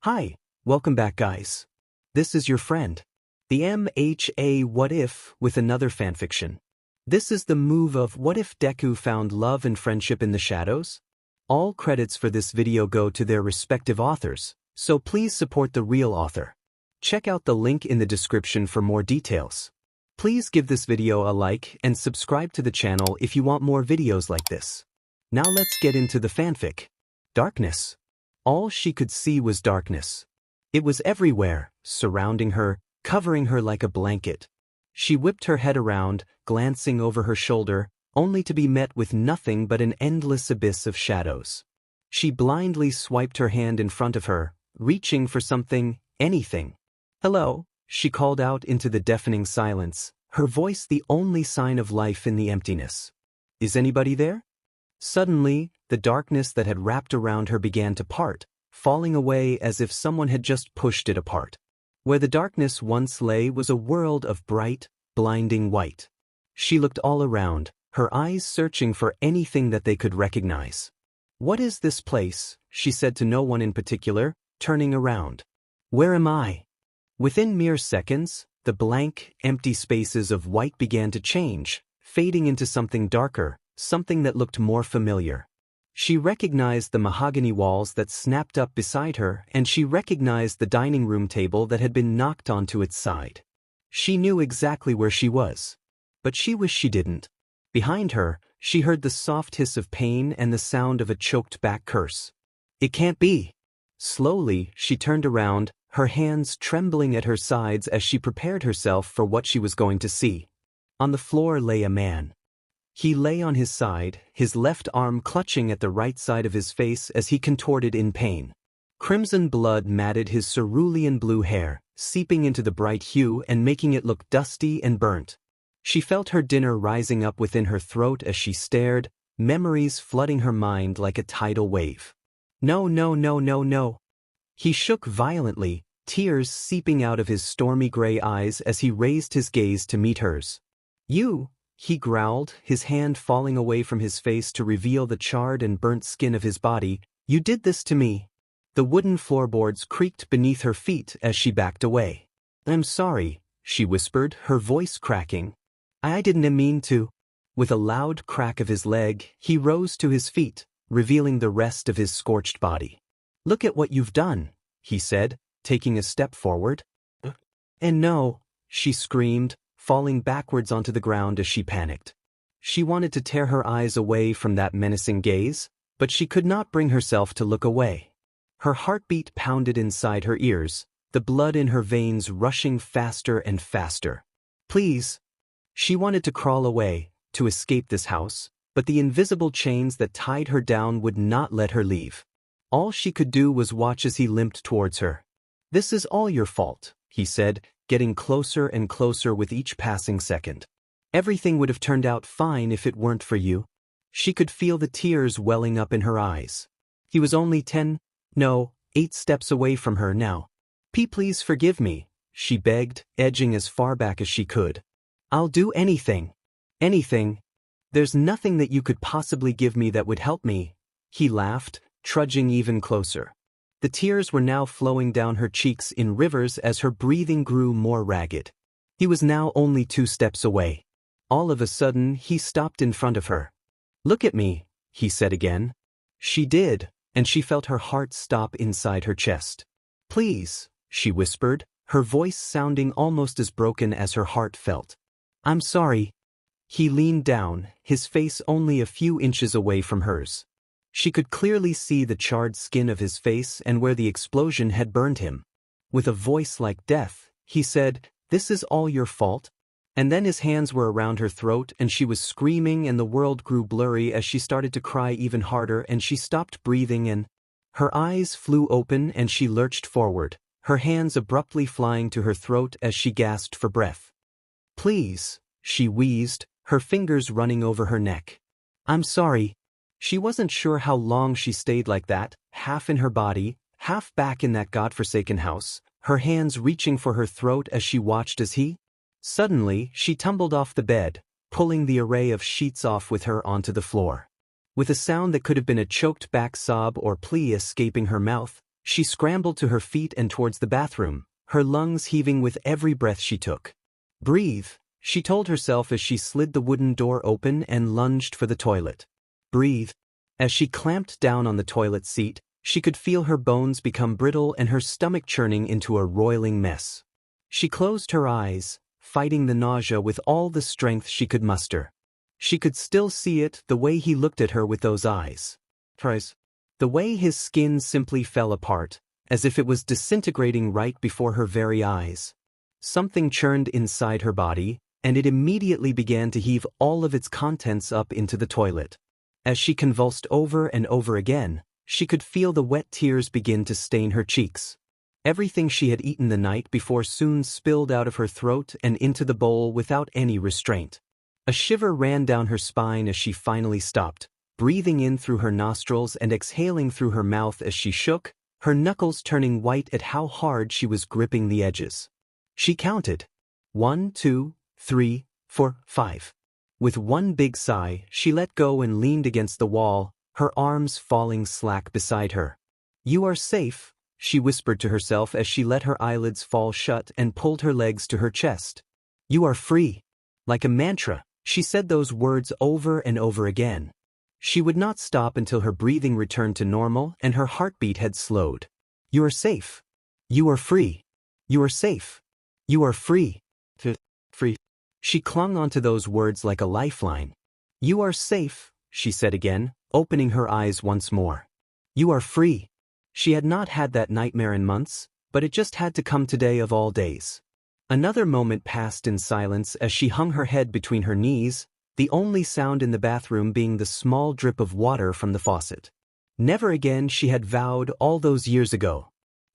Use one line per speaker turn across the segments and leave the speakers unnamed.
Hi, welcome back guys. This is your friend, the MHA What If with another fanfiction. This is the move of what if Deku found love and friendship in the shadows? All credits for this video go to their respective authors, so please support the real author. Check out the link in the description for more details. Please give this video a like and subscribe to the channel if you want more videos like this. Now let's get into the fanfic. Darkness. All she could see was darkness. It was everywhere, surrounding her, covering her like a blanket. She whipped her head around, glancing over her shoulder, only to be met with nothing but an endless abyss of shadows. She blindly swiped her hand in front of her, reaching for something, anything. "Hello," she called out into the deafening silence, her voice the only sign of life in the emptiness. "Is anybody there?" Suddenly, the darkness that had wrapped around her began to part, falling away as if someone had just pushed it apart. Where the darkness once lay was a world of bright, blinding white. She looked all around, her eyes searching for anything that they could recognize. "What is this place?" she said to no one in particular, turning around. "Where am I?" Within mere seconds, the blank, empty spaces of white began to change, fading into something darker, something that looked more familiar. She recognized the mahogany walls that snapped up beside her, and she recognized the dining room table that had been knocked onto its side. She knew exactly where she was. But she wished she didn't. Behind her, she heard the soft hiss of pain and the sound of a choked-back curse. "It can't be!" Slowly, she turned around, her hands trembling at her sides as she prepared herself for what she was going to see. On the floor lay a man. He lay on his side, his left arm clutching at the right side of his face as he contorted in pain. Crimson blood matted his cerulean blue hair, seeping into the bright hue and making it look dusty and burnt. She felt her dinner rising up within her throat as she stared, memories flooding her mind like a tidal wave. "No, no, no, no, no." He shook violently, tears seeping out of his stormy gray eyes as he raised his gaze to meet hers. "You," he growled, his hand falling away from his face to reveal the charred and burnt skin of his body. "You did this to me." The wooden floorboards creaked beneath her feet as she backed away. "I'm sorry," she whispered, her voice cracking. I didn't mean to." With a loud crack of his leg, he rose to his feet, revealing the rest of his scorched body. "Look at what you've done," he said, taking a step forward. "And no," she screamed, falling backwards onto the ground as she panicked. She wanted to tear her eyes away from that menacing gaze, but she could not bring herself to look away. Her heartbeat pounded inside her ears, the blood in her veins rushing faster and faster. "Please." She wanted to crawl away, to escape this house, but the invisible chains that tied her down would not let her leave. All she could do was watch as he limped towards her. "This is all your fault," he said, getting closer and closer with each passing second. "Everything would have turned out fine if it weren't for you." She could feel the tears welling up in her eyes. He was only 8 steps away from her now. Please forgive me," she begged, edging as far back as she could. "I'll do anything. Anything. There's nothing that you could possibly give me that would help me." He laughed, trudging even closer. The tears were now flowing down her cheeks in rivers as her breathing grew more ragged. He was now only 2 steps away. All of a sudden, he stopped in front of her. "Look at me," he said again. She did, and she felt her heart stop inside her chest. "Please," she whispered, her voice sounding almost as broken as her heart felt. "I'm sorry." He leaned down, his face only a few inches away from hers. She could clearly see the charred skin of his face and where the explosion had burned him. With a voice like death, he said, "This is all your fault?" And then his hands were around her throat and she was screaming and the world grew blurry as she started to cry even harder and she stopped breathing and her eyes flew open and she lurched forward, her hands abruptly flying to her throat as she gasped for breath. "Please," she wheezed, her fingers running over her neck. "I'm sorry." She wasn't sure how long she stayed like that, half in her body, half back in that godforsaken house, her hands reaching for her throat as she watched as he. Suddenly, she tumbled off the bed, pulling the array of sheets off with her onto the floor. With a sound that could have been a choked-back sob or plea escaping her mouth, She scrambled to her feet and towards the bathroom, her lungs heaving with every breath she took. Breathe, she told herself as she slid the wooden door open and lunged for the toilet. Breathe. As she clamped down on the toilet seat, she could feel her bones become brittle and her stomach churning into a roiling mess. She closed her eyes, fighting the nausea with all the strength she could muster. She could still see it, the way he looked at her with those eyes. The way his skin simply fell apart, as if it was disintegrating right before her very eyes. Something churned inside her body, and it immediately began to heave all of its contents up into the toilet. As she convulsed over and over again, she could feel the wet tears begin to stain her cheeks. Everything she had eaten the night before soon spilled out of her throat and into the bowl without any restraint. A shiver ran down her spine as she finally stopped, breathing in through her nostrils and exhaling through her mouth as she shook, her knuckles turning white at how hard she was gripping the edges. She counted. 1, 2, 3, 4, 5. With one big sigh, she let go and leaned against the wall, her arms falling slack beside her. "You are safe," she whispered to herself as she let her eyelids fall shut and pulled her legs to her chest. "You are free." Like a mantra, she said those words over and over again. She would not stop until her breathing returned to normal and her heartbeat had slowed. "You are safe. You are free. You are safe. You are free." Free. She clung onto those words like a lifeline. "You are safe," she said again, opening her eyes once more. "You are free." She had not had that nightmare in months, but it just had to come today of all days. Another moment passed in silence as she hung her head between her knees, the only sound in the bathroom being the small drip of water from the faucet. Never again, she had vowed all those years ago.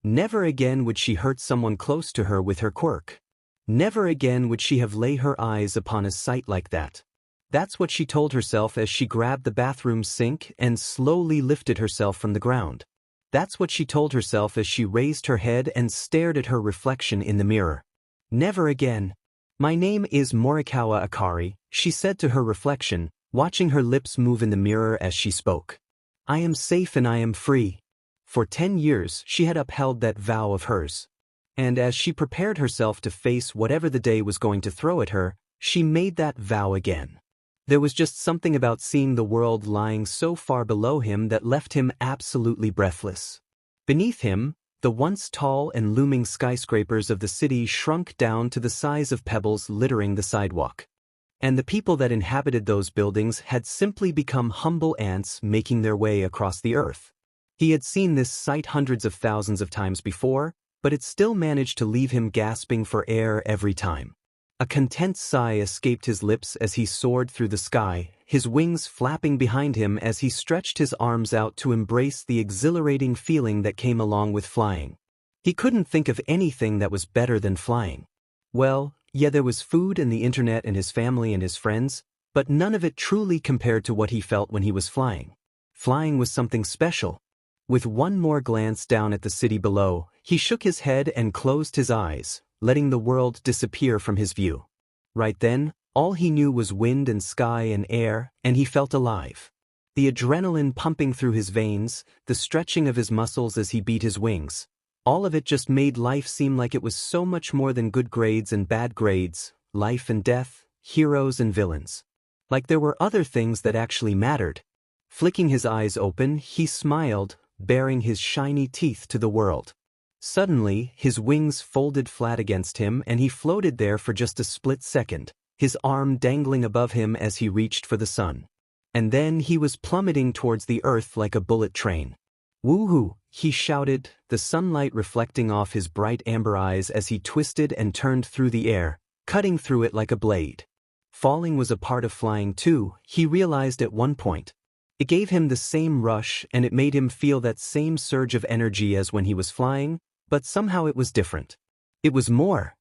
Never again would she hurt someone close to her with her quirk. Never again would she have laid her eyes upon a sight like that. That's what she told herself as she grabbed the bathroom sink and slowly lifted herself from the ground. That's what she told herself as she raised her head and stared at her reflection in the mirror. Never again. "My name is Morikawa Akari," she said to her reflection, watching her lips move in the mirror as she spoke. "I am safe and I am free." For 10 years she had upheld that vow of hers. And as she prepared herself to face whatever the day was going to throw at her, she made that vow again. There was just something about seeing the world lying so far below him that left him absolutely breathless. Beneath him, the once tall and looming skyscrapers of the city shrunk down to the size of pebbles littering the sidewalk. And the people that inhabited those buildings had simply become humble ants making their way across the earth. He had seen this sight hundreds of thousands of times before, but it still managed to leave him gasping for air every time. A content sigh escaped his lips as he soared through the sky, his wings flapping behind him as he stretched his arms out to embrace the exhilarating feeling that came along with flying. He couldn't think of anything that was better than flying. Well, yeah, there was food and the internet and his family and his friends, but none of it truly compared to what he felt when he was flying. Flying was something special. With one more glance down at the city below, he shook his head and closed his eyes, letting the world disappear from his view. Right then, all he knew was wind and sky and air, and he felt alive. The adrenaline pumping through his veins, the stretching of his muscles as he beat his wings, all of it just made life seem like it was so much more than good grades and bad grades, life and death, heroes and villains. Like there were other things that actually mattered. Flicking his eyes open, he smiled, baring his shiny teeth to the world. Suddenly, his wings folded flat against him and he floated there for just a split second, his arm dangling above him as he reached for the sun. And then he was plummeting towards the earth like a bullet train. "Woohoo!" he shouted, the sunlight reflecting off his bright amber eyes as he twisted and turned through the air, cutting through it like a blade. Falling was a part of flying too, he realized at one point. It gave him the same rush and it made him feel that same surge of energy as when he was flying, but somehow it was different. It was more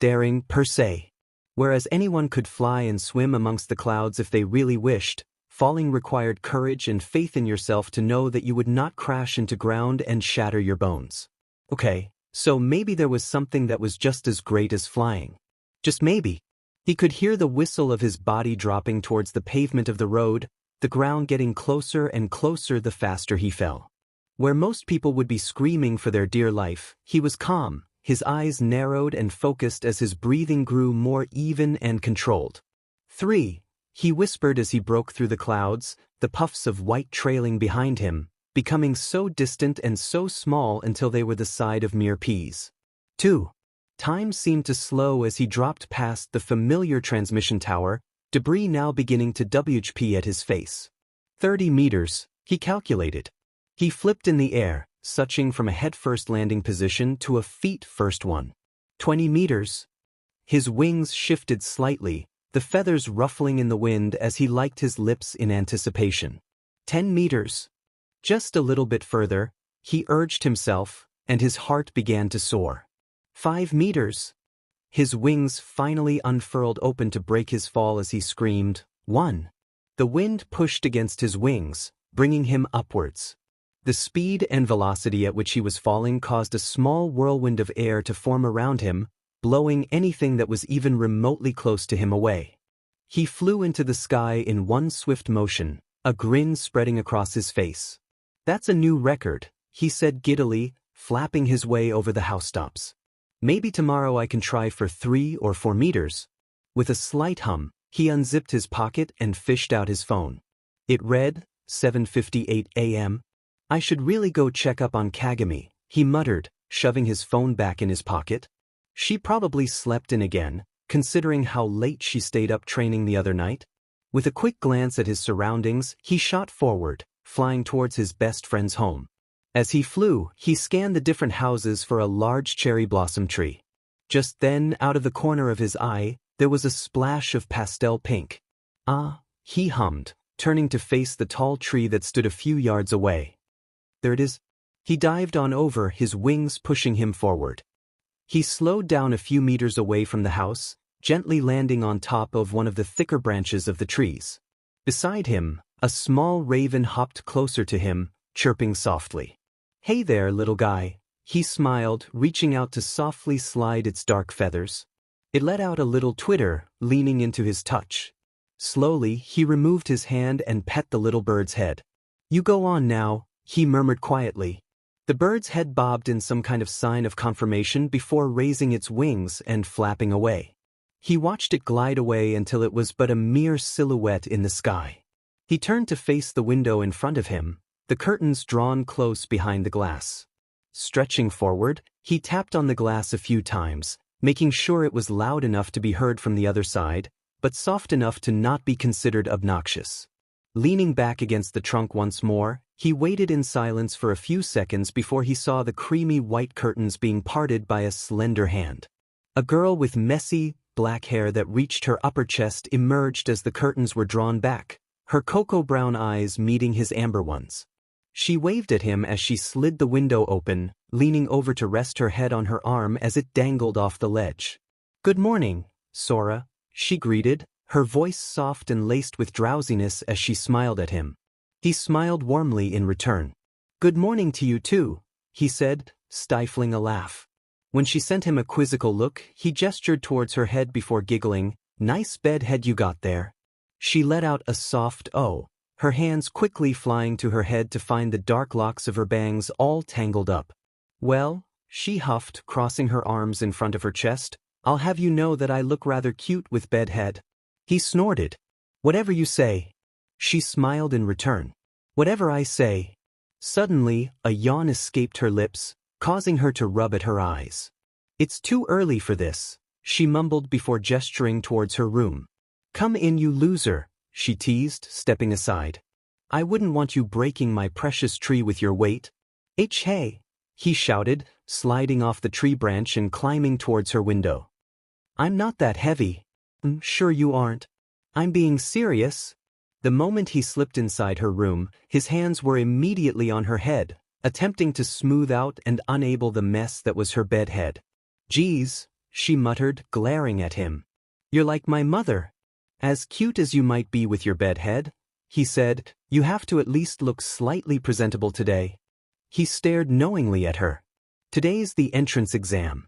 daring, per se. Whereas anyone could fly and swim amongst the clouds if they really wished, falling required courage and faith in yourself to know that you would not crash into ground and shatter your bones. Okay, so maybe there was something that was just as great as flying. Just maybe. He could hear the whistle of his body dropping towards the pavement of the road, the ground getting closer and closer the faster he fell. Where most people would be screaming for their dear life, he was calm, his eyes narrowed and focused as his breathing grew more even and controlled. 3. He whispered as he broke through the clouds, the puffs of white trailing behind him, becoming so distant and so small until they were the size of mere peas. 2. Time seemed to slow as he dropped past the familiar transmission tower, debris now beginning to WHP at his face. 30 meters, he calculated. He flipped in the air, switching from a head-first landing position to a feet-first one. 20 meters. His wings shifted slightly, the feathers ruffling in the wind as he licked his lips in anticipation. 10 meters. Just a little bit further, he urged himself, and his heart began to soar. 5 meters. His wings finally unfurled open to break his fall as he screamed, 1. The wind pushed against his wings, bringing him upwards. The speed and velocity at which he was falling caused a small whirlwind of air to form around him, blowing anything that was even remotely close to him away. He flew into the sky in one swift motion, a grin spreading across his face. That's a new record, he said giddily, flapping his way over the housetops. Maybe tomorrow I can try for 3 or 4 meters. With a slight hum, he unzipped his pocket and fished out his phone. It read, 7:58 a.m. I should really go check up on Kagami, he muttered, shoving his phone back in his pocket. She probably slept in again, considering how late she stayed up training the other night. With a quick glance at his surroundings, he shot forward, flying towards his best friend's home. As he flew, he scanned the different houses for a large cherry blossom tree. Just then, out of the corner of his eye, there was a splash of pastel pink. Ah, he hummed, turning to face the tall tree that stood a few yards away. There it is. He dived on over, his wings pushing him forward. He slowed down a few meters away from the house, gently landing on top of one of the thicker branches of the trees. Beside him, a small raven hopped closer to him, chirping softly. Hey there, little guy, he smiled, reaching out to softly slide its dark feathers. It let out a little twitter, leaning into his touch. Slowly, he removed his hand and pet the little bird's head. You go on now, he murmured quietly. The bird's head bobbed in some kind of sign of confirmation before raising its wings and flapping away. He watched it glide away until it was but a mere silhouette in the sky. He turned to face the window in front of him, the curtains drawn close behind the glass. Stretching forward, he tapped on the glass a few times, making sure it was loud enough to be heard from the other side, but soft enough to not be considered obnoxious. Leaning back against the trunk once more, he waited in silence for a few seconds before he saw the creamy white curtains being parted by a slender hand. A girl with messy, black hair that reached her upper chest emerged as the curtains were drawn back, her cocoa-brown eyes meeting his amber ones. She waved at him as she slid the window open, leaning over to rest her head on her arm as it dangled off the ledge. Good morning, Sora, she greeted, her voice soft and laced with drowsiness as she smiled at him. He smiled warmly in return. Good morning to you too, he said, stifling a laugh. When she sent him a quizzical look, he gestured towards her head before giggling, Nice bed head you got there. She let out a soft oh, her hands quickly flying to her head to find the dark locks of her bangs all tangled up. Well, she huffed, crossing her arms in front of her chest, I'll have you know that I look rather cute with bed head. He snorted. Whatever you say. She smiled in return. Whatever I say. Suddenly, a yawn escaped her lips, causing her to rub at her eyes. It's too early for this, she mumbled before gesturing towards her room. Come in, you loser, she teased, stepping aside. I wouldn't want you breaking my precious tree with your weight. Hey, he shouted, sliding off the tree branch and climbing towards her window. I'm not that heavy. Sure you aren't. I'm being serious. The moment he slipped inside her room, his hands were immediately on her head, attempting to smooth out and unable the mess that was her bed head. Geez, she muttered, glaring at him. You're like my mother. As cute as you might be with your bed head, he said, you have to at least look slightly presentable today. He stared knowingly at her. Today's the entrance exam.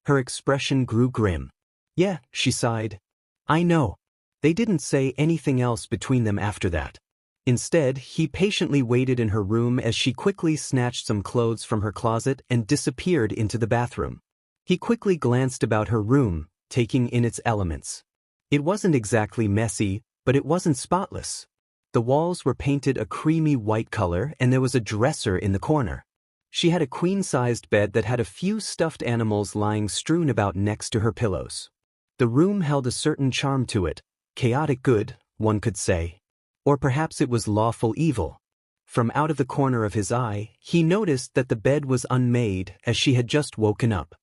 Her expression grew grim. Yeah, she sighed. I know. They didn't say anything else between them after that. Instead, he patiently waited in her room as she quickly snatched some clothes from her closet and disappeared into the bathroom. He quickly glanced about her room, taking in its elements. It wasn't exactly messy, but it wasn't spotless. The walls were painted a creamy white color and there was a dresser in the corner. She had a queen-sized bed that had a few stuffed animals lying strewn about next to her pillows. The room held a certain charm to it, chaotic good, one could say. Or perhaps it was lawful evil. From out of the corner of his eye, he noticed that the bed was unmade as she had just woken up.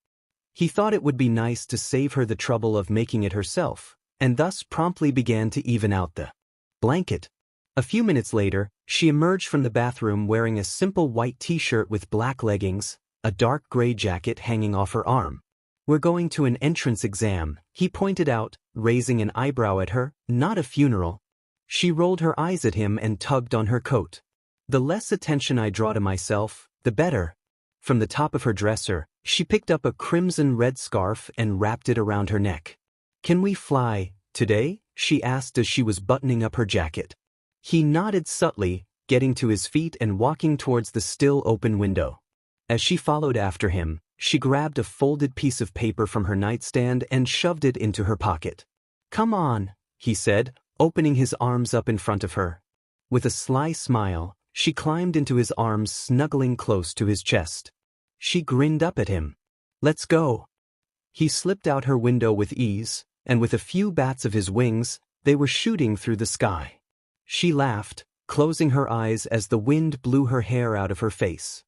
He thought it would be nice to save her the trouble of making it herself, and thus promptly began to even out the blanket. A few minutes later, she emerged from the bathroom wearing a simple white t-shirt with black leggings, a dark gray jacket hanging off her arm. "We're going to an entrance exam," he pointed out, raising an eyebrow at her, "not a funeral." She rolled her eyes at him and tugged on her coat. "The less attention I draw to myself, the better." From the top of her dresser, she picked up a crimson-red scarf and wrapped it around her neck. "Can we fly today?" she asked as she was buttoning up her jacket. He nodded subtly, getting to his feet and walking towards the still open window. As she followed after him, she grabbed a folded piece of paper from her nightstand and shoved it into her pocket. "Come on," he said, opening his arms up in front of her. With a sly smile, she climbed into his arms, snuggling close to his chest. She grinned up at him. "Let's go." He slipped out her window with ease, and with a few bats of his wings, they were shooting through the sky. She laughed, closing her eyes as the wind blew her hair out of her face.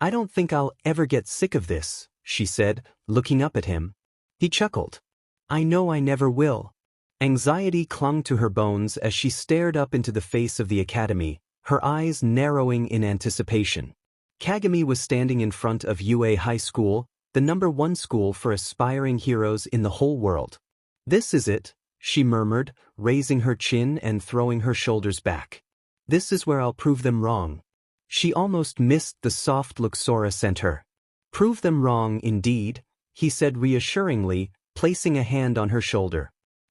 "I don't think I'll ever get sick of this," she said, looking up at him. He chuckled. "I know I never will." Anxiety clung to her bones as she stared up into the face of the academy, her eyes narrowing in anticipation. Kagami was standing in front of UA High School, the #1 school for aspiring heroes in the whole world. "This is it," she murmured, raising her chin and throwing her shoulders back. "This is where I'll prove them wrong." She almost missed the soft look Sora sent her. "Prove them wrong, indeed," he said reassuringly, placing a hand on her shoulder.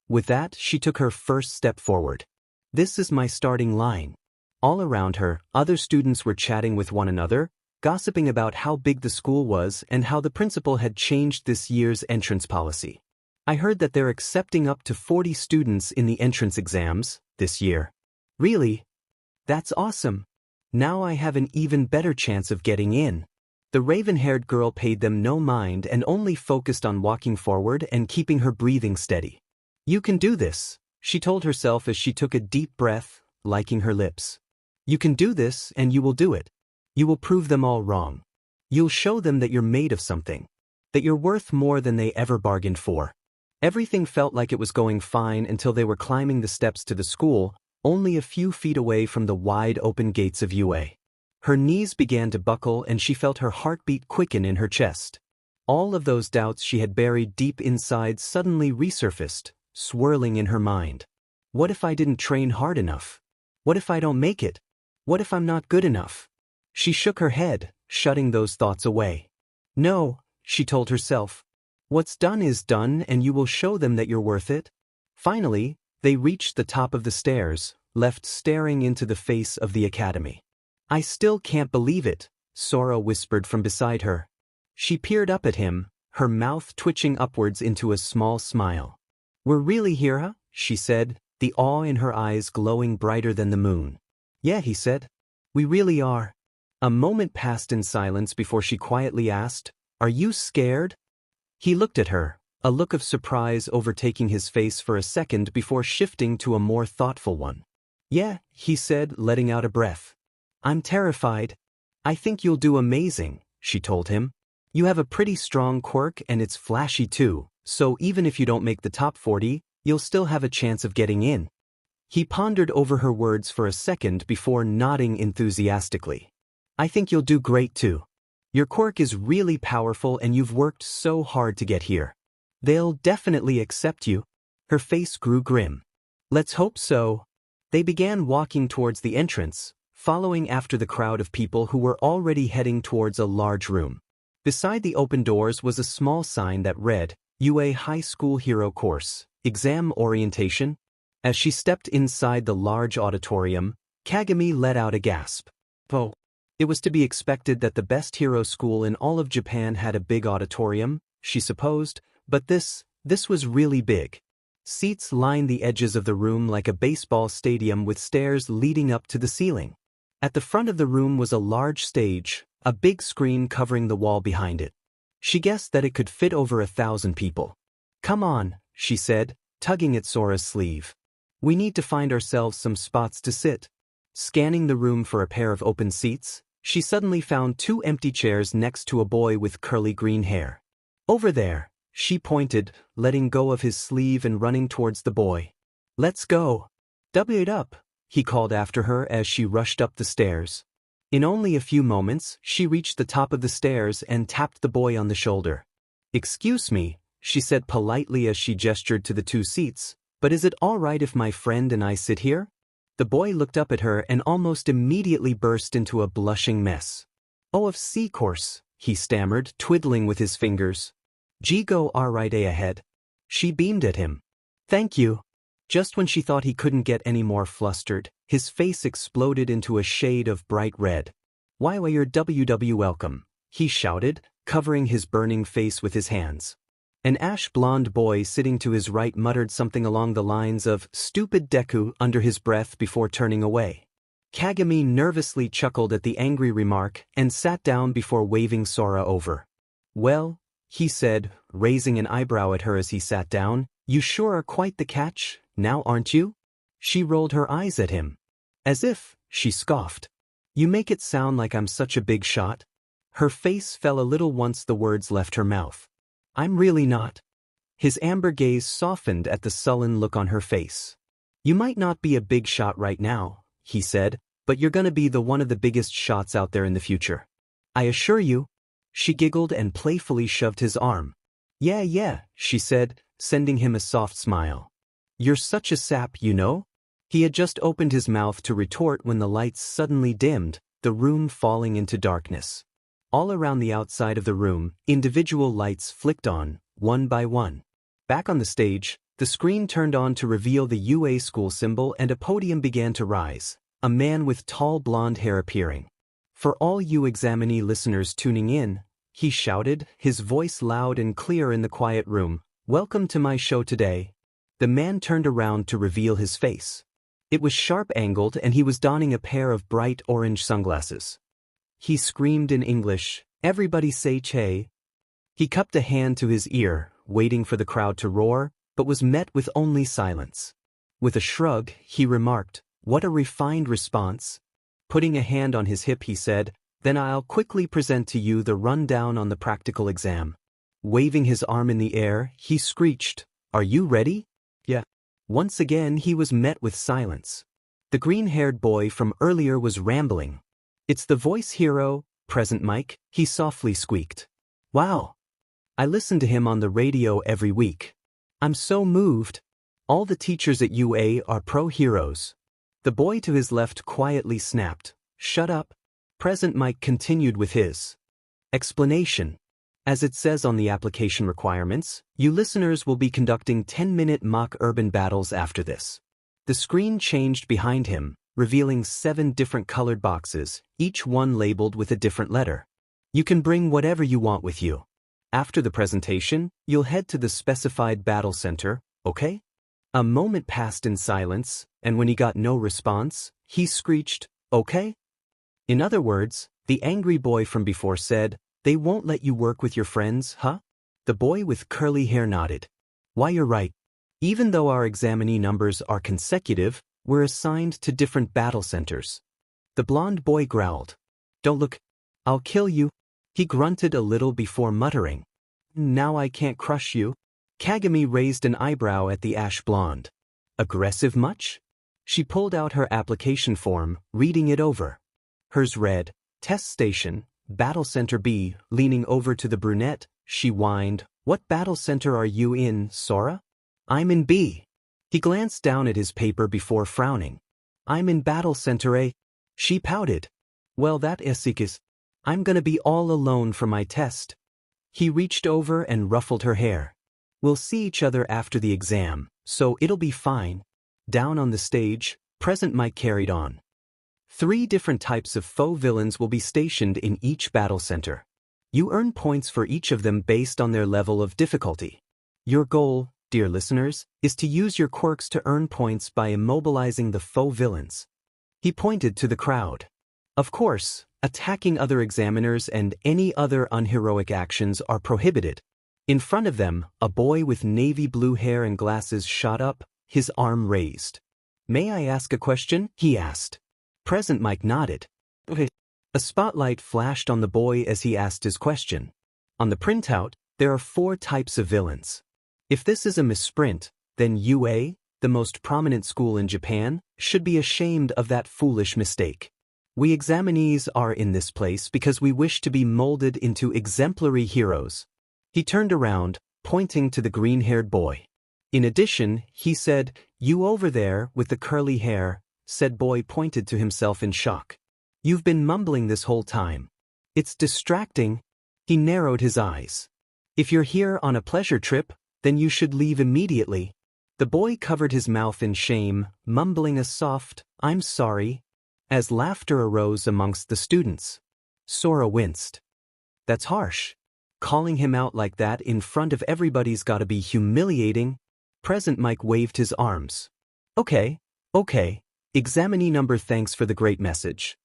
With that, she took her first step forward. "This is my starting line." All around her, other students were chatting with one another, gossiping about how big the school was and how the principal had changed this year's entrance policy. "I heard that they're accepting up to 40 students in the entrance exams this year." "Really? That's awesome. Now I have an even better chance of getting in." The raven-haired girl paid them no mind and only focused on walking forward and keeping her breathing steady. "You can do this," she told herself as she took a deep breath, licking her lips. "You can do this and you will do it. You will prove them all wrong. You'll show them that you're made of something. That you're worth more than they ever bargained for." Everything felt like it was going fine until they were climbing the steps to the school, only a few feet away from the wide-open gates of UA. Her knees began to buckle and she felt her heartbeat quicken in her chest. All of those doubts she had buried deep inside suddenly resurfaced, swirling in her mind. What if I didn't train hard enough? What if I don't make it? What if I'm not good enough? She shook her head, shutting those thoughts away. "No," she told herself. "What's done is done and you will show them that you're worth it." Finally, they reached the top of the stairs, left staring into the face of the academy. "I still can't believe it," Sora whispered from beside her. She peered up at him, her mouth twitching upwards into a small smile. "We're really here, huh?" she said, the awe in her eyes glowing brighter than the moon. "Yeah," he said. "We really are." A moment passed in silence before she quietly asked, "Are you scared?" He looked at her, a look of surprise overtaking his face for a second before shifting to a more thoughtful one. "Yeah," he said, letting out a breath. "I'm terrified." "I think you'll do amazing," she told him. "You have a pretty strong quirk and it's flashy too, so even if you don't make the top 40, you'll still have a chance of getting in." He pondered over her words for a second before nodding enthusiastically. "I think you'll do great too. Your quirk is really powerful and you've worked so hard to get here. They'll definitely accept you." Her face grew grim. "Let's hope so." They began walking towards the entrance, following after the crowd of people who were already heading towards a large room. Beside the open doors was a small sign that read, UA High School Hero Course, Exam Orientation. As she stepped inside the large auditorium, Kagami let out a gasp. Oh. It was to be expected that the best hero school in all of Japan had a big auditorium, she supposed, but this was really big. Seats lined the edges of the room like a baseball stadium with stairs leading up to the ceiling. At the front of the room was a large stage, a big screen covering the wall behind it. She guessed that it could fit over 1,000 people. Come on, she said, tugging at Sora's sleeve. We need to find ourselves some spots to sit. Scanning the room for a pair of open seats, she suddenly found 2 empty chairs next to a boy with curly green hair. Over there, she pointed, letting go of his sleeve and running towards the boy. Let's go. Double it up, he called after her as she rushed up the stairs. In only a few moments, she reached the top of the stairs and tapped the boy on the shoulder. Excuse me, she said politely as she gestured to the 2 seats, but is it all right if my friend and I sit here? The boy looked up at her and almost immediately burst into a blushing mess. Oh, of course, he stammered, twiddling with his fingers. Go right ahead. She beamed at him. Thank you. Just when she thought he couldn't get any more flustered, his face exploded into a shade of bright red. Why you're welcome, he shouted, covering his burning face with his hands. An ash-blonde boy sitting to his right muttered something along the lines of "stupid Deku" under his breath before turning away. Kagami nervously chuckled at the angry remark and sat down before waving Sora over. Well, he said, raising an eyebrow at her as he sat down, you sure are quite the catch, now aren't you? She rolled her eyes at him. As if, she scoffed. You make it sound like I'm such a big shot. Her face fell a little once the words left her mouth. I'm really not. His amber gaze softened at the sullen look on her face. You might not be a big shot right now, he said, but you're gonna be one of the biggest shots out there in the future. I assure you. She giggled and playfully shoved his arm. Yeah, she said, sending him a soft smile. You're such a sap, you know? He had just opened his mouth to retort when the lights suddenly dimmed, the room falling into darkness. All around the outside of the room, individual lights flicked on, one by one. Back on the stage, the screen turned on to reveal the UA school symbol and a podium began to rise, a man with tall blonde hair appearing. For all you examinee listeners tuning in, he shouted, his voice loud and clear in the quiet room, welcome to my show today. The man turned around to reveal his face. It was sharp-angled and he was donning a pair of bright orange sunglasses. He screamed in English, everybody say che. He cupped a hand to his ear, waiting for the crowd to roar, but was met with only silence. With a shrug, he remarked, what a refined response. Putting a hand on his hip he said, then I'll quickly present to you the rundown on the practical exam. Waving his arm in the air, he screeched, are you ready? Yeah. Once again he was met with silence. The green-haired boy from earlier was rambling. It's the voice hero, present Mike, he softly squeaked. Wow. I listen to him on the radio every week. I'm so moved. All the teachers at UA are pro-heroes. The boy to his left quietly snapped, shut up. Present Mike continued with his explanation. As it says on the application requirements, you listeners will be conducting 10-minute mock urban battles after this. The screen changed behind him, revealing 7 different colored boxes, each one labeled with a different letter. You can bring whatever you want with you. After the presentation, you'll head to the specified battle center, okay? A moment passed in silence, and when he got no response, he screeched, okay? In other words, the angry boy from before said, they won't let you work with your friends, huh? The boy with curly hair nodded. Why, you're right. Even though our examinee numbers are consecutive, we're assigned to different battle centers. The blonde boy growled. Don't look. I'll kill you. He grunted a little before muttering. Now I can't crush you. Kagami raised an eyebrow at the ash blonde. Aggressive much? She pulled out her application form, reading it over. Hers read, Test Station, Battle Center B. Leaning over to the brunette, she whined, What battle center are you in, Sora? I'm in B. He glanced down at his paper before frowning. I'm in Battle Center A. She pouted. Well, that is. I'm gonna be all alone for my test. He reached over and ruffled her hair. We'll see each other after the exam, so it'll be fine. Down on the stage, present Mike carried on. 3 different types of faux villains will be stationed in each battle center. You earn points for each of them based on their level of difficulty. Your goal, dear listeners, is to use your quirks to earn points by immobilizing the faux villains. He pointed to the crowd. Of course, attacking other examiners and any other unheroic actions are prohibited. In front of them, a boy with navy blue hair and glasses shot up, his arm raised. "May I ask a question?" he asked. Present Mike nodded. "Okay." A spotlight flashed on the boy as he asked his question. On the printout, there are 4 types of villains. If this is a misprint, then UA, the most prominent school in Japan, should be ashamed of that foolish mistake. We examinees are in this place because we wish to be molded into exemplary heroes. He turned around, pointing to the green-haired boy. In addition, he said, "You over there with the curly hair," said boy pointed to himself in shock. "You've been mumbling this whole time. It's distracting." He narrowed his eyes. "If you're here on a pleasure trip, then you should leave immediately." The boy covered his mouth in shame, mumbling a soft, "I'm sorry," as laughter arose amongst the students. Sora winced. "That's harsh. Calling him out like that in front of everybody's gotta be humiliating." Present Mike waved his arms. Okay. Examinee number, thanks for the great message."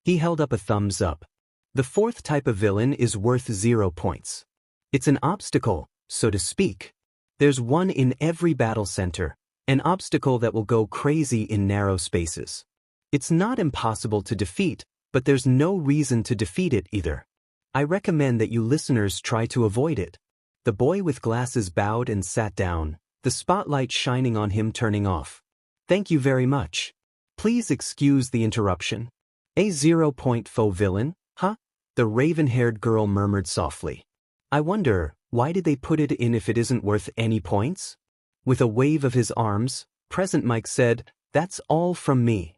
He held up a thumbs up. The 4th type of villain is worth 0 points. It's an obstacle, so to speak. There's one in every battle center, an obstacle that will go crazy in narrow spaces. It's not impossible to defeat, but there's no reason to defeat it either. I recommend that you listeners try to avoid it. The boy with glasses bowed and sat down, the spotlight shining on him turning off. "Thank you very much. Please excuse the interruption." "A 0-point faux villain, huh?" the raven-haired girl murmured softly. "I wonder, why did they put it in if it isn't worth any points?" With a wave of his arms, Present Mike said, "That's all from me.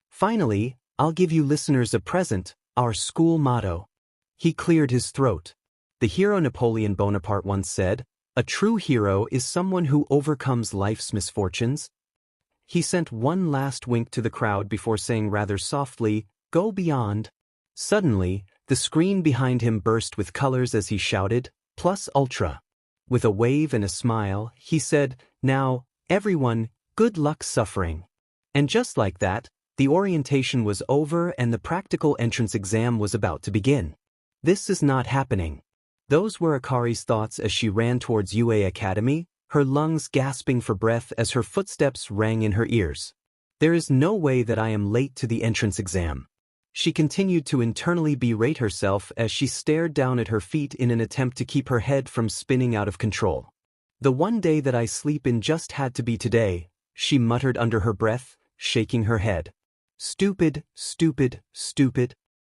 Finally, I'll give you listeners a present, our school motto." He cleared his throat. The hero Napoleon Bonaparte once said, "A true hero is someone who overcomes life's misfortunes." He sent one last wink to the crowd before saying rather softly, "Go beyond." Suddenly, the screen behind him burst with colors as he shouted, "Plus Ultra." With a wave and a smile, he said, "Now, everyone, good luck suffering." And just like that, the orientation was over and the practical entrance exam was about to begin. This is not happening. Those were Akari's thoughts as she ran towards UA Academy, her lungs gasping for breath as her footsteps rang in her ears. "There is no way that I am late to the entrance exam." She continued to internally berate herself as she stared down at her feet in an attempt to keep her head from spinning out of control. "The one day that I sleep in just had to be today," she muttered under her breath, shaking her head. Stupid.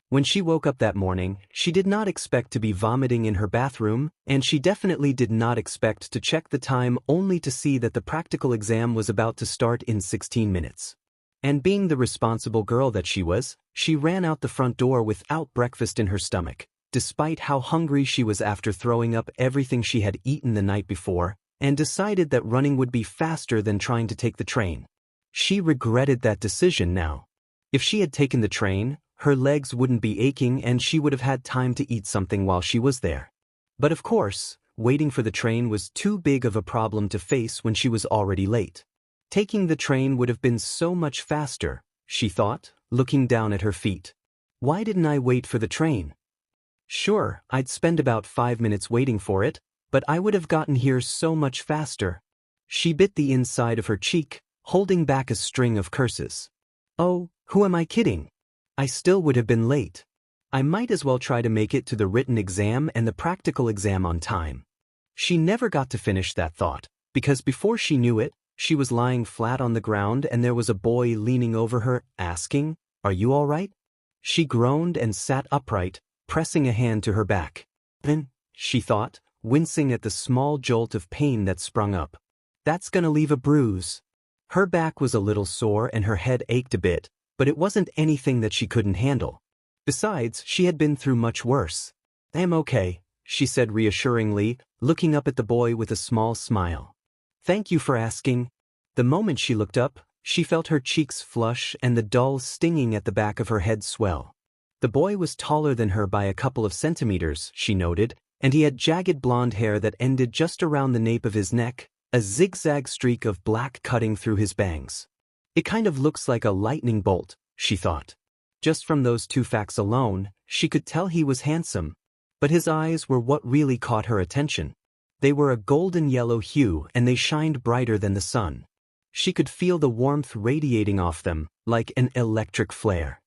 When she woke up that morning, she did not expect to be vomiting in her bathroom, and she definitely did not expect to check the time only to see that the practical exam was about to start in 16 minutes. And being the responsible girl that she was, she ran out the front door without breakfast in her stomach, despite how hungry she was after throwing up everything she had eaten the night before, and decided that running would be faster than trying to take the train. She regretted that decision now. If she had taken the train, her legs wouldn't be aching and she would have had time to eat something while she was there. But of course, waiting for the train was too big of a problem to face when she was already late. Taking the train would have been so much faster, she thought, looking down at her feet. Why didn't I wait for the train? Sure, I'd spend about 5 minutes waiting for it, but I would have gotten here so much faster. She bit the inside of her cheek, holding back a string of curses. Oh, who am I kidding? I still would have been late. I might as well try to make it to the written exam and the practical exam on time. She never got to finish that thought, because before she knew it, she was lying flat on the ground and there was a boy leaning over her, asking, "Are you all right?" She groaned and sat upright, pressing a hand to her back. Then, she thought, wincing at the small jolt of pain that sprung up. That's gonna leave a bruise. Her back was a little sore and her head ached a bit, but it wasn't anything that she couldn't handle. Besides, she had been through much worse. "I'm okay," she said reassuringly, looking up at the boy with a small smile. "Thank you for asking." The moment she looked up, She felt her cheeks flush and the dull stinging at the back of her head swell. The boy was taller than her by a couple of centimeters, she noted, and he had jagged blonde hair that ended just around the nape of his neck, a zigzag streak of black cutting through his bangs. It kind of looks like a lightning bolt, she thought. Just from those two facts alone, she could tell he was handsome. But his eyes were what really caught her attention. They were a golden yellow hue and they shined brighter than the sun. She could feel the warmth radiating off them, like an electric flare.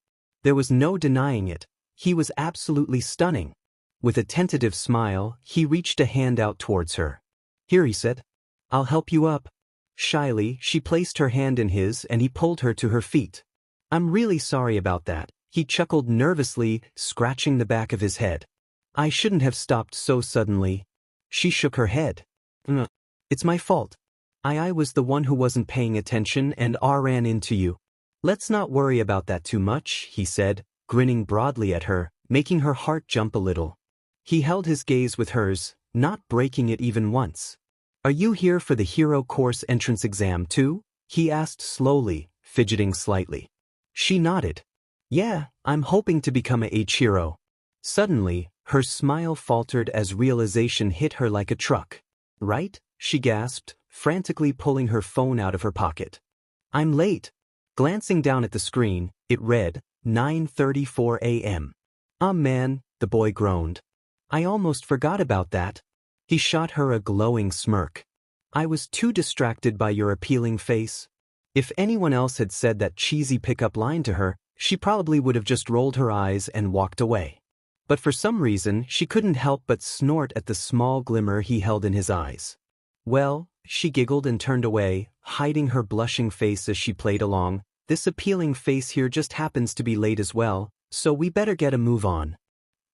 There was no denying it. He was absolutely stunning. With a tentative smile, he reached a hand out towards her. "Here," he said. "I'll help you up." Shyly, she placed her hand in his and he pulled her to her feet. "I'm really sorry about that," he chuckled nervously, scratching the back of his head. "I shouldn't have stopped so suddenly." She shook her head. It's my fault. I was the one who wasn't paying attention and ran into you." "Let's not worry about that too much," he said, grinning broadly at her, making her heart jump a little. He held his gaze with hers, not breaking it even once. "Are you here for the hero course entrance exam too?" he asked slowly, fidgeting slightly. She nodded. "Yeah, I'm hoping to become a H-hero." Suddenly, her smile faltered as realization hit her like a truck. "Right?" she gasped, frantically pulling her phone out of her pocket. "I'm late." Glancing down at the screen, it read, 9:34 a.m. "Ah man," the boy groaned. "I almost forgot about that." He shot her a glowing smirk. "I was too distracted by your appealing face." If anyone else had said that cheesy pickup line to her, she probably would have just rolled her eyes and walked away. But for some reason, she couldn't help but snort at the small glimmer he held in his eyes. "Well," she giggled and turned away, hiding her blushing face as she played along, "this appealing face here just happens to be late as well, so we better get a move on."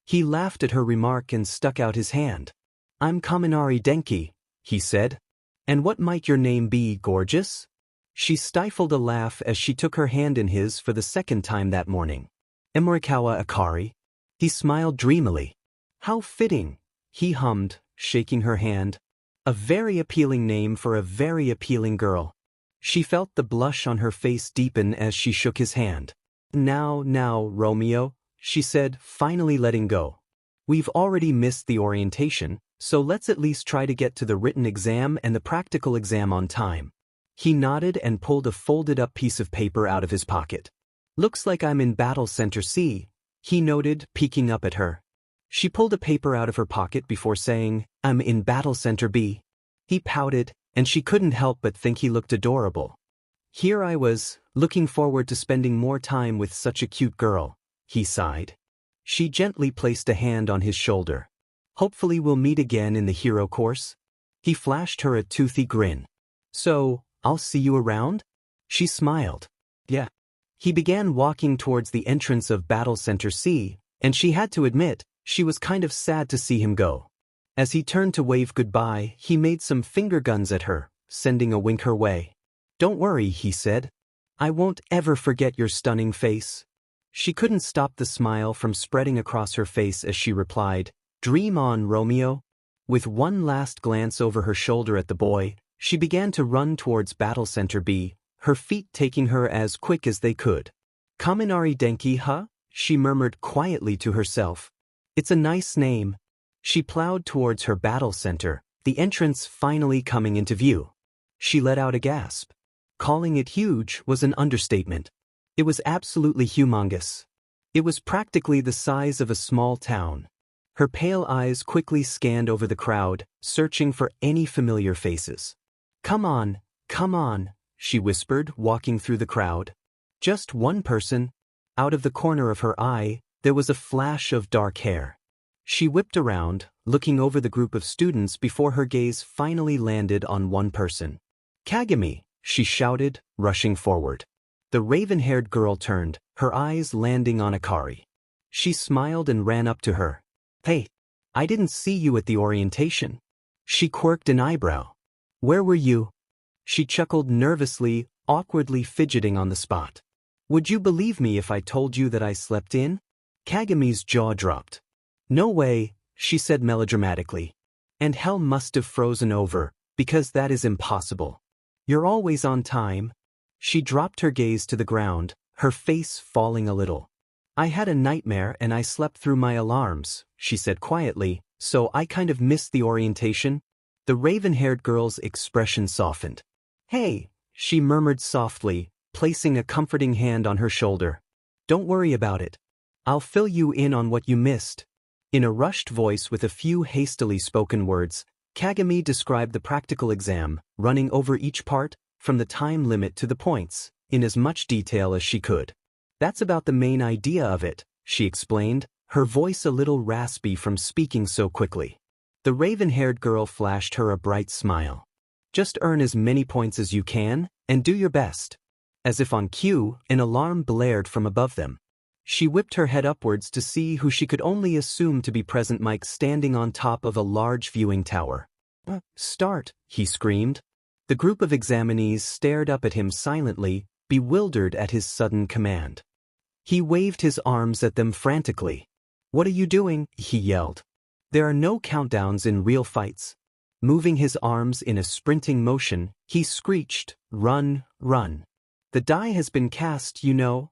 He laughed at her remark and stuck out his hand. "I'm Kaminari Denki," he said. "And what might your name be, gorgeous?" She stifled a laugh as she took her hand in his for the second time that morning. "Emorikawa Akari." He smiled dreamily. "How fitting," he hummed, shaking her hand. A very appealing name for a very appealing girl. She felt the blush on her face deepen as she shook his hand. Now, Romeo," she said, finally letting go. "We've already missed the orientation, so let's at least try to get to the written exam and the practical exam on time." He nodded and pulled a folded-up piece of paper out of his pocket. "Looks like I'm in Battle Center C," he noted, peeking up at her. She pulled a paper out of her pocket before saying, "I'm in Battle Center B." He pouted, and she couldn't help but think he looked adorable. "Here I was, looking forward to spending more time with such a cute girl," he sighed. She gently placed a hand on his shoulder. "Hopefully we'll meet again in the hero course." He flashed her a toothy grin. "So, I'll see you around?" She smiled. "Yeah." He began walking towards the entrance of Battle Center C, and she had to admit, she was kind of sad to see him go. As he turned to wave goodbye, he made some finger guns at her, sending a wink her way. "Don't worry," he said. "I won't ever forget your stunning face." She couldn't stop the smile from spreading across her face as she replied, "Dream on, Romeo." With one last glance over her shoulder at the boy, she began to run towards Battle Center B, her feet taking her as quick as they could. "Kaminari Denki, huh?" she murmured quietly to herself. "It's a nice name." She plowed towards her battle center, the entrance finally coming into view. She let out a gasp. Calling it huge was an understatement. It was absolutely humongous. It was practically the size of a small town. Her pale eyes quickly scanned over the crowd, searching for any familiar faces. Come on," she whispered, walking through the crowd. Just one person. Out of the corner of her eye, there was a flash of dark hair. She whipped around, looking over the group of students before her gaze finally landed on one person. "Kagami," she shouted, rushing forward. The raven-haired girl turned, her eyes landing on Akari. She smiled and ran up to her. "Hey, I didn't see you at the orientation." She quirked an eyebrow. "Where were you?" She chuckled nervously, awkwardly fidgeting on the spot. "Would you believe me if I told you that I slept in?" Kagami's jaw dropped. "No way," she said melodramatically. "And hell must have frozen over, because that is impossible. You're always on time." She dropped her gaze to the ground, her face falling a little. I had a nightmare and I slept through my alarms, she said quietly, so I kind of missed the orientation. The raven-haired girl's expression softened. Hey, she murmured softly, placing a comforting hand on her shoulder. Don't worry about it. I'll fill you in on what you missed. In a rushed voice with a few hastily spoken words, Kagami described the practical exam, running over each part, from the time limit to the points, in as much detail as she could. That's about the main idea of it, she explained, her voice a little raspy from speaking so quickly. The raven-haired girl flashed her a bright smile. Just earn as many points as you can, and do your best. As if on cue, an alarm blared from above them. She whipped her head upwards to see who she could only assume to be present Mike standing on top of a large viewing tower. Start, he screamed. The group of examinees stared up at him silently, bewildered at his sudden command. He waved his arms at them frantically. What are you doing? He yelled. There are no countdowns in real fights. Moving his arms in a sprinting motion, he screeched, Run, run. The die has been cast, you know.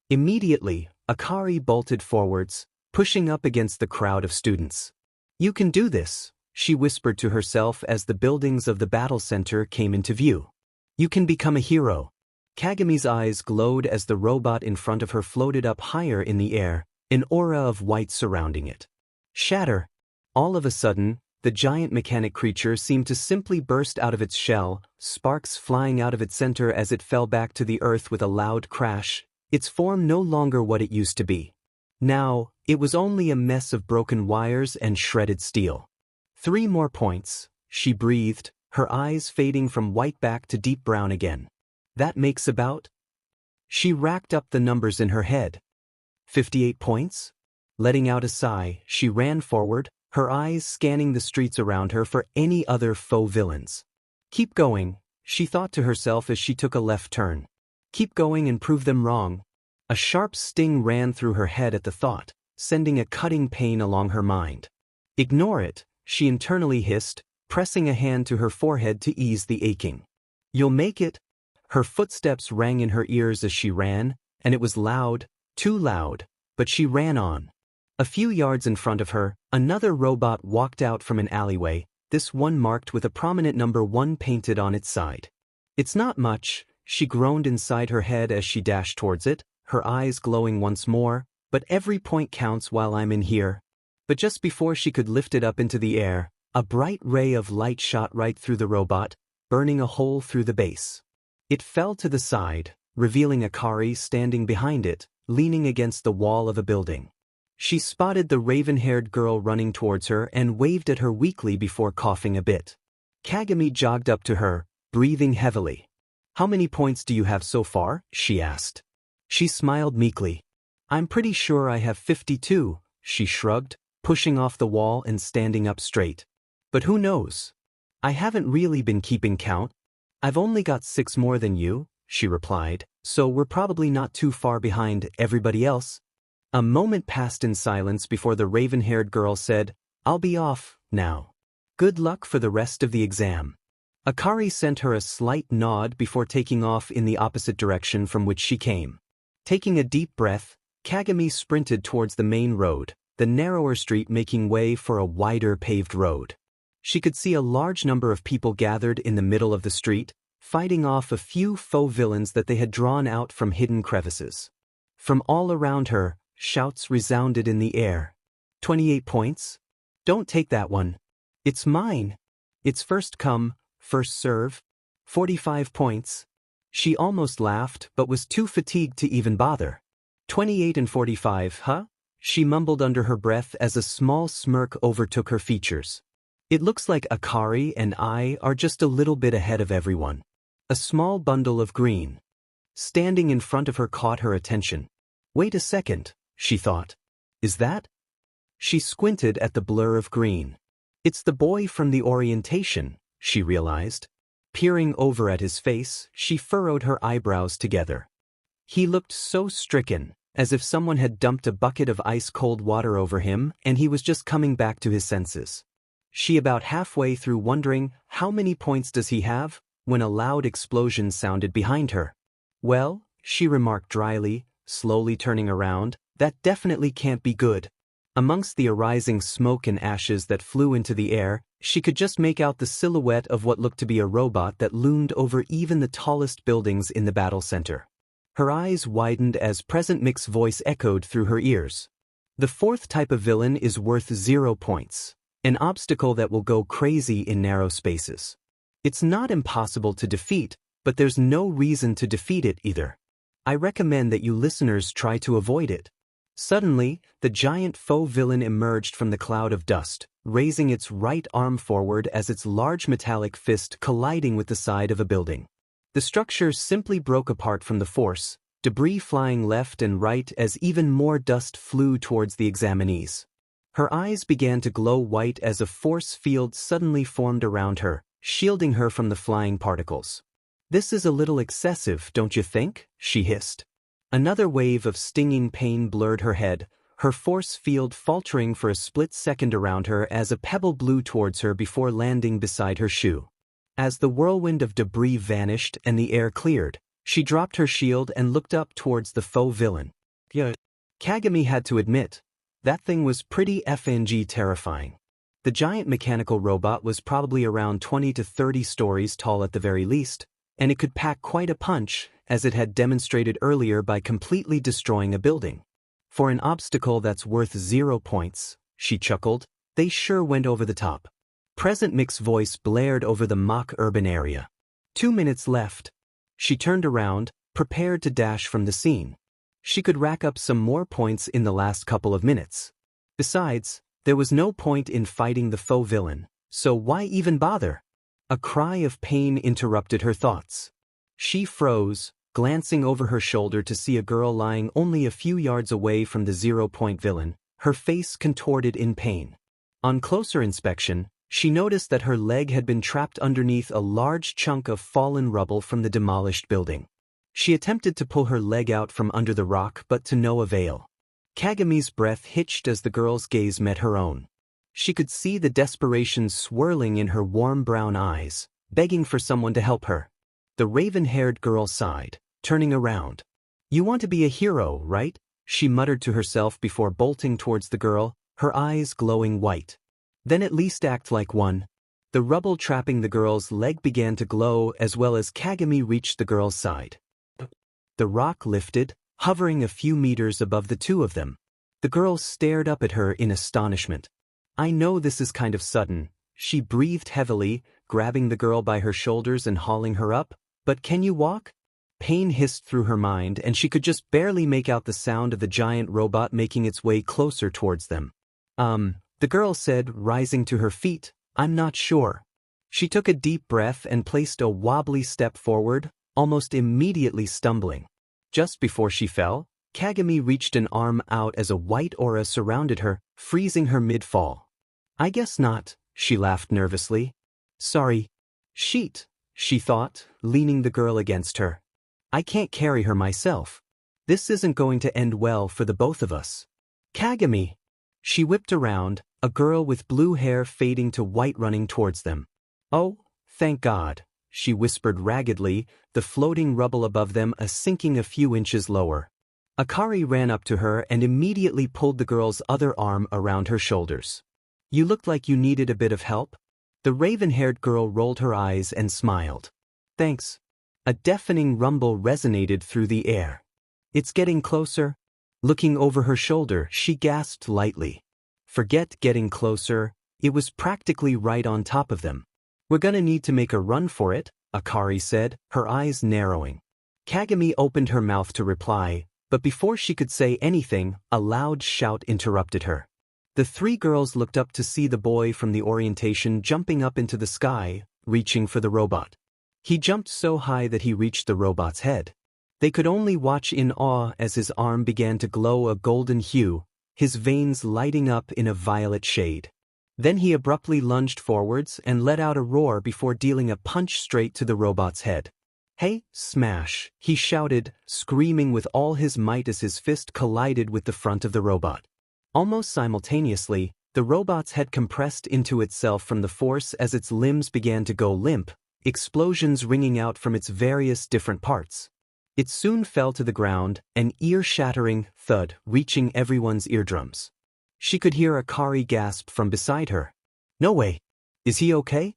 Immediately, Akari bolted forwards, pushing up against the crowd of students. You can do this, she whispered to herself as the buildings of the battle center came into view. You can become a hero. Kagami's eyes glowed as the robot in front of her floated up higher in the air, an aura of white surrounding it. Shatter. All of a sudden, the giant mechanic creature seemed to simply burst out of its shell, sparks flying out of its center as it fell back to the earth with a loud crash, its form no longer what it used to be. Now, it was only a mess of broken wires and shredded steel. 3 more points, she breathed, her eyes fading from white back to deep brown again. That makes about? She racked up the numbers in her head. 58 points? Letting out a sigh, she ran forward, her eyes scanning the streets around her for any other faux villains. Keep going, she thought to herself as she took a left turn. Keep going and prove them wrong. A sharp sting ran through her head at the thought, sending a cutting pain along her mind. Ignore it, she internally hissed, pressing a hand to her forehead to ease the aching. You'll make it. Her footsteps rang in her ears as she ran, and it was loud, too loud, but she ran on. A few yards in front of her, another robot walked out from an alleyway, this one marked with a prominent number 1 painted on its side. It's not much, she groaned inside her head as she dashed towards it, her eyes glowing once more, but every point counts while I'm in here. But just before she could lift it up into the air, a bright ray of light shot right through the robot, burning a hole through the base. It fell to the side, revealing Akari standing behind it, leaning against the wall of a building. She spotted the raven-haired girl running towards her and waved at her weakly before coughing a bit. Kagami jogged up to her, breathing heavily. How many points do you have so far? She asked. She smiled meekly. I'm pretty sure I have 52, she shrugged, pushing off the wall and standing up straight. But who knows? I haven't really been keeping count. I've only got 6 more than you, she replied, so we're probably not too far behind everybody else. A moment passed in silence before the raven-haired girl said, I'll be off, now. Good luck for the rest of the exam. Akari sent her a slight nod before taking off in the opposite direction from which she came. Taking a deep breath, Kagami sprinted towards the main road, the narrower street making way for a wider paved road. She could see a large number of people gathered in the middle of the street, fighting off a few faux villains that they had drawn out from hidden crevices. From all around her, shouts resounded in the air. 28 points? Don't take that one. It's mine. It's first come, first serve. 45 points. She almost laughed but was too fatigued to even bother. 28 and 45, huh? She mumbled under her breath as a small smirk overtook her features. It looks like Akari and I are just a little bit ahead of everyone. A small bundle of green. Standing in front of her caught her attention. Wait a second, she thought. Is that? She squinted at the blur of green. It's the boy from the orientation, she realized. Peering over at his face, she furrowed her eyebrows together. He looked so stricken, as if someone had dumped a bucket of ice-cold water over him and he was just coming back to his senses. She about halfway through wondering, how many points does he have, when a loud explosion sounded behind her. Well, she remarked dryly, slowly turning around, that definitely can't be good. Amongst the arising smoke and ashes that flew into the air, she could just make out the silhouette of what looked to be a robot that loomed over even the tallest buildings in the battle center. Her eyes widened as President Mick's voice echoed through her ears. The fourth type of villain is worth 0 points, an obstacle that will go crazy in narrow spaces. It's not impossible to defeat, but there's no reason to defeat it either. I recommend that you listeners try to avoid it. Suddenly, the giant faux villain emerged from the cloud of dust, raising its right arm forward as its large metallic fist colliding with the side of a building. The structure simply broke apart from the force, debris flying left and right as even more dust flew towards the examinees. Her eyes began to glow white as a force field suddenly formed around her, shielding her from the flying particles. "This is a little excessive, don't you think?" she hissed. Another wave of stinging pain blurred her head, her force field faltering for a split second around her as a pebble blew towards her before landing beside her shoe. As the whirlwind of debris vanished and the air cleared, she dropped her shield and looked up towards the faux villain. Yeah. Kagami had to admit, that thing was pretty FNG terrifying. The giant mechanical robot was probably around 20 to 30 stories tall at the very least, and it could pack quite a punch, as it had demonstrated earlier by completely destroying a building. For an obstacle that's worth 0 points, she chuckled, they sure went over the top. President Mick's voice blared over the mock urban area. 2 minutes left. She turned around, prepared to dash from the scene. She could rack up some more points in the last couple of minutes. Besides, there was no point in fighting the faux villain, so why even bother? A cry of pain interrupted her thoughts. She froze, glancing over her shoulder to see a girl lying only a few yards away from the 0-point villain, her face contorted in pain. On closer inspection, she noticed that her leg had been trapped underneath a large chunk of fallen rubble from the demolished building. She attempted to pull her leg out from under the rock, but to no avail. Kagami's breath hitched as the girl's gaze met her own. She could see the desperation swirling in her warm brown eyes, begging for someone to help her. The raven-haired girl sighed, turning around. "You want to be a hero, right?" she muttered to herself before bolting towards the girl, her eyes glowing white. "Then at least act like one." The rubble trapping the girl's leg began to glow as well as Kagami reached the girl's side. The rock lifted, hovering a few meters above the two of them. The girl stared up at her in astonishment. "I know this is kind of sudden," she breathed heavily, grabbing the girl by her shoulders and hauling her up, "but can you walk?" Pain hissed through her mind and she could just barely make out the sound of the giant robot making its way closer towards them. The girl said, rising to her feet, "I'm not sure." She took a deep breath and placed a wobbly step forward, almost immediately stumbling. Just before she fell, Kagami reached an arm out as a white aura surrounded her, freezing her mid-fall. "I guess not," she laughed nervously. "Sorry." "Sheet," she thought, leaning the girl against her. "I can't carry her myself. This isn't going to end well for the both of us." "Kagami!" She whipped around, a girl with blue hair fading to white running towards them. "Oh, thank God," she whispered raggedly, the floating rubble above them sinking a few inches lower. Akari ran up to her and immediately pulled the girl's other arm around her shoulders. "You looked like you needed a bit of help." The raven-haired girl rolled her eyes and smiled. "Thanks." A deafening rumble resonated through the air. "It's getting closer." Looking over her shoulder, she gasped lightly. Forget getting closer, it was practically right on top of them. "We're gonna need to make a run for it," Akari said, her eyes narrowing. Kagami opened her mouth to reply, but before she could say anything, a loud shout interrupted her. The three girls looked up to see the boy from the orientation jumping up into the sky, reaching for the robot. He jumped so high that he reached the robot's head. They could only watch in awe as his arm began to glow a golden hue, his veins lighting up in a violet shade. Then he abruptly lunged forwards and let out a roar before dealing a punch straight to the robot's head. "Hey, smash!" he shouted, screaming with all his might as his fist collided with the front of the robot. Almost simultaneously, the robot's head compressed into itself from the force as its limbs began to go limp, explosions ringing out from its various different parts. It soon fell to the ground, an ear-shattering thud reaching everyone's eardrums. She could hear Akari gasp from beside her. "No way! Is he okay?"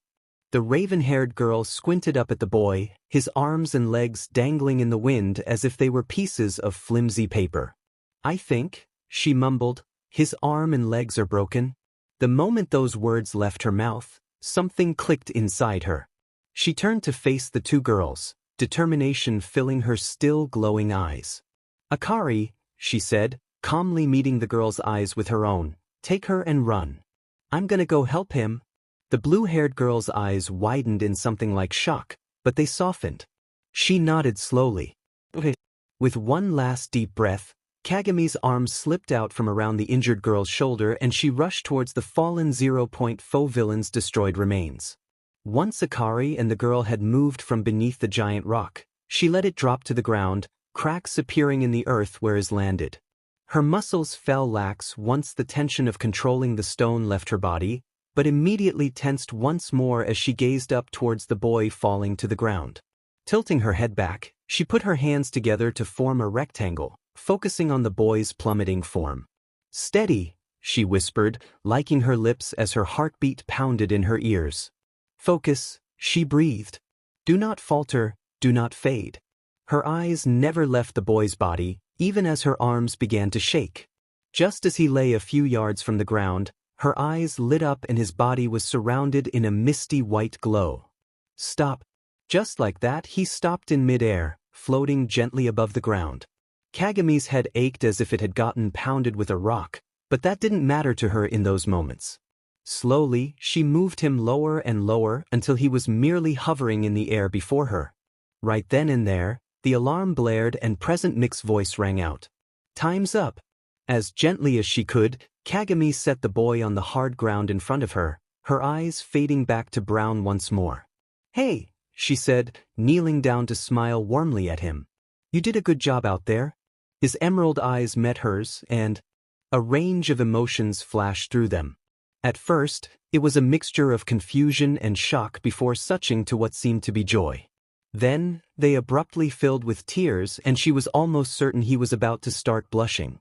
The raven-haired girl squinted up at the boy, his arms and legs dangling in the wind as if they were pieces of flimsy paper. "I think," she mumbled, "his arm and legs are broken." The moment those words left her mouth, something clicked inside her. She turned to face the two girls, determination filling her still glowing eyes. "Akari," she said, calmly meeting the girl's eyes with her own, "take her and run. I'm gonna go help him." The blue-haired girl's eyes widened in something like shock, but they softened. She nodded slowly. "Okay." With one last deep breath, Kagami's arm slipped out from around the injured girl's shoulder and she rushed towards the fallen 0.4 villain's destroyed remains. Once Akari and the girl had moved from beneath the giant rock, she let it drop to the ground, cracks appearing in the earth where it landed. Her muscles fell lax once the tension of controlling the stone left her body, but immediately tensed once more as she gazed up towards the boy falling to the ground. Tilting her head back, she put her hands together to form a rectangle, focusing on the boy's plummeting form. "Steady," she whispered, licking her lips as her heartbeat pounded in her ears. "Focus," she breathed. "Do not falter, do not fade." Her eyes never left the boy's body, even as her arms began to shake. Just as he lay a few yards from the ground, her eyes lit up and his body was surrounded in a misty white glow. "Stop." Just like that, he stopped in midair, floating gently above the ground. Kagami's head ached as if it had gotten pounded with a rock, but that didn't matter to her in those moments. Slowly, she moved him lower and lower until he was merely hovering in the air before her. Right then and there, the alarm blared and Present Mic's voice rang out. "Time's up." As gently as she could, Kagami set the boy on the hard ground in front of her, her eyes fading back to brown once more. "Hey," she said, kneeling down to smile warmly at him. "You did a good job out there." His emerald eyes met hers and a range of emotions flashed through them. At first, it was a mixture of confusion and shock before switching to what seemed to be joy. Then, they abruptly filled with tears and she was almost certain he was about to start blushing.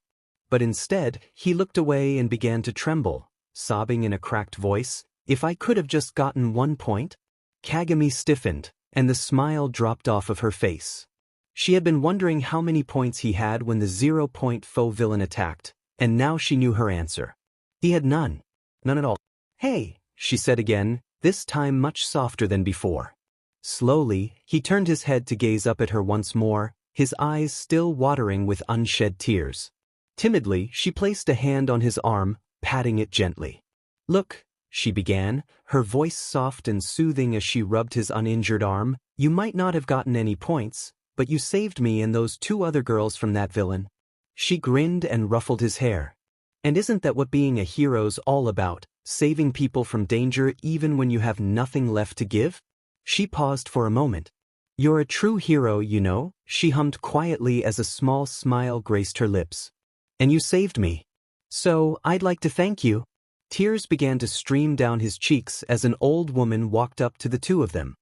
But instead, he looked away and began to tremble, sobbing in a cracked voice, "If I could have just gotten 1 point?" Kagami stiffened, and the smile dropped off of her face. She had been wondering how many points he had when the 0.4 villain attacked, and now she knew her answer. He had none. None at all. "Hey," she said again, this time much softer than before. Slowly, he turned his head to gaze up at her once more, his eyes still watering with unshed tears. Timidly, she placed a hand on his arm, patting it gently. "Look," she began, her voice soft and soothing as she rubbed his uninjured arm, "you might not have gotten any points, but you saved me and those 2 other girls from that villain." She grinned and ruffled his hair. "And isn't that what being a hero's all about, saving people from danger even when you have nothing left to give?" She paused for a moment. "You're a true hero, you know," she hummed quietly as a small smile graced her lips. "And you saved me. So, I'd like to thank you." Tears began to stream down his cheeks as an old woman walked up to the two of them.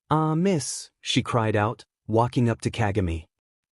"Ah, miss," she cried out, walking up to Kagami.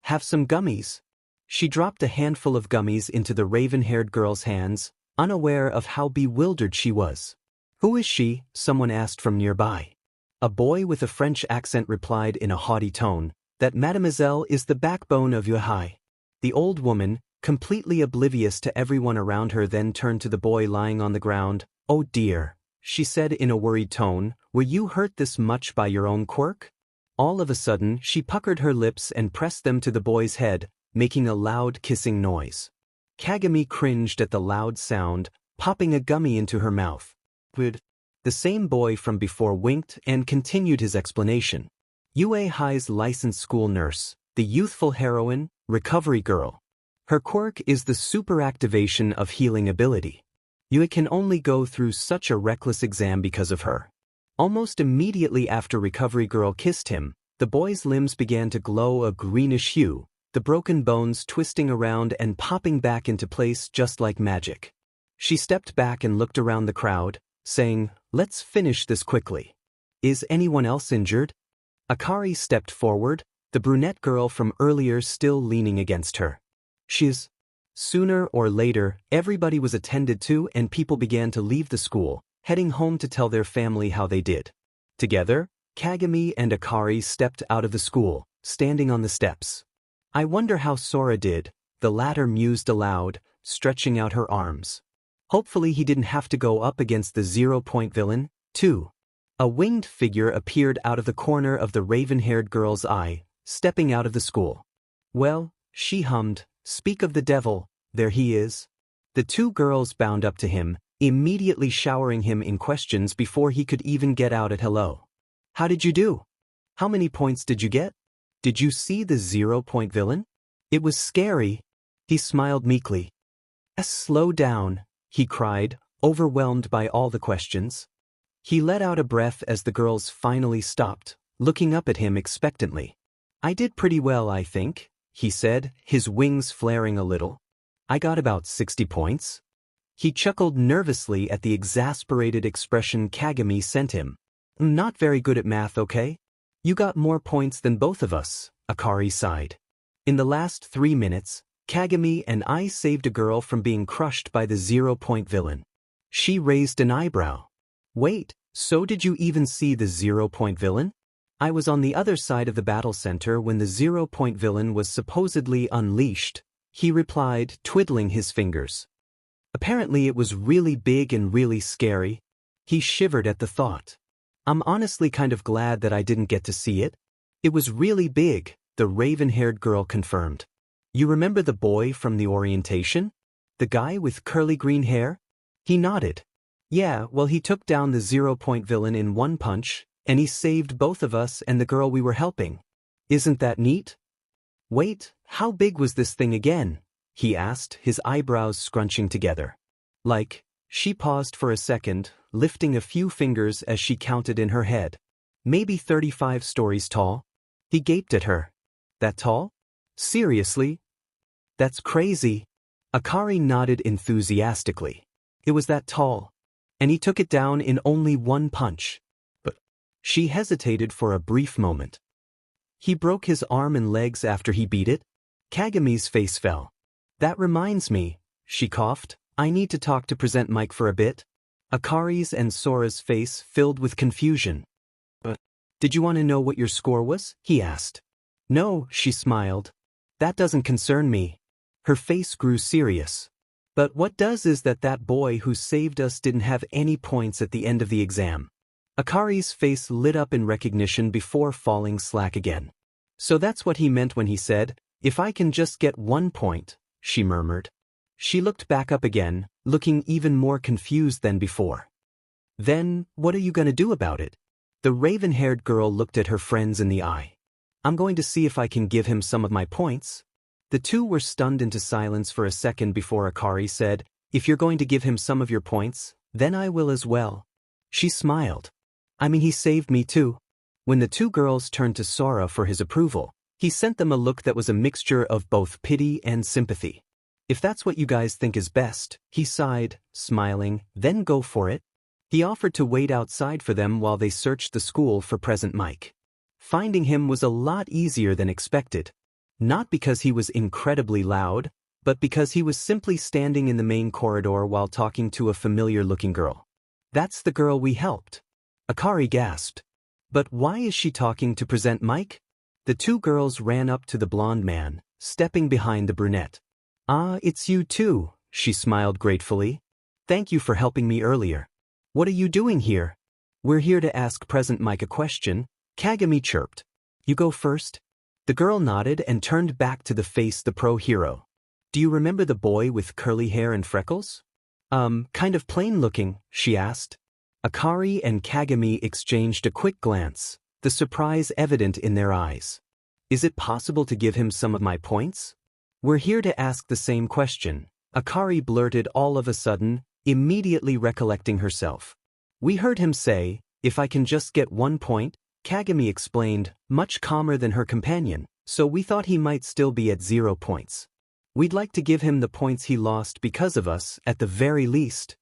"Have some gummies." She dropped a handful of gummies into the raven-haired girl's hands, unaware of how bewildered she was. "Who is she?" someone asked from nearby. A boy with a French accent replied in a haughty tone, "That mademoiselle is the backbone of Yuhai." The old woman, completely oblivious to everyone around her, then turned to the boy lying on the ground. "Oh dear," she said in a worried tone, "were you hurt this much by your own quirk?" All of a sudden, she puckered her lips and pressed them to the boy's head, making a loud kissing noise. Kagami cringed at the loud sound, popping a gummy into her mouth. "Good." The same boy from before winked and continued his explanation. Yue Hai's licensed school nurse, the youthful heroine, recovery girl. Her quirk is the superactivation of healing ability. You can only go through such a reckless exam because of her. Almost immediately after Recovery Girl kissed him, the boy's limbs began to glow a greenish hue, the broken bones twisting around and popping back into place just like magic. She stepped back and looked around the crowd, saying, "Let's finish this quickly. Is anyone else injured?" Akari stepped forward, the brunette girl from earlier still leaning against her. She's. Sooner or later, everybody was attended to and people began to leave the school, heading home to tell their family how they did. Together, Kagami and Akari stepped out of the school, standing on the steps. I wonder how Sora did, the latter mused aloud, stretching out her arms. Hopefully he didn't have to go up against the 0-point villain, too. A winged figure appeared out of the corner of the raven-haired girl's eye, stepping out of the school. Well, she hummed, speak of the devil, there he is. The two girls bound up to him, immediately showering him in questions before he could even get out at hello. How did you do? How many points did you get? Did you see the 0-point villain? It was scary. He smiled meekly. Slow down, he cried, overwhelmed by all the questions. He let out a breath as the girls finally stopped, looking up at him expectantly. I did pretty well, I think, he said, his wings flaring a little. I got about 60 points. He chuckled nervously at the exasperated expression Kagami sent him. Not very good at math, okay? You got more points than both of us, Akari sighed. In the last 3 minutes, Kagami and I saved a girl from being crushed by the 0-point villain. She raised an eyebrow. Wait, so did you even see the 0-point villain? I was on the other side of the battle center when the 0-point villain was supposedly unleashed, he replied, twiddling his fingers. Apparently it was really big and really scary. He shivered at the thought. I'm honestly kind of glad that I didn't get to see it. It was really big, the raven-haired girl confirmed. You remember the boy from the orientation? The guy with curly green hair? He nodded. Yeah, well he took down the 0-point villain in one punch, and he saved both of us and the girl we were helping. Isn't that neat? Wait, how big was this thing again? He asked, his eyebrows scrunching together. Like, she paused for a second, lifting a few fingers as she counted in her head. Maybe 35 stories tall? He gaped at her. That tall? Seriously? That's crazy. Akari nodded enthusiastically. It was that tall. And he took it down in only one punch. But she hesitated for a brief moment. He broke his arm and legs after he beat it? Kagami's face fell. That reminds me, she coughed, I need to talk to Present Mike for a bit. Akari's and Sora's face filled with confusion. But, did you want to know what your score was? He asked. No, she smiled. That doesn't concern me. Her face grew serious. But what does is that boy who saved us didn't have any points at the end of the exam. Akari's face lit up in recognition before falling slack again. So that's what he meant when he said, if I can just get 1 point, she murmured. She looked back up again, looking even more confused than before. Then, what are you going to do about it? The raven-haired girl looked at her friends in the eye. I'm going to see if I can give him some of my points. The two were stunned into silence for a second before Akari said, if you're going to give him some of your points, then I will as well. She smiled. I mean, he saved me too. When the two girls turned to Sora for his approval, he sent them a look that was a mixture of both pity and sympathy. If that's what you guys think is best, he sighed, smiling, then go for it. He offered to wait outside for them while they searched the school for Present Mike. Finding him was a lot easier than expected. Not because he was incredibly loud, but because he was simply standing in the main corridor while talking to a familiar-looking girl. That's the girl we helped. Akari gasped. But why is she talking to Present Mike? The two girls ran up to the blonde man, stepping behind the brunette. Ah, it's you too, she smiled gratefully. Thank you for helping me earlier. What are you doing here? We're here to ask Present Mike a question, Kagami chirped. You go first? The girl nodded and turned back to face the pro hero. Do you remember the boy with curly hair and freckles? Kind of plain looking, she asked. Akari and Kagami exchanged a quick glance, the surprise evident in their eyes. Is it possible to give him some of my points? We're here to ask the same question, Akari blurted all of a sudden, immediately recollecting herself. We heard him say, if I can just get 1 point, Kagami explained, much calmer than her companion, so we thought he might still be at 0 points. We'd like to give him the points he lost because of us, at the very least.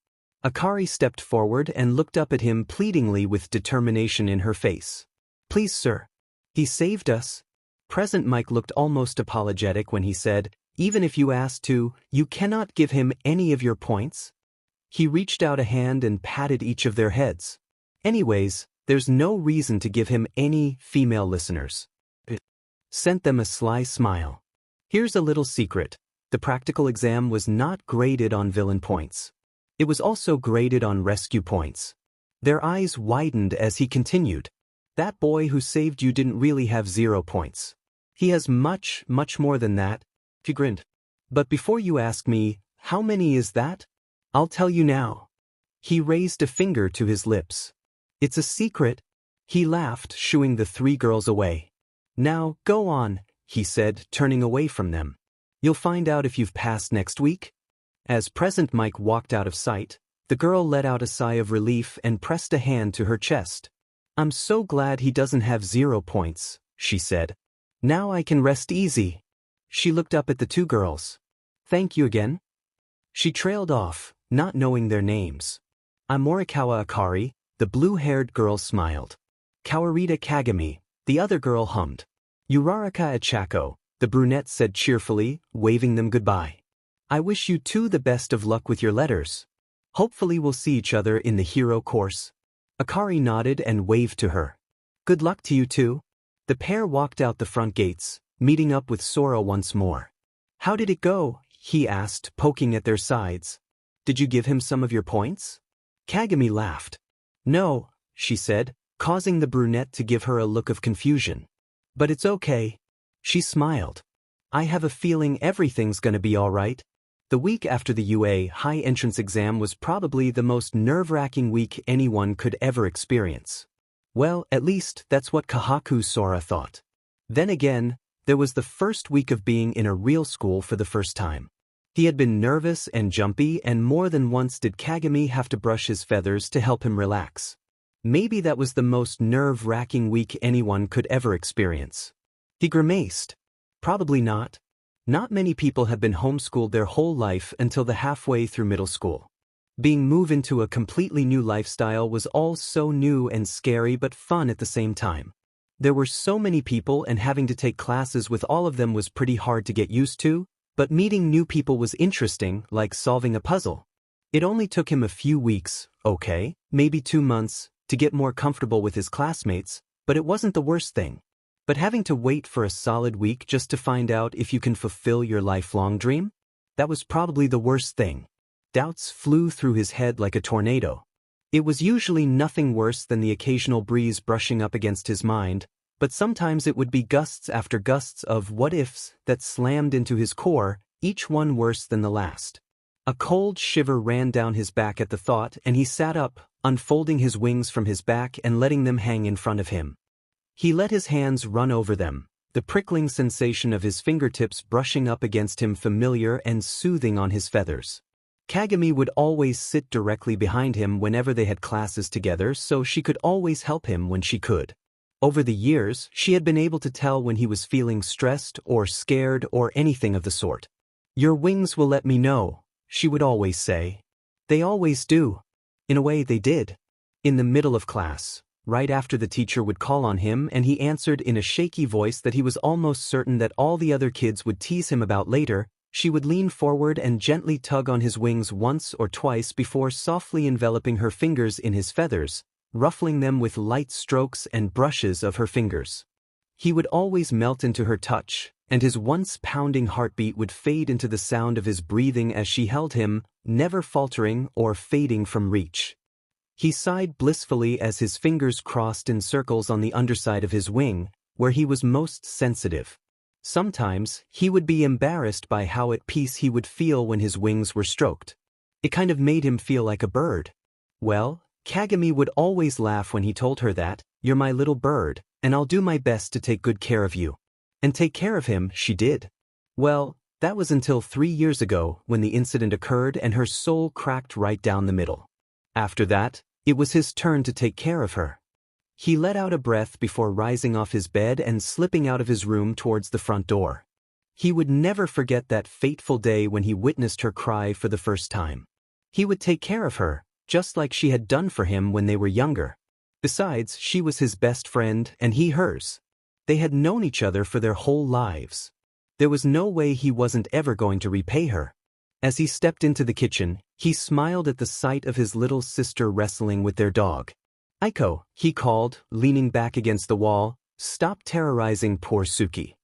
Akari stepped forward and looked up at him pleadingly with determination in her face. Please, sir. He saved us. Present Mike looked almost apologetic when he said, "Even if you asked to, you cannot give him any of your points?" He reached out a hand and patted each of their heads. "Anyways, there's no reason to give him any female listeners." It sent them a sly smile. Here's a little secret. The practical exam was not graded on villain points. It was also graded on rescue points. Their eyes widened as he continued. "That boy who saved you didn't really have 0 points. He has much, much more than that." He grinned. "But before you ask me, how many is that? I'll tell you now." He raised a finger to his lips. "It's a secret." He laughed, shooing the 3 girls away. "Now, go on," he said, turning away from them. "You'll find out if you've passed next week." As Present Mike walked out of sight, the girl let out a sigh of relief and pressed a hand to her chest. "I'm so glad he doesn't have 0 points," she said. "Now I can rest easy." She looked up at the 2 girls. "Thank you again." She trailed off, not knowing their names. "I'm Morikawa Akari," the blue-haired girl smiled. "Kawarita Kagami," the other girl hummed. "Uraraka Achako," the brunette said cheerfully, waving them goodbye. "I wish you 2 the best of luck with your letters. Hopefully we'll see each other in the hero course." Akari nodded and waved to her. "Good luck to you too." The pair walked out the front gates, meeting up with Sora once more. "How did it go?" he asked, poking at their sides. "Did you give him some of your points?" Kagami laughed. "No," she said, causing the brunette to give her a look of confusion. "But it's okay." She smiled. "I have a feeling everything's gonna be all right." The week after the UA high entrance exam was probably the most nerve-wracking week anyone could ever experience. Well, at least that's what Kahaku Sora thought. Then again, there was the first week of being in a real school for the first time. He had been nervous and jumpy, and more than once did Kagami have to brush his feathers to help him relax. Maybe that was the most nerve-wracking week anyone could ever experience. He grimaced. Probably not. Not many people have been homeschooled their whole life until the halfway through middle school. Being moved into a completely new lifestyle was all so new and scary but fun at the same time. There were so many people, and having to take classes with all of them was pretty hard to get used to, but meeting new people was interesting, like solving a puzzle. It only took him a few weeks, okay, maybe 2 months, to get more comfortable with his classmates, but it wasn't the worst thing. But having to wait for a solid week just to find out if you can fulfill your lifelong dream? That was probably the worst thing. Doubts flew through his head like a tornado. It was usually nothing worse than the occasional breeze brushing up against his mind, but sometimes it would be gusts after gusts of what-ifs that slammed into his core, each one worse than the last. A cold shiver ran down his back at the thought, and he sat up, unfolding his wings from his back and letting them hang in front of him. He let his hands run over them, the prickling sensation of his fingertips brushing up against him familiar and soothing on his feathers. Kagami would always sit directly behind him whenever they had classes together, so she could always help him when she could. Over the years, she had been able to tell when he was feeling stressed or scared or anything of the sort. "Your wings will let me know," she would always say. They always do. In a way, they did. In the middle of class, right after the teacher would call on him and he answered in a shaky voice that he was almost certain that all the other kids would tease him about later, she would lean forward and gently tug on his wings once or twice before softly enveloping her fingers in his feathers, ruffling them with light strokes and brushes of her fingers. He would always melt into her touch, and his once pounding heartbeat would fade into the sound of his breathing as she held him, never faltering or fading from reach. He sighed blissfully as his fingers crossed in circles on the underside of his wing, where he was most sensitive. Sometimes, he would be embarrassed by how at peace he would feel when his wings were stroked. It kind of made him feel like a bird. Well, Kagami would always laugh when he told her that, "You're my little bird, and I'll do my best to take good care of you." And take care of him, she did. Well, that was until 3 years ago when the incident occurred and her soul cracked right down the middle. After that, it was his turn to take care of her. He let out a breath before rising off his bed and slipping out of his room towards the front door. He would never forget that fateful day when he witnessed her cry for the first time. He would take care of her, just like she had done for him when they were younger. Besides, she was his best friend and he hers. They had known each other for their whole lives. There was no way he wasn't ever going to repay her. As he stepped into the kitchen, he smiled at the sight of his little sister wrestling with their dog. "Aiko," he called, leaning back against the wall, "stop terrorizing poor Suki.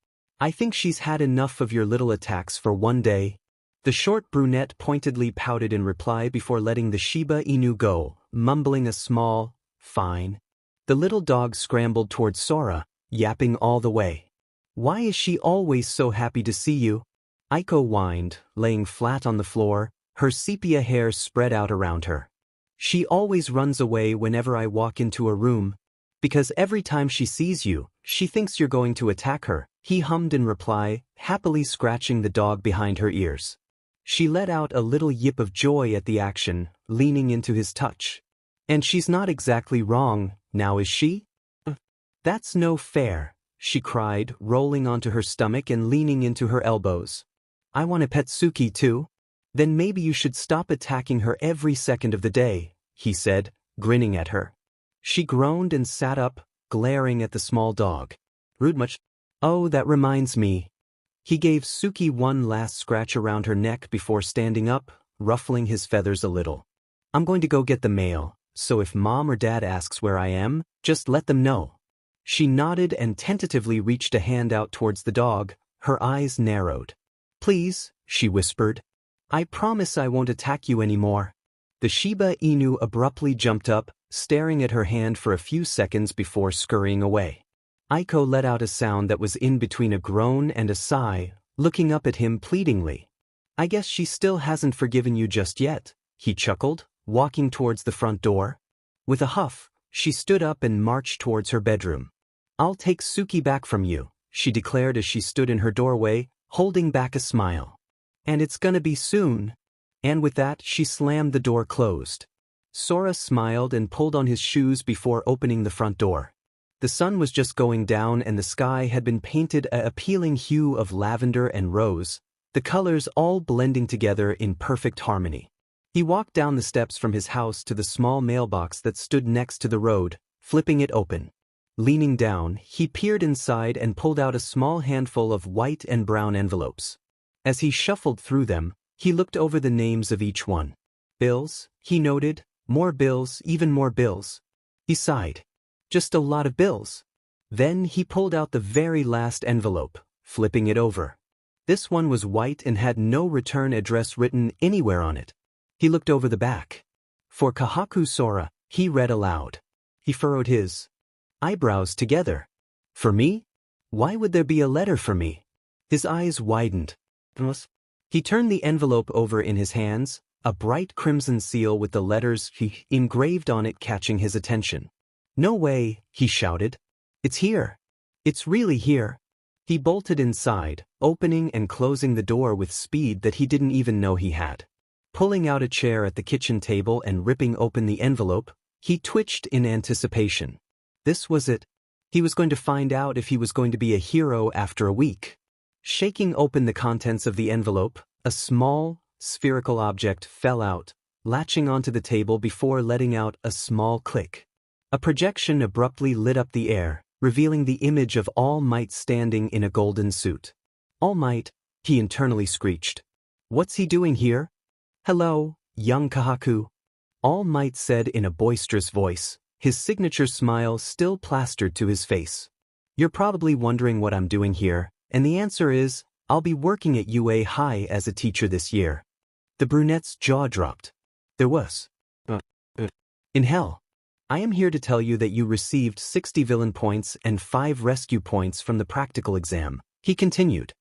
I think she's had enough of your little attacks for one day." The short brunette pointedly pouted in reply before letting the Shiba Inu go, mumbling a small, "Fine." The little dog scrambled towards Sora, yapping all the way. "Why is she always so happy to see you?" Aiko whined, laying flat on the floor, her sepia hair spread out around her. "She always runs away whenever I walk into a room. Because every time she sees you, she thinks you're going to attack her," he hummed in reply, happily scratching the dog behind her ears. She let out a little yip of joy at the action, leaning into his touch. "And she's not exactly wrong, now is she?" "That's no fair," she cried, rolling onto her stomach and leaning into her elbows. "I want to pet Suki too." "Then maybe you should stop attacking her every second of the day," he said, grinning at her. She groaned and sat up, glaring at the small dog. "Rude much?" "Oh, that reminds me." He gave Suki one last scratch around her neck before standing up, ruffling his feathers a little. "I'm going to go get the mail, so if Mom or Dad asks where I am, just let them know." She nodded and tentatively reached a hand out towards the dog, her eyes narrowed. "Please," she whispered. "I promise I won't attack you anymore." The Shiba Inu abruptly jumped up, staring at her hand for a few seconds before scurrying away. Aiko let out a sound that was in between a groan and a sigh, looking up at him pleadingly. "I guess she still hasn't forgiven you just yet," he chuckled, walking towards the front door. With a huff, she stood up and marched towards her bedroom. "I'll take Suki back from you," she declared as she stood in her doorway, holding back a smile. "And it's gonna be soon." And with that, she slammed the door closed. Sora smiled and pulled on his shoes before opening the front door. The sun was just going down and the sky had been painted an appealing hue of lavender and rose, the colors all blending together in perfect harmony. He walked down the steps from his house to the small mailbox that stood next to the road, flipping it open. Leaning down, he peered inside and pulled out a small handful of white and brown envelopes. As he shuffled through them, he looked over the names of each one. "Bills," he noted, "more bills, even more bills." He sighed. "Just a lot of bills." Then he pulled out the very last envelope, flipping it over. This one was white and had no return address written anywhere on it. He looked over the back. "For Kahaku Sora," he read aloud. He furrowed his eyebrows together. "For me? Why would there be a letter for me?" His eyes widened. He turned the envelope over in his hands, a bright crimson seal with the letters he engraved on it catching his attention. "No way," he shouted. "It's here. It's really here." He bolted inside, opening and closing the door with speed that he didn't even know he had. Pulling out a chair at the kitchen table and ripping open the envelope, he twitched in anticipation. This was it. He was going to find out if he was going to be a hero after a week. Shaking open the contents of the envelope, a small, spherical object fell out, latching onto the table before letting out a small click. A projection abruptly lit up the air, revealing the image of All Might standing in a golden suit. "All Might," he internally screeched. "What's he doing here?" "Hello, young Kahaku," All Might said in a boisterous voice, his signature smile still plastered to his face. "You're probably wondering what I'm doing here, and the answer is, I'll be working at UA High as a teacher this year." The brunette's jaw dropped. There was. In hell. "I am here to tell you that you received 60 villain points and 5 rescue points from the practical exam," he continued.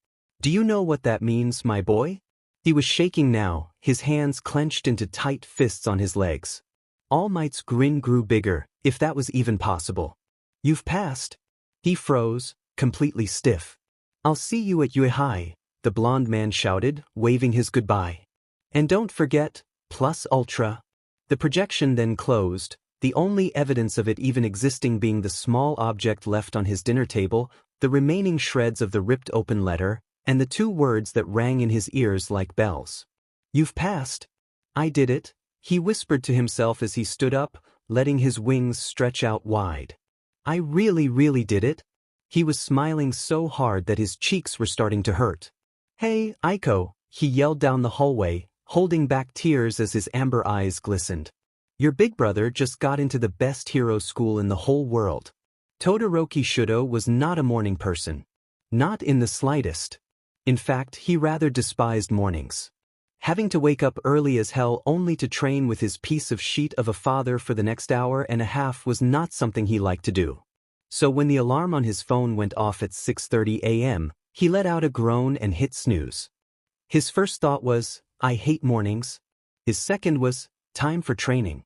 "Do you know what that means, my boy?" He was shaking now, his hands clenched into tight fists on his legs. All Might's grin grew bigger, if that was even possible. "You've passed." He froze, completely stiff. "I'll see you at UA High," the blonde man shouted, waving his goodbye. "And don't forget, plus ultra." The projection then closed, the only evidence of it even existing being the small object left on his dinner table, the remaining shreds of the ripped open letter, and the 2 words that rang in his ears like bells. "You've passed." "I did it," he whispered to himself as he stood up, letting his wings stretch out wide. "I really did it." He was smiling so hard that his cheeks were starting to hurt. "Hey, Aiko," he yelled down the hallway, holding back tears as his amber eyes glistened. "Your big brother just got into the best hero school in the whole world." Todoroki Shudo was not a morning person. Not in the slightest. In fact, he rather despised mornings. Having to wake up early as hell only to train with his piece of shit of a father for the next hour and a half was not something he liked to do. So when the alarm on his phone went off at 6:30 a.m., he let out a groan and hit snooze. His first thought was, "I hate mornings." His second was, "Time for training."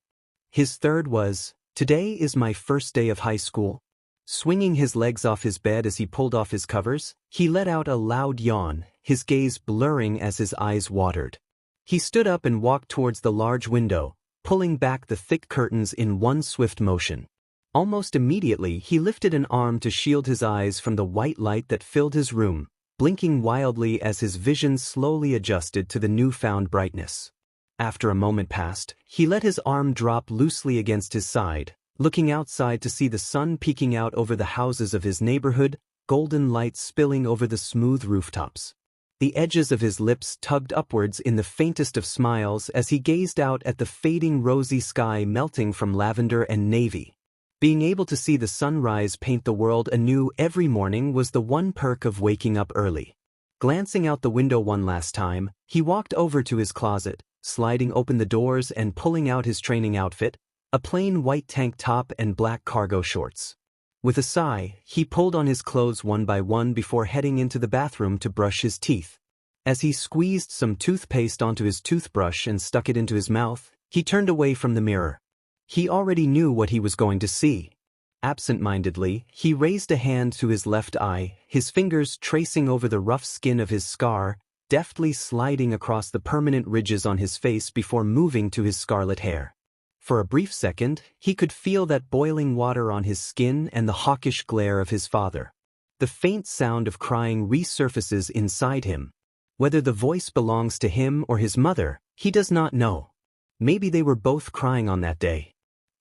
His third was, "Today is my first day of high school." Swinging his legs off his bed as he pulled off his covers, he let out a loud yawn, his gaze blurring as his eyes watered. He stood up and walked towards the large window, pulling back the thick curtains in one swift motion. Almost immediately, he lifted an arm to shield his eyes from the white light that filled his room, blinking wildly as his vision slowly adjusted to the newfound brightness. After a moment passed, he let his arm drop loosely against his side, looking outside to see the sun peeking out over the houses of his neighborhood, golden light spilling over the smooth rooftops. The edges of his lips tugged upwards in the faintest of smiles as he gazed out at the fading rosy sky melting from lavender and navy. Being able to see the sunrise paint the world anew every morning was the one perk of waking up early. Glancing out the window one last time, he walked over to his closet, sliding open the doors and pulling out his training outfit, a plain white tank top and black cargo shorts. With a sigh, he pulled on his clothes one by one before heading into the bathroom to brush his teeth. As he squeezed some toothpaste onto his toothbrush and stuck it into his mouth, he turned away from the mirror. He already knew what he was going to see. Absent-mindedly, he raised a hand to his left eye, his fingers tracing over the rough skin of his scar, deftly sliding across the permanent ridges on his face before moving to his scarlet hair. For a brief second, he could feel that boiling water on his skin and the hawkish glare of his father. The faint sound of crying resurfaces inside him. Whether the voice belongs to him or his mother, he does not know. Maybe they were both crying on that day.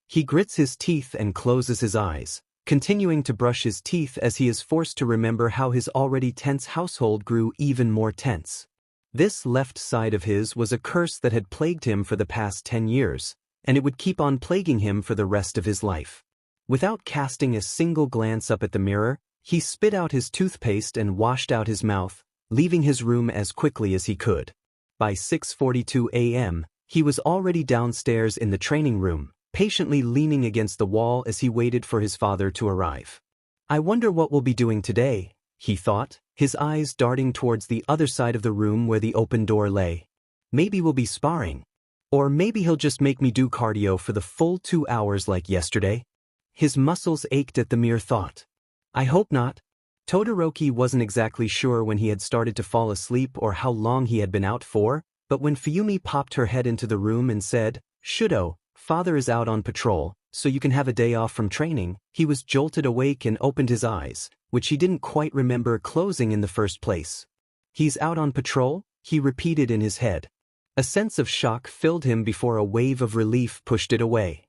He grits his teeth and closes his eyes, continuing to brush his teeth as he is forced to remember how his already tense household grew even more tense. This left side of his was a curse that had plagued him for the past 10 years, and it would keep on plaguing him for the rest of his life. Without casting a single glance up at the mirror, he spit out his toothpaste and washed out his mouth, leaving his room as quickly as he could. By 6:42 a.m., he was already downstairs in the training room, patiently leaning against the wall as he waited for his father to arrive. "I wonder what we'll be doing today," he thought, his eyes darting towards the other side of the room where the open door lay. "Maybe we'll be sparring. Or maybe he'll just make me do cardio for the full 2 hours like yesterday." His muscles ached at the mere thought. "I hope not." Todoroki wasn't exactly sure when he had started to fall asleep or how long he had been out for, but when Fuyumi popped her head into the room and said, "Shudo, father is out on patrol, so you can have a day off from training," he was jolted awake and opened his eyes, which he didn't quite remember closing in the first place. "He's out on patrol?" he repeated in his head. A sense of shock filled him before a wave of relief pushed it away.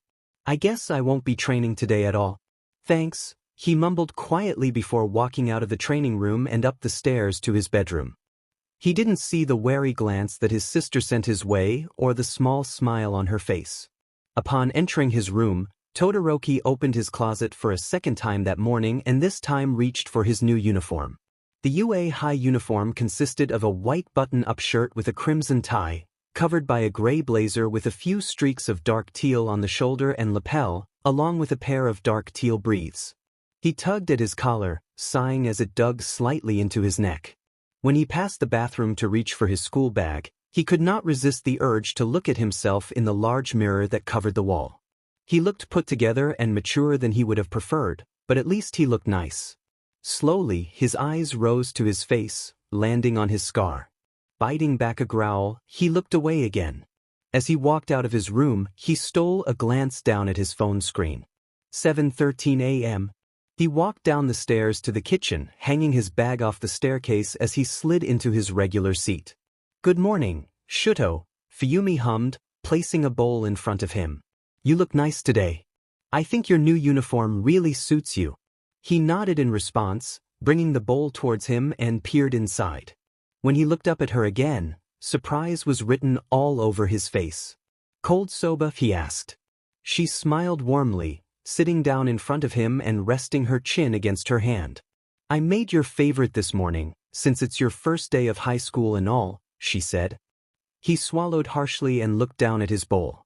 "I guess I won't be training today at all. Thanks," he mumbled quietly before walking out of the training room and up the stairs to his bedroom. He didn't see the wary glance that his sister sent his way or the small smile on her face. Upon entering his room, Todoroki opened his closet for a second time that morning and this time reached for his new uniform. The UA High uniform consisted of a white button-up shirt with a crimson tie, covered by a gray blazer with a few streaks of dark teal on the shoulder and lapel, along with a pair of dark teal briefs. He tugged at his collar, sighing as it dug slightly into his neck. When he passed the bathroom to reach for his school bag, he could not resist the urge to look at himself in the large mirror that covered the wall. He looked put together and mature than he would have preferred, but at least he looked nice. Slowly, his eyes rose to his face, landing on his scar. Biting back a growl, he looked away again. As he walked out of his room, he stole a glance down at his phone screen. 7:13 a.m. He walked down the stairs to the kitchen, hanging his bag off the staircase as he slid into his regular seat. "Good morning, Shuto," Fuyumi hummed, placing a bowl in front of him. "You look nice today. I think your new uniform really suits you." He nodded in response, bringing the bowl towards him and peered inside. When he looked up at her again, surprise was written all over his face. "Cold soba?" he asked. She smiled warmly, sitting down in front of him and resting her chin against her hand. "I made your favorite this morning, since it's your first day of high school and all," she said. He swallowed harshly and looked down at his bowl.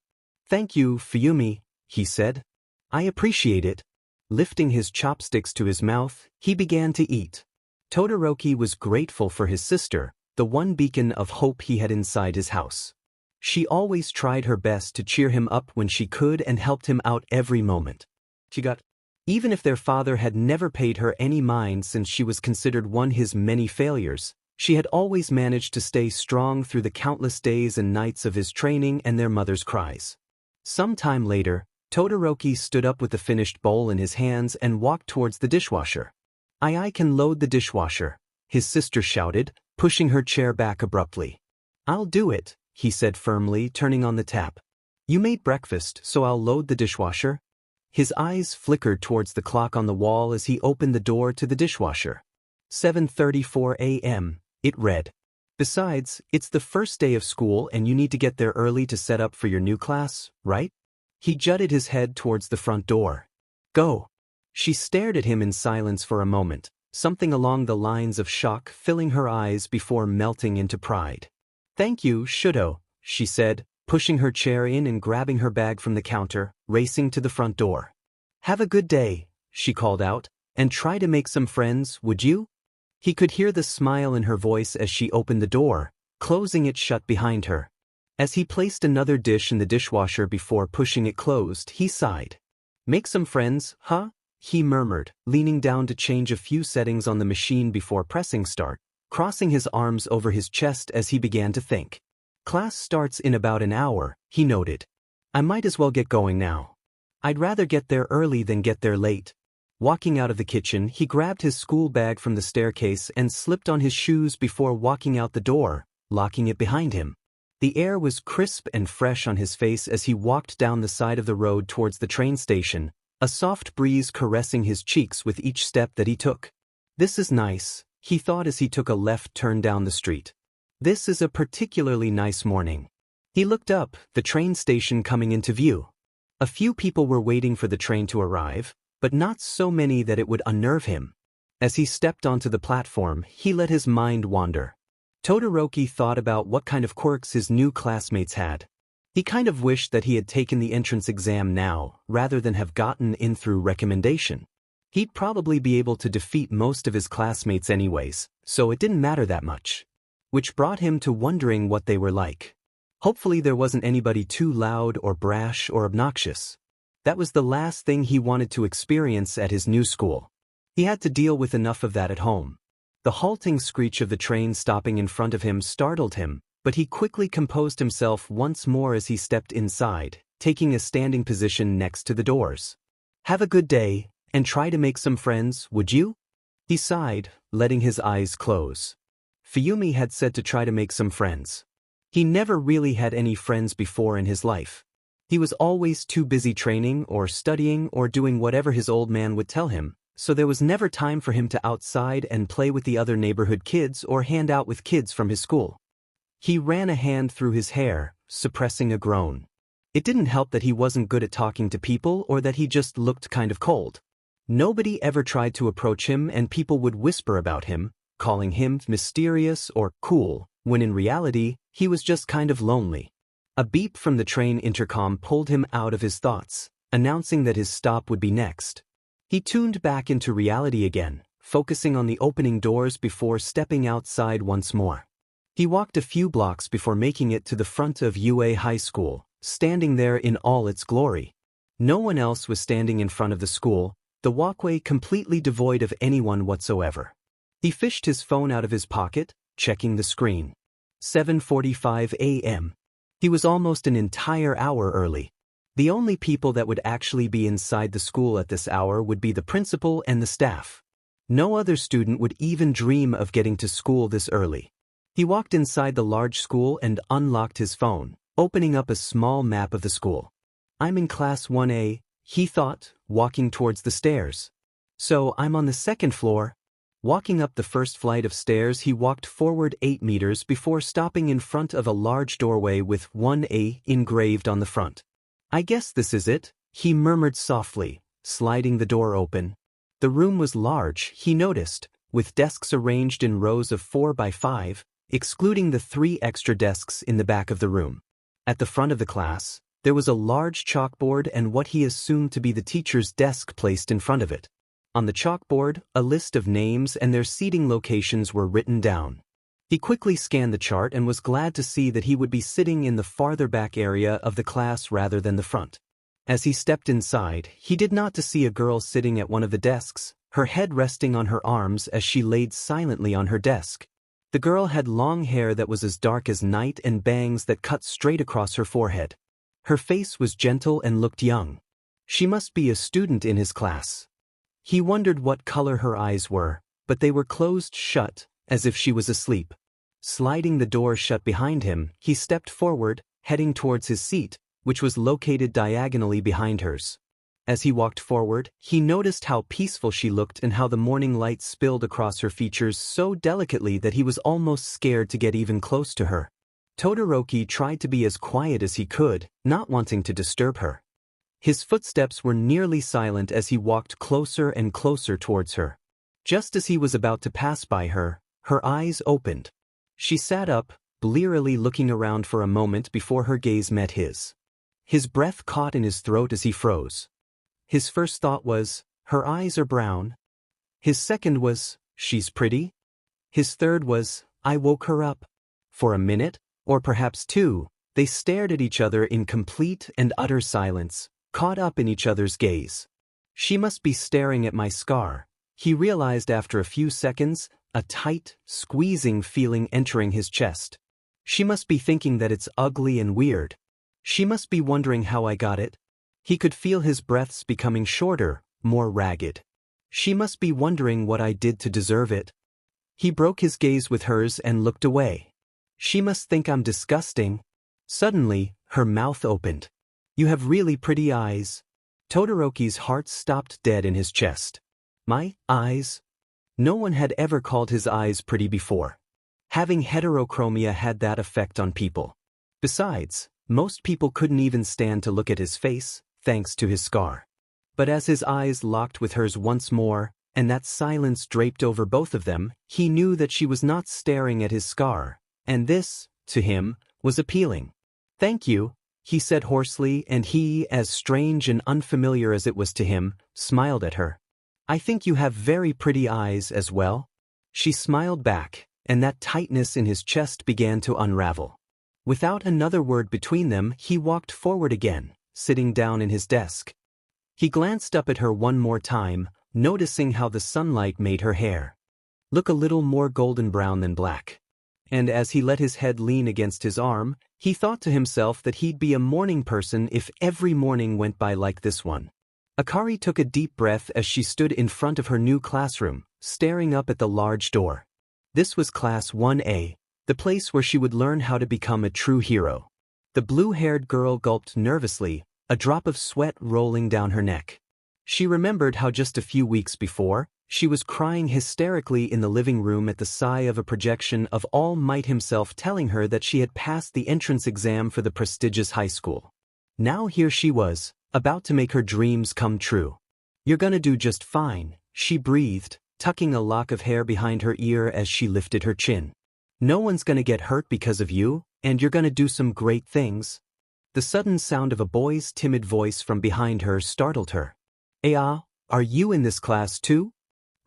"Thank you, Fuyumi," he said. "I appreciate it." Lifting his chopsticks to his mouth, he began to eat. Todoroki was grateful for his sister, the one beacon of hope he had inside his house. She always tried her best to cheer him up when she could and helped him out every moment. Even if their father had never paid her any mind since she was considered one his many failures, she had always managed to stay strong through the countless days and nights of his training and their mother's cries. Some time later, Todoroki stood up with the finished bowl in his hands and walked towards the dishwasher. I can load the dishwasher," his sister shouted, pushing her chair back abruptly. "I'll do it," he said firmly, turning on the tap. "You made breakfast, so I'll load the dishwasher." His eyes flickered towards the clock on the wall as he opened the door to the dishwasher. 7:34 a.m., it read. "Besides, it's the first day of school and you need to get there early to set up for your new class, right?" He jutted his head towards the front door. "Go." She stared at him in silence for a moment, something along the lines of shock filling her eyes before melting into pride. "Thank you, Shudo," she said, pushing her chair in and grabbing her bag from the counter, racing to the front door. "Have a good day," she called out, "and try to make some friends, would you?" He could hear the smile in her voice as she opened the door, closing it shut behind her. As he placed another dish in the dishwasher before pushing it closed, he sighed. "Make some friends, huh?" he murmured, leaning down to change a few settings on the machine before pressing start, crossing his arms over his chest as he began to think. "Class starts in about an hour," he noted. "I might as well get going now. I'd rather get there early than get there late." Walking out of the kitchen, he grabbed his school bag from the staircase and slipped on his shoes before walking out the door, locking it behind him. The air was crisp and fresh on his face as he walked down the side of the road towards the train station, a soft breeze caressing his cheeks with each step that he took. "This is nice," he thought as he took a left turn down the street. "This is a particularly nice morning." He looked up, the train station coming into view. A few people were waiting for the train to arrive, but not so many that it would unnerve him. As he stepped onto the platform, he let his mind wander. Todoroki thought about what kind of quirks his new classmates had. He kind of wished that he had taken the entrance exam now, rather than have gotten in through recommendation. He'd probably be able to defeat most of his classmates anyways, so it didn't matter that much. Which brought him to wondering what they were like. Hopefully there wasn't anybody too loud or brash or obnoxious. That was the last thing he wanted to experience at his new school. He had to deal with enough of that at home. The halting screech of the train stopping in front of him startled him, but he quickly composed himself once more as he stepped inside, taking a standing position next to the doors. "Have a good day, and try to make some friends, would you?" He sighed, letting his eyes close. Fuyumi had said to try to make some friends. He never really had any friends before in his life. He was always too busy training or studying or doing whatever his old man would tell him, so there was never time for him to outside and play with the other neighborhood kids or hang out with kids from his school. He ran a hand through his hair, suppressing a groan. It didn't help that he wasn't good at talking to people or that he just looked kind of cold. Nobody ever tried to approach him and people would whisper about him, calling him mysterious or cool, when in reality, he was just kind of lonely. A beep from the train intercom pulled him out of his thoughts, announcing that his stop would be next. He tuned back into reality again, focusing on the opening doors before stepping outside once more. He walked a few blocks before making it to the front of UA High School, standing there in all its glory. No one else was standing in front of the school, the walkway completely devoid of anyone whatsoever. He fished his phone out of his pocket, checking the screen. 7:45 a.m. He was almost an entire hour early. The only people that would actually be inside the school at this hour would be the principal and the staff. No other student would even dream of getting to school this early. He walked inside the large school and unlocked his phone, opening up a small map of the school. "I'm in Class 1A, he thought, walking towards the stairs. So I'm on the second floor. Walking up the first flight of stairs, he walked forward 8 meters before stopping in front of a large doorway with 1A engraved on the front. I guess this is it, he murmured softly, sliding the door open. The room was large, he noticed, with desks arranged in rows of 4 by 5, excluding the 3 extra desks in the back of the room. At the front of the class, there was a large chalkboard and what he assumed to be the teacher's desk placed in front of it. On the chalkboard, a list of names and their seating locations were written down. He quickly scanned the chart and was glad to see that he would be sitting in the farther back area of the class rather than the front. As he stepped inside, he did not see a girl sitting at one of the desks, her head resting on her arms as she laid silently on her desk. The girl had long hair that was as dark as night and bangs that cut straight across her forehead. Her face was gentle and looked young. She must be a student in his class. He wondered what color her eyes were, but they were closed shut, as if she was asleep. Sliding the door shut behind him, he stepped forward, heading towards his seat, which was located diagonally behind hers. As he walked forward, he noticed how peaceful she looked and how the morning light spilled across her features so delicately that he was almost scared to get even close to her. Todoroki tried to be as quiet as he could, not wanting to disturb her. His footsteps were nearly silent as he walked closer and closer towards her. Just as he was about to pass by her, her eyes opened. She sat up, blearily looking around for a moment before her gaze met his. His breath caught in his throat as he froze. His first thought was, her eyes are brown. His second was, she's pretty. His third was, I woke her up. For a minute, or perhaps 2, they stared at each other in complete and utter silence, caught up in each other's gaze. She must be staring at my scar, he realized after a few seconds, a tight, squeezing feeling entering his chest. She must be thinking that it's ugly and weird. She must be wondering how I got it. He could feel his breaths becoming shorter, more ragged. She must be wondering what I did to deserve it. He broke his gaze with hers and looked away. She must think I'm disgusting. Suddenly, her mouth opened. You have really pretty eyes. Todoroki's heart stopped dead in his chest. My eyes? No one had ever called his eyes pretty before. Having heterochromia had that effect on people. Besides, most people couldn't even stand to look at his face, thanks to his scar. But as his eyes locked with hers once more, and that silence draped over both of them, he knew that she was not staring at his scar, and this, to him, was appealing. Thank you, he said hoarsely, and he, as strange and unfamiliar as it was to him, smiled at her. I think you have very pretty eyes as well. She smiled back, and that tightness in his chest began to unravel. Without another word between them, he walked forward again, sitting down in his desk. He glanced up at her one more time, noticing how the sunlight made her hair look a little more golden brown than black. And as he let his head lean against his arm, he thought to himself that he'd be a morning person if every morning went by like this one. Akari took a deep breath as she stood in front of her new classroom, staring up at the large door. This was Class 1A, the place where she would learn how to become a true hero. The blue-haired girl gulped nervously, a drop of sweat rolling down her neck. She remembered how just a few weeks before, she was crying hysterically in the living room at the sigh of a projection of All Might himself telling her that she had passed the entrance exam for the prestigious high school. Now here she was, about to make her dreams come true. You're gonna do just fine, she breathed, tucking a lock of hair behind her ear as she lifted her chin. No one's gonna get hurt because of you, and you're gonna do some great things. The sudden sound of a boy's timid voice from behind her startled her. Are you in this class too?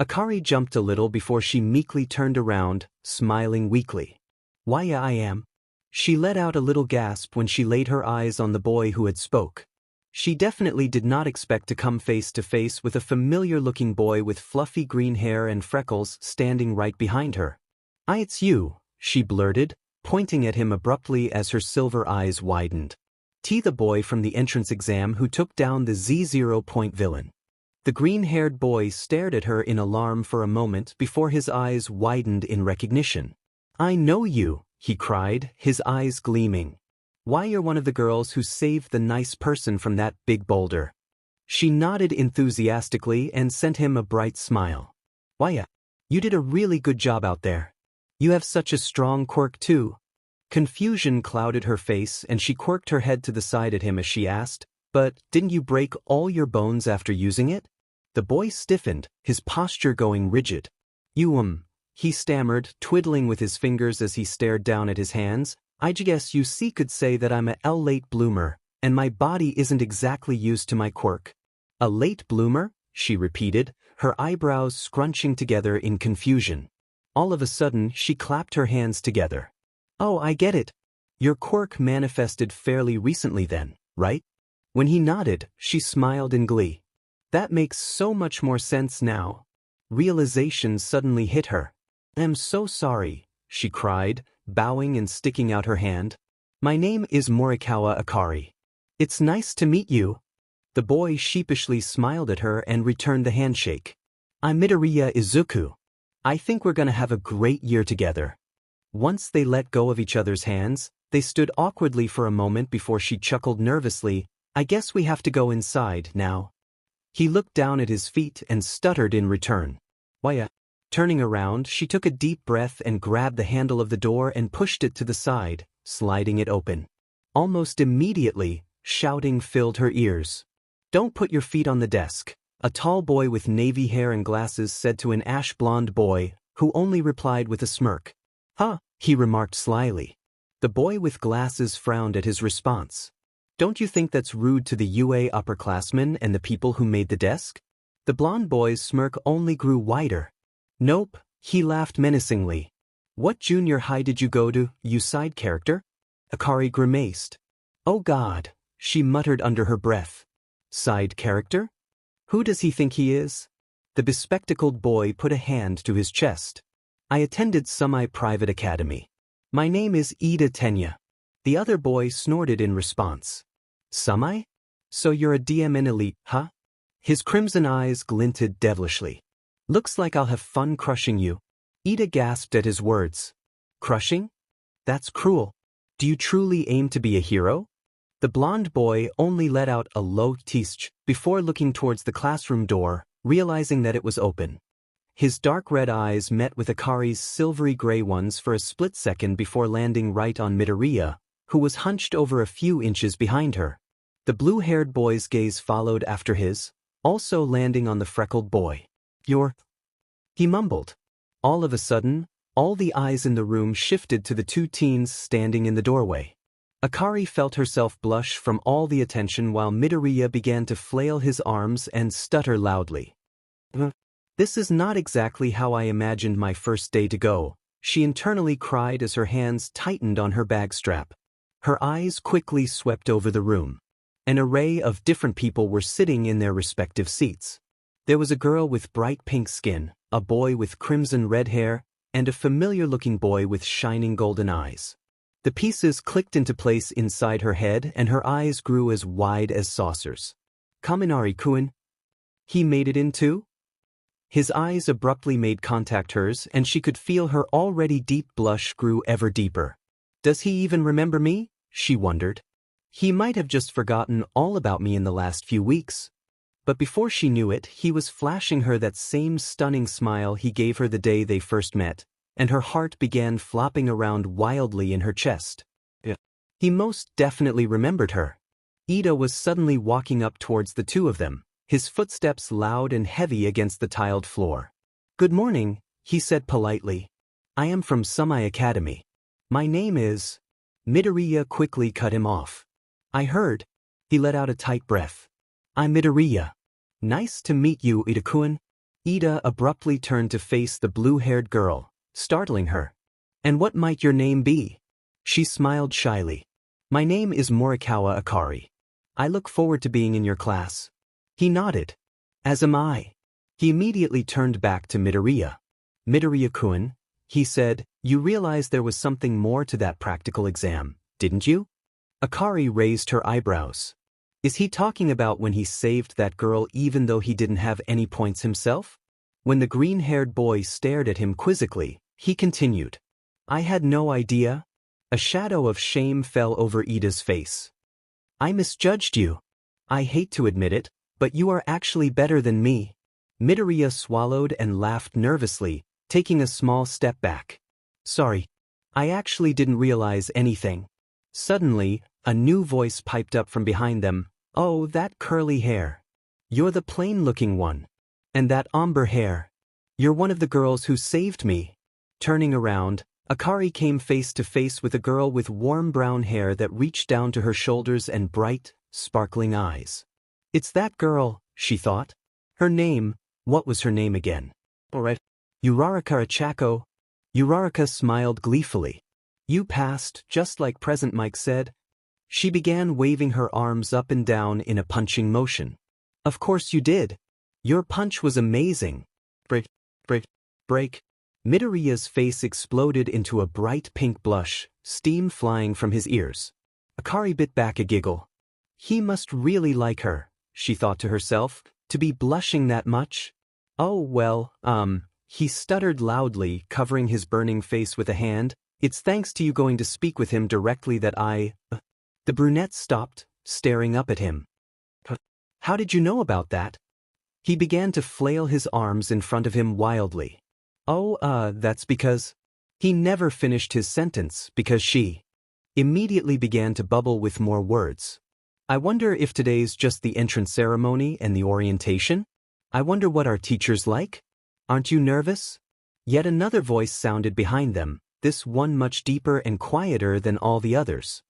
Akari jumped a little before she meekly turned around, smiling weakly. Why, I am. She let out a little gasp when she laid her eyes on the boy who had spoke. She definitely did not expect to come face to face with a familiar-looking boy with fluffy green hair and freckles standing right behind her. It's you, she blurted, pointing at him abruptly as her silver eyes widened. The boy from the entrance exam who took down the Z0 point villain. The green-haired boy stared at her in alarm for a moment before his eyes widened in recognition. I know you, he cried, his eyes gleaming. Why, you're one of the girls who saved the nice person from that big boulder. She nodded enthusiastically and sent him a bright smile. Why, you did a really good job out there. You have such a strong quirk too. Confusion clouded her face and she quirked her head to the side at him as she asked, but didn't you break all your bones after using it? The boy stiffened, his posture going rigid. He stammered, twiddling with his fingers as he stared down at his hands. I guess you could say that I'm a late bloomer, and my body isn't exactly used to my quirk. A late bloomer? She repeated, her eyebrows scrunching together in confusion. All of a sudden, she clapped her hands together. Oh, I get it. Your quirk manifested fairly recently then, right? When he nodded, she smiled in glee. That makes so much more sense now. Realization suddenly hit her. I'm so sorry, she cried, bowing and sticking out her hand. My name is Morikawa Akari. It's nice to meet you. The boy sheepishly smiled at her and returned the handshake. I'm Midoriya Izuku. I think we're gonna have a great year together. Once they let go of each other's hands, they stood awkwardly for a moment before she chuckled nervously. I guess we have to go inside now. He looked down at his feet and stuttered in return. Why, Turning around, she took a deep breath and grabbed the handle of the door and pushed it to the side, sliding it open. Almost immediately, shouting filled her ears. Don't put your feet on the desk, a tall boy with navy hair and glasses said to an ash-blonde boy, who only replied with a smirk. Huh, he remarked slyly. The boy with glasses frowned at his response. Don't you think that's rude to the UA upperclassmen and the people who made the desk? The blonde boy's smirk only grew wider. Nope, he laughed menacingly. What junior high did you go to, you side character? Akari grimaced. Oh God, she muttered under her breath. Side character? Who does he think he is? The bespectacled boy put a hand to his chest. I attended semi-private academy. My name is Ida Tenya. The other boy snorted in response. Semi? So you're a DMN elite, huh? His crimson eyes glinted devilishly. Looks like I'll have fun crushing you. Ida gasped at his words. Crushing? That's cruel. Do you truly aim to be a hero? The blonde boy only let out a low tsch before looking towards the classroom door, realizing that it was open. His dark red eyes met with Akari's silvery gray ones for a split second before landing right on Midoriya, who was hunched over a few inches behind her. The blue-haired boy's gaze followed after his, also landing on the freckled boy. He mumbled. All of a sudden, all the eyes in the room shifted to the two teens standing in the doorway. Akari felt herself blush from all the attention while Midoriya began to flail his arms and stutter loudly. This is not exactly how I imagined my first day to go, she internally cried as her hands tightened on her bag strap. Her eyes quickly swept over the room. An array of different people were sitting in their respective seats. There was a girl with bright pink skin, a boy with crimson red hair, and a familiar-looking boy with shining golden eyes. The pieces clicked into place inside her head and her eyes grew as wide as saucers. Kaminari-kun? He made it in too? His eyes abruptly made contact hers and she could feel her already deep blush grew ever deeper. Does he even remember me? She wondered. He might have just forgotten all about me in the last few weeks. But before she knew it, he was flashing her that same stunning smile he gave her the day they first met, and her heart began flopping around wildly in her chest. He most definitely remembered her. Ida was suddenly walking up towards the two of them, his footsteps loud and heavy against the tiled floor. Good morning, he said politely. I am from Semi Academy. My name is... Midoriya quickly cut him off. I heard. He let out a tight breath. I'm Midoriya. Nice to meet you, Ida-kun. Ida abruptly turned to face the blue-haired girl, startling her. And what might your name be? She smiled shyly. My name is Morikawa Akari. I look forward to being in your class. He nodded. As am I. He immediately turned back to Midoriya. Midoriya-kun, he said, you realize there was something more to that practical exam, didn't you? Akari raised her eyebrows. Is he talking about when he saved that girl even though he didn't have any points himself? When the green-haired boy stared at him quizzically, he continued. I had no idea. A shadow of shame fell over Ida's face. I misjudged you. I hate to admit it, But you are actually better than me. Midoriya swallowed and laughed nervously, taking a small step back. Sorry. I actually didn't realize anything. Suddenly, a new voice piped up from behind them. Oh, that curly hair. You're the plain-looking one. And that ombre hair. You're one of the girls who saved me. Turning around, Akari came face to face with a girl with warm brown hair that reached down to her shoulders and bright, sparkling eyes. It's that girl, she thought. Her name, what was her name again? Alright. Uraraka Achako. Uraraka smiled gleefully. You passed, just like Present Mike said. She began waving her arms up and down in a punching motion. Of course you did. Your punch was amazing. Break. Midoriya's face exploded into a bright pink blush, steam flying from his ears. Akari bit back a giggle. He must really like her, she thought to herself, to be blushing that much. Oh well, he stuttered loudly, covering his burning face with a hand. It's thanks to you going to speak with him directly that I... The brunette stopped, staring up at him. How did you know about that? He began to flail his arms in front of him wildly. Oh, that's because... He never finished his sentence because she immediately began to bubble with more words. I wonder if today's just the entrance ceremony and the orientation? I wonder what our teacher's like? Aren't you nervous? Yet another voice sounded behind them, this one much deeper and quieter than all the others.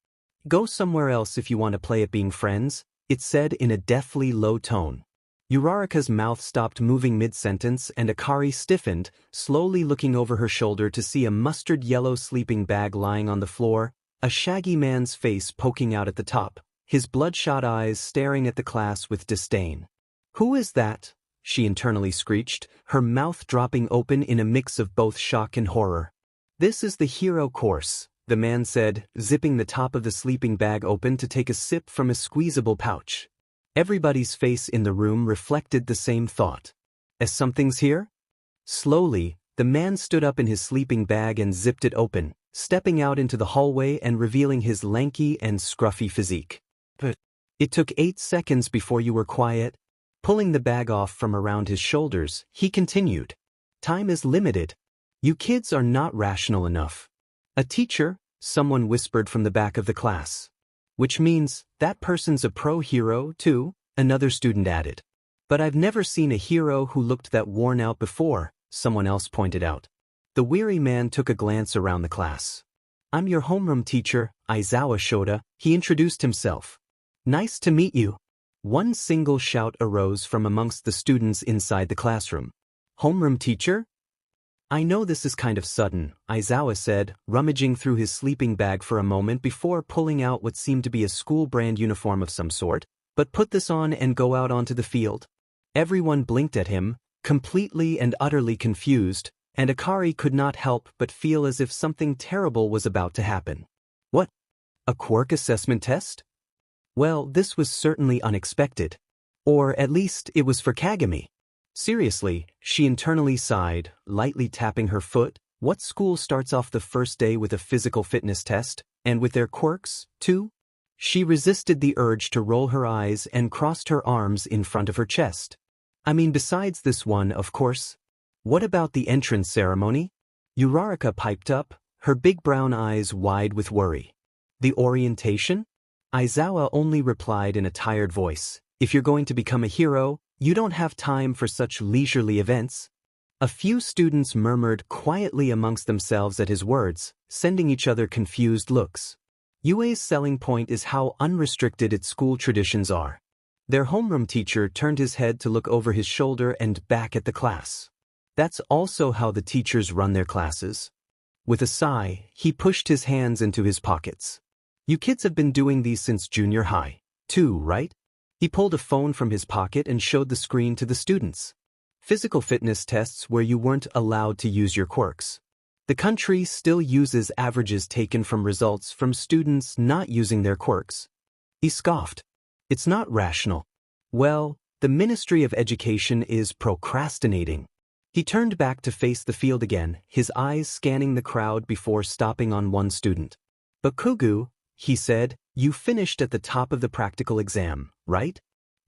Go somewhere else if you want to play at being friends, it said in a deathly low tone. Uraraka's mouth stopped moving mid-sentence and Akari stiffened, slowly looking over her shoulder to see a mustard-yellow sleeping bag lying on the floor, a shaggy man's face poking out at the top, his bloodshot eyes staring at the class with disdain. Who is that? She internally screeched, her mouth dropping open in a mix of both shock and horror. This is the hero course, the man said, zipping the top of the sleeping bag open to take a sip from a squeezable pouch. Everybody's face in the room reflected the same thought. As something's here? Slowly, the man stood up in his sleeping bag and zipped it open, stepping out into the hallway and revealing his lanky and scruffy physique. But it took 8 seconds before you were quiet. Pulling the bag off from around his shoulders, he continued. Time is limited. You kids are not rational enough. A teacher, someone whispered from the back of the class. Which means, that person's a pro-hero, too, another student added. But I've never seen a hero who looked that worn out before, someone else pointed out. The weary man took a glance around the class. I'm your homeroom teacher, Aizawa Shota, he introduced himself. Nice to meet you. One single shout arose from amongst the students inside the classroom. Homeroom teacher? I know this is kind of sudden, Aizawa said, rummaging through his sleeping bag for a moment before pulling out what seemed to be a school brand uniform of some sort, but put this on and go out onto the field. Everyone blinked at him, completely and utterly confused, and Akari could not help but feel as if something terrible was about to happen. What? A quirk assessment test? Well, this was certainly unexpected. Or at least it was for Kagami. Seriously, she internally sighed, lightly tapping her foot. What school starts off the first day with a physical fitness test, and with their quirks, too? She resisted the urge to roll her eyes and crossed her arms in front of her chest. I mean, besides this one, of course. What about the entrance ceremony? Uraraka piped up, her big brown eyes wide with worry. The orientation? Aizawa only replied in a tired voice. If you're going to become a hero, you don't have time for such leisurely events. A few students murmured quietly amongst themselves at his words, sending each other confused looks. UA's selling point is how unrestricted its school traditions are. Their homeroom teacher turned his head to look over his shoulder and back at the class. That's also how the teachers run their classes. With a sigh, he pushed his hands into his pockets. You kids have been doing these since junior high, too, right? He pulled a phone from his pocket and showed the screen to the students. Physical fitness tests where you weren't allowed to use your quirks. The country still uses averages taken from results from students not using their quirks. He scoffed. It's not rational. Well, the Ministry of Education is procrastinating. He turned back to face the field again, his eyes scanning the crowd before stopping on one student. Bakugu, he said, you finished at the top of the practical exam, right?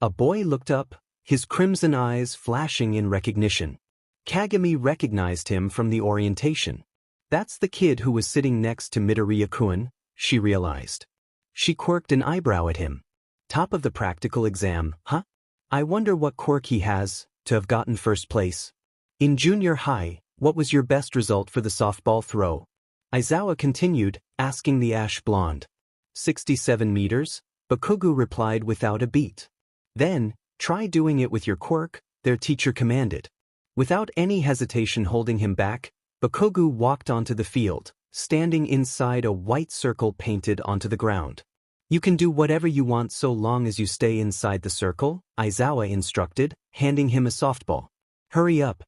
A boy looked up, his crimson eyes flashing in recognition. Kagami recognized him from the orientation. That's the kid who was sitting next to Midoriya-kun, she realized. She quirked an eyebrow at him. Top of the practical exam, huh? I wonder what quirk he has to have gotten first place. In junior high, what was your best result for the softball throw? Aizawa continued, asking the ash blonde. 67 meters, Bakugo replied without a beat. Then, try doing it with your quirk, their teacher commanded. Without any hesitation holding him back, Bakugo walked onto the field, standing inside a white circle painted onto the ground. You can do whatever you want so long as you stay inside the circle, Aizawa instructed, handing him a softball. Hurry up.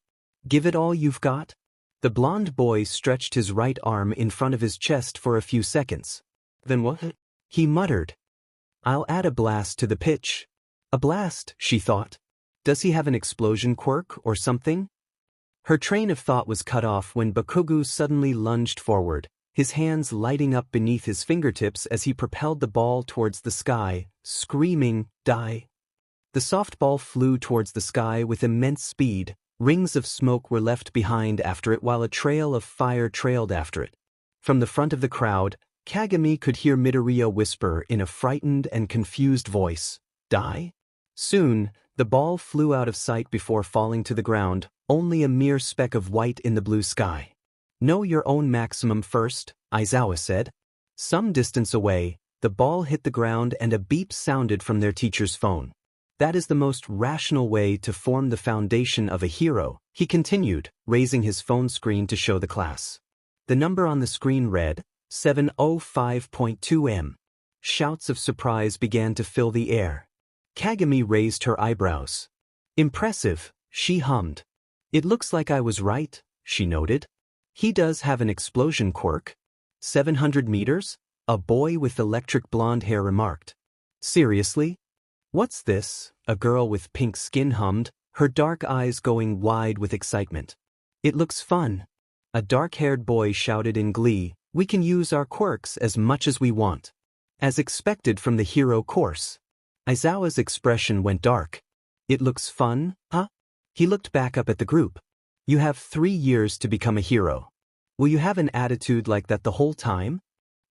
Give it all you've got. The blonde boy stretched his right arm in front of his chest for a few seconds. Then what? He muttered. I'll add a blast to the pitch. A blast, she thought. Does he have an explosion quirk or something? Her train of thought was cut off when Bakugo suddenly lunged forward, his hands lighting up beneath his fingertips as he propelled the ball towards the sky, screaming, "Die!" The softball flew towards the sky with immense speed. Rings of smoke were left behind after it while a trail of fire trailed after it. From the front of the crowd, Kagami could hear Midoriya whisper in a frightened and confused voice, "Die?" Soon, the ball flew out of sight before falling to the ground, only a mere speck of white in the blue sky. Know your own maximum first, Aizawa said. Some distance away, the ball hit the ground and a beep sounded from their teacher's phone. That is the most rational way to form the foundation of a hero, he continued, raising his phone screen to show the class. The number on the screen read, 705.2M. Shouts of surprise began to fill the air. Kagami raised her eyebrows. Impressive, she hummed. It looks like I was right, she noted. He does have an explosion quirk. 700 meters? A boy with electric blonde hair remarked. Seriously? What's this? A girl with pink skin hummed, her dark eyes going wide with excitement. It looks fun. A dark-haired boy shouted in glee, we can use our quirks as much as we want. As expected from the hero course. Aizawa's expression went dark. It looks fun, huh? He looked back up at the group. You have 3 years to become a hero. Will you have an attitude like that the whole time?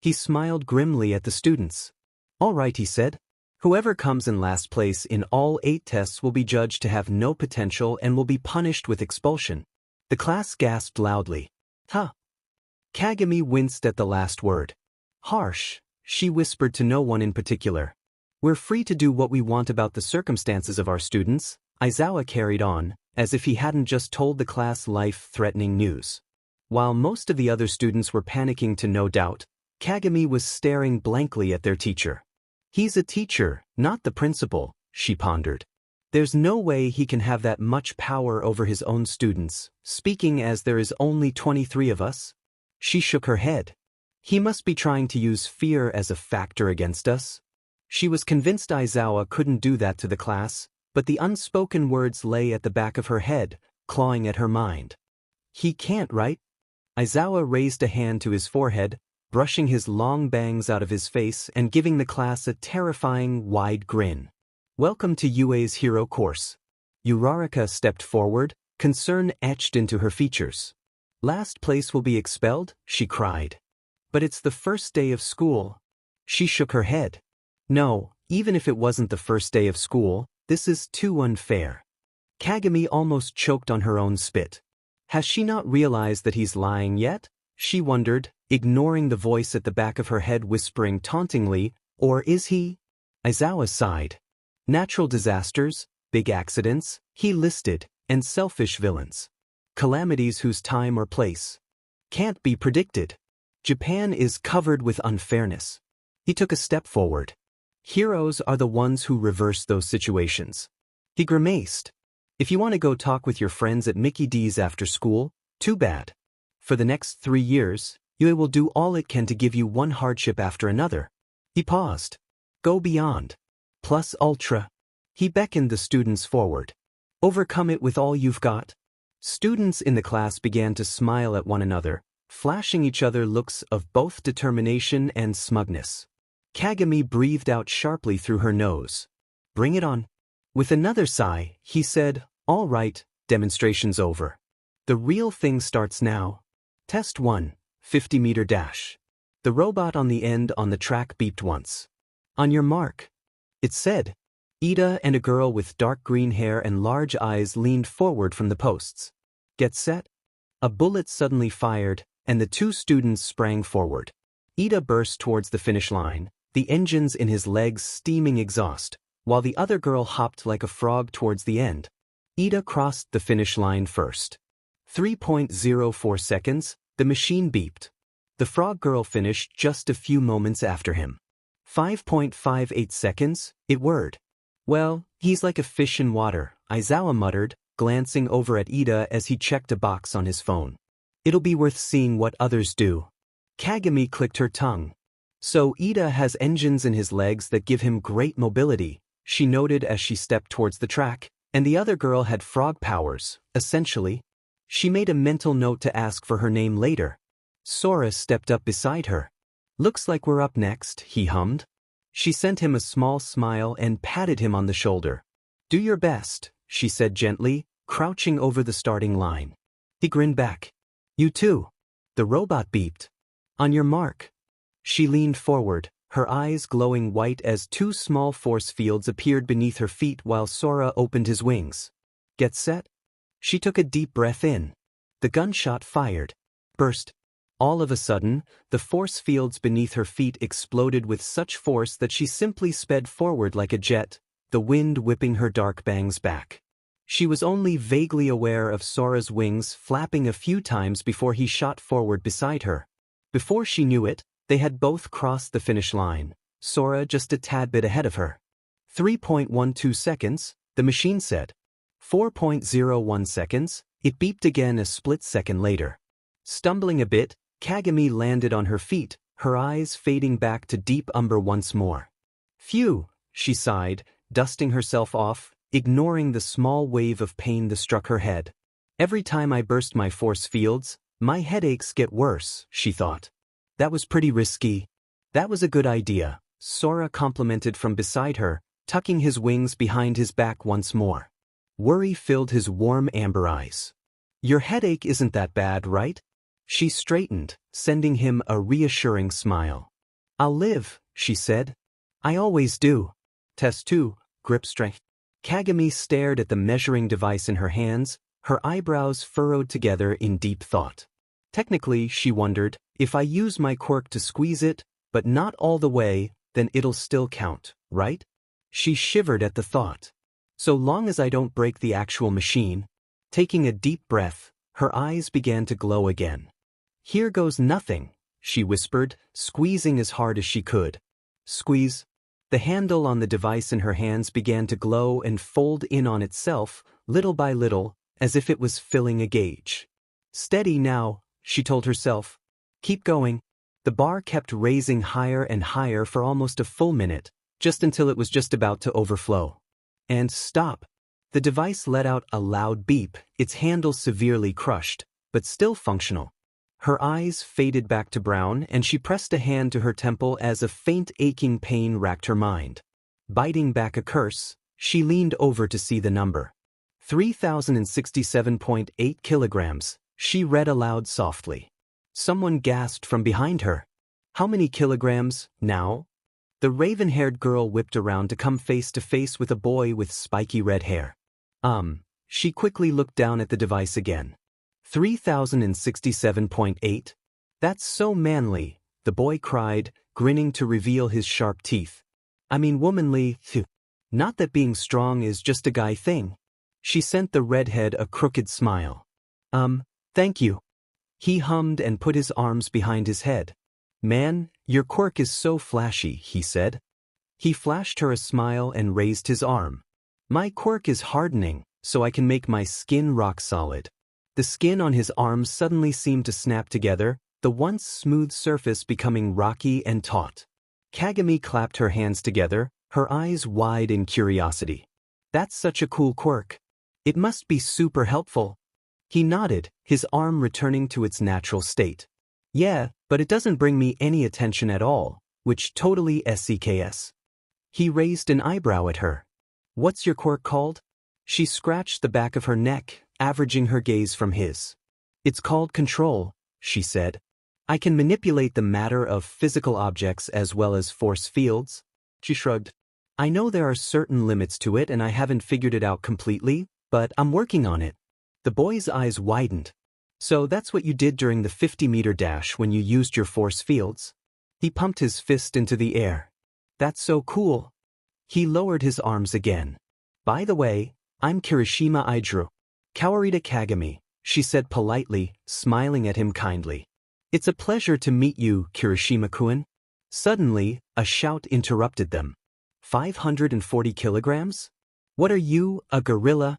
He smiled grimly at the students. All right, he said. Whoever comes in last place in all 8 tests will be judged to have no potential and will be punished with expulsion. The class gasped loudly. Huh. Kagami winced at the last word. Harsh, she whispered to no one in particular. We're free to do what we want about the circumstances of our students, Aizawa carried on, as if he hadn't just told the class life-threatening news. While most of the other students were panicking to no doubt, Kagami was staring blankly at their teacher. He's a teacher, not the principal, she pondered. There's no way he can have that much power over his own students, speaking as there is only 23 of us. She shook her head. He must be trying to use fear as a factor against us. She was convinced Aizawa couldn't do that to the class, but the unspoken words lay at the back of her head, clawing at her mind. He can't, right? Aizawa raised a hand to his forehead, brushing his long bangs out of his face and giving the class a terrifying, wide grin. Welcome to UA's hero course. Uraraka stepped forward, concern etched into her features. Last place will be expelled, she cried. But it's the first day of school. She shook her head. No, even if it wasn't the first day of school, this is too unfair. Kagami almost choked on her own spit. Has she not realized that he's lying yet? She wondered, ignoring the voice at the back of her head whispering tauntingly, or is he? Aizawa sighed. Natural disasters, big accidents, he listed, and selfish villains. Calamities whose time or place can't be predicted. Japan is covered with unfairness. He took a step forward. Heroes are the ones who reverse those situations. He grimaced. If you want to go talk with your friends at Mickey D's after school, too bad. For the next 3 years, UA will do all it can to give you one hardship after another. He paused. Go beyond. Plus ultra. He beckoned the students forward. Overcome it with all you've got. Students in the class began to smile at one another, flashing each other looks of both determination and smugness. Kagami breathed out sharply through her nose. Bring it on. With another sigh, he said, "All right, demonstration's over. The real thing starts now. Test 1, 50-meter dash." The robot on the end on the track beeped once. "On your mark." It said. Ida and a girl with dark green hair and large eyes leaned forward from the posts. "Get set." A bullet suddenly fired, and the two students sprang forward. Ida burst towards the finish line, the engines in his legs steaming exhaust, while the other girl hopped like a frog towards the end. Ida crossed the finish line first. 3.04 seconds, the machine beeped. The frog girl finished just a few moments after him. 5.58 seconds, it whirred. "Well, he's like a fish in water," Aizawa muttered, glancing over at Ida as he checked a box on his phone. "It'll be worth seeing what others do." Kagami clicked her tongue. "So Ida has engines in his legs that give him great mobility," she noted as she stepped towards the track, "and the other girl had frog powers, essentially." She made a mental note to ask for her name later. Sora stepped up beside her. "Looks like we're up next," he hummed. She sent him a small smile and patted him on the shoulder. "Do your best," she said gently, crouching over the starting line. He grinned back. "You too." The robot beeped. "On your mark." She leaned forward, her eyes glowing white as two small force fields appeared beneath her feet while Sora opened his wings. "Get set." She took a deep breath in. The gunshot fired. Burst. All of a sudden, the force fields beneath her feet exploded with such force that she simply sped forward like a jet, the wind whipping her dark bangs back. She was only vaguely aware of Sora's wings flapping a few times before he shot forward beside her. Before she knew it, they had both crossed the finish line, Sora just a tad bit ahead of her. 3.12 seconds, the machine said. 4.01 seconds, it beeped again a split second later. Stumbling a bit, Kagami landed on her feet, her eyes fading back to deep umber once more. "Phew," she sighed, dusting herself off, ignoring the small wave of pain that struck her head. "Every time I burst my force fields, my headaches get worse," she thought. "That was pretty risky." "That was a good idea," Sora complimented from beside her, tucking his wings behind his back once more. Worry filled his warm amber eyes. "Your headache isn't that bad, right?" She straightened, sending him a reassuring smile. "I'll live," she said. "I always do." Test 2, grip strength. Kagami stared at the measuring device in her hands, her eyebrows furrowed together in deep thought. Technically, she wondered, if I use my quirk to squeeze it, but not all the way, then it'll still count, right? She shivered at the thought. So long as I don't break the actual machine. Taking a deep breath, her eyes began to glow again. "Here goes nothing," she whispered, squeezing as hard as she could. Squeeze. The handle on the device in her hands began to glow and fold in on itself, little by little, as if it was filling a gauge. "Steady now," she told herself. "Keep going." The bar kept raising higher and higher for almost a full minute, just until it was just about to overflow. And stop. The device let out a loud beep, its handle severely crushed, but still functional. Her eyes faded back to brown and she pressed a hand to her temple as a faint aching pain racked her mind. Biting back a curse, she leaned over to see the number. 3,067.8 kilograms, she read aloud softly. Someone gasped from behind her. "How many kilograms, now?" The raven-haired girl whipped around to come face to face with a boy with spiky red hair. She quickly looked down at the device again. 3,067.8? "That's so manly," the boy cried, grinning to reveal his sharp teeth. "I mean womanly, phew. Not that being strong is just a guy thing." She sent the redhead a crooked smile. Thank you." He hummed and put his arms behind his head. "Man, your quirk is so flashy," he said. He flashed her a smile and raised his arm. "My quirk is hardening, so I can make my skin rock solid." The skin on his arms suddenly seemed to snap together, the once smooth surface becoming rocky and taut. Kagami clapped her hands together, her eyes wide in curiosity. "That's such a cool quirk. It must be super helpful." He nodded, his arm returning to its natural state. "Yeah, but it doesn't bring me any attention at all, which totally sucks." He raised an eyebrow at her. What's your quirk called? She scratched the back of her neck, averaging her gaze from his. It's called control, she said. I can manipulate the matter of physical objects as well as force fields. She shrugged. I know there are certain limits to it and I haven't figured it out completely, but I'm working on it. The boy's eyes widened. So that's what you did during the 50-meter dash when you used your force fields? He pumped his fist into the air. That's so cool. He lowered his arms again. By the way, I'm Kirishima Idru. Kawarita Kagami, she said politely, smiling at him kindly. It's a pleasure to meet you, Kirishima-kun. Suddenly, a shout interrupted them. 540 kilograms? What are you, a gorilla?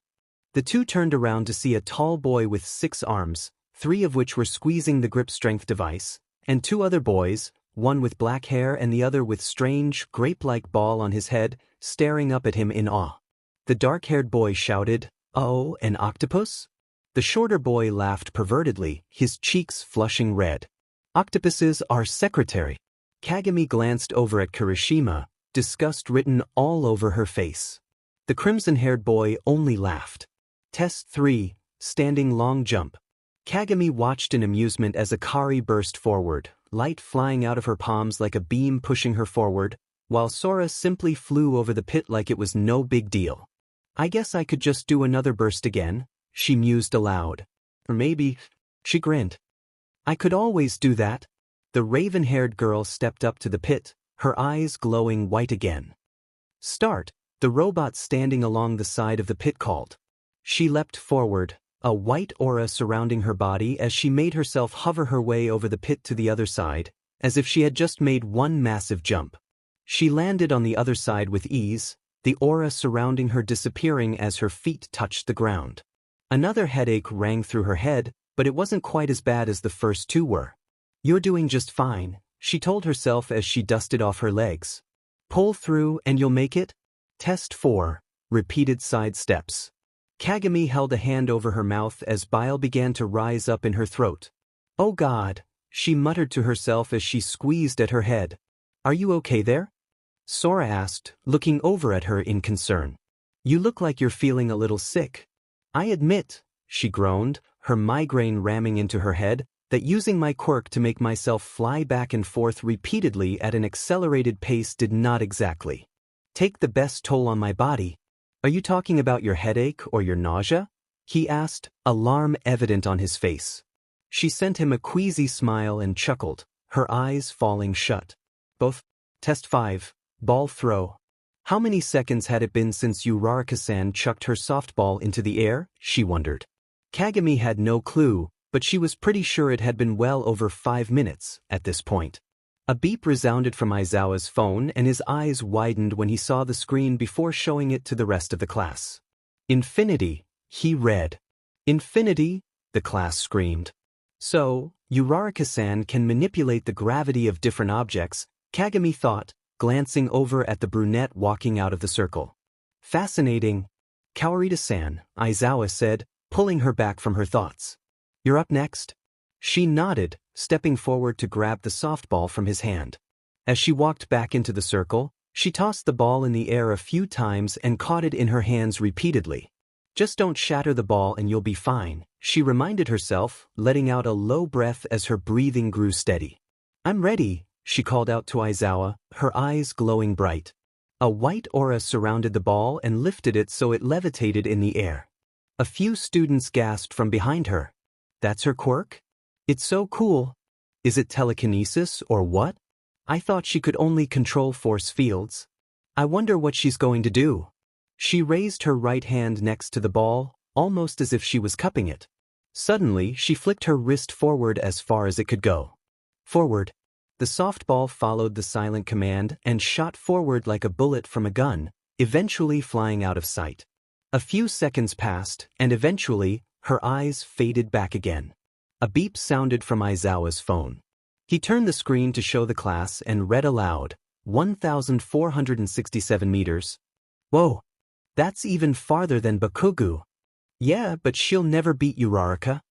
The two turned around to see a tall boy with 6 arms, 3 of which were squeezing the grip strength device, and 2 other boys, one with black hair and the other with strange, grape-like ball on his head, staring up at him in awe. The dark-haired boy shouted, "Oh, an octopus?" The shorter boy laughed pervertedly, his cheeks flushing red. Octopuses are secretary. Kagami glanced over at Kirishima, disgust written all over her face. The crimson-haired boy only laughed. Test 3, standing long jump. Kagami watched in amusement as Akari burst forward, light flying out of her palms like a beam pushing her forward, while Sora simply flew over the pit like it was no big deal. I guess I could just do another burst again, she mused aloud. Or maybe, she grinned. I could always do that. The raven-haired girl stepped up to the pit, her eyes glowing white again. Start, the robot standing along the side of the pit called. She leapt forward, a white aura surrounding her body as she made herself hover her way over the pit to the other side, as if she had just made one massive jump. She landed on the other side with ease, the aura surrounding her disappearing as her feet touched the ground. Another headache rang through her head, but it wasn't quite as bad as the first 2 were. You're doing just fine, she told herself as she dusted off her legs. Pull through and you'll make it? Test 4, repeated side steps. Kagami held a hand over her mouth as bile began to rise up in her throat. Oh God, she muttered to herself as she squeezed at her head. Are you okay there? Sora asked, looking over at her in concern. You look like you're feeling a little sick. I admit, she groaned, her migraine ramming into her head, that using my quirk to make myself fly back and forth repeatedly at an accelerated pace did not exactly take the best toll on my body. Are you talking about your headache or your nausea? He asked, alarm evident on his face. She sent him a queasy smile and chuckled, her eyes falling shut. Both. Test 5, ball throw. How many seconds had it been since Uraraka-san chucked her softball into the air, she wondered. Kagami had no clue, but she was pretty sure it had been well over 5 minutes at this point. A beep resounded from Aizawa's phone and his eyes widened when he saw the screen before showing it to the rest of the class. Infinity, he read. Infinity, the class screamed. So, Uraraka-san can manipulate the gravity of different objects, Kagami thought, glancing over at the brunette walking out of the circle. Fascinating. Kawarita-san, Aizawa said, pulling her back from her thoughts. You're up next? She nodded, stepping forward to grab the softball from his hand. As she walked back into the circle, she tossed the ball in the air a few times and caught it in her hands repeatedly. Just don't shatter the ball and you'll be fine, she reminded herself, letting out a low breath as her breathing grew steady. I'm ready, she called out to Aizawa, her eyes glowing bright. A white aura surrounded the ball and lifted it so it levitated in the air. A few students gasped from behind her. That's her quirk? It's so cool. Is it telekinesis or what? I thought she could only control force fields. I wonder what she's going to do. She raised her right hand next to the ball, almost as if she was cupping it. Suddenly, she flicked her wrist forward as far as it could go. Forward. The softball followed the silent command and shot forward like a bullet from a gun, eventually flying out of sight. A few seconds passed, and eventually, her eyes faded back again. A beep sounded from Aizawa's phone. He turned the screen to show the class and read aloud, 1,467 meters. Whoa, that's even farther than Bakugu. Yeah, but she'll never beat Uraraka.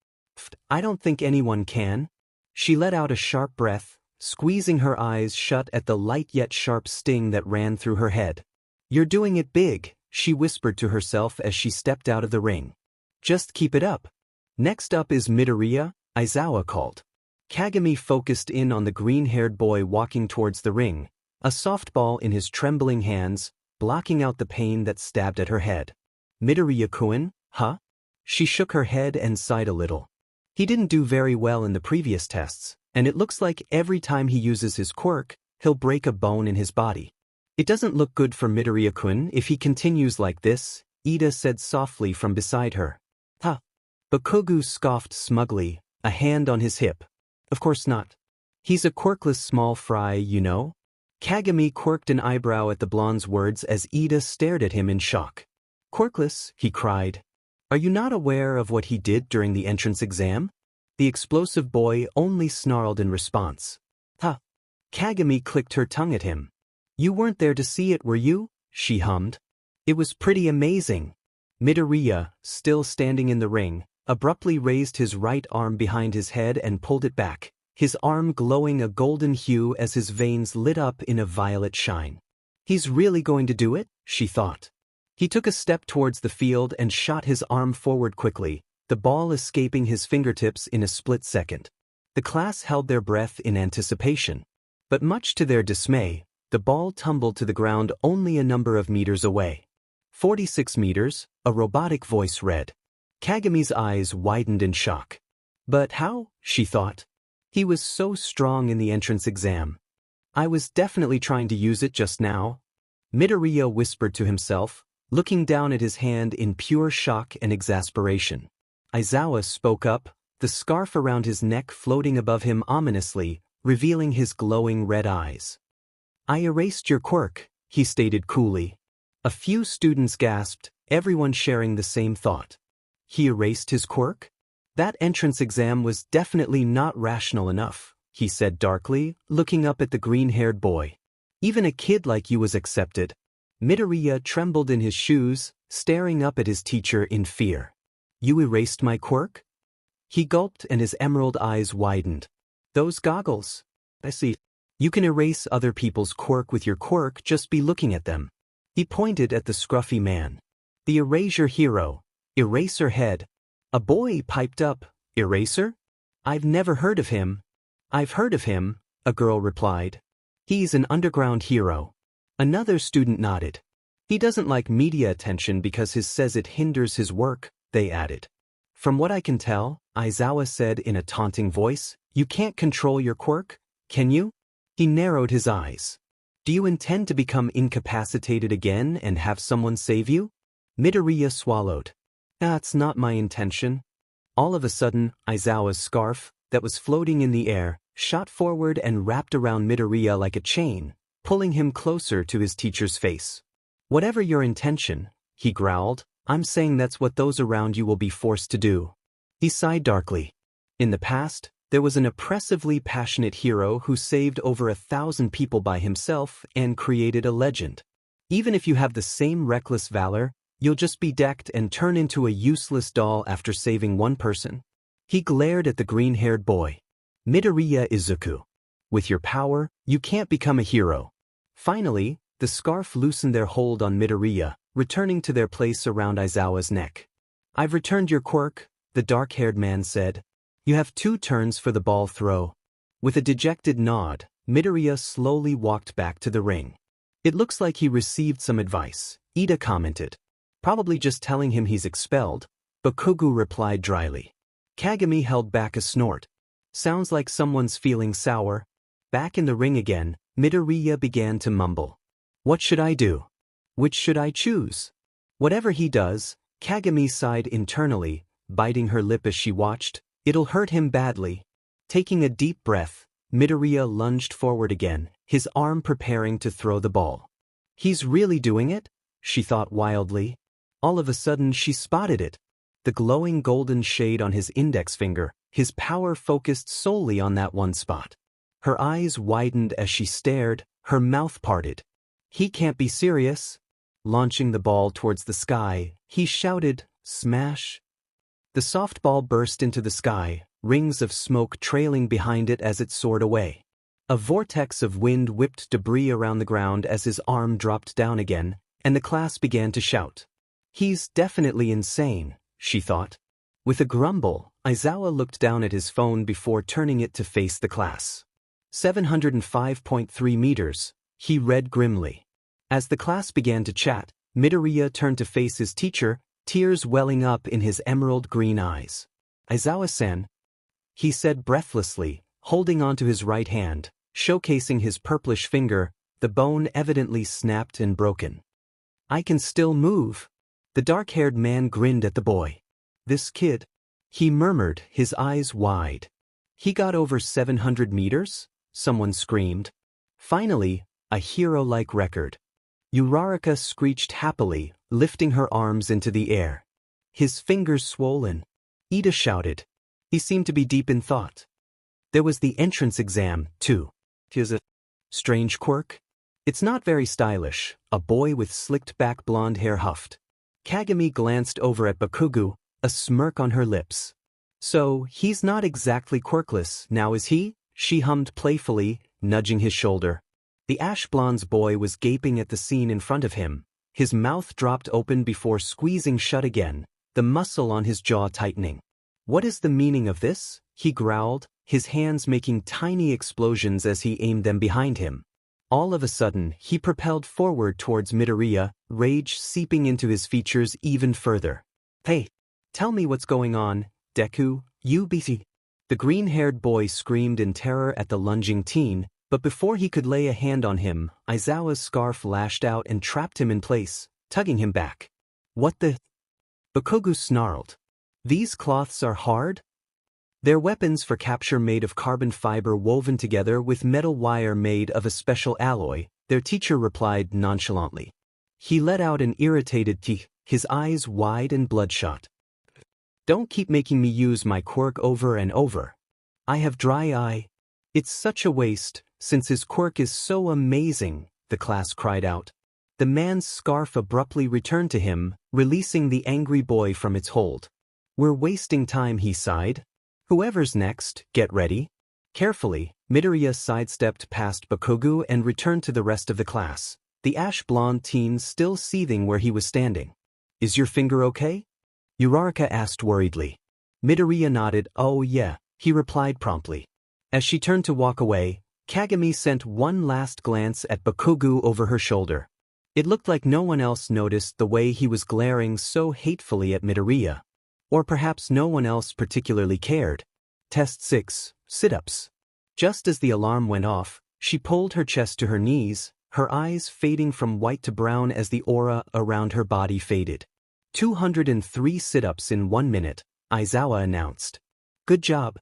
I don't think anyone can. She let out a sharp breath, squeezing her eyes shut at the light yet sharp sting that ran through her head. You're doing it big, she whispered to herself as she stepped out of the ring. Just keep it up. Next up is Midoriya, Aizawa called. Kagami focused in on the green-haired boy walking towards the ring, a softball in his trembling hands, blocking out the pain that stabbed at her head. Midoriya-kun, huh? She shook her head and sighed a little. He didn't do very well in the previous tests, and it looks like every time he uses his quirk, he'll break a bone in his body. It doesn't look good for Midoriya-kun if he continues like this, Ida said softly from beside her. Huh. Bakugo scoffed smugly, a hand on his hip. Of course not. He's a quirkless small fry, you know? Kagami quirked an eyebrow at the blonde's words as Ida stared at him in shock. Quirkless, he cried. Are you not aware of what he did during the entrance exam? The explosive boy only snarled in response. Huh. Kagami clicked her tongue at him. You weren't there to see it, were you? She hummed. It was pretty amazing. Midoriya, still standing in the ring, abruptly raised his right arm behind his head and pulled it back, his arm glowing a golden hue as his veins lit up in a violet shine. He's really going to do it, she thought. He took a step towards the field and shot his arm forward quickly, the ball escaping his fingertips in a split second. The class held their breath in anticipation. But much to their dismay, the ball tumbled to the ground only a number of meters away. 46 meters, a robotic voice read. Kagami's eyes widened in shock. But how? She thought. He was so strong in the entrance exam. I was definitely trying to use it just now. Midoriya whispered to himself, looking down at his hand in pure shock and exasperation. Aizawa spoke up, the scarf around his neck floating above him ominously, revealing his glowing red eyes. I erased your quirk, he stated coolly. A few students gasped, everyone sharing the same thought. He erased his quirk? That entrance exam was definitely not rational enough, he said darkly, looking up at the green-haired boy. Even a kid like you was accepted. Midoriya trembled in his shoes, staring up at his teacher in fear. You erased my quirk? He gulped and his emerald eyes widened. Those goggles. I see. You can erase other people's quirk with your quirk, just be looking at them. He pointed at the scruffy man. The erasure hero. Eraser head. A boy piped up. Eraser? I've never heard of him. I've heard of him, a girl replied. He's an underground hero. Another student nodded. He doesn't like media attention because he says it hinders his work, they added. From what I can tell, Aizawa said in a taunting voice, you can't control your quirk, can you? He narrowed his eyes. Do you intend to become incapacitated again and have someone save you? Midoriya swallowed. That's not my intention. All of a sudden, Aizawa's scarf, that was floating in the air, shot forward and wrapped around Midoriya like a chain, pulling him closer to his teacher's face. Whatever your intention, he growled, I'm saying that's what those around you will be forced to do. He sighed darkly. In the past, there was an oppressively passionate hero who saved over 1,000 people by himself and created a legend. Even if you have the same reckless valor, you'll just be decked and turn into a useless doll after saving one person. He glared at the green-haired boy. Midoriya Izuku. With your power, you can't become a hero. Finally, the scarf loosened their hold on Midoriya, returning to their place around Aizawa's neck. I've returned your quirk, the dark-haired man said. You have 2 turns for the ball throw. With a dejected nod, Midoriya slowly walked back to the ring. It looks like he received some advice, Ida commented. Probably just telling him he's expelled, Bakugo replied dryly. Kagami held back a snort. Sounds like someone's feeling sour. Back in the ring again, Midoriya began to mumble. What should I do? Which should I choose? Whatever he does, Kagami sighed internally, biting her lip as she watched. It'll hurt him badly. Taking a deep breath, Midoriya lunged forward again, his arm preparing to throw the ball. He's really doing it? She thought wildly. All of a sudden she spotted it. The glowing golden shade on his index finger, his power focused solely on that one spot. Her eyes widened as she stared, her mouth parted. He can't be serious. Launching the ball towards the sky, he shouted, smash. The softball burst into the sky, rings of smoke trailing behind it as it soared away. A vortex of wind whipped debris around the ground as his arm dropped down again, and the class began to shout. He's definitely insane, she thought. With a grumble, Aizawa looked down at his phone before turning it to face the class. 705.3 meters, he read grimly. As the class began to chat, Midoriya turned to face his teacher, tears welling up in his emerald green eyes. Aizawa-san, he said breathlessly, holding onto his right hand, showcasing his purplish finger, the bone evidently snapped and broken. I can still move. The dark-haired man grinned at the boy. This kid, he murmured, his eyes wide. He got over 700 meters? Someone screamed. Finally, a hero-like record. Uraraka screeched happily, lifting her arms into the air. His fingers swollen. Ida shouted. He seemed to be deep in thought. There was the entrance exam, too. Here's a strange quirk. It's not very stylish, a boy with slicked-back blonde hair huffed. Kagami glanced over at Bakugo, a smirk on her lips. So, he's not exactly quirkless, now is he? She hummed playfully, nudging his shoulder. The ash-blonde's boy was gaping at the scene in front of him. His mouth dropped open before squeezing shut again, the muscle on his jaw tightening. What is the meaning of this? He growled, his hands making tiny explosions as he aimed them behind him. All of a sudden, he propelled forward towards Midoriya, rage seeping into his features even further. Hey! Tell me what's going on, Deku, you busy. The green-haired boy screamed in terror at the lunging teen, but before he could lay a hand on him, Aizawa's scarf lashed out and trapped him in place, tugging him back. What the? Bakugo snarled. These cloths are hard? They're weapons for capture made of carbon fiber woven together with metal wire made of a special alloy, their teacher replied nonchalantly. He let out an irritated tee, his eyes wide and bloodshot. Don't keep making me use my quirk over and over. I have dry eye. It's such a waste, since his quirk is so amazing, the class cried out. The man's scarf abruptly returned to him, releasing the angry boy from its hold. We're wasting time, he sighed. Whoever's next, get ready. Carefully, Midoriya sidestepped past Bakugo and returned to the rest of the class, the ash-blonde teen still seething where he was standing. Is your finger okay? Uraraka asked worriedly. Midoriya nodded. Oh yeah, he replied promptly. As she turned to walk away, Kagami sent one last glance at Bakugo over her shoulder. It looked like no one else noticed the way he was glaring so hatefully at Midoriya. Or perhaps no one else particularly cared. Test 6, sit-ups. Just as the alarm went off, she pulled her chest to her knees, her eyes fading from white to brown as the aura around her body faded. 203 sit-ups in 1 minute, Aizawa announced. Good job.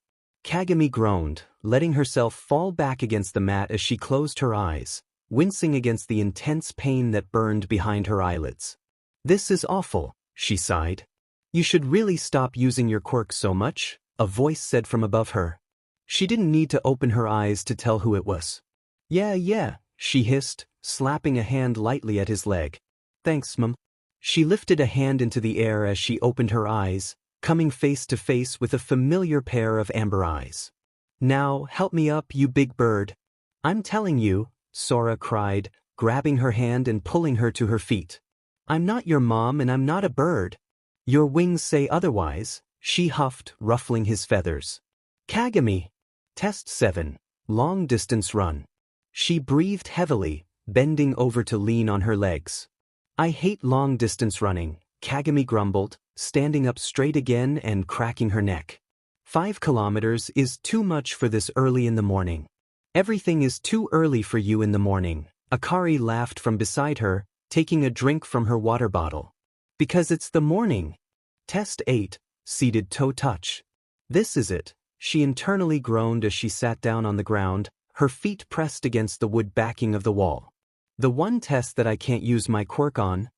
Kagami groaned, letting herself fall back against the mat as she closed her eyes, wincing against the intense pain that burned behind her eyelids. This is awful, she sighed. You should really stop using your quirk so much, a voice said from above her. She didn't need to open her eyes to tell who it was. Yeah, she hissed, slapping a hand lightly at his leg. Thanks, Mum. She lifted a hand into the air as she opened her eyes, coming face to face with a familiar pair of amber eyes. Now, help me up, you big bird. I'm telling you, Sora cried, grabbing her hand and pulling her to her feet. I'm not your mom and I'm not a bird. Your wings say otherwise, she huffed, ruffling his feathers. Kagami. Test 7, long distance run. She breathed heavily, bending over to lean on her legs. I hate long distance running, Kagami grumbled, standing up straight again and cracking her neck. 5 kilometers is too much for this early in the morning. Everything is too early for you in the morning, Akari laughed from beside her, taking a drink from her water bottle. Because it's the morning. Test 8, seated toe touch. This is it, she internally groaned as she sat down on the ground, her feet pressed against the wood backing of the wall. The one test that I can't use my quirk on?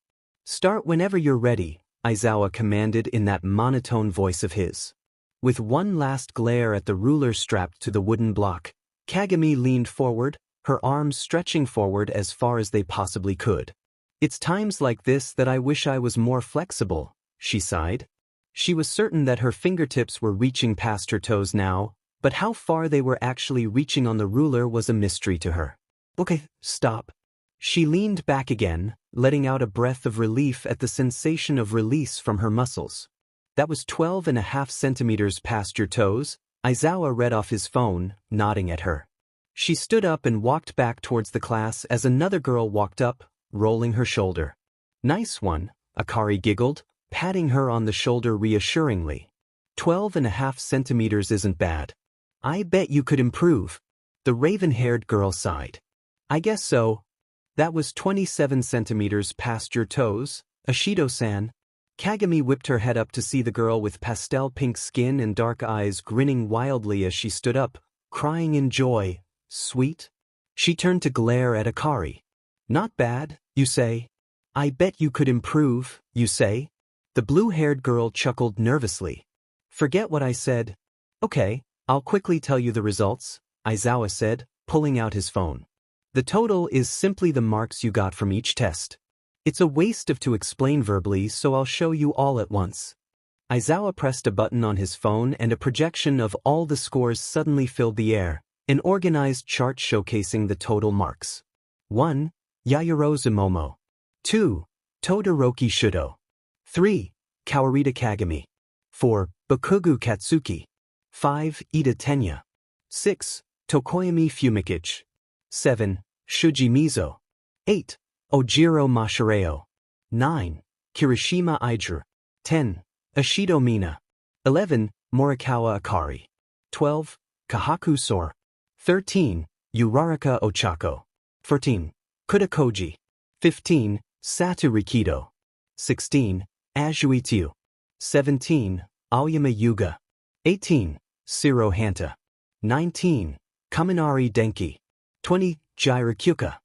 Start whenever you're ready, Aizawa commanded in that monotone voice of his. With one last glare at the ruler strapped to the wooden block, Kagami leaned forward, her arms stretching forward as far as they possibly could. It's times like this that I wish I was more flexible, she sighed. She was certain that her fingertips were reaching past her toes now, but how far they were actually reaching on the ruler was a mystery to her. Okay, stop. She leaned back again, letting out a breath of relief at the sensation of release from her muscles. That was 12.5 centimeters past your toes, Aizawa read off his phone, nodding at her. She stood up and walked back towards the class as another girl walked up, rolling her shoulder. Nice one, Akari giggled, patting her on the shoulder reassuringly. 12.5 centimeters isn't bad. I bet you could improve. The raven-haired girl sighed. I guess so. That was 27 centimeters past your toes, Ashido-san. Kagami whipped her head up to see the girl with pastel-pink skin and dark eyes grinning wildly as she stood up, crying in joy. Sweet? She turned to glare at Akari. Not bad, you say? I bet you could improve, you say? The blue-haired girl chuckled nervously. Forget what I said. Okay, I'll quickly tell you the results, Aizawa said, pulling out his phone. The total is simply the marks you got from each test. It's a waste to explain verbally, so I'll show you all at once. Aizawa pressed a button on his phone and a projection of all the scores suddenly filled the air, an organized chart showcasing the total marks. 1. Yayorozu Momo. 2. Todoroki Shudo. 3. Kawarita Kagami. 4. Bakugu Katsuki. 5. Ida Tenya. 6. Tokoyami Fumikichi. 7. Shuji Mizo. 8. Ojiro Mashireo. 9. Kirishima Aijuru. 10. Ashido Mina. 11. Morikawa Akari. 12. Kahaku Sora. 13. Uraraka Ochako. 14. Kudakoji. 15. Satu Rikido. 16. Azuitiu. 17. Aoyama Yuga. 18. Shiro Hanta. 19. Kaminari Denki. 20. Jirakyuka.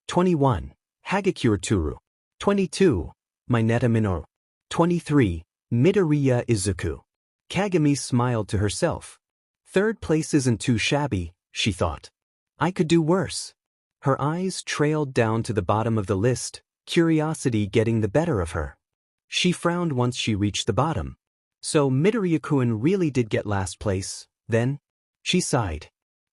21. Hagakure 22. Mineta Minoru. 23. Midoriya Izuku. Kagami smiled to herself. Third place isn't too shabby, she thought. I could do worse. Her eyes trailed down to the bottom of the list, curiosity getting the better of her. She frowned once she reached the bottom. So Midoriya-kun really did get last place, then? She sighed.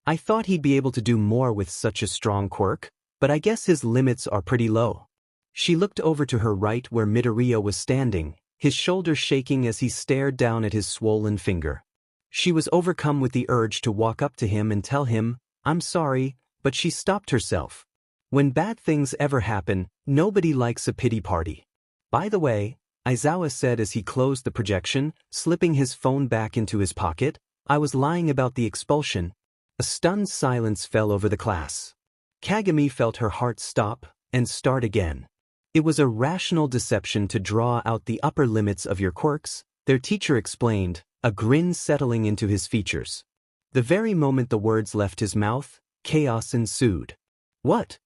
I thought he'd be able to do more with such a strong quirk, but I guess his limits are pretty low. She looked over to her right where Midoriya was standing, his shoulder shaking as he stared down at his swollen finger. She was overcome with the urge to walk up to him and tell him, I'm sorry, but she stopped herself. When bad things ever happen, nobody likes a pity party. By the way, Aizawa said as he closed the projection, slipping his phone back into his pocket, I was lying about the expulsion. A stunned silence fell over the class. Kagami felt her heart stop and start again. It was a rational deception to draw out the upper limits of your quirks, their teacher explained, a grin settling into his features. The very moment the words left his mouth, chaos ensued. What?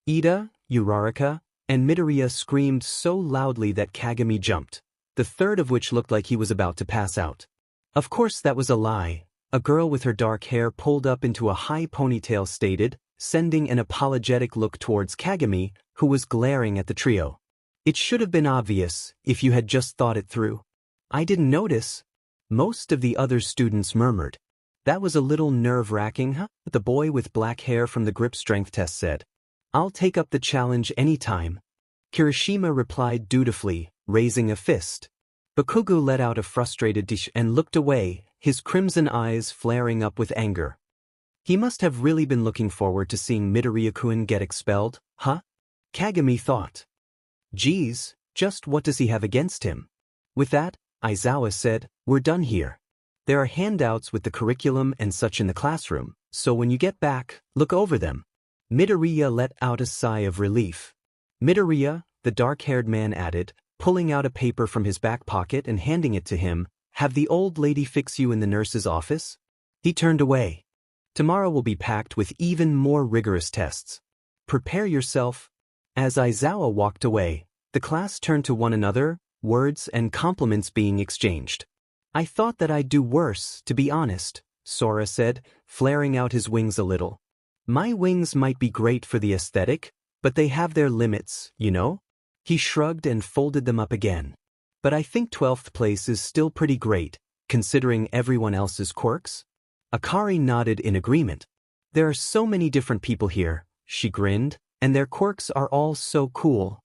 Ida, Uraraka, and Midoriya screamed so loudly that Kagami jumped, the third of which looked like he was about to pass out. Of course that was a lie, a girl with her dark hair pulled up into a high ponytail stated, sending an apologetic look towards Kagami, who was glaring at the trio. It should have been obvious, if you had just thought it through. I didn't notice. Most of the other students murmured. That was a little nerve-wracking, huh? The boy with black hair from the grip strength test said. I'll take up the challenge anytime. Kirishima replied dutifully, raising a fist. Bakugu let out a frustrated dish and looked away, his crimson eyes flaring up with anger. He must have really been looking forward to seeing Midoriya-kun get expelled, huh? Kagami thought. Geez, just what does he have against him? With that, Aizawa said, we're done here. There are handouts with the curriculum and such in the classroom, so when you get back, look over them. Midoriya let out a sigh of relief. Midoriya, the dark-haired man added, pulling out a paper from his back pocket and handing it to him, have the old lady fix you in the nurse's office? He turned away. Tomorrow will be packed with even more rigorous tests. Prepare yourself. As Aizawa walked away, the class turned to one another, words and compliments being exchanged. I thought that I'd do worse, to be honest, Sora said, flaring out his wings a little. My wings might be great for the aesthetic, but they have their limits, you know? He shrugged and folded them up again. But I think 12th place is still pretty great, considering everyone else's quirks. Akari nodded in agreement. There are so many different people here, she grinned, and their quirks are all so cool.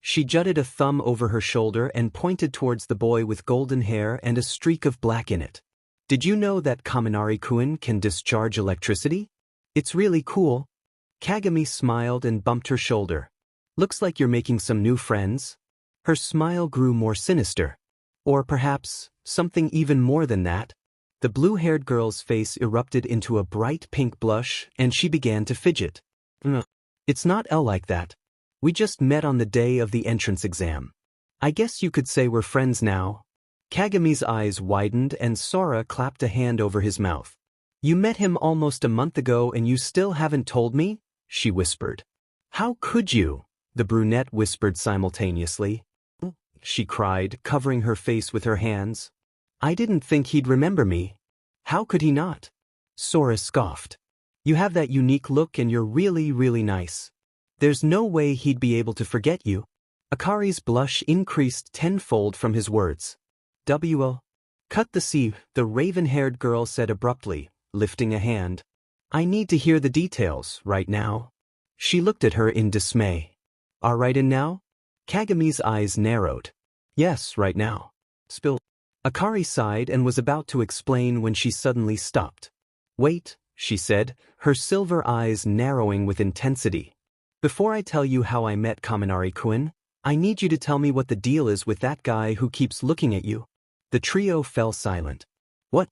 She jutted a thumb over her shoulder and pointed towards the boy with golden hair and a streak of black in it. Did you know that Kaminari-kun can discharge electricity? It's really cool. Kagami smiled and bumped her shoulder. Looks like you're making some new friends. Her smile grew more sinister. Or perhaps, something even more than that. The blue-haired girl's face erupted into a bright pink blush and she began to fidget. It's not like that. We just met on the day of the entrance exam. I guess you could say we're friends now. Kagami's eyes widened and Sora clapped a hand over his mouth. You met him almost a month ago and you still haven't told me? She whispered. How could you? The brunette whispered simultaneously. She cried, covering her face with her hands. I didn't think he'd remember me. How could he not? Sora scoffed. You have that unique look and you're really, really nice. There's no way he'd be able to forget you. Akari's blush increased tenfold from his words. Cut the C, the raven-haired girl said abruptly, lifting a hand. I need to hear the details, right now. She looked at her in dismay. All right in now? Kagami's eyes narrowed. Yes, right now. Spill. Akari sighed and was about to explain when she suddenly stopped. Wait, she said, her silver eyes narrowing with intensity. Before I tell you how I met Kaminari-kun, I need you to tell me what the deal is with that guy who keeps looking at you. The trio fell silent. What?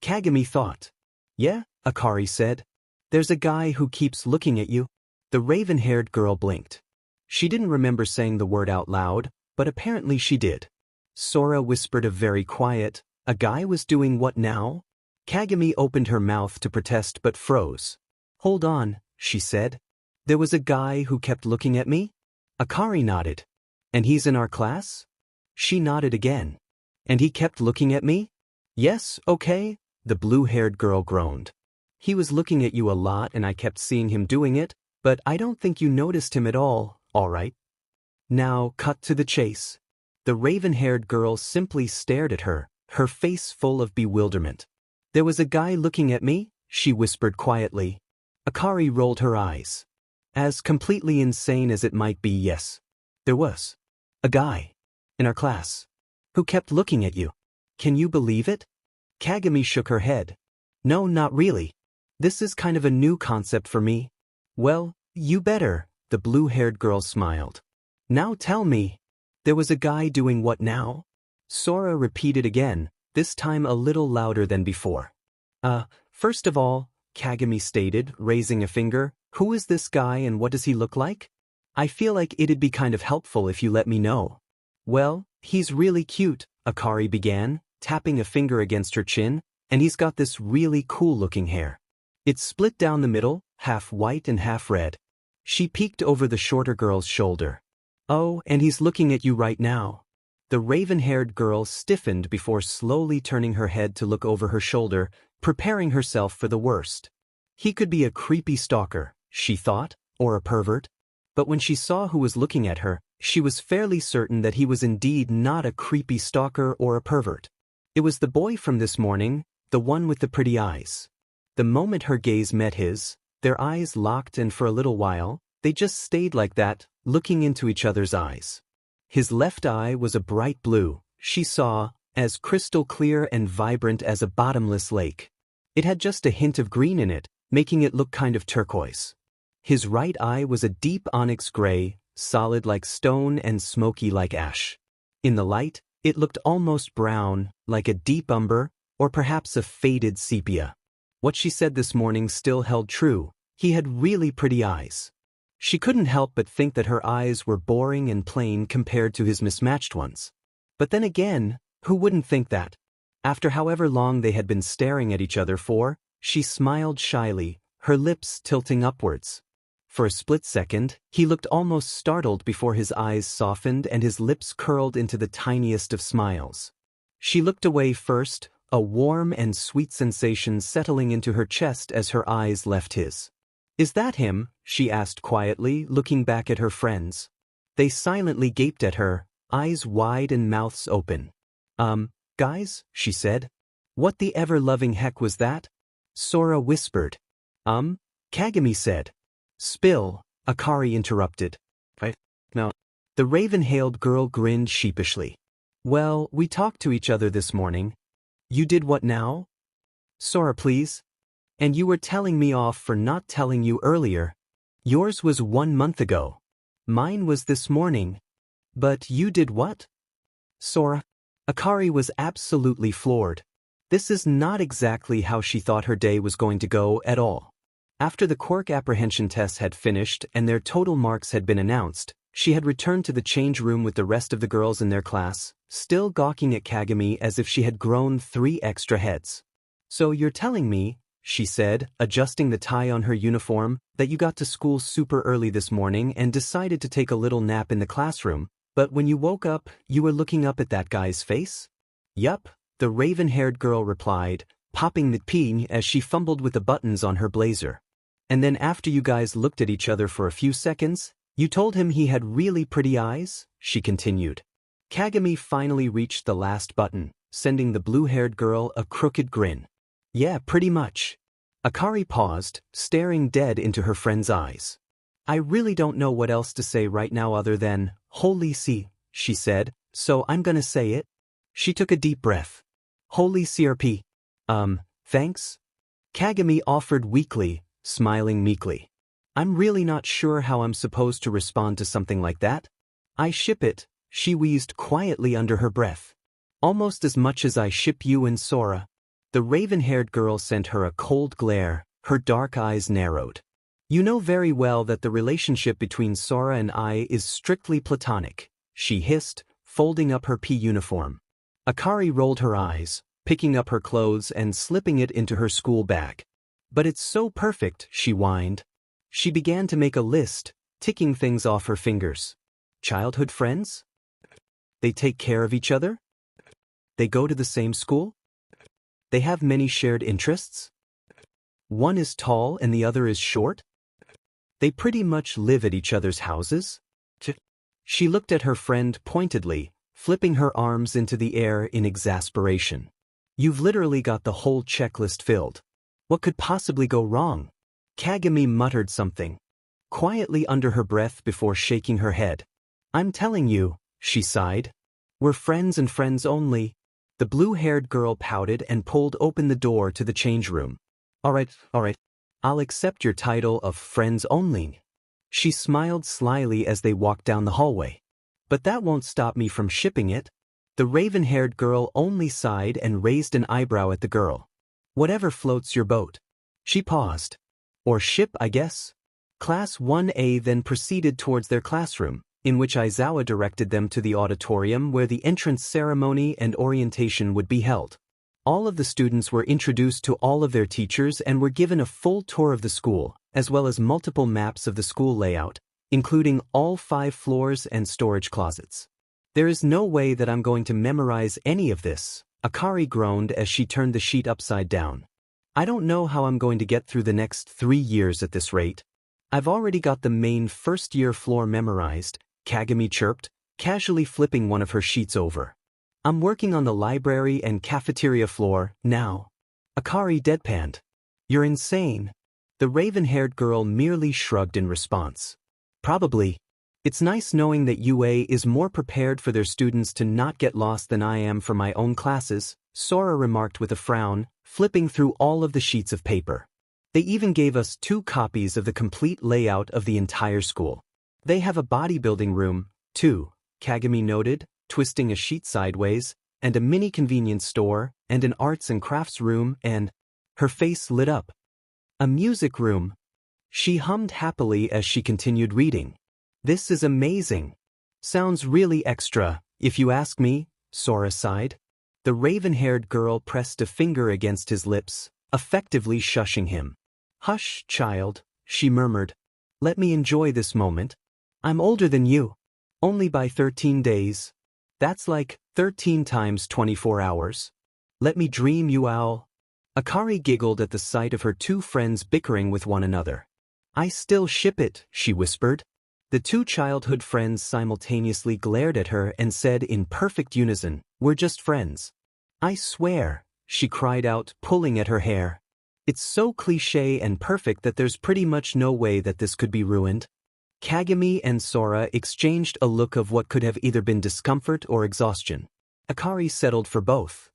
Kagami thought. Yeah, Akari said. There's a guy who keeps looking at you. The raven-haired girl blinked. She didn't remember saying the word out loud, but apparently she did. Sora whispered a very quiet, a guy was doing what now? Kagami opened her mouth to protest but froze. Hold on, she said. There was a guy who kept looking at me? Akari nodded. And he's in our class? She nodded again. And he kept looking at me? Yes, okay, the blue-haired girl groaned. He was looking at you a lot and I kept seeing him doing it, but I don't think you noticed him at all right? Now, cut to the chase. The raven-haired girl simply stared at her, her face full of bewilderment. There was a guy looking at me, she whispered quietly. Akari rolled her eyes. As completely insane as it might be, yes. There was. A guy. In our class. Who kept looking at you. Can you believe it? Kagami shook her head. No, not really. This is kind of a new concept for me. Well, you better, the blue-haired girl smiled. Now tell me. There was a guy doing what now? Sora repeated again, this time a little louder than before. First of all, Kagami stated, raising a finger, who is this guy and what does he look like? I feel like it'd be kind of helpful if you let me know. Well, he's really cute, Akari began, tapping a finger against her chin, and he's got this really cool-looking hair. It's split down the middle, half white and half red. She peeked over the shorter girl's shoulder. Oh, and he's looking at you right now. The raven-haired girl stiffened before slowly turning her head to look over her shoulder, preparing herself for the worst. He could be a creepy stalker, she thought, or a pervert. But when she saw who was looking at her, she was fairly certain that he was indeed not a creepy stalker or a pervert. It was the boy from this morning, the one with the pretty eyes. The moment her gaze met his, their eyes locked and for a little while, they just stayed like that, looking into each other's eyes. His left eye was a bright blue, she saw, as crystal clear and vibrant as a bottomless lake. It had just a hint of green in it, making it look kind of turquoise. His right eye was a deep onyx gray, solid like stone and smoky like ash. In the light, it looked almost brown, like a deep umber, or perhaps a faded sepia. What she said this morning still held true, he had really pretty eyes. She couldn't help but think that her eyes were boring and plain compared to his mismatched ones. But then again, who wouldn't think that? After however long they had been staring at each other for, she smiled shyly, her lips tilting upwards. For a split second, he looked almost startled before his eyes softened and his lips curled into the tiniest of smiles. She looked away first, a warm and sweet sensation settling into her chest as her eyes left his. Is that him? She asked quietly, looking back at her friends. They silently gaped at her, eyes wide and mouths open. Guys, she said. What the ever-loving heck was that? Sora whispered. Kagami said. Spill, Akari interrupted. No. The raven-hailed girl grinned sheepishly. Well, we talked to each other this morning. You did what now? Sora, please. And you were telling me off for not telling you earlier. Yours was 1 month ago. Mine was this morning. But you did what? Sora. Akari was absolutely floored. This is not exactly how she thought her day was going to go at all. After the quirk apprehension tests had finished and their total marks had been announced, she had returned to the change room with the rest of the girls in their class, still gawking at Kagami as if she had grown 3 extra heads. So you're telling me, she said, adjusting the tie on her uniform, that you got to school super early this morning and decided to take a little nap in the classroom, but when you woke up, you were looking up at that guy's face? Yup, the raven-haired girl replied, popping the pin as she fumbled with the buttons on her blazer. And then after you guys looked at each other for a few seconds, you told him he had really pretty eyes? She continued. Kagami finally reached the last button, sending the blue-haired girl a crooked grin. Yeah, pretty much. Akari paused, staring dead into her friend's eyes. I really don't know what else to say right now other than, holy see, she said, so I'm gonna say it. She took a deep breath. Holy CRP. Thanks? Kagami offered weakly, smiling meekly. I'm really not sure how I'm supposed to respond to something like that. I ship it, she wheezed quietly under her breath. Almost as much as I ship you and Sora. The raven-haired girl sent her a cold glare, her dark eyes narrowed. You know very well that the relationship between Sora and I is strictly platonic, she hissed, folding up her pea uniform. Akari rolled her eyes, picking up her clothes and slipping it into her school bag. But it's so perfect, she whined. She began to make a list, ticking things off her fingers. Childhood friends? They take care of each other? They go to the same school? They have many shared interests? One is tall and the other is short? They pretty much live at each other's houses? She looked at her friend pointedly, flipping her arms into the air in exasperation. You've literally got the whole checklist filled. What could possibly go wrong? Kagami muttered something quietly under her breath before shaking her head. I'm telling you, she sighed. We're friends and friends only. The blue-haired girl pouted and pulled open the door to the change room. All right. I'll accept your title of friends only. She smiled slyly as they walked down the hallway. But that won't stop me from shipping it. The raven-haired girl only sighed and raised an eyebrow at the girl. Whatever floats your boat. She paused. Or ship, I guess. Class 1A then proceeded towards their classroom, in which Aizawa directed them to the auditorium where the entrance ceremony and orientation would be held. All of the students were introduced to all of their teachers and were given a full tour of the school, as well as multiple maps of the school layout, including all 5 floors and storage closets. There is no way that I'm going to memorize any of this, Akari groaned as she turned the sheet upside down. I don't know how I'm going to get through the next 3 years at this rate. I've already got the main first-year floor memorized, Kagami chirped, casually flipping one of her sheets over. I'm working on the library and cafeteria floor, now. Akari deadpanned. You're insane. The raven-haired girl merely shrugged in response. Probably. It's nice knowing that UA is more prepared for their students to not get lost than I am for my own classes, Sora remarked with a frown, flipping through all of the sheets of paper. They even gave us 2 copies of the complete layout of the entire school. They have a bodybuilding room, too, Kagami noted, twisting a sheet sideways, and a mini convenience store, and an arts and crafts room, and her face lit up. A music room. She hummed happily as she continued reading. This is amazing. Sounds really extra, if you ask me, Sora sighed. The raven-haired girl pressed a finger against his lips, effectively shushing him. Hush, child, she murmured. Let me enjoy this moment. I'm older than you. Only by 13 days. That's like 13 times 24 hours. Let me dream, you owl. Akari giggled at the sight of her 2 friends bickering with one another. I still ship it, she whispered. The 2 childhood friends simultaneously glared at her and said in perfect unison, We're just friends. I swear, she cried out, pulling at her hair. It's so cliché and perfect that there's pretty much no way that this could be ruined. Kagami and Sora exchanged a look of what could have either been discomfort or exhaustion. Akari settled for both.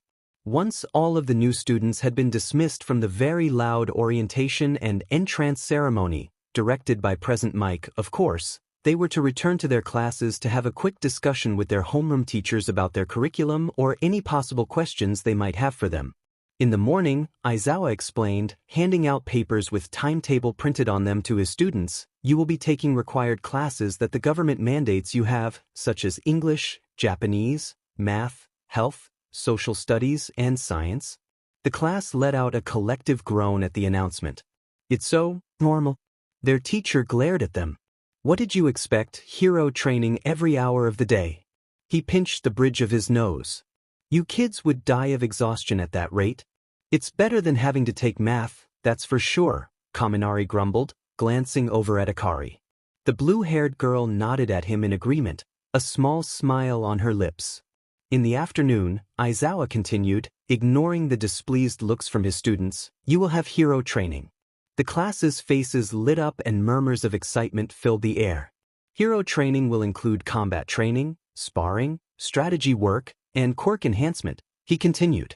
Once all of the new students had been dismissed from the very loud orientation and entrance ceremony, directed by Present Mike, of course, they were to return to their classes to have a quick discussion with their homeroom teachers about their curriculum or any possible questions they might have for them. In the morning, Aizawa explained, handing out papers with timetable printed on them to his students, "You will be taking required classes that the government mandates you have, such as English, Japanese, math, health, social studies, and science." The class let out a collective groan at the announcement. "It's so normal." Their teacher glared at them. "What did you expect, hero training every hour of the day?" He pinched the bridge of his nose. "You kids would die of exhaustion at that rate." "It's better than having to take math, that's for sure," Kaminari grumbled, glancing over at Akari. The blue-haired girl nodded at him in agreement, a small smile on her lips. In the afternoon, Aizawa continued, ignoring the displeased looks from his students, "You will have hero training." The class's faces lit up and murmurs of excitement filled the air. Hero training will include combat training, sparring, strategy work, and quirk enhancement, he continued.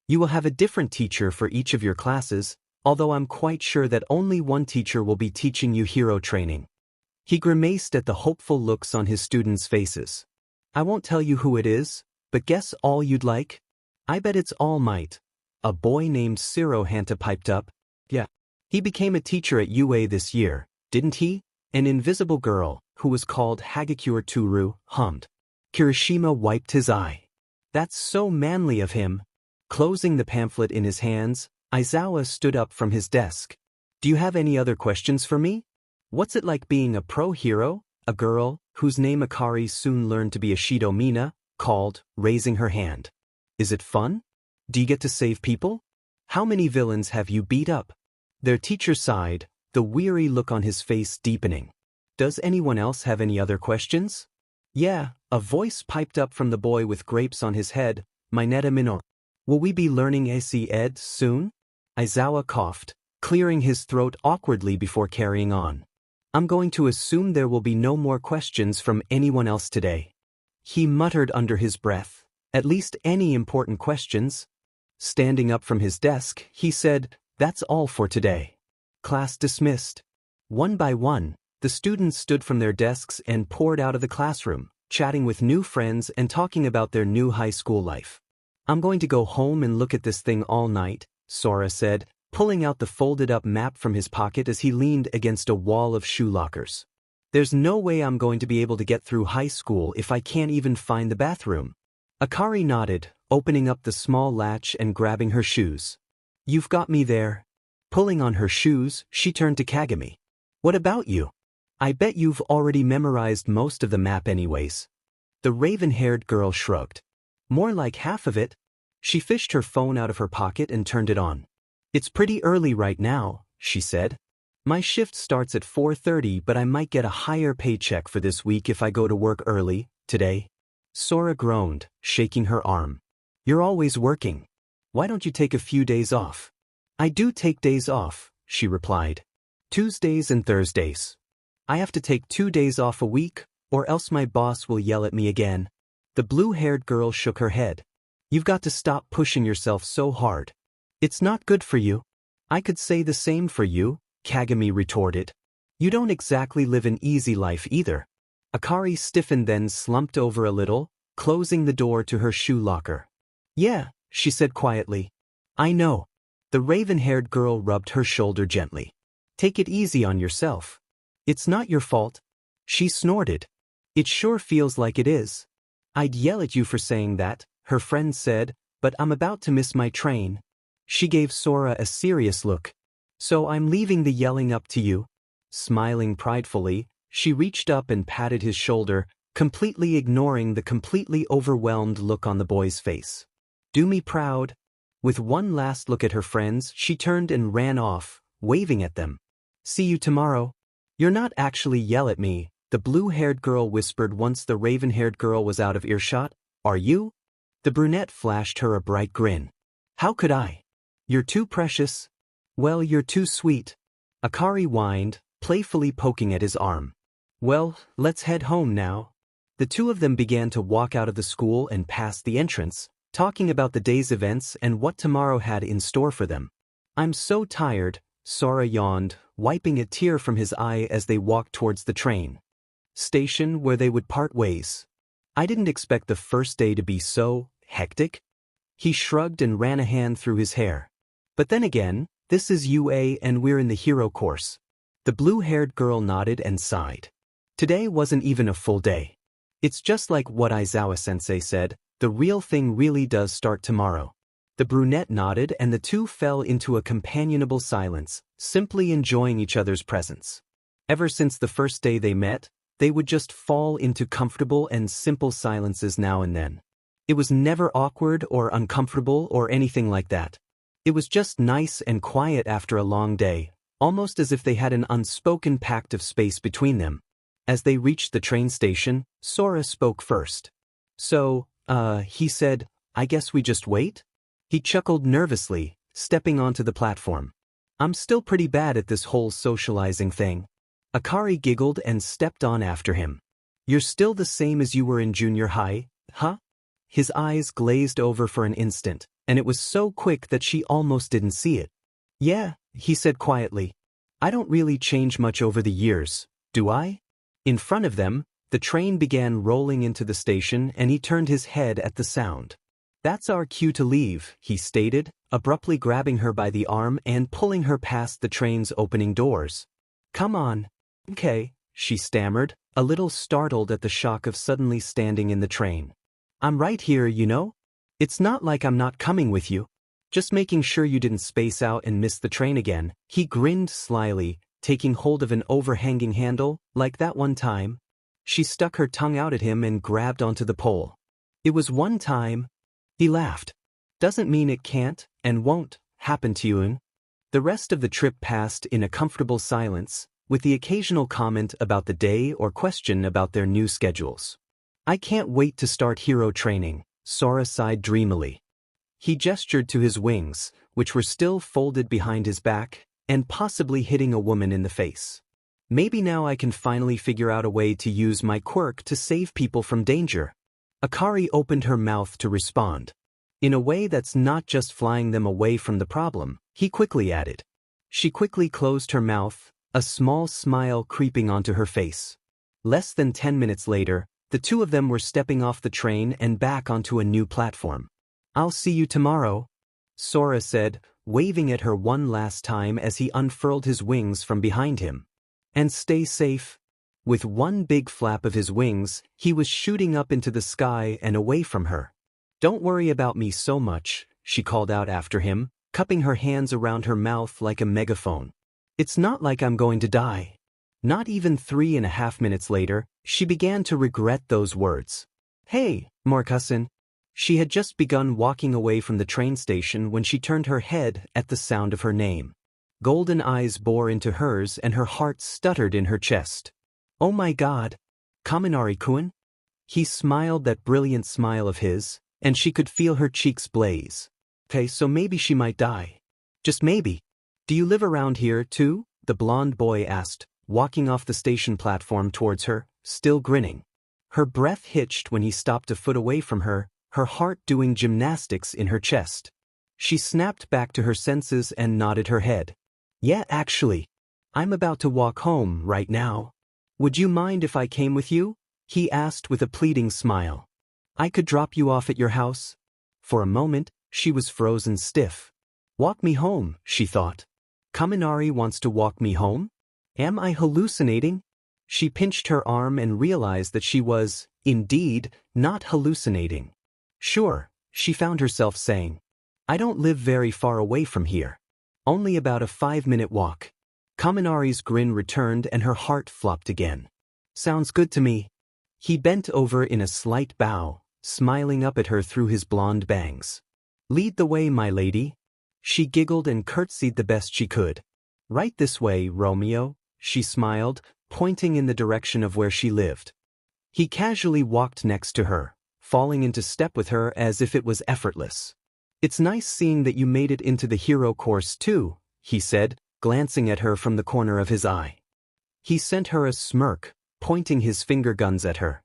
"You will have a different teacher for each of your classes, although I'm quite sure that only one teacher will be teaching you hero training." He grimaced at the hopeful looks on his students' faces. "I won't tell you who it is, but guess all you'd like?" "I bet it's All Might." A boy named Siro Hanta piped up. "Yeah. He became a teacher at UA this year, didn't he?" An invisible girl, who was called Hagakure Toru, hummed. Kirishima wiped his eye. "That's so manly of him." Closing the pamphlet in his hands, Aizawa stood up from his desk. "Do you have any other questions for me? What's it like being a pro hero?" A girl, whose name Akari soon learned to be Ashido Mina, called, raising her hand. "Is it fun? Do you get to save people? How many villains have you beat up?" Their teacher sighed, the weary look on his face deepening. "Does anyone else have any other questions?" "Yeah," a voice piped up from the boy with grapes on his head, Mineta Minor. "Will we be learning AC Ed soon?" Aizawa coughed, clearing his throat awkwardly before carrying on. "I'm going to assume there will be no more questions from anyone else today." He muttered under his breath, "At least any important questions?" Standing up from his desk, he said, "That's all for today." Class dismissed. One by one, the students stood from their desks and poured out of the classroom, chatting with new friends and talking about their new high school life. "I'm going to go home and look at this thing all night," Sora said, pulling out the folded-up map from his pocket as he leaned against a wall of shoe lockers. "There's no way I'm going to be able to get through high school if I can't even find the bathroom." Akari nodded, opening up the small latch and grabbing her shoes. "You've got me there." Pulling on her shoes, she turned to Kagami. "What about you? I bet you've already memorized most of the map anyways." The raven-haired girl shrugged. "More like half of it." She fished her phone out of her pocket and turned it on. "It's pretty early right now," she said. "My shift starts at 4:30, but I might get a higher paycheck for this week if I go to work early, today." Sora groaned, shaking her arm. "You're always working. Why don't you take a few days off?" "I do take days off," she replied. "Tuesdays and Thursdays. I have to take 2 days off a week, or else my boss will yell at me again." The blue-haired girl shook her head. "You've got to stop pushing yourself so hard. It's not good for you." "I could say the same for you," Kagami retorted. "You don't exactly live an easy life either." Akari stiffened then slumped over a little, closing the door to her shoe locker. "Yeah," she said quietly. "I know." The raven-haired girl rubbed her shoulder gently. "Take it easy on yourself. It's not your fault." She snorted. "It sure feels like it is." "I'd yell at you for saying that," her friend said, "but I'm about to miss my train." She gave Sora a serious look. "So I'm leaving the yelling up to you." Smiling pridefully, she reached up and patted his shoulder, completely ignoring the completely overwhelmed look on the boy's face. "Do me proud." With one last look at her friends, she turned and ran off, waving at them. "See you tomorrow." "You're not actually yell at me," the blue-haired girl whispered once the raven-haired girl was out of earshot. "Are you?" The brunette flashed her a bright grin. "How could I? You're too precious." "Well, you're too sweet." Akari whined, playfully poking at his arm. Well, let's head home now. The two of them began to walk out of the school and past the entrance, talking about the day's events and what tomorrow had in store for them. I'm so tired, Sora yawned, wiping a tear from his eye as they walked towards the train station where they would part ways. I didn't expect the first day to be so hectic. He shrugged and ran a hand through his hair. But then again, this is UA and we're in the hero course. The blue-haired girl nodded and sighed. Today wasn't even a full day. It's just like what Aizawa-sensei said, the real thing really does start tomorrow. The brunette nodded and the two fell into a companionable silence, simply enjoying each other's presence. Ever since the first day they met, they would just fall into comfortable and simple silences now and then. It was never awkward or uncomfortable or anything like that. It was just nice and quiet after a long day, almost as if they had an unspoken pact of space between them. As they reached the train station, Sora spoke first. So, he said, I guess we just wait? He chuckled nervously, stepping onto the platform. I'm still pretty bad at this whole socializing thing. Akari giggled and stepped on after him. You're still the same as you were in junior high, huh? His eyes glazed over for an instant, and it was so quick that she almost didn't see it. Yeah, he said quietly. I don't really change much over the years, do I? In front of them, the train began rolling into the station and he turned his head at the sound. That's our cue to leave, he stated, abruptly grabbing her by the arm and pulling her past the train's opening doors. Come on. Okay, she stammered, a little startled at the shock of suddenly standing in the train. I'm right here, you know? It's not like I'm not coming with you. Just making sure you didn't space out and miss the train again. He grinned slyly, taking hold of an overhanging handle, like that one time. She stuck her tongue out at him and grabbed onto the pole. It was one time. He laughed. Doesn't mean it can't, and won't, happen to you. The rest of the trip passed in a comfortable silence, with the occasional comment about the day or question about their new schedules. I can't wait to start hero training, Sora sighed dreamily. He gestured to his wings, which were still folded behind his back, and possibly hitting a woman in the face. Maybe now I can finally figure out a way to use my quirk to save people from danger. Akari opened her mouth to respond. In a way that's not just flying them away from the problem, he quickly added. She quickly closed her mouth, a small smile creeping onto her face. Less than 10 minutes later, the two of them were stepping off the train and back onto a new platform. I'll see you tomorrow, Sora said, waving at her one last time as he unfurled his wings from behind him. And stay safe. With one big flap of his wings, he was shooting up into the sky and away from her. Don't worry about me so much, she called out after him, cupping her hands around her mouth like a megaphone. It's not like I'm going to die. Not even 3.5 minutes later, she began to regret those words. Hey, Marcusin. She had just begun walking away from the train station when she turned her head at the sound of her name. Golden eyes bore into hers and her heart stuttered in her chest. Oh my God. Kaminari-kun? He smiled that brilliant smile of his, and she could feel her cheeks blaze. Okay, so maybe she might die. Just maybe. Do you live around here, too? The blonde boy asked, walking off the station platform towards her, still grinning. Her breath hitched when he stopped a foot away from her, her heart doing gymnastics in her chest. She snapped back to her senses and nodded her head. Yeah, actually. I'm about to walk home right now. Would you mind if I came with you? He asked with a pleading smile. I could drop you off at your house. For a moment, she was frozen stiff. Walk me home, she thought. Kaminari wants to walk me home? Am I hallucinating? She pinched her arm and realized that she was, indeed, not hallucinating. Sure, she found herself saying. I don't live very far away from here. Only about a 5-minute walk. Kaminari's grin returned and her heart flopped again. Sounds good to me. He bent over in a slight bow, smiling up at her through his blonde bangs. Lead the way, my lady. She giggled and curtsied the best she could. Right this way, Romeo, she smiled, pointing in the direction of where she lived. He casually walked next to her, falling into step with her as if it was effortless. It's nice seeing that you made it into the hero course too, he said, glancing at her from the corner of his eye. He sent her a smirk, pointing his finger guns at her.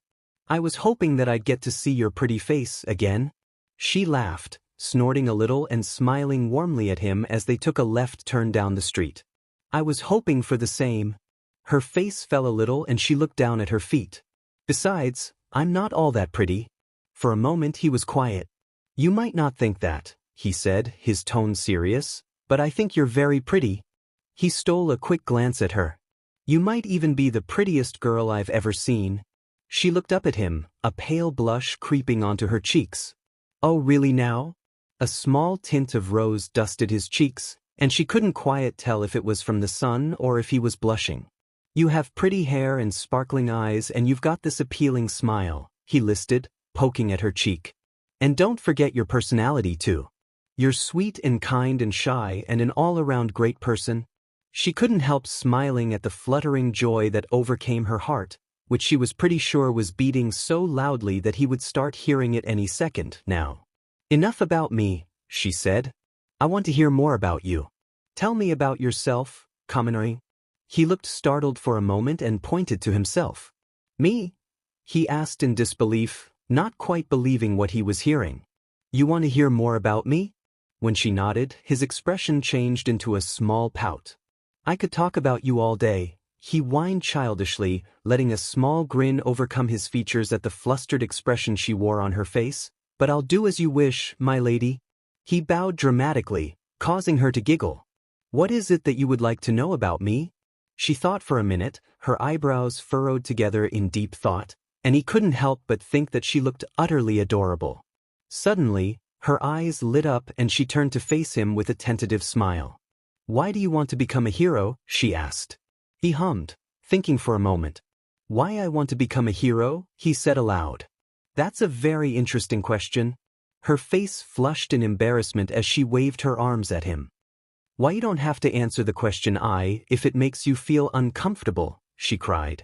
I was hoping that I'd get to see your pretty face again. She laughed, snorting a little and smiling warmly at him as they took a left turn down the street. I was hoping for the same. Her face fell a little and she looked down at her feet. Besides, I'm not all that pretty. For a moment he was quiet. You might not think that, he said, his tone serious, but I think you're very pretty. He stole a quick glance at her. You might even be the prettiest girl I've ever seen. She looked up at him, a pale blush creeping onto her cheeks. Oh, really now? A small tint of rose dusted his cheeks, and she couldn't quite tell if it was from the sun or if he was blushing. You have pretty hair and sparkling eyes and you've got this appealing smile, he listed, poking at her cheek. And don't forget your personality too. You're sweet and kind and shy and an all-around great person. She couldn't help smiling at the fluttering joy that overcame her heart, which she was pretty sure was beating so loudly that he would start hearing it any second now. Enough about me, she said. I want to hear more about you. Tell me about yourself, Kaminari. He looked startled for a moment and pointed to himself. Me? He asked in disbelief, not quite believing what he was hearing. You want to hear more about me? When she nodded, his expression changed into a small pout. I could talk about you all day, he whined childishly, letting a small grin overcome his features at the flustered expression she wore on her face. But I'll do as you wish, my lady. He bowed dramatically, causing her to giggle. What is it that you would like to know about me? She thought for a minute, her eyebrows furrowed together in deep thought, and he couldn't help but think that she looked utterly adorable. Suddenly, her eyes lit up and she turned to face him with a tentative smile. Why do you want to become a hero? She asked. He hummed, thinking for a moment. Why I want to become a hero? He said aloud. That's a very interesting question. Her face flushed in embarrassment as she waved her arms at him. Why you don't have to answer the question if it makes you feel uncomfortable, she cried.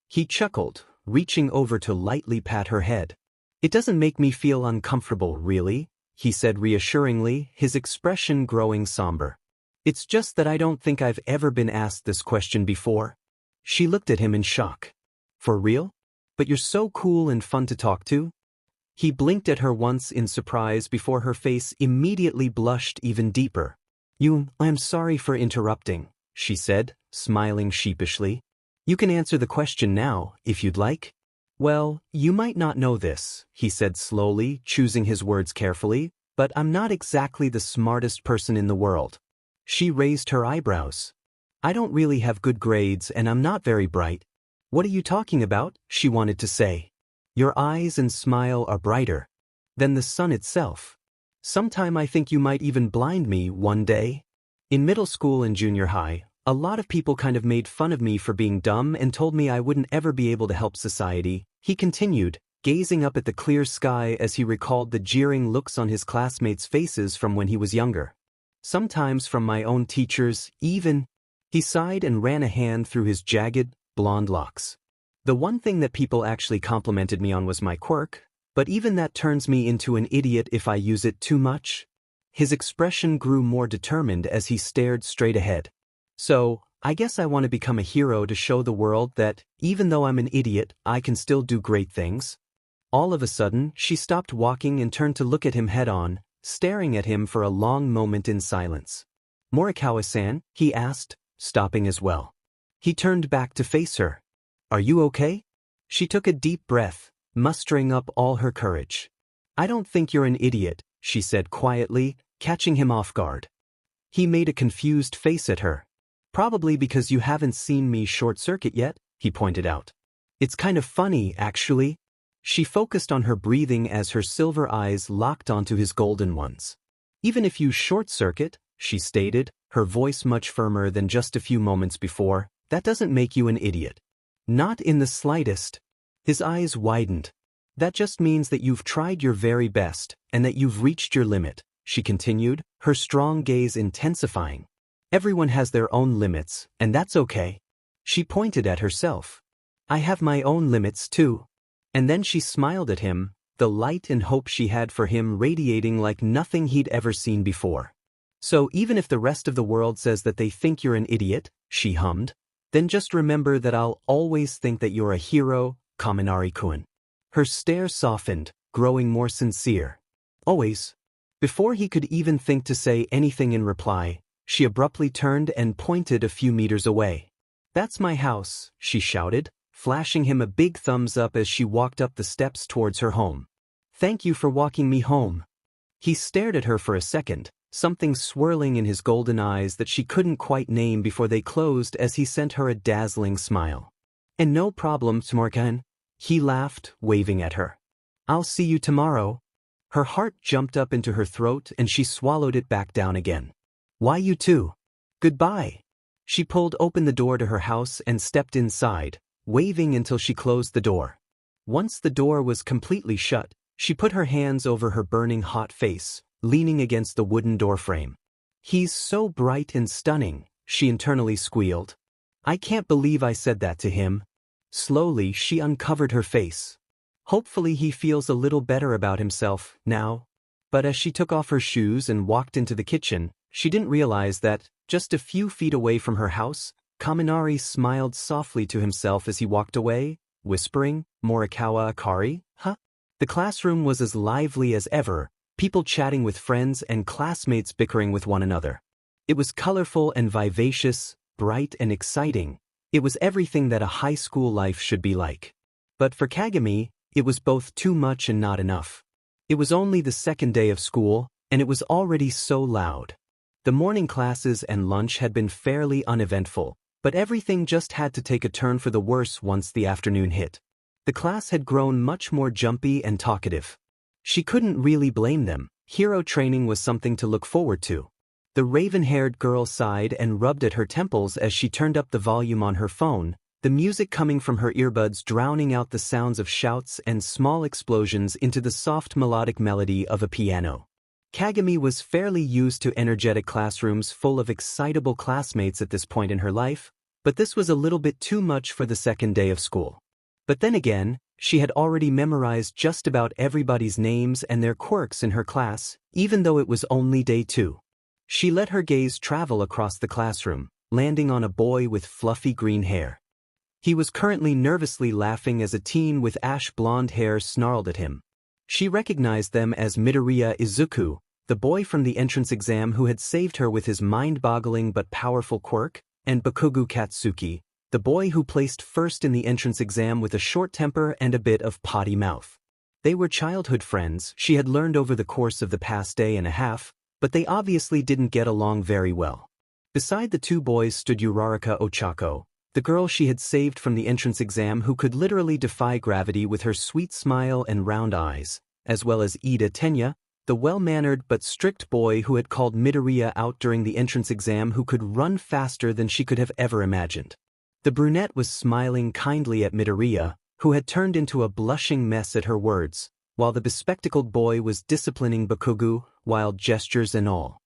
He chuckled, reaching over to lightly pat her head. It doesn't make me feel uncomfortable, really, he said reassuringly, his expression growing somber. It's just that I don't think I've ever been asked this question before. She looked at him in shock. For real? But you're so cool and fun to talk to? He blinked at her once in surprise before her face immediately blushed even deeper. I'm sorry for interrupting, she said, smiling sheepishly. You can answer the question now, if you'd like. Well, you might not know this, he said slowly, choosing his words carefully, but I'm not exactly the smartest person in the world. She raised her eyebrows. I don't really have good grades and I'm not very bright. What are you talking about? She wanted to say. Your eyes and smile are brighter than the sun itself. Sometime I think you might even blind me one day. In middle school and junior high, a lot of people kind of made fun of me for being dumb and told me I wouldn't ever be able to help society, he continued, gazing up at the clear sky as he recalled the jeering looks on his classmates' faces from when he was younger. Sometimes from my own teachers, even. He sighed and ran a hand through his jagged, blonde locks. The one thing that people actually complimented me on was my quirk, but even that turns me into an idiot if I use it too much. His expression grew more determined as he stared straight ahead. So, I guess I want to become a hero to show the world that, even though I'm an idiot, I can still do great things. All of a sudden, she stopped walking and turned to look at him head-on, staring at him for a long moment in silence. Morikawa-san, he asked, stopping as well. He turned back to face her. Are you okay? She took a deep breath, mustering up all her courage. I don't think you're an idiot, she said quietly, catching him off guard. He made a confused face at her. Probably because you haven't seen me short-circuit yet, he pointed out. It's kind of funny, actually. She focused on her breathing as her silver eyes locked onto his golden ones. Even if you short-circuit, she stated, her voice much firmer than just a few moments before, that doesn't make you an idiot. Not in the slightest. His eyes widened. That just means that you've tried your very best, and that you've reached your limit, she continued, her strong gaze intensifying. Everyone has their own limits, and that's okay. She pointed at herself. I have my own limits too. And then she smiled at him, the light and hope she had for him radiating like nothing he'd ever seen before. So even if the rest of the world says that they think you're an idiot, she hummed, Then just remember that I'll always think that you're a hero, Kaminari-kun. Her stare softened, growing more sincere. Always. Before he could even think to say anything in reply, she abruptly turned and pointed a few meters away. That's my house, she shouted, flashing him a big thumbs up as she walked up the steps towards her home. Thank you for walking me home. He stared at her for a second, something swirling in his golden eyes that she couldn't quite name before they closed as he sent her a dazzling smile. And no problem, Smorkan. He laughed, waving at her. I'll see you tomorrow. Her heart jumped up into her throat and she swallowed it back down again. Why you too? Goodbye. She pulled open the door to her house and stepped inside, waving until she closed the door. Once the door was completely shut, she put her hands over her burning hot face, leaning against the wooden doorframe. He's so bright and stunning, she internally squealed. I can't believe I said that to him. Slowly she uncovered her face. Hopefully he feels a little better about himself now. But as she took off her shoes and walked into the kitchen, she didn't realize that, just a few feet away from her house, Kaminari smiled softly to himself as he walked away, whispering, Morikawa Akari, huh? The classroom was as lively as ever, people chatting with friends and classmates bickering with one another. It was colorful and vivacious, bright and exciting. It was everything that a high school life should be like. But for Kagami, it was both too much and not enough. It was only the second day of school, and it was already so loud. The morning classes and lunch had been fairly uneventful, but everything just had to take a turn for the worse once the afternoon hit. The class had grown much more jumpy and talkative. She couldn't really blame them. Hero training was something to look forward to. The raven-haired girl sighed and rubbed at her temples as she turned up the volume on her phone, the music coming from her earbuds drowning out the sounds of shouts and small explosions into the soft melodic melody of a piano. Kagami was fairly used to energetic classrooms full of excitable classmates at this point in her life, but this was a little bit too much for the second day of school. But then again, she had already memorized just about everybody's names and their quirks in her class, even though it was only day 2. She let her gaze travel across the classroom, landing on a boy with fluffy green hair. He was currently nervously laughing as a teen with ash blonde hair snarled at him. She recognized them as Midoriya Izuku, the boy from the entrance exam who had saved her with his mind-boggling but powerful quirk, and Bakugo Katsuki, the boy who placed first in the entrance exam with a short temper and a bit of potty mouth. They were childhood friends, she had learned over the course of the past day and a half, but they obviously didn't get along very well. Beside the two boys stood Uraraka Ochako, the girl she had saved from the entrance exam who could literally defy gravity with her sweet smile and round eyes, as well as Ida Tenya, the well-mannered but strict boy who had called Midoriya out during the entrance exam who could run faster than she could have ever imagined. The brunette was smiling kindly at Midoriya, who had turned into a blushing mess at her words, while the bespectacled boy was disciplining Bakugo, wild gestures and all.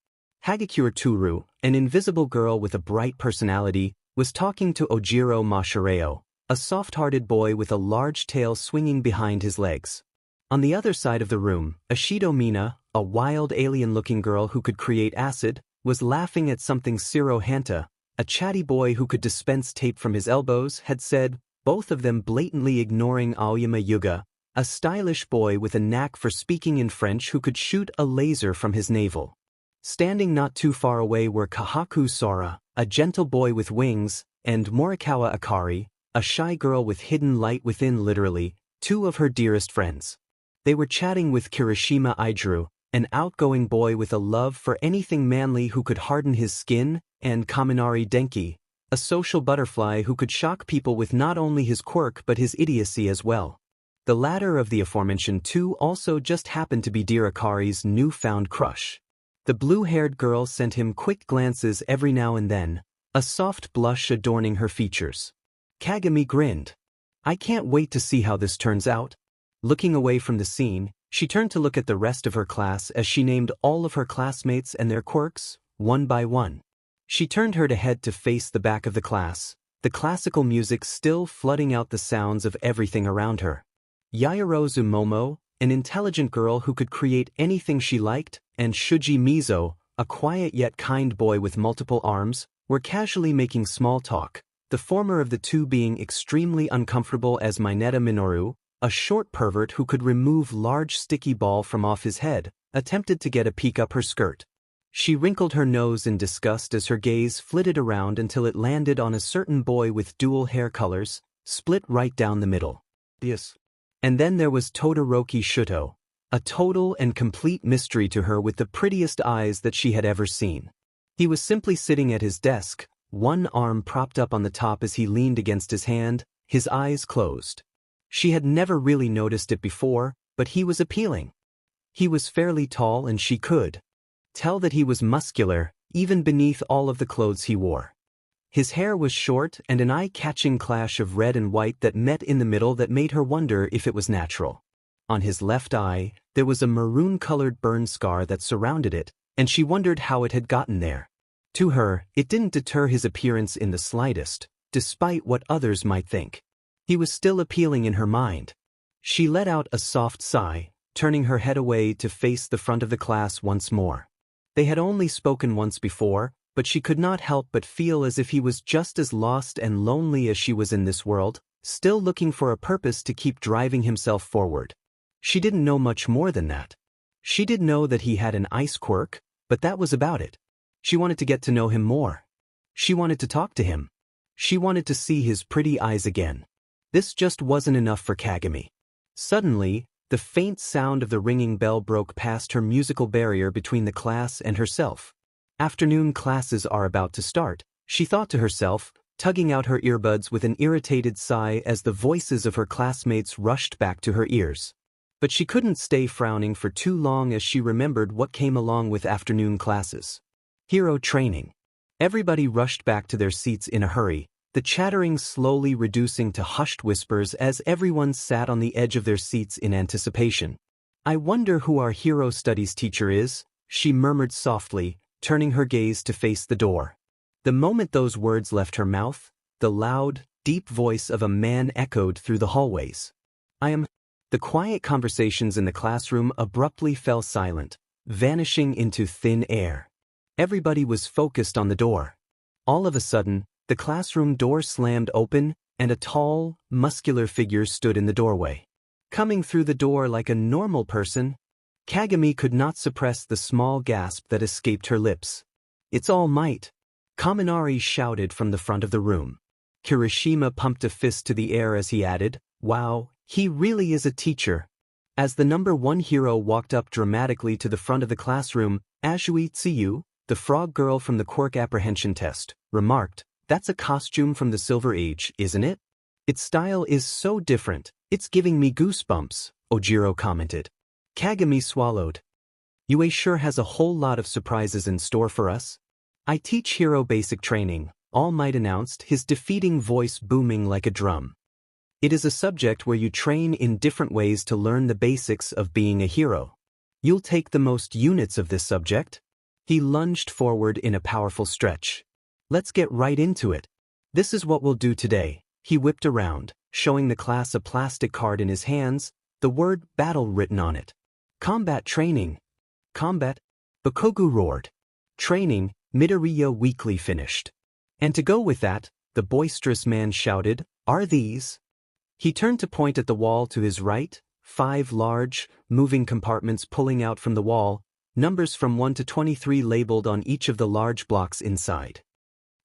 Hagakure Toru, an invisible girl with a bright personality, was talking to Ojiro Mashireo, a soft-hearted boy with a large tail swinging behind his legs. On the other side of the room, Ashido Mina, a wild alien-looking girl who could create acid, was laughing at something Shiro Hanta, a chatty boy who could dispense tape from his elbows, had said, both of them blatantly ignoring Aoyama Yuga, a stylish boy with a knack for speaking in French who could shoot a laser from his navel. Standing not too far away were Kahaku Sora, a gentle boy with wings, and Morikawa Akari, a shy girl with hidden light within literally, two of her dearest friends. They were chatting with Kirishima Idru, an outgoing boy with a love for anything manly who could harden his skin, and Kaminari Denki, a social butterfly who could shock people with not only his quirk but his idiocy as well. The latter of the aforementioned two also just happened to be dear Akari's newfound crush. The blue-haired girl sent him quick glances every now and then, a soft blush adorning her features. Kagami grinned. I can't wait to see how this turns out. Looking away from the scene, she turned to look at the rest of her class as she named all of her classmates and their quirks, one by one. She turned her head to face the back of the class, the classical music still flooding out the sounds of everything around her. Yaoyorozu Momo, an intelligent girl who could create anything she liked, and Shuji Mizo, a quiet yet kind boy with multiple arms, were casually making small talk, the former of the two being extremely uncomfortable as Mineta Minoru, a short pervert who could remove large sticky ball from off his head, attempted to get a peek up her skirt. She wrinkled her nose in disgust as her gaze flitted around until it landed on a certain boy with dual hair colors, split right down the middle. Yes. And then there was Todoroki Shuto, a total and complete mystery to her with the prettiest eyes that she had ever seen. He was simply sitting at his desk, one arm propped up on the top as he leaned against his hand, his eyes closed. She had never really noticed it before, but he was appealing. He was fairly tall and she could tell that he was muscular, even beneath all of the clothes he wore. His hair was short and an eye-catching clash of red and white that met in the middle that made her wonder if it was natural. On his left eye, there was a maroon-colored burn scar that surrounded it, and she wondered how it had gotten there. To her, it didn't deter his appearance in the slightest, despite what others might think. He was still appealing in her mind. She let out a soft sigh, turning her head away to face the front of the class once more. They had only spoken once before, but she could not help but feel as if he was just as lost and lonely as she was in this world, still looking for a purpose to keep driving himself forward. She didn't know much more than that. She did know that he had an ice quirk, but that was about it. She wanted to get to know him more. She wanted to talk to him. She wanted to see his pretty eyes again. This just wasn't enough for Kagami. Suddenly, the faint sound of the ringing bell broke past her musical barrier between the class and herself. Afternoon classes are about to start, she thought to herself, tugging out her earbuds with an irritated sigh as the voices of her classmates rushed back to her ears. But she couldn't stay frowning for too long as she remembered what came along with afternoon classes. Hero training. Everybody rushed back to their seats in a hurry, the chattering slowly reducing to hushed whispers as everyone sat on the edge of their seats in anticipation. "I wonder who our hero studies teacher is," she murmured softly, turning her gaze to face the door. The moment those words left her mouth, the loud, deep voice of a man echoed through the hallways. "I am..." The quiet conversations in the classroom abruptly fell silent, vanishing into thin air. Everybody was focused on the door. All of a sudden, the classroom door slammed open, and a tall, muscular figure stood in the doorway. Coming through the door like a normal person, Kagami could not suppress the small gasp that escaped her lips. "It's All Might!" Kaminari shouted from the front of the room. Kirishima pumped a fist to the air as he added, "Wow, he really is a teacher." As the number 1 hero walked up dramatically to the front of the classroom, Azui Tsuyu, the frog girl from the quirk apprehension test, remarked, "That's a costume from the Silver Age, isn't it? Its style is so different, it's giving me goosebumps," Ojiro commented. Kagami swallowed. "UA sure has a whole lot of surprises in store for us." "I teach hero basic training," All Might announced, his defeating voice booming like a drum. "It is a subject where you train in different ways to learn the basics of being a hero. You'll take the most units of this subject." He lunged forward in a powerful stretch. "Let's get right into it. This is what we'll do today." He whipped around, showing the class a plastic card in his hands, the word battle written on it. "Combat training." "Combat?" Bakogu roared. "Training," Midoriya weakly finished. "And to go with that," the boisterous man shouted, "are these." He turned to point at the wall to his right, 5 large, moving compartments pulling out from the wall, numbers from 1 to 23 labeled on each of the large blocks inside.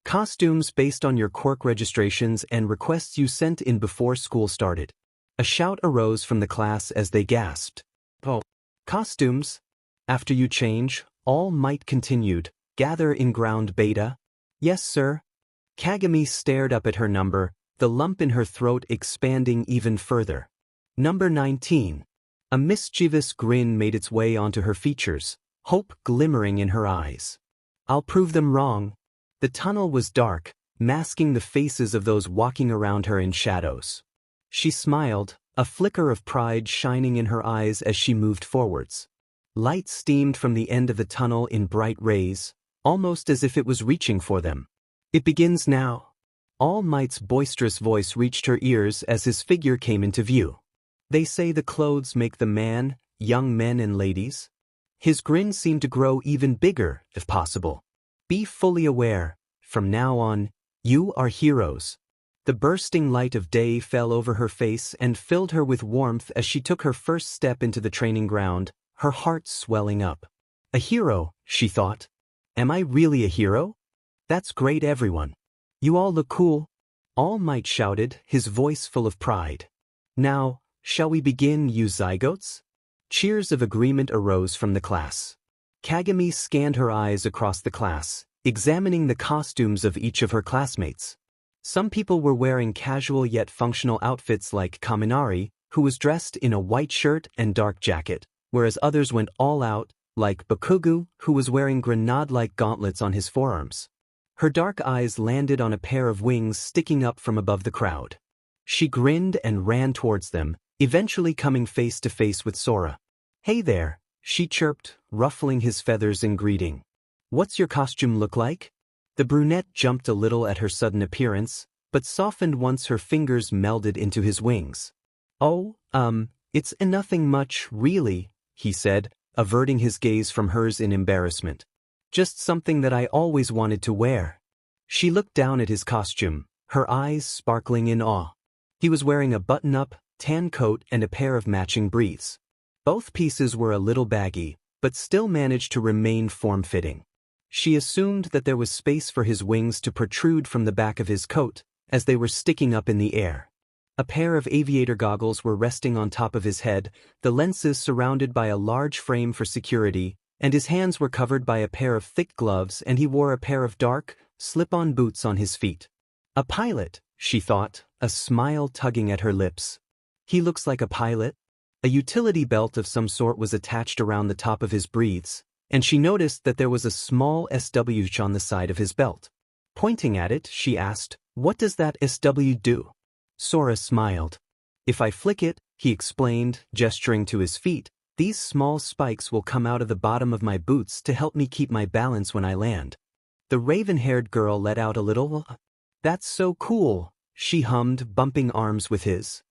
"Costumes based on your quirk registrations and requests you sent in before school started." A shout arose from the class as they gasped. "Oh, costumes? After you change," All Might continued, "gather in ground beta?" "Yes, sir." Kagami stared up at her number, the lump in her throat expanding even further. "Number 19. A mischievous grin made its way onto her features, hope glimmering in her eyes. "I'll prove them wrong." The tunnel was dark, masking the faces of those walking around her in shadows. She smiled, a flicker of pride shining in her eyes as she moved forwards. Light steamed from the end of the tunnel in bright rays, almost as if it was reaching for them. "It begins now." All Might's boisterous voice reached her ears as his figure came into view. "They say the clothes make the man, young men and ladies." His grin seemed to grow even bigger, if possible. "Be fully aware, from now on, You are heroes. The bursting light of day fell over her face and filled her with warmth as she took her first step into the training ground, her heart swelling up. A hero, she thought. Am I really a hero? That's great, everyone. You all look cool. All Might shouted, his voice full of pride. Now, shall we begin, you zygotes? Cheers of agreement arose from the class. Kagami scanned her eyes across the class, examining the costumes of each of her classmates. Some people were wearing casual yet functional outfits like Kaminari, who was dressed in a white shirt and dark jacket, whereas others went all out, like Bakugu, who was wearing grenade-like gauntlets on his forearms. Her dark eyes landed on a pair of wings sticking up from above the crowd. She grinned and ran towards them, eventually coming face to face with Sora. Hey there, she chirped, ruffling his feathers in greeting. What's your costume look like? The brunette jumped a little at her sudden appearance, but softened once her fingers melded into his wings. Oh, it's nothing much, really, he said, averting his gaze from hers in embarrassment. Just something that I always wanted to wear. She looked down at his costume, her eyes sparkling in awe. He was wearing a button-up, tan coat and a pair of matching briefs. Both pieces were a little baggy, but still managed to remain form-fitting. She assumed that there was space for his wings to protrude from the back of his coat, as they were sticking up in the air. A pair of aviator goggles were resting on top of his head, the lenses surrounded by a large frame for security, and his hands were covered by a pair of thick gloves, and he wore a pair of dark, slip-on boots on his feet. A pilot, she thought, a smile tugging at her lips. He looks like a pilot. A utility belt of some sort was attached around the top of his briefs, and she noticed that there was a small SW on the side of his belt. Pointing at it, she asked, "What does that SW do?" Sora smiled. "If I flick it," he explained, gesturing to his feet, "these small spikes will come out of the bottom of my boots to help me keep my balance when I land." The raven-haired girl let out a little, "That's so cool," she hummed, bumping arms with his.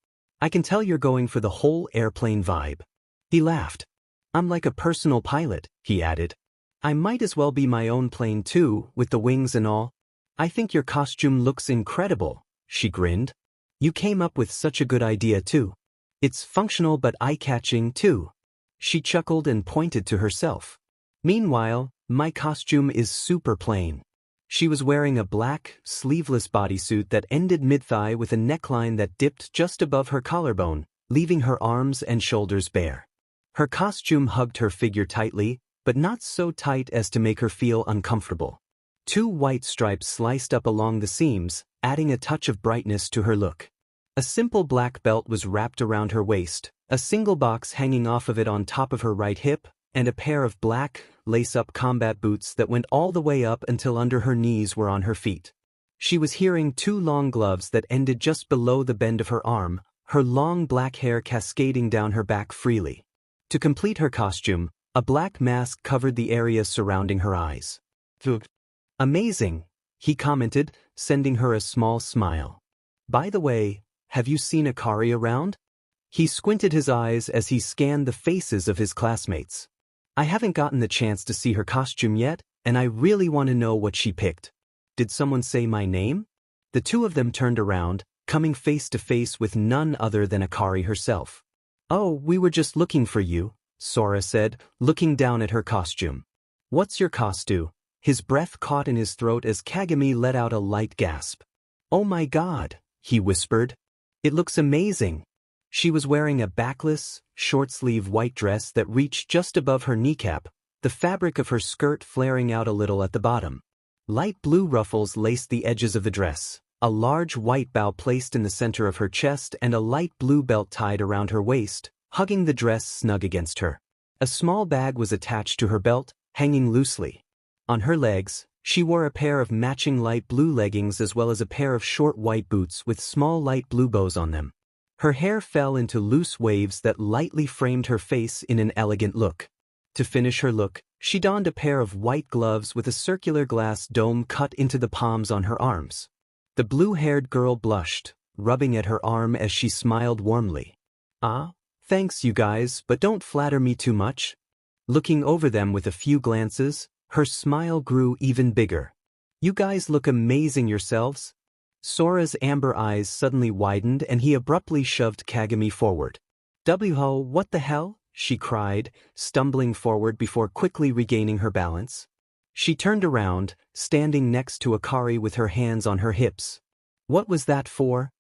"I can tell you're going for the whole airplane vibe." He laughed. "I'm like a personal pilot," he added. "I might as well be my own plane too, with the wings and all." "I think your costume looks incredible," she grinned. "You came up with such a good idea too. It's functional but eye-catching too." She chuckled and pointed to herself. "Meanwhile, my costume is super plain." She was wearing a black, sleeveless bodysuit that ended mid-thigh with a neckline that dipped just above her collarbone, leaving her arms and shoulders bare. Her costume hugged her figure tightly, but not so tight as to make her feel uncomfortable. Two white stripes sliced up along the seams, adding a touch of brightness to her look. A simple black belt was wrapped around her waist, a single box hanging off of it on top of her right hip, and a pair of black, lace-up combat boots that went all the way up until under her knees were on her feet. She was wearing two long gloves that ended just below the bend of her arm, her long black hair cascading down her back freely. To complete her costume, a black mask covered the area surrounding her eyes. "Amazing," he commented, sending her a small smile. "By the way, have you seen Akari around?" He squinted his eyes as he scanned the faces of his classmates. "I haven't gotten the chance to see her costume yet, and I really want to know what she picked. Did someone say my name?" The two of them turned around, coming face to face with none other than Akari herself. "Oh, we were just looking for you," Sora said, looking down at her costume. "What's your costume?" His breath caught in his throat as Kagami let out a light gasp. "Oh my God," he whispered. "It looks amazing." She was wearing a backless, short-sleeve white dress that reached just above her kneecap, the fabric of her skirt flaring out a little at the bottom. Light blue ruffles laced the edges of the dress, a large white bow placed in the center of her chest and a light blue belt tied around her waist, hugging the dress snug against her. A small bag was attached to her belt, hanging loosely. On her legs, she wore a pair of matching light blue leggings as well as a pair of short white boots with small light blue bows on them. Her hair fell into loose waves that lightly framed her face in an elegant look. To finish her look, she donned a pair of white gloves with a circular glass dome cut into the palms on her arms. The blue-haired girl blushed, rubbing at her arm as she smiled warmly. "Ah, thanks you guys, but don't flatter me too much." Looking over them with a few glances, her smile grew even bigger. You guys look amazing yourselves. Sora's amber eyes suddenly widened and he abruptly shoved Kagami forward. "Who, what the hell?" she cried, stumbling forward before quickly regaining her balance. She turned around, standing next to Akari with her hands on her hips. "What was that for?"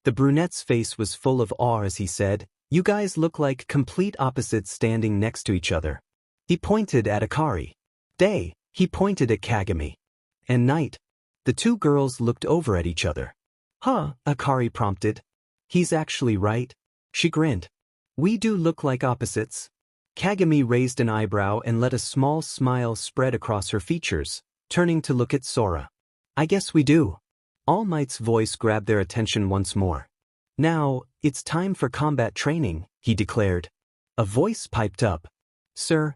The brunette's face was full of awe as he said, "You guys look like complete opposites standing next to each other." He pointed at Akari. "Day," he pointed at Kagami. "And night." The two girls looked over at each other. "Huh," Akari prompted. "He's actually right." She grinned. "We do look like opposites." Kagami raised an eyebrow and let a small smile spread across her features, turning to look at Sora. "I guess we do." All Might's voice grabbed their attention once more. "Now, it's time for combat training," he declared. A voice piped up. "Sir?"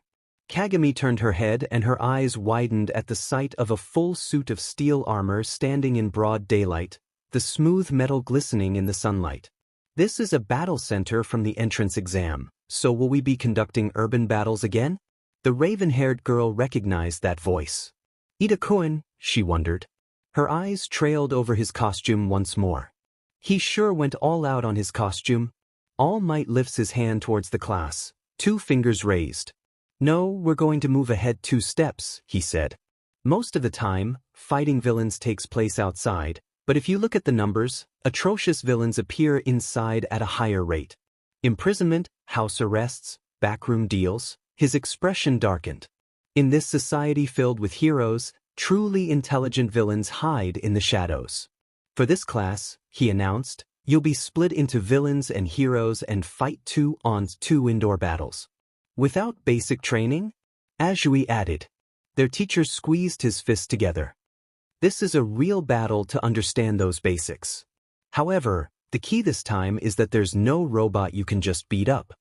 Kagami turned her head and her eyes widened at the sight of a full suit of steel armor standing in broad daylight, the smooth metal glistening in the sunlight. "This is a battle center from the entrance exam, so will we be conducting urban battles again?" The raven-haired girl recognized that voice. "Ida-kun," she wondered. Her eyes trailed over his costume once more. He sure went all out on his costume. All Might lifts his hand towards the class, 2 fingers raised. "No, we're going to move ahead 2 steps, he said. "Most of the time, fighting villains takes place outside, but if you look at the numbers, atrocious villains appear inside at a higher rate. Imprisonment, house arrests, backroom deals." His expression darkened. "In this society filled with heroes, truly intelligent villains hide in the shadows. For this class," he announced, "you'll be split into villains and heroes and fight 2-on-2 indoor battles." "Without basic training?" Azui added. Their teacher squeezed his fists together. "This is a real battle to understand those basics. However, the key this time is that there's no robot you can just beat up."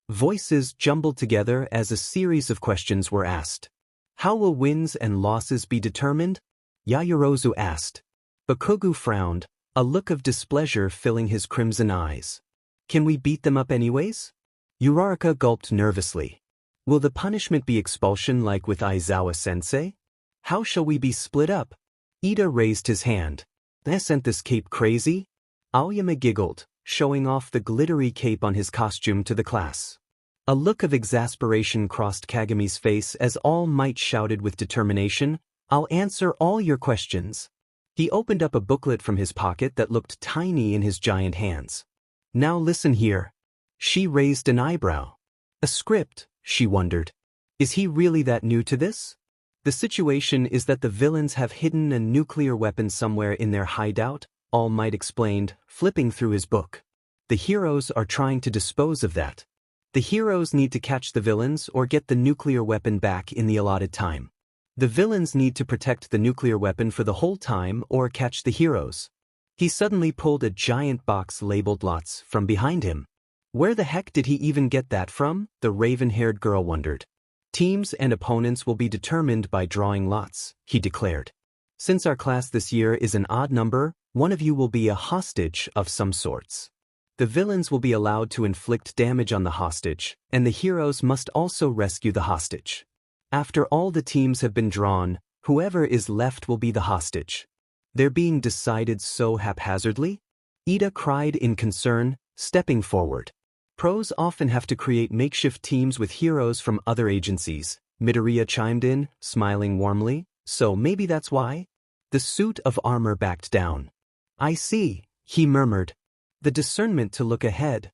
Voices jumbled together as a series of questions were asked. "How will wins and losses be determined?" Yaoyorozu asked. Bakugo frowned, a look of displeasure filling his crimson eyes. "Can we beat them up anyways?" Uraraka gulped nervously. "Will the punishment be expulsion like with Aizawa-sensei? How shall we be split up?" Ida raised his hand. "Isn't this cape crazy?" Aoyama giggled, showing off the glittery cape on his costume to the class. A look of exasperation crossed Kagami's face as All Might shouted with determination, "I'll answer all your questions." He opened up a booklet from his pocket that looked tiny in his giant hands. "Now listen here." She raised an eyebrow. "A script," she wondered. Is he really that new to this? "The situation is that the villains have hidden a nuclear weapon somewhere in their hideout," All Might explained, flipping through his book. "The heroes are trying to dispose of that. The heroes need to catch the villains or get the nuclear weapon back in the allotted time. The villains need to protect the nuclear weapon for the whole time or catch the heroes." He suddenly pulled a giant box labeled lots from behind him. Where the heck did he even get that from? The raven-haired girl wondered. "Teams and opponents will be determined by drawing lots," he declared. "Since our class this year is an odd number, one of you will be a hostage of some sorts. The villains will be allowed to inflict damage on the hostage, and the heroes must also rescue the hostage. After all the teams have been drawn, whoever is left will be the hostage." "They're being decided so haphazardly?" Ida cried in concern, stepping forward. "Pros often have to create makeshift teams with heroes from other agencies," Midoriya chimed in, smiling warmly, "so maybe that's why?" The suit of armor backed down. "I see," he murmured. "The discernment to look ahead."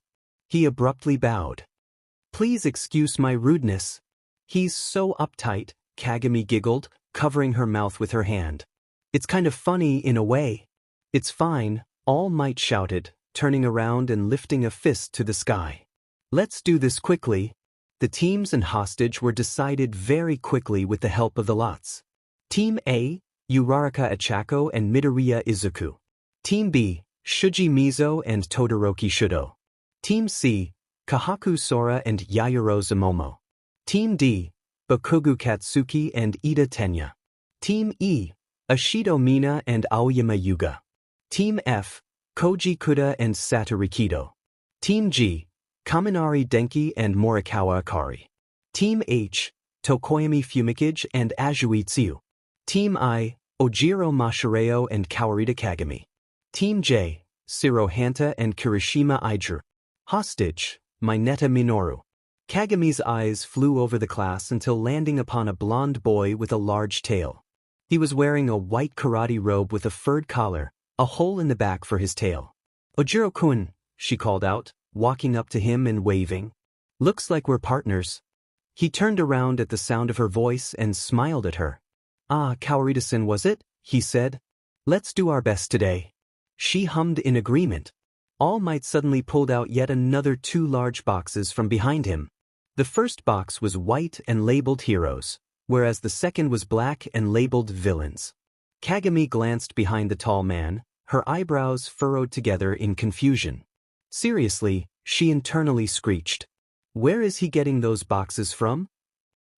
He abruptly bowed. "Please excuse my rudeness." "He's so uptight," Kagami giggled, covering her mouth with her hand. "It's kind of funny in a way." "It's fine," All Might shouted, turning around and lifting a fist to the sky. "Let's do this quickly." The teams and hostage were decided very quickly with the help of the lots. Team A, Uraraka Achako and Midoriya Izuku. Team B, Shuji Mizo and Todoroki Shudo. Team C, Kahaku Sora and Yaoyorozu Momo. Team D, Bakugo Katsuki and Ida Tenya. Team E, Ashido Mina and Aoyama Yuga. Team F, Koji Kuda and Satoru Kido. Team G, Kaminari Denki and Morikawa Akari. Team H, Tokoyami Fumikage and Azui Tsuyu. Team I, Ojiro Mashireo and Kawarita Kagami. Team J, Shiro Hanta and Kirishima Ijuru. Hostage, Mineta Minoru. Kagami's eyes flew over the class until landing upon a blonde boy with a large tail. He was wearing a white karate robe with a furred collar, a hole in the back for his tail. Ojiro-kun, she called out, walking up to him and waving. Looks like we're partners. He turned around at the sound of her voice and smiled at her. Ah, Kawarita-san, was it? He said. Let's do our best today. She hummed in agreement. All Might suddenly pulled out yet another 2 large boxes from behind him. The first box was white and labeled heroes, whereas the second was black and labeled villains. Kagami glanced behind the tall man, her eyebrows furrowed together in confusion. Seriously, she internally screeched. Where is he getting those boxes from?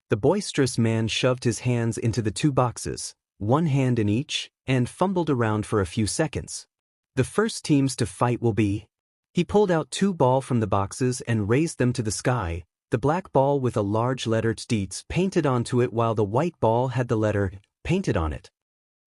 The boisterous man shoved his hands into the 2 boxes, 1 hand in each, and fumbled around for a few seconds. The first teams to fight will be. He pulled out 2 balls from the boxes and raised them to the sky, the black ball with a large letter TDEETS painted onto it while the white ball had the letter painted on it.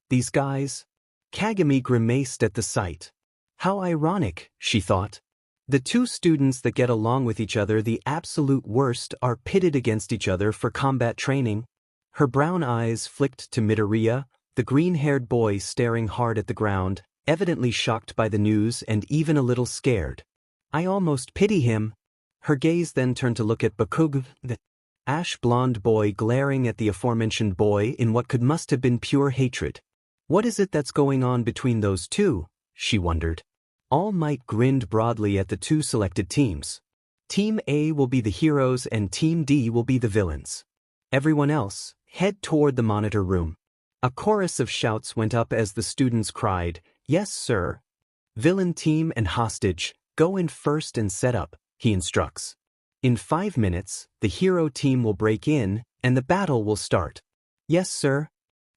These guys? Kagami grimaced at the sight. How ironic, she thought. The 2 students that get along with each other the absolute worst are pitted against each other for combat training. Her brown eyes flicked to Midoriya, the green-haired boy staring hard at the ground, evidently shocked by the news and even a little scared. I almost pity him. Her gaze then turned to look at Bakugo, the ash-blonde boy glaring at the aforementioned boy in what must have been pure hatred. What is it that's going on between those 2? She wondered. All Might grinned broadly at the 2 selected teams. Team A will be the heroes and Team D will be the villains. Everyone else, head toward the monitor room. A chorus of shouts went up as the students cried, Yes, sir. Villain team and hostage, go in first and set up, he instructs. In 5 minutes, the hero team will break in, and the battle will start. Yes, sir.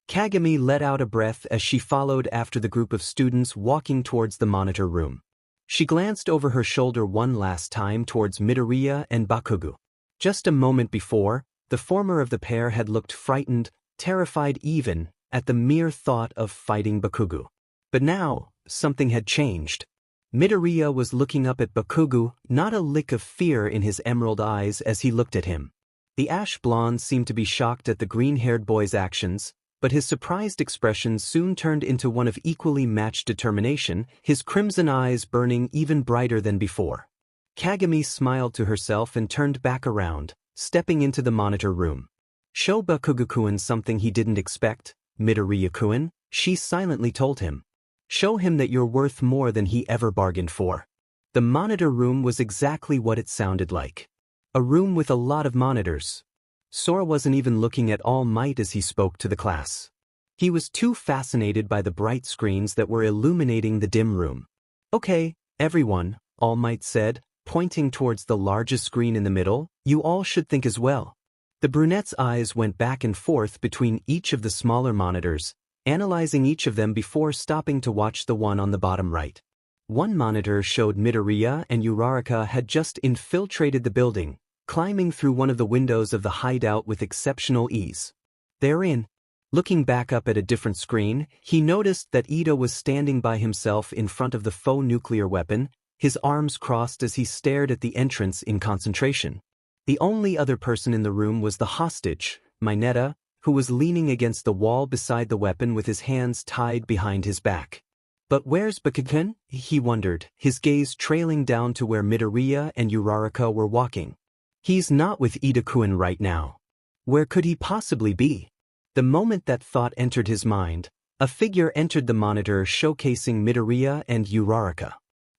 Kagami let out a breath as she followed after the group of students walking towards the monitor room. She glanced over her shoulder one last time towards Midoriya and Bakugo. Just a moment before, the former of the pair had looked frightened, terrified even, at the mere thought of fighting Bakugo. But now, something had changed. Midoriya was looking up at Bakugo, not a lick of fear in his emerald eyes as he looked at him. The ash blonde seemed to be shocked at the green-haired boy's actions, but his surprised expression soon turned into one of equally matched determination, his crimson eyes burning even brighter than before. Kagami smiled to herself and turned back around, stepping into the monitor room. Show Bakugo-kun something he didn't expect, Midoriya-kun, she silently told him. Show him that you're worth more than he ever bargained for. The monitor room was exactly what it sounded like. A room with a lot of monitors. Sora wasn't even looking at All Might as he spoke to the class. He was too fascinated by the bright screens that were illuminating the dim room. Okay, everyone, All Might said, pointing towards the largest screen in the middle, you all should think as well. The brunette's eyes went back and forth between each of the smaller monitors, analyzing each of them before stopping to watch the one on the bottom right. One monitor showed Midoriya and Uraraka had just infiltrated the building, climbing through one of the windows of the hideout with exceptional ease. Therein, looking back up at a different screen, he noticed that Ito was standing by himself in front of the faux nuclear weapon, his arms crossed as he stared at the entrance in concentration. The only other person in the room was the hostage, Mineta, who was leaning against the wall beside the weapon with his hands tied behind his back. But where's Bakugo-kun? He wondered, his gaze trailing down to where Midoriya and Uraraka were walking. He's not with Ito-kun right now. Where could he possibly be? The moment that thought entered his mind, a figure entered the monitor showcasing Midoriya and Uraraka.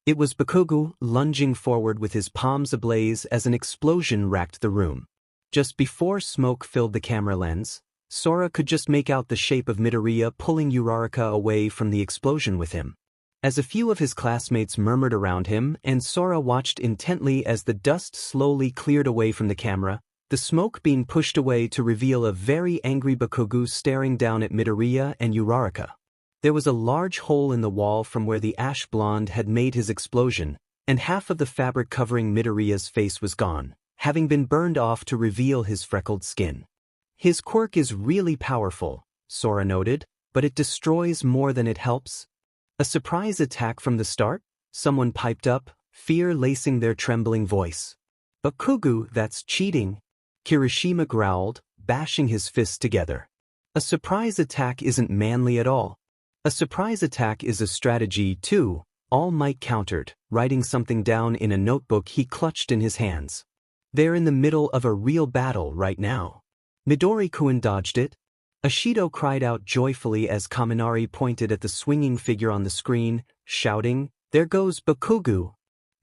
It was Bakugo, lunging forward with his palms ablaze as an explosion racked the room. Just before smoke filled the camera lens, Sora could just make out the shape of Midoriya pulling Uraraka away from the explosion with him. As a few of his classmates murmured around him and Sora watched intently as the dust slowly cleared away from the camera, the smoke being pushed away to reveal a very angry Bakugo staring down at Midoriya and Uraraka. There was a large hole in the wall from where the ash blonde had made his explosion, and half of the fabric covering Midoriya's face was gone, having been burned off to reveal his freckled skin. His quirk is really powerful, Sora noted, but it destroys more than it helps. A surprise attack from the start? Someone piped up, fear lacing their trembling voice. Bakugu, that's cheating. Kirishima growled, bashing his fists together. A surprise attack isn't manly at all. A surprise attack is a strategy too, All Might countered, writing something down in a notebook he clutched in his hands. They're in the middle of a real battle right now. Midori-kun dodged it. Ashido cried out joyfully as Kaminari pointed at the swinging figure on the screen, shouting, "There goes Bakugu!"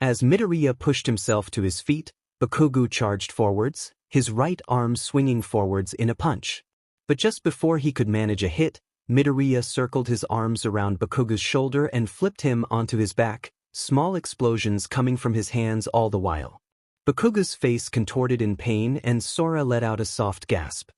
As Midoriya pushed himself to his feet, Bakugu charged forwards, his right arm swinging forwards in a punch. But just before he could manage a hit, Midoriya circled his arms around Bakugu's shoulder and flipped him onto his back, small explosions coming from his hands all the while. Bakugu's face contorted in pain and Sora let out a soft gasp.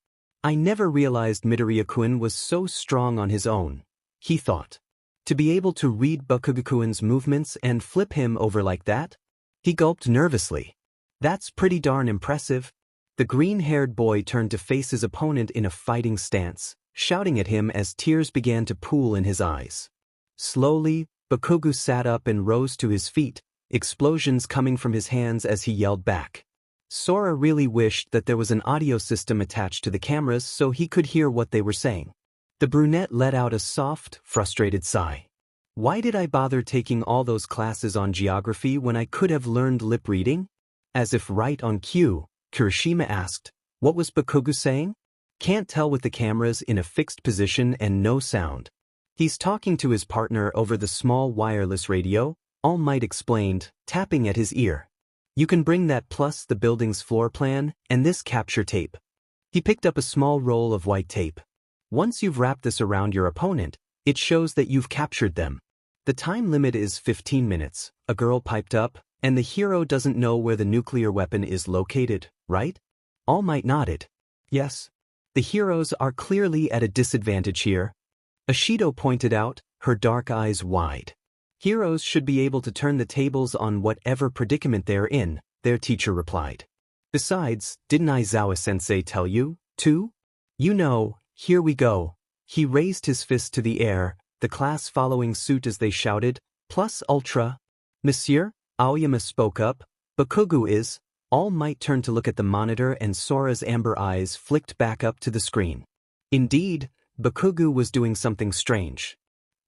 I never realized Midoriya-kun was so strong on his own, he thought. To be able to read Bakugu-kun's movements and flip him over like that? He gulped nervously. That's pretty darn impressive. The green-haired boy turned to face his opponent in a fighting stance, shouting at him as tears began to pool in his eyes. Slowly, Bakugu sat up and rose to his feet, explosions coming from his hands as he yelled back. Sora really wished that there was an audio system attached to the cameras so he could hear what they were saying. The brunette let out a soft, frustrated sigh. Why did I bother taking all those classes on geography when I could have learned lip reading? As if right on cue, Kirishima asked, what was Bakugu saying? Can't tell with the cameras in a fixed position and no sound. He's talking to his partner over the small wireless radio, All Might explained, tapping at his ear. You can bring that plus the building's floor plan and this capture tape. He picked up a small roll of white tape. Once you've wrapped this around your opponent, it shows that you've captured them. The time limit is 15 minutes, a girl piped up, and the hero doesn't know where the nuclear weapon is located, right? All Might nodded. Yes. The heroes are clearly at a disadvantage here. Ashido pointed out, her dark eyes wide. Heroes should be able to turn the tables on whatever predicament they're in, their teacher replied. Besides, didn't Aizawa-sensei tell you, too? You know, here we go. He raised his fist to the air, the class following suit as they shouted, plus ultra. Monsieur, Aoyama spoke up, Bakugu is. All Might turned to look at the monitor and Sora's amber eyes flicked back up to the screen. Indeed, Bakugu was doing something strange.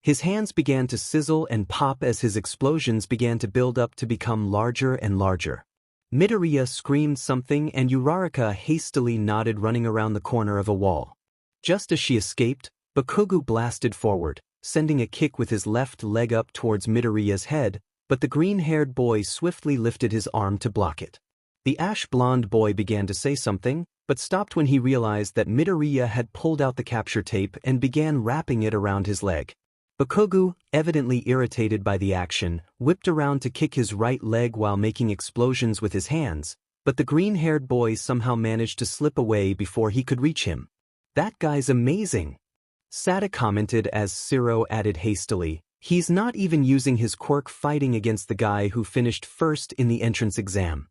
His hands began to sizzle and pop as his explosions began to build up to become larger and larger. Midoriya screamed something and Uraraka hastily nodded, running around the corner of a wall. Just as she escaped, Bakugu blasted forward, sending a kick with his left leg up towards Midoriya's head, but the green-haired boy swiftly lifted his arm to block it. The ash-blonde boy began to say something, but stopped when he realized that Midoriya had pulled out the capture tape and began wrapping it around his leg. Bakugu, evidently irritated by the action, whipped around to kick his right leg while making explosions with his hands, but the green-haired boy somehow managed to slip away before he could reach him. That guy's amazing. Sada commented as Siro added hastily, he's not even using his quirk fighting against the guy who finished first in the entrance exam.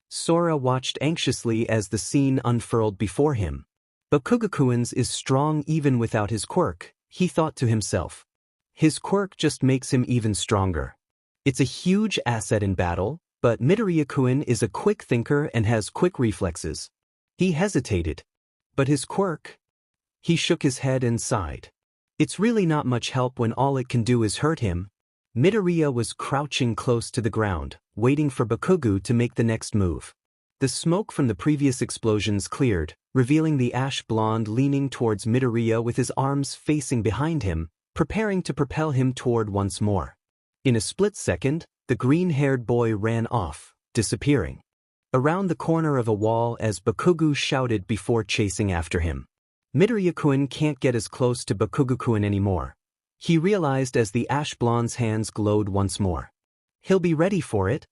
Sora watched anxiously as the scene unfurled before him. Bakugu-kun's is strong even without his quirk, he thought to himself. His quirk just makes him even stronger. It's a huge asset in battle, but Midoriya-kun is a quick thinker and has quick reflexes. He hesitated. But his quirk? He shook his head and sighed. It's really not much help when all it can do is hurt him. Midoriya was crouching close to the ground, waiting for Bakugu to make the next move. The smoke from the previous explosions cleared, revealing the ash blonde leaning towards Midoriya with his arms facing behind him, preparing to propel him toward once more. In a split second, the green-haired boy ran off, disappearing around the corner of a wall as Bakugu shouted before chasing after him. Midoriya-kun can't get as close to Bakugu-kun anymore. He realized as the ash blonde's hands glowed once more. He'll be ready for it.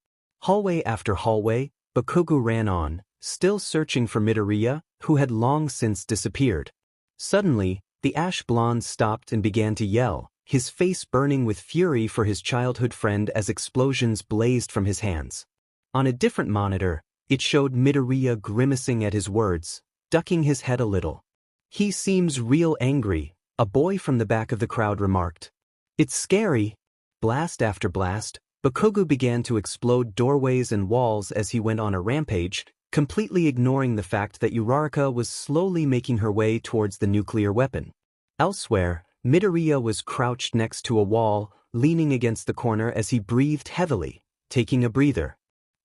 Hallway after hallway, Bakugu ran on, still searching for Midoriya, who had long since disappeared. Suddenly, the ash blonde stopped and began to yell, his face burning with fury for his childhood friend as explosions blazed from his hands. On a different monitor, it showed Midoriya grimacing at his words, ducking his head a little. He seems real angry, a boy from the back of the crowd remarked. It's scary. Blast after blast, Bakugo began to explode doorways and walls as he went on a rampage, completely ignoring the fact that Uraraka was slowly making her way towards the nuclear weapon. Elsewhere, Midoriya was crouched next to a wall, leaning against the corner as he breathed heavily, taking a breather.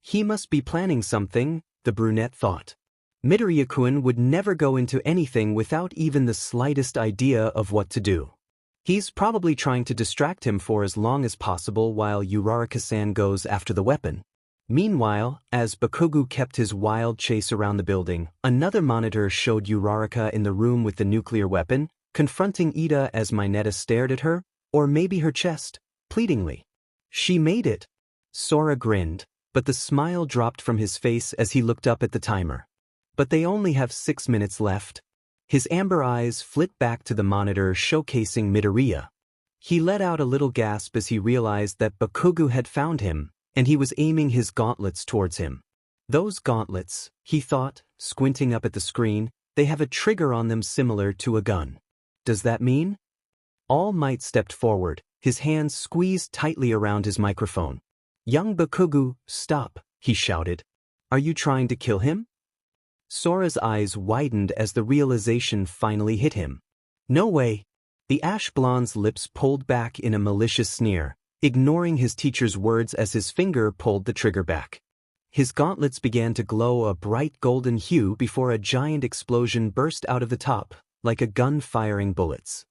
He must be planning something, the brunette thought. Midoriya-kun would never go into anything without even the slightest idea of what to do. He's probably trying to distract him for as long as possible while Uraraka-san goes after the weapon. Meanwhile, as Bakugo kept his wild chase around the building, another monitor showed Uraraka in the room with the nuclear weapon, confronting Ida as Mineta stared at her, or maybe her chest, pleadingly. She made it. Sora grinned, but the smile dropped from his face as he looked up at the timer. But they only have 6 minutes left. His amber eyes flit back to the monitor showcasing Midoriya. He let out a little gasp as he realized that Bakugo had found him, and he was aiming his gauntlets towards him. Those gauntlets, he thought, squinting up at the screen, they have a trigger on them similar to a gun. Does that mean? All Might stepped forward, his hands squeezed tightly around his microphone. Young Bakugo, stop, he shouted. Are you trying to kill him? Sora's eyes widened as the realization finally hit him. No way. The ash blonde's lips pulled back in a malicious sneer, ignoring his teacher's words as his finger pulled the trigger back. His gauntlets began to glow a bright golden hue before a giant explosion burst out of the top, like a gun firing bullets.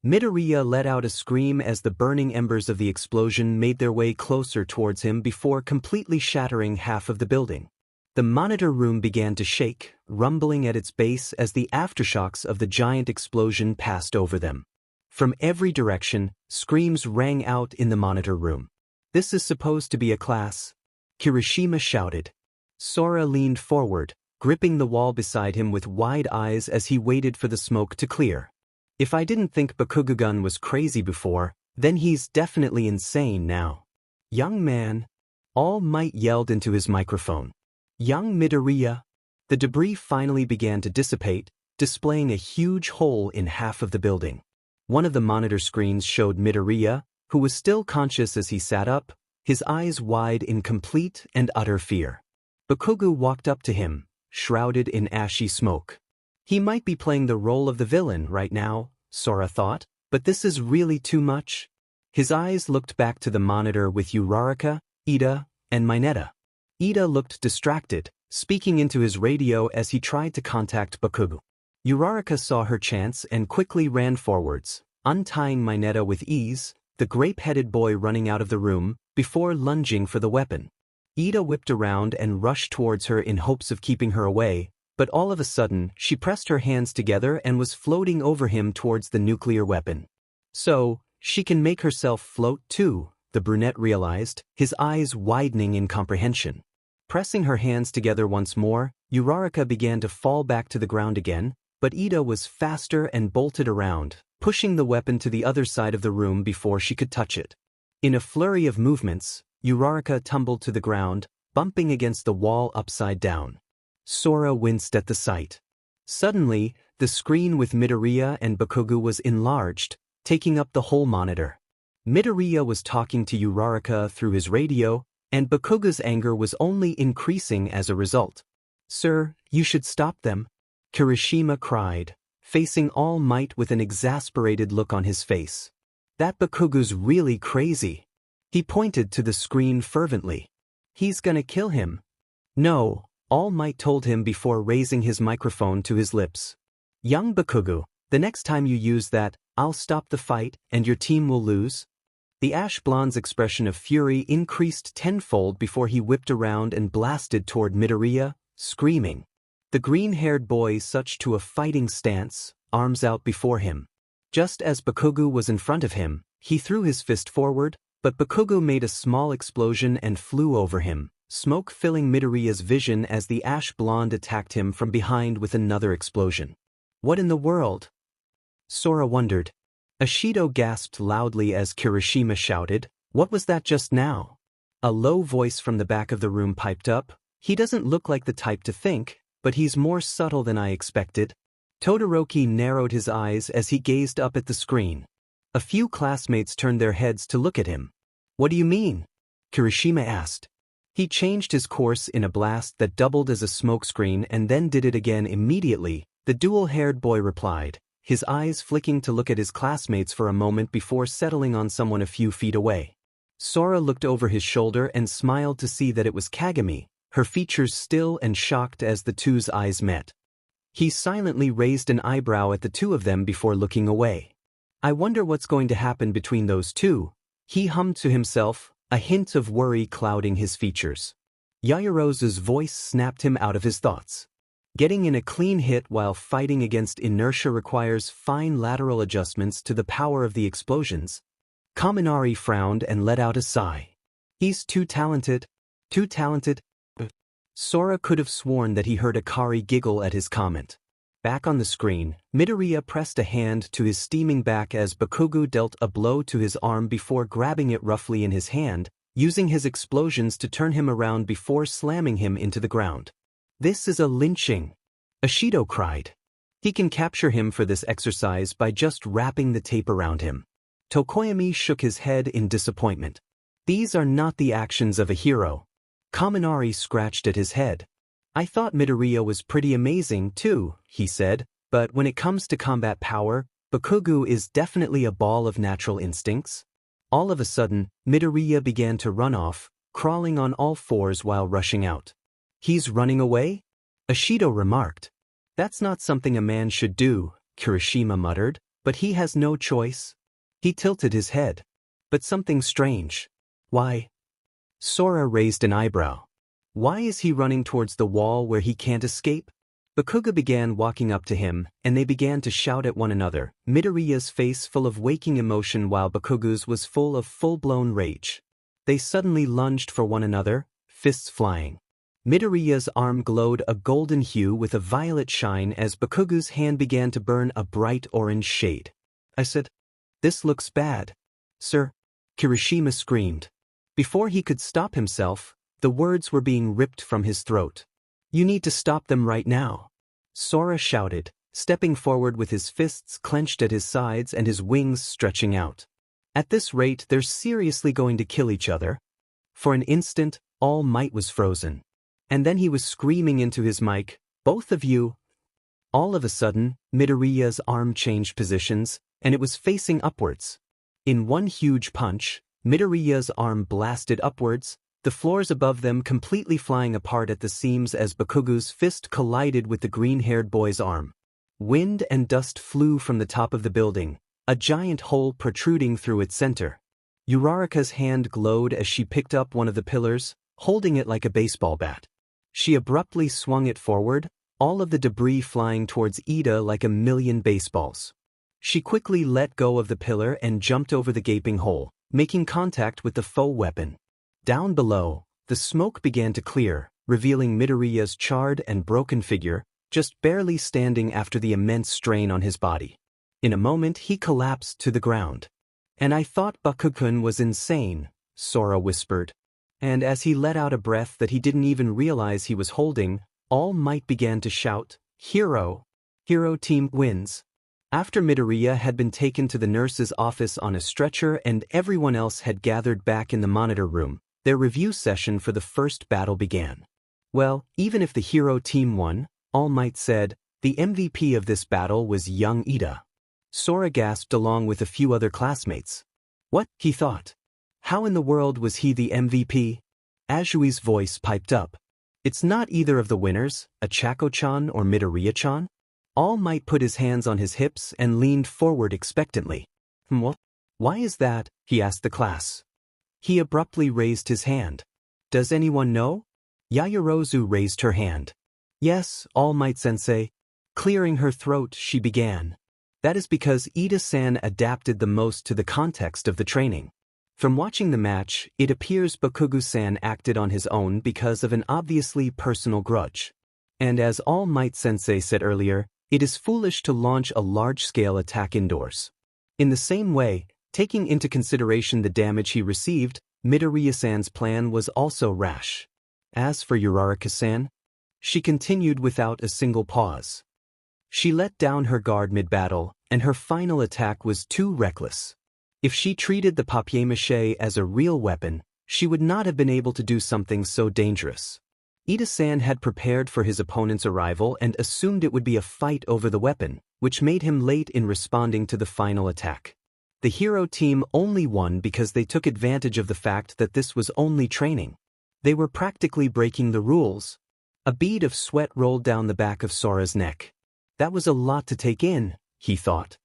Midoriya let out a scream as the burning embers of the explosion made their way closer towards him before completely shattering half of the building. The monitor room began to shake, rumbling at its base as the aftershocks of the giant explosion passed over them. From every direction, screams rang out in the monitor room. This is supposed to be a class, Kirishima shouted. Sora leaned forward, gripping the wall beside him with wide eyes as he waited for the smoke to clear. If I didn't think Bakugo was crazy before, then he's definitely insane now. Young man. All Might yelled into his microphone. Young Midoriya. The debris finally began to dissipate, displaying a huge hole in half of the building. One of the monitor screens showed Midoriya, who was still conscious as he sat up, his eyes wide in complete and utter fear. Bakugo walked up to him, shrouded in ashy smoke. He might be playing the role of the villain right now, Sora thought, but this is really too much. His eyes looked back to the monitor with Uraraka, Ida, and Mineta. Ida looked distracted, speaking into his radio as he tried to contact Bakugo. Uraraka saw her chance and quickly ran forwards, untying Mineta with ease, the grape-headed boy running out of the room, before lunging for the weapon. Ida whipped around and rushed towards her in hopes of keeping her away, but all of a sudden, she pressed her hands together and was floating over him towards the nuclear weapon. So, she can make herself float too, the brunette realized, his eyes widening in comprehension. Pressing her hands together once more, Uraraka began to fall back to the ground again, but Ida was faster and bolted around, pushing the weapon to the other side of the room before she could touch it. In a flurry of movements, Uraraka tumbled to the ground, bumping against the wall upside down. Sora winced at the sight. Suddenly, the screen with Midoriya and Bakugo was enlarged, taking up the whole monitor. Midoriya was talking to Uraraka through his radio, and Bakugo's anger was only increasing as a result. Sir, you should stop them, Kirishima cried, facing All Might with an exasperated look on his face. That Bakugo's really crazy. He pointed to the screen fervently. He's gonna kill him. No, All Might told him before raising his microphone to his lips. Young Bakugo, the next time you use that, I'll stop the fight and your team will lose. The ash blonde's expression of fury increased tenfold before he whipped around and blasted toward Midoriya, screaming. The green-haired boy switched to a fighting stance, arms out before him. Just as Bakugo was in front of him, he threw his fist forward, but Bakugo made a small explosion and flew over him, smoke filling Midoriya's vision as the ash blonde attacked him from behind with another explosion. What in the world? Sora wondered. Ashido gasped loudly as Kirishima shouted, "What was that just now?" A low voice from the back of the room piped up, "He doesn't look like the type to think, but he's more subtle than I expected." Todoroki narrowed his eyes as he gazed up at the screen. A few classmates turned their heads to look at him. "What do you mean?" Kirishima asked. He changed his course in a blast that doubled as a smokescreen and then did it again immediately, the dual-haired boy replied, his eyes flicking to look at his classmates for a moment before settling on someone a few feet away. Sora looked over his shoulder and smiled to see that it was Kagami, her features still and shocked as the two's eyes met. He silently raised an eyebrow at the two of them before looking away. "I wonder what's going to happen between those two," he hummed to himself, a hint of worry clouding his features. Yaoyorozu's voice snapped him out of his thoughts. Getting in a clean hit while fighting against inertia requires fine lateral adjustments to the power of the explosions. Kaminari frowned and let out a sigh. "He's too talented. Too talented." Sora could have sworn that he heard Akari giggle at his comment. Back on the screen, Midoriya pressed a hand to his steaming back as Bakugo dealt a blow to his arm before grabbing it roughly in his hand, using his explosions to turn him around before slamming him into the ground. "This is a lynching," Ashido cried. "He can capture him for this exercise by just wrapping the tape around him." Tokoyami shook his head in disappointment. "These are not the actions of a hero." Kaminari scratched at his head. "I thought Midoriya was pretty amazing too," he said, "but when it comes to combat power, Bakugo is definitely a ball of natural instincts." All of a sudden, Midoriya began to run off, crawling on all fours while rushing out. "He's running away?" Ashido remarked. "That's not something a man should do," Kirishima muttered, "but he has no choice." He tilted his head. "But something strange." "Why?" Sora raised an eyebrow. "Why is he running towards the wall where he can't escape?" Bakugo began walking up to him, and they began to shout at one another, Midoriya's face full of waking emotion while Bakugo's was full of full-blown rage. They suddenly lunged for one another, fists flying. Midoriya's arm glowed a golden hue with a violet shine as Bakugo's hand began to burn a bright orange shade. "I said, this looks bad, sir," Kirishima screamed. Before he could stop himself, the words were being ripped from his throat. "You need to stop them right now," Sora shouted, stepping forward with his fists clenched at his sides and his wings stretching out. "At this rate, they're seriously going to kill each other." For an instant, All Might was frozen. And then he was screaming into his mic, "Both of you!" All of a sudden, Midoriya's arm changed positions, and it was facing upwards. In one huge punch, Midoriya's arm blasted upwards, the floors above them completely flying apart at the seams as Bakugo's fist collided with the green-haired boy's arm. Wind and dust flew from the top of the building, a giant hole protruding through its center. Uraraka's hand glowed as she picked up one of the pillars, holding it like a baseball bat. She abruptly swung it forward, all of the debris flying towards Ida like a million baseballs. She quickly let go of the pillar and jumped over the gaping hole, making contact with the faux weapon. Down below, the smoke began to clear, revealing Midoriya's charred and broken figure, just barely standing after the immense strain on his body. In a moment he collapsed to the ground. "And I thought Bakugo was insane," Sora whispered. And as he let out a breath that he didn't even realize he was holding, All Might began to shout, "Hero! Hero team wins!" After Midoriya had been taken to the nurse's office on a stretcher and everyone else had gathered back in the monitor room, their review session for the first battle began. "Well, even if the hero team won," All Might said, "the MVP of this battle was young Ida." Sora gasped along with a few other classmates. "What?" he thought. "How in the world was he the MVP?" Ajui's voice piped up. "It's not either of the winners, Achako-chan or Midoriya-chan?" All Might put his hands on his hips and leaned forward expectantly. "What? Why is that?" he asked the class. He abruptly raised his hand. "Does anyone know?" Yaoyorozu raised her hand. "Yes, All Might-sensei." Clearing her throat, she began. "That is because Ida-san adapted the most to the context of the training. From watching the match, it appears Bakugo-san acted on his own because of an obviously personal grudge. And as All Might-sensei said earlier, it is foolish to launch a large-scale attack indoors. In the same way, taking into consideration the damage he received, Midoriya-san's plan was also rash. As for Uraraka-san," she continued without a single pause, She let down her guard mid-battle, and her final attack was too reckless. If she treated the papier-mâché as a real weapon, she would not have been able to do something so dangerous. Ida-san had prepared for his opponent's arrival and assumed it would be a fight over the weapon, which made him late in responding to the final attack. The hero team only won because they took advantage of the fact that this was only training. They were practically breaking the rules. A bead of sweat rolled down the back of Sora's neck. That was a lot to take in, he thought.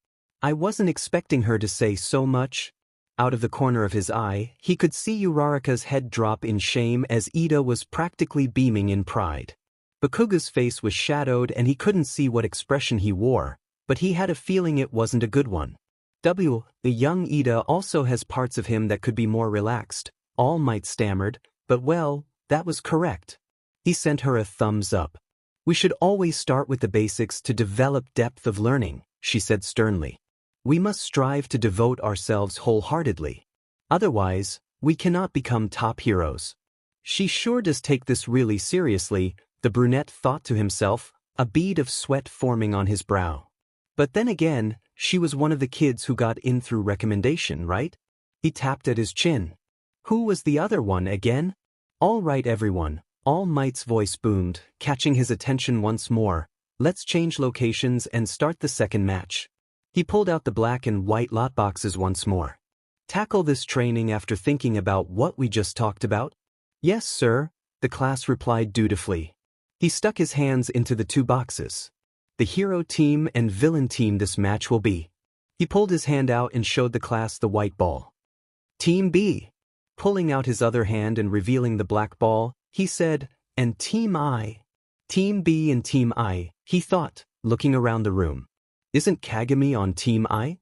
I wasn't expecting her to say so much. Out of the corner of his eye, he could see Uraraka's head drop in shame as Ida was practically beaming in pride. Bakuga's face was shadowed and he couldn't see what expression he wore, but he had a feeling it wasn't a good one. The young Ida also has parts of him that could be more relaxed, All Might stammered, but well, that was correct. He sent her a thumbs up. We should always start with the basics to develop depth of learning, she said sternly. We must strive to devote ourselves wholeheartedly. Otherwise, we cannot become top heroes. She sure does take this really seriously, the brunette thought to himself, a bead of sweat forming on his brow. But then again, she was one of the kids who got in through recommendation, right? He tapped at his chin. Who was the other one again? All right everyone, All Might's voice boomed, catching his attention once more. Let's change locations and start the second match. He pulled out the black and white lot boxes once more. Tackle this training after thinking about what we just talked about? Yes, sir, the class replied dutifully. He stuck his hands into the two boxes. The hero team and villain team this match will be. He pulled his hand out and showed the class the white ball. Team B. Pulling out his other hand and revealing the black ball, he said, and Team I. Team B and Team I, he thought, looking around the room. Isn't Kagami on Team I?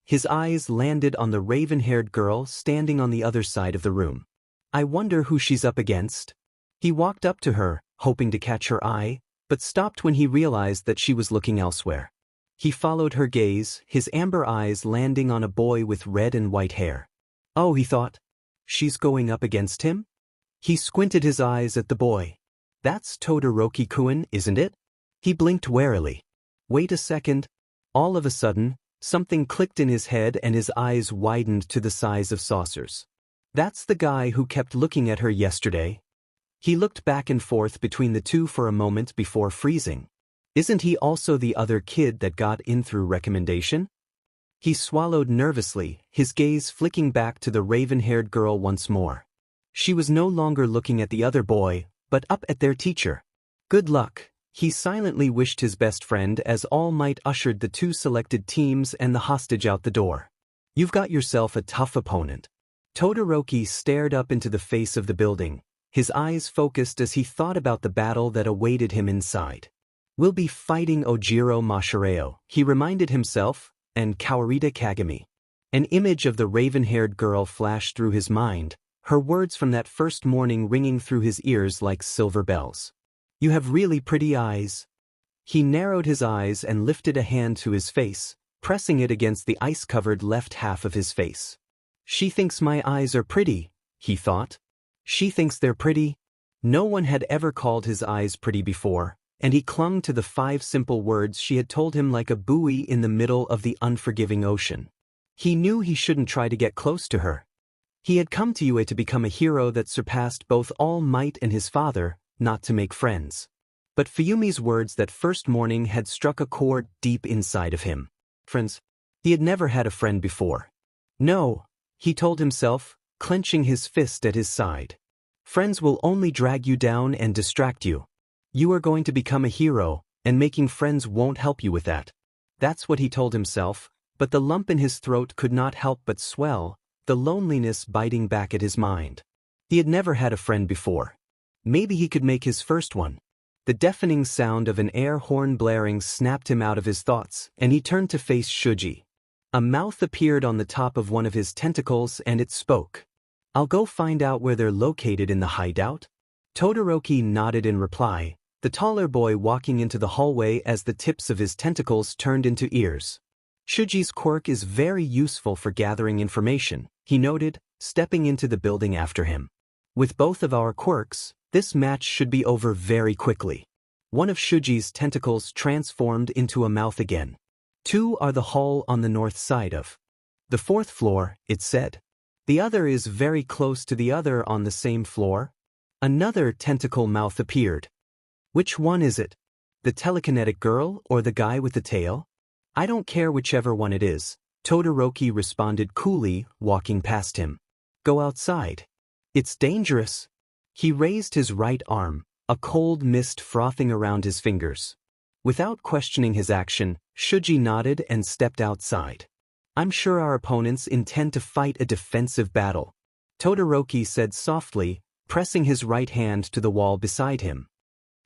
His eyes landed on the raven-haired girl standing on the other side of the room. I wonder who she's up against. He walked up to her, hoping to catch her eye, but stopped when he realized that she was looking elsewhere. He followed her gaze, his amber eyes landing on a boy with red and white hair. Oh, he thought. She's going up against him? He squinted his eyes at the boy. That's Todoroki-kun, isn't it? He blinked warily. Wait a second. All of a sudden, something clicked in his head and his eyes widened to the size of saucers. That's the guy who kept looking at her yesterday. He looked back and forth between the two for a moment before freezing. Isn't he also the other kid that got in through recommendation? He swallowed nervously, his gaze flicking back to the raven-haired girl once more. She was no longer looking at the other boy, but up at their teacher. Good luck, he silently wished his best friend as All Might ushered the two selected teams and the hostage out the door. You've got yourself a tough opponent. Todoroki stared up into the face of the building, his eyes focused as he thought about the battle that awaited him inside. We'll be fighting Ojiro Mashireo, he reminded himself, and Kawarita Kagami. An image of the raven-haired girl flashed through his mind, her words from that first morning ringing through his ears like silver bells. You have really pretty eyes. He narrowed his eyes and lifted a hand to his face, pressing it against the ice-covered left half of his face. She thinks my eyes are pretty, he thought. She thinks they're pretty. No one had ever called his eyes pretty before, and he clung to the 5 simple words she had told him like a buoy in the middle of the unforgiving ocean. He knew he shouldn't try to get close to her. He had come to UA to become a hero that surpassed both All Might and his father, not to make friends. But Fuyumi's words that first morning had struck a chord deep inside of him. Friends? He had never had a friend before. No, he told himself, clenching his fist at his side. Friends will only drag you down and distract you. You are going to become a hero, and making friends won't help you with that. That's what he told himself, but the lump in his throat could not help but swell, the loneliness biting back at his mind. He had never had a friend before. Maybe he could make his first one. The deafening sound of an air horn blaring snapped him out of his thoughts, and he turned to face Shuji. A mouth appeared on the top of one of his tentacles and it spoke. I'll go find out where they're located in the hideout. Todoroki nodded in reply, the taller boy walking into the hallway as the tips of his tentacles turned into ears. Shuji's quirk is very useful for gathering information, he noted, stepping into the building after him. With both of our quirks, this match should be over very quickly. One of Shuji's tentacles transformed into a mouth again. Two are the hall on the north side of the fourth floor, it said. The other is very close to the other on the same floor. Another tentacle mouth appeared. Which one is it? The telekinetic girl or the guy with the tail? I don't care whichever one it is, Todoroki responded coolly, walking past him. Go outside. It's dangerous. He raised his right arm, a cold mist frothing around his fingers. Without questioning his action, Shuji nodded and stepped outside. I'm sure our opponents intend to fight a defensive battle, Todoroki said softly, pressing his right hand to the wall beside him.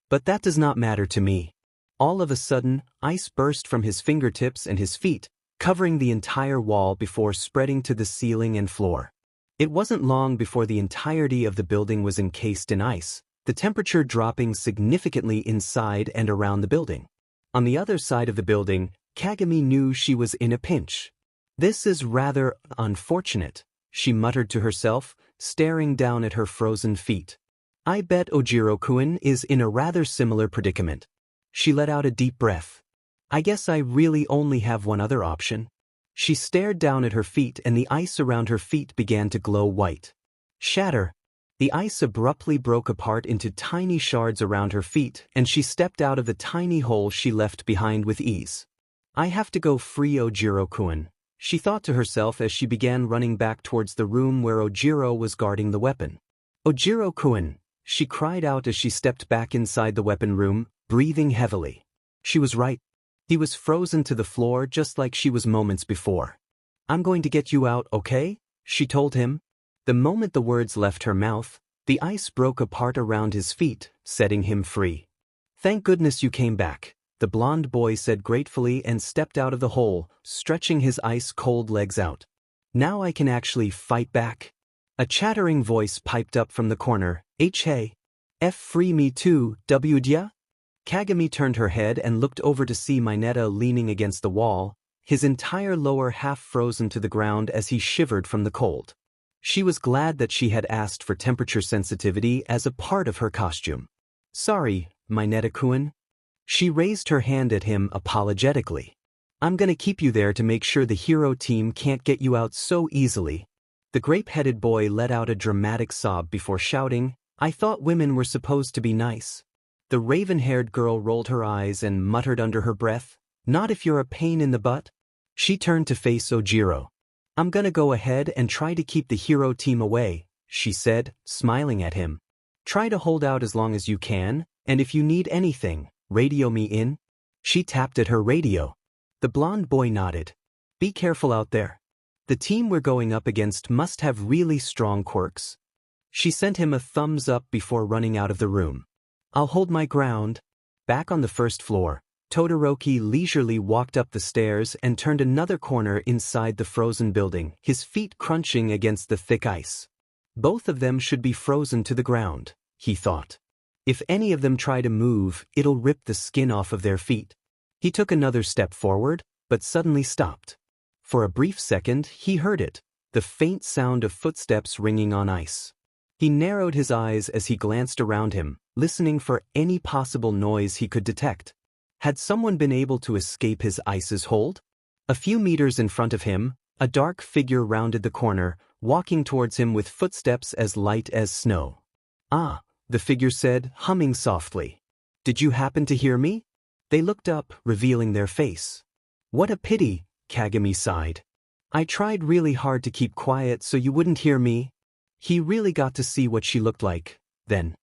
But that does not matter to me. All of a sudden, ice burst from his fingertips and his feet, covering the entire wall before spreading to the ceiling and floor. It wasn't long before the entirety of the building was encased in ice, the temperature dropping significantly inside and around the building. On the other side of the building, Kagami knew she was in a pinch. This is rather unfortunate, she muttered to herself, staring down at her frozen feet. I bet Ojiro-kun is in a rather similar predicament. She let out a deep breath. I guess I really only have one other option. She stared down at her feet and the ice around her feet began to glow white. Shatter. The ice abruptly broke apart into tiny shards around her feet and she stepped out of the tiny hole she left behind with ease. I have to go free Ojiro-kun, she thought to herself as she began running back towards the room where Ojiro was guarding the weapon. Ojiro-kun, she cried out as she stepped back inside the weapon room, breathing heavily. She was right. He was frozen to the floor just like she was moments before. I'm going to get you out, okay? She told him. The moment the words left her mouth, the ice broke apart around his feet, setting him free. Thank goodness you came back, the blonde boy said gratefully and stepped out of the hole, stretching his ice-cold legs out. Now I can actually fight back. A chattering voice piped up from the corner. Hey. F free me too, w'dya? Kagami turned her head and looked over to see Mineta leaning against the wall, his entire lower half frozen to the ground as he shivered from the cold. She was glad that she had asked for temperature sensitivity as a part of her costume. Sorry, Mineta-kun. She raised her hand at him apologetically. I'm gonna keep you there to make sure the hero team can't get you out so easily. The grape-headed boy let out a dramatic sob before shouting, I thought women were supposed to be nice. The raven-haired girl rolled her eyes and muttered under her breath, not if you're a pain in the butt. She turned to face Ojiro. I'm gonna go ahead and try to keep the hero team away, she said, smiling at him. Try to hold out as long as you can, and if you need anything, radio me in. She tapped at her radio. The blonde boy nodded. Be careful out there. The team we're going up against must have really strong quirks. She sent him a thumbs up before running out of the room. I'll hold my ground. Back on the first floor, Todoroki leisurely walked up the stairs and turned another corner inside the frozen building, his feet crunching against the thick ice. Both of them should be frozen to the ground, he thought. If any of them try to move, it'll rip the skin off of their feet. He took another step forward, but suddenly stopped. For a brief second, he heard it, the faint sound of footsteps ringing on ice. He narrowed his eyes as he glanced around him, listening for any possible noise he could detect. Had someone been able to escape his ice's hold? A few meters in front of him, a dark figure rounded the corner, walking towards him with footsteps as light as snow. Ah, the figure said, humming softly. Did you happen to hear me? They looked up, revealing their face. What a pity, Kagami sighed. I tried really hard to keep quiet so you wouldn't hear me. He really got to see what she looked like, then.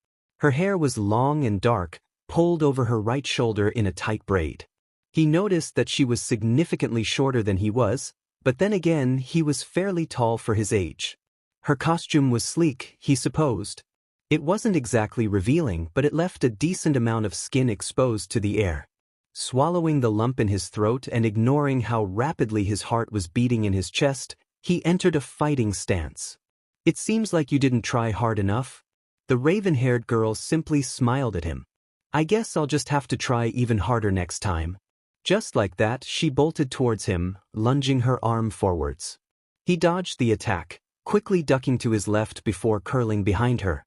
Her hair was long and dark, pulled over her right shoulder in a tight braid. He noticed that she was significantly shorter than he was, but then again he was fairly tall for his age. Her costume was sleek, he supposed. It wasn't exactly revealing, but it left a decent amount of skin exposed to the air. Swallowing the lump in his throat and ignoring how rapidly his heart was beating in his chest, he entered a fighting stance. It seems like you didn't try hard enough. The raven-haired girl simply smiled at him. I guess I'll just have to try even harder next time. Just like that, she bolted towards him, lunging her arm forwards. He dodged the attack, quickly ducking to his left before curling behind her.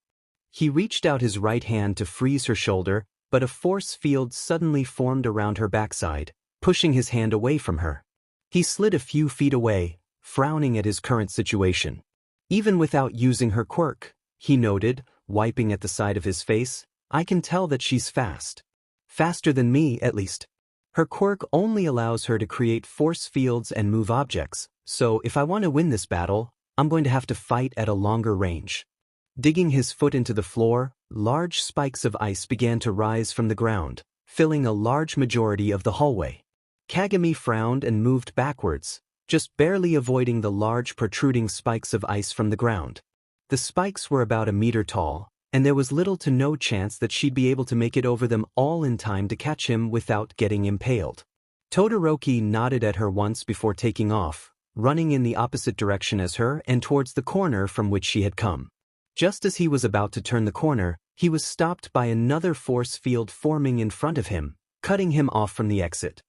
He reached out his right hand to freeze her shoulder, but a force field suddenly formed around her backside, pushing his hand away from her. He slid a few feet away, frowning at his current situation. Even without using her quirk, he noted, wiping at the side of his face, I can tell that she's fast. Faster than me, at least. Her quirk only allows her to create force fields and move objects, so if I want to win this battle, I'm going to have to fight at a longer range. Digging his foot into the floor, large spikes of ice began to rise from the ground, filling a large majority of the hallway. Kagami frowned and moved backwards, just barely avoiding the large protruding spikes of ice from the ground. The spikes were about a meter tall, and there was little to no chance that she'd be able to make it over them all in time to catch him without getting impaled. Todoroki nodded at her once before taking off, running in the opposite direction as her and towards the corner from which she had come. Just as he was about to turn the corner, he was stopped by another force field forming in front of him, cutting him off from the exit.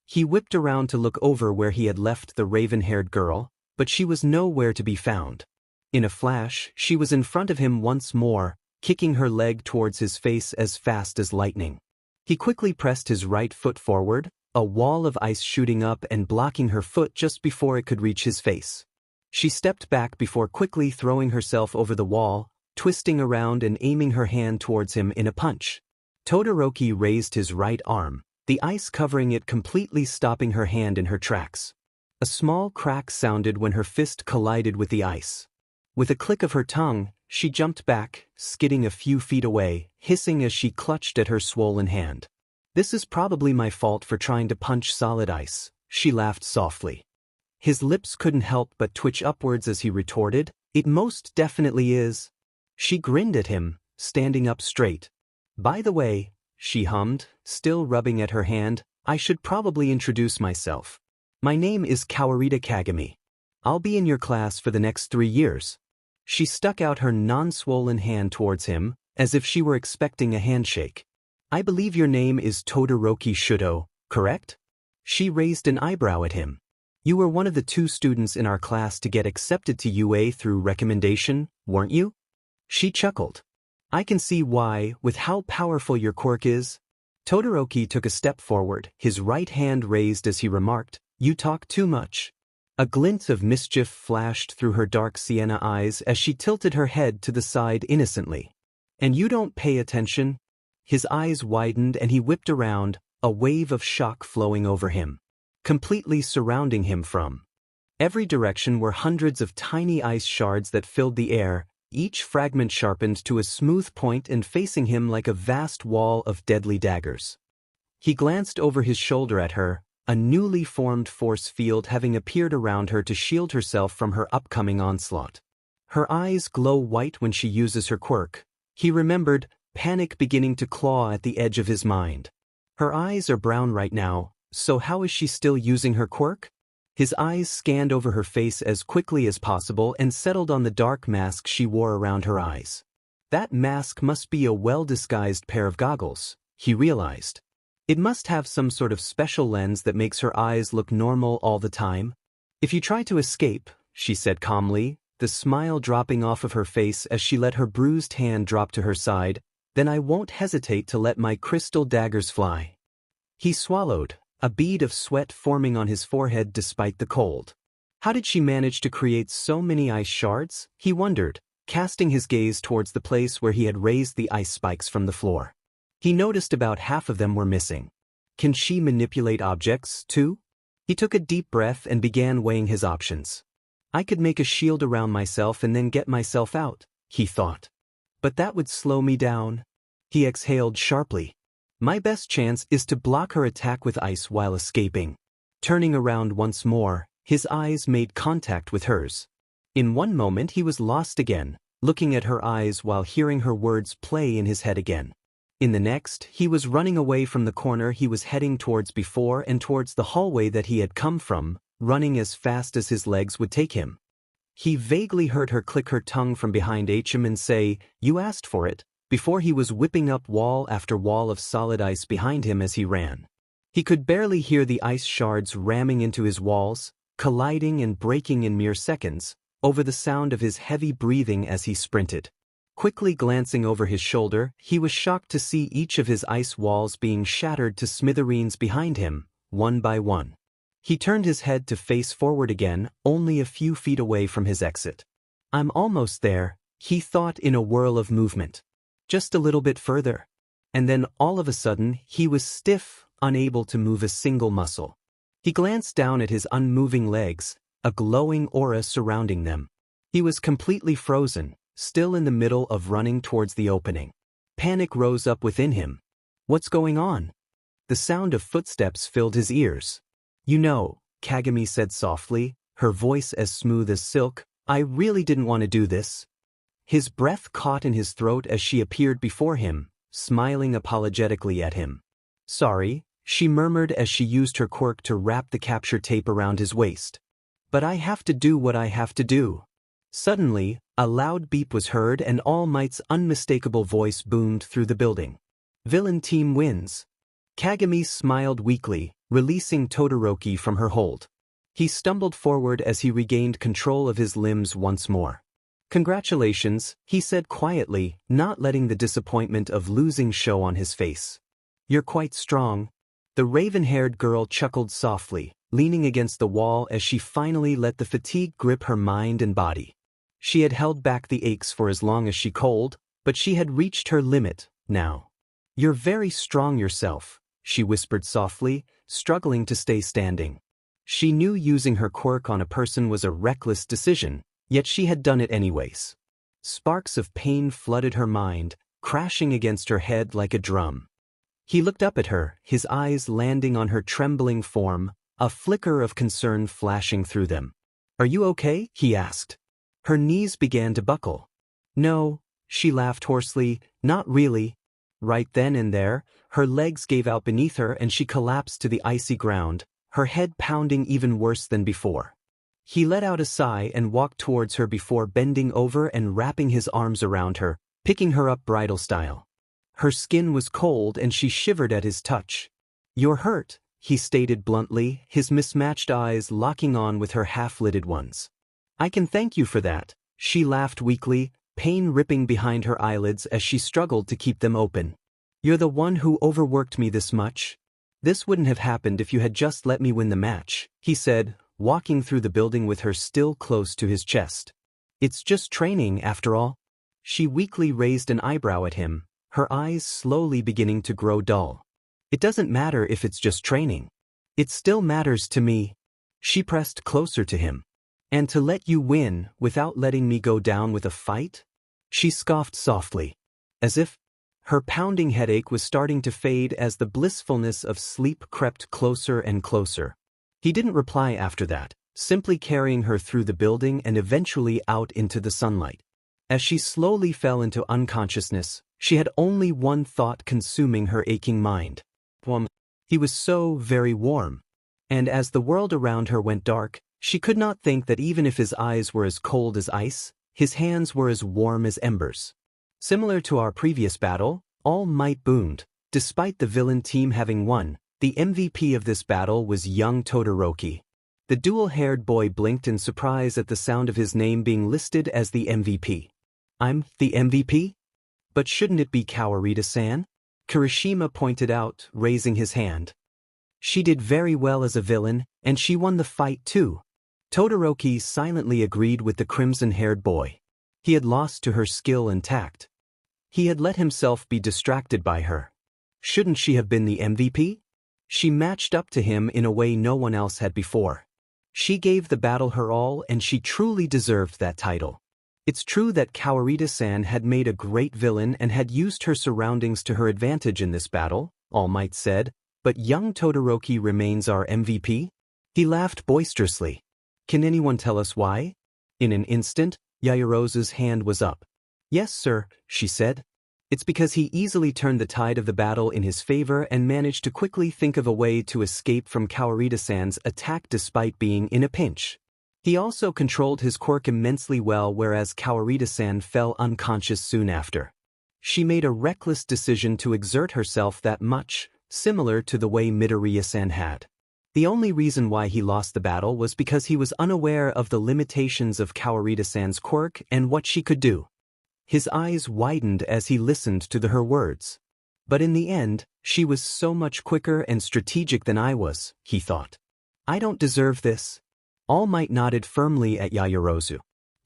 He whipped around to look over where he had left the raven-haired girl, but she was nowhere to be found. In a flash, she was in front of him once more, kicking her leg towards his face as fast as lightning. He quickly pressed his right foot forward, a wall of ice shooting up and blocking her foot just before it could reach his face. She stepped back before quickly throwing herself over the wall, twisting around and aiming her hand towards him in a punch. Todoroki raised his right arm, the ice covering it completely, stopping her hand in her tracks. A small crack sounded when her fist collided with the ice. With a click of her tongue, she jumped back, skidding a few feet away, hissing as she clutched at her swollen hand. This is probably my fault for trying to punch solid ice, she laughed softly. His lips couldn't help but twitch upwards as he retorted, it most definitely is. She grinned at him, standing up straight. By the way, she hummed, still rubbing at her hand, I should probably introduce myself. My name is Kawarita Kagami. I'll be in your class for the next 3 years. She stuck out her non-swollen hand towards him, as if she were expecting a handshake. I believe your name is Todoroki Shudo, correct? She raised an eyebrow at him. You were one of the 2 students in our class to get accepted to UA through recommendation, weren't you? She chuckled. I can see why, with how powerful your quirk is. Todoroki took a step forward, his right hand raised as he remarked, You talk too much. A glint of mischief flashed through her dark sienna eyes as she tilted her head to the side innocently. And you don't pay attention? His eyes widened and he whipped around, a wave of shock flowing over him, completely surrounding him from every direction were hundreds of tiny ice shards that filled the air, each fragment sharpened to a smooth point and facing him like a vast wall of deadly daggers. He glanced over his shoulder at her, a newly formed force field having appeared around her to shield herself from her upcoming onslaught. Her eyes glow white when she uses her quirk. He remembered, panic beginning to claw at the edge of his mind. Her eyes are brown right now, so how is she still using her quirk? His eyes scanned over her face as quickly as possible and settled on the dark mask she wore around her eyes. That mask must be a well-disguised pair of goggles, he realized. It must have some sort of special lens that makes her eyes look normal all the time. If you try to escape, she said calmly, the smile dropping off of her face as she let her bruised hand drop to her side, then I won't hesitate to let my crystal daggers fly. He swallowed, a bead of sweat forming on his forehead despite the cold. How did she manage to create so many ice shards? He wondered, casting his gaze towards the place where he had raised the ice spikes from the floor. He noticed about half of them were missing. Can she manipulate objects, too? He took a deep breath and began weighing his options. I could make a shield around myself and then get myself out, he thought. But that would slow me down. He exhaled sharply. My best chance is to block her attack with ice while escaping. Turning around once more, his eyes made contact with hers. In one moment he was lost again, looking at her eyes while hearing her words play in his head again. In the next, he was running away from the corner he was heading towards before and towards the hallway that he had come from, running as fast as his legs would take him. He vaguely heard her click her tongue from behind him and say, You asked for it, before he was whipping up wall after wall of solid ice behind him as he ran. He could barely hear the ice shards ramming into his walls, colliding and breaking in mere seconds, over the sound of his heavy breathing as he sprinted. Quickly glancing over his shoulder, he was shocked to see each of his ice walls being shattered to smithereens behind him, one by one. He turned his head to face forward again, only a few feet away from his exit. I'm almost there, he thought in a whirl of movement. Just a little bit further. And then all of a sudden, he was stiff, unable to move a single muscle. He glanced down at his unmoving legs, a glowing aura surrounding them. He was completely frozen, still in the middle of running towards the opening. Panic rose up within him. What's going on? The sound of footsteps filled his ears. You know, Kagami said softly, her voice as smooth as silk, I really didn't want to do this. His breath caught in his throat as she appeared before him, smiling apologetically at him. Sorry, she murmured as she used her quirk to wrap the capture tape around his waist. But I have to do what I have to do. Suddenly, a loud beep was heard and All Might's unmistakable voice boomed through the building. Villain team wins. Kagami smiled weakly, releasing Todoroki from her hold. He stumbled forward as he regained control of his limbs once more. Congratulations, he said quietly, not letting the disappointment of losing show on his face. You're quite strong. The raven-haired girl chuckled softly, leaning against the wall as she finally let the fatigue grip her mind and body. She had held back the aches for as long as she could, but she had reached her limit, now. You're very strong yourself, she whispered softly, struggling to stay standing. She knew using her quirk on a person was a reckless decision, yet she had done it anyways. Sparks of pain flooded her mind, crashing against her head like a drum. He looked up at her, his eyes landing on her trembling form, a flicker of concern flashing through them. Are you okay? He asked. Her knees began to buckle. No, she laughed hoarsely, not really. Right then and there, her legs gave out beneath her and she collapsed to the icy ground, her head pounding even worse than before. He let out a sigh and walked towards her before bending over and wrapping his arms around her, picking her up bridal style. Her skin was cold and she shivered at his touch. You're hurt, he stated bluntly, his mismatched eyes locking on with her half-lidded ones. I can thank you for that, she laughed weakly, pain ripping behind her eyelids as she struggled to keep them open. You're the one who overworked me this much. This wouldn't have happened if you had just let me win the match, he said, walking through the building with her still close to his chest. It's just training, after all. She weakly raised an eyebrow at him, her eyes slowly beginning to grow dull. It doesn't matter if it's just training. It still matters to me. She pressed closer to him. And to let you win without letting me go down with a fight? She scoffed softly. As if her pounding headache was starting to fade as the blissfulness of sleep crept closer and closer. He didn't reply after that, simply carrying her through the building and eventually out into the sunlight. As she slowly fell into unconsciousness, she had only one thought consuming her aching mind. He was so very warm. And as the world around her went dark, she could not think that even if his eyes were as cold as ice, his hands were as warm as embers. Similar to our previous battle, All Might boomed. Despite the villain team having won, the MVP of this battle was young Todoroki. The dual-haired boy blinked in surprise at the sound of his name being listed as the MVP. I'm the MVP? But shouldn't it be Kawarita-san? Kirishima pointed out, raising his hand. She did very well as a villain, and she won the fight too. Todoroki silently agreed with the crimson-haired boy. He had lost to her skill and tact. He had let himself be distracted by her. Shouldn't she have been the MVP? She matched up to him in a way no one else had before. She gave the battle her all and she truly deserved that title. It's true that Kawarita-san had made a great villain and had used her surroundings to her advantage in this battle, All Might said, but young Todoroki remains our MVP? He laughed boisterously. Can anyone tell us why? In an instant, Yairosa's hand was up. Yes, sir, she said. It's because he easily turned the tide of the battle in his favor and managed to quickly think of a way to escape from Kawarita-san's attack despite being in a pinch. He also controlled his quirk immensely well, whereas Kawarita-san fell unconscious soon after. She made a reckless decision to exert herself that much, similar to the way Midoriya-san had. The only reason why he lost the battle was because he was unaware of the limitations of Kawarita-san's quirk and what she could do. His eyes widened as he listened to her words. But in the end, she was so much quicker and strategic than I was, he thought. I don't deserve this. All Might nodded firmly at Yaoyorozu.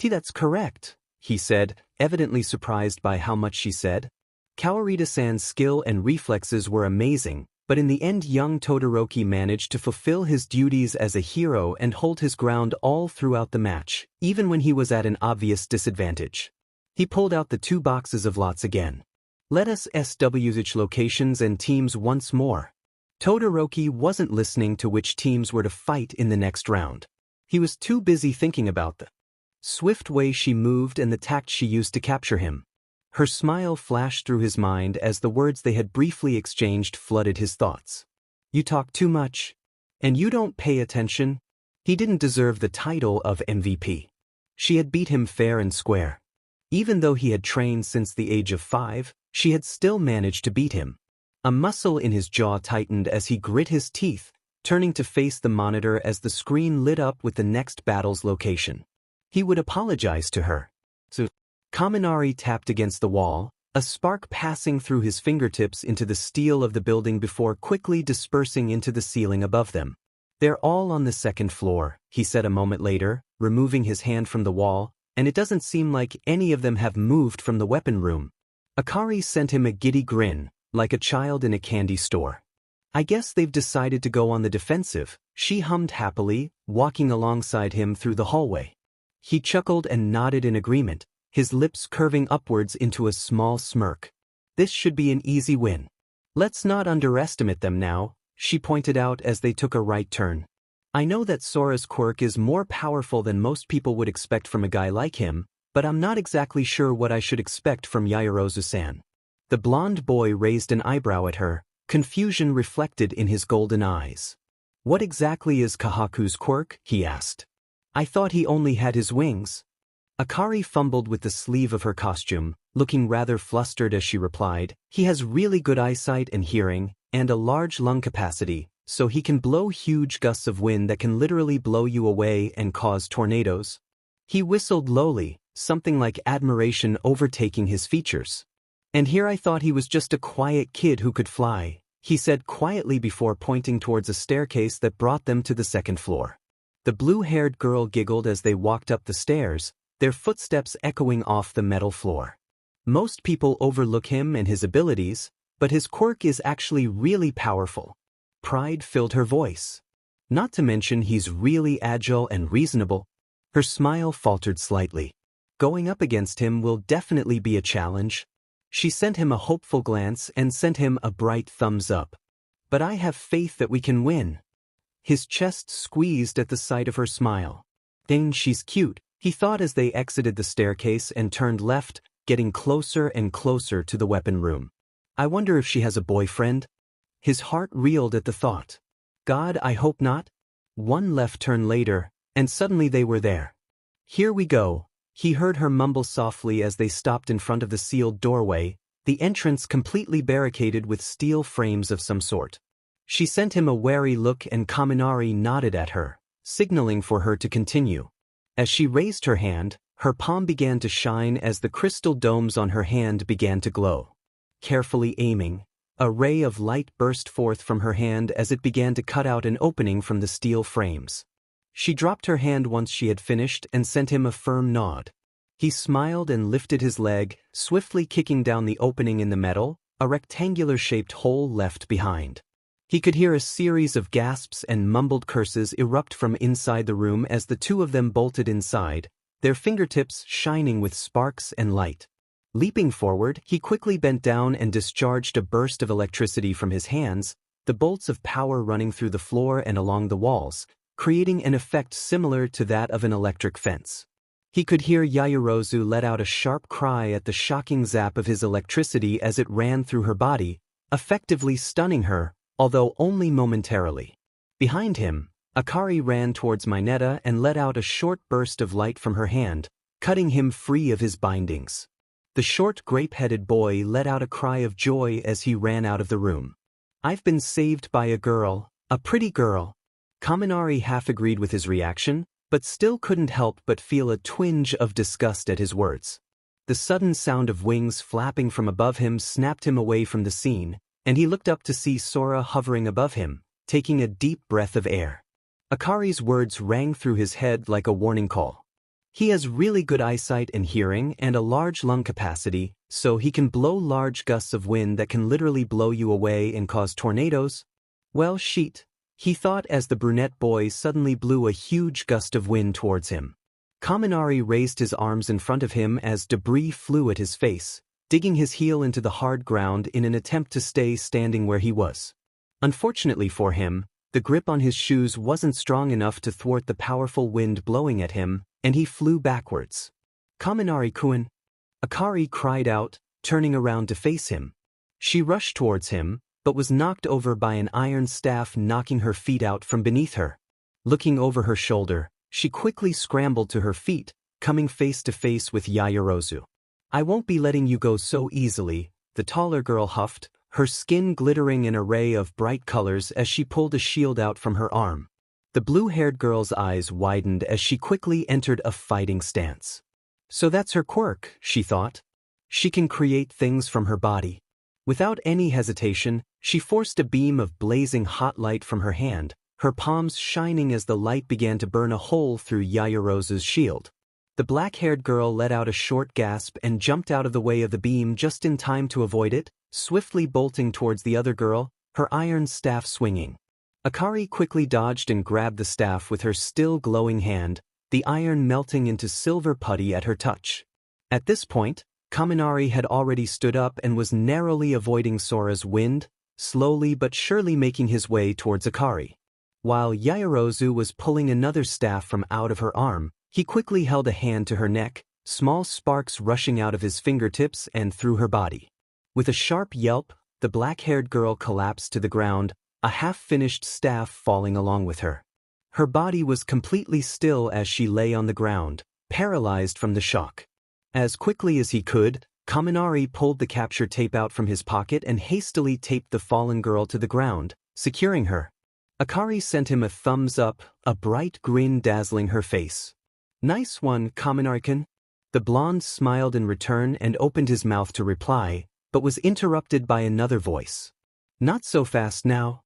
That's correct, he said, evidently surprised by how much she said. Kawarita-san's skill and reflexes were amazing, but in the end young Todoroki managed to fulfill his duties as a hero and hold his ground all throughout the match, even when he was at an obvious disadvantage. He pulled out the 2 boxes of lots again. Let us switch locations and teams once more. Todoroki wasn't listening to which teams were to fight in the next round. He was too busy thinking about the swift way she moved and the tact she used to capture him. Her smile flashed through his mind as the words they had briefly exchanged flooded his thoughts. You talk too much. And you don't pay attention. He didn't deserve the title of MVP. She had beat him fair and square. Even though he had trained since the age of 5, she had still managed to beat him. A muscle in his jaw tightened as he grit his teeth, turning to face the monitor as the screen lit up with the next battle's location. He would apologize to her. So, Kaminari tapped against the wall, a spark passing through his fingertips into the steel of the building before quickly dispersing into the ceiling above them. They're all on the 2nd floor, he said a moment later, removing his hand from the wall, and it doesn't seem like any of them have moved from the weapon room. Akari sent him a giddy grin, like a child in a candy store. I guess they've decided to go on the defensive, she hummed happily, walking alongside him through the hallway. He chuckled and nodded in agreement, his lips curving upwards into a small smirk. This should be an easy win. Let's not underestimate them now, she pointed out as they took a right turn. I know that Sora's quirk is more powerful than most people would expect from a guy like him, but I'm not exactly sure what I should expect from Yaoyorozu-san. The blonde boy raised an eyebrow at her, confusion reflected in his golden eyes. What exactly is Kahaku's quirk? He asked. I thought he only had his wings. Akari fumbled with the sleeve of her costume, looking rather flustered as she replied, he has really good eyesight and hearing, and a large lung capacity, so he can blow huge gusts of wind that can literally blow you away and cause tornadoes. He whistled lowly, something like admiration overtaking his features. And here I thought he was just a quiet kid who could fly, he said quietly before pointing towards a staircase that brought them to the 2nd floor. The blue-haired girl giggled as they walked up the stairs, their footsteps echoing off the metal floor. Most people overlook him and his abilities, but his quirk is actually really powerful. Pride filled her voice. Not to mention he's really agile and reasonable. Her smile faltered slightly. Going up against him will definitely be a challenge. She sent him a hopeful glance and sent him a bright thumbs up. But I have faith that we can win. His chest squeezed at the sight of her smile. Dang, she's cute, he thought as they exited the staircase and turned left, getting closer and closer to the weapon room. I wonder if she has a boyfriend? His heart reeled at the thought. God, I hope not. One left turn later, and suddenly they were there. Here we go, he heard her mumble softly as they stopped in front of the sealed doorway, the entrance completely barricaded with steel frames of some sort. She sent him a wary look and Kaminari nodded at her, signaling for her to continue. As she raised her hand, her palm began to shine as the crystal domes on her hand began to glow. Carefully aiming, a ray of light burst forth from her hand as it began to cut out an opening from the steel frames. She dropped her hand once she had finished and sent him a firm nod. He smiled and lifted his leg, swiftly kicking down the opening in the metal, a rectangular-shaped hole left behind. He could hear a series of gasps and mumbled curses erupt from inside the room as the two of them bolted inside, their fingertips shining with sparks and light. Leaping forward, he quickly bent down and discharged a burst of electricity from his hands, the bolts of power running through the floor and along the walls, creating an effect similar to that of an electric fence. He could hear Yaoyorozu let out a sharp cry at the shocking zap of his electricity as it ran through her body, effectively stunning her, although only momentarily. Behind him, Akari ran towards Mineta and let out a short burst of light from her hand, cutting him free of his bindings. The short grape-headed boy let out a cry of joy as he ran out of the room. I've been saved by a girl, a pretty girl. Kaminari half agreed with his reaction, but still couldn't help but feel a twinge of disgust at his words. The sudden sound of wings flapping from above him snapped him away from the scene, and he looked up to see Sora hovering above him, taking a deep breath of air. Akari's words rang through his head like a warning call. He has really good eyesight and hearing and a large lung capacity, so he can blow large gusts of wind that can literally blow you away and cause tornadoes. Well, shit, he thought as the brunette boy suddenly blew a huge gust of wind towards him. Kaminari raised his arms in front of him as debris flew at his face, digging his heel into the hard ground in an attempt to stay standing where he was. Unfortunately for him, the grip on his shoes wasn't strong enough to thwart the powerful wind blowing at him, and he flew backwards. Kaminari-kun! Akari cried out, turning around to face him. She rushed towards him, but was knocked over by an iron staff knocking her feet out from beneath her. Looking over her shoulder, she quickly scrambled to her feet, coming face to face with Yaoyorozu. "I won't be letting you go so easily," the taller girl huffed, her skin glittering an array of bright colors as she pulled a shield out from her arm. The blue-haired girl's eyes widened as she quickly entered a fighting stance. So that's her quirk, she thought. She can create things from her body. Without any hesitation, she forced a beam of blazing hot light from her hand, her palms shining as the light began to burn a hole through Yaoyorozu's shield. The black-haired girl let out a short gasp and jumped out of the way of the beam just in time to avoid it, swiftly bolting towards the other girl, her iron staff swinging. Akari quickly dodged and grabbed the staff with her still glowing hand, the iron melting into silver putty at her touch. At this point, Kaminari had already stood up and was narrowly avoiding Sora's wind, slowly but surely making his way towards Akari. While Yaoyorozu was pulling another staff from out of her arm, he quickly held a hand to her neck, small sparks rushing out of his fingertips and through her body. With a sharp yelp, the black-haired girl collapsed to the ground, a half-finished staff falling along with her. Her body was completely still as she lay on the ground, paralyzed from the shock. As quickly as he could, Kaminari pulled the capture tape out from his pocket and hastily taped the fallen girl to the ground, securing her. Akari sent him a thumbs up, a bright grin dazzling her face. "Nice one, Kaminari-kun." The blonde smiled in return and opened his mouth to reply, but was interrupted by another voice. "Not so fast now."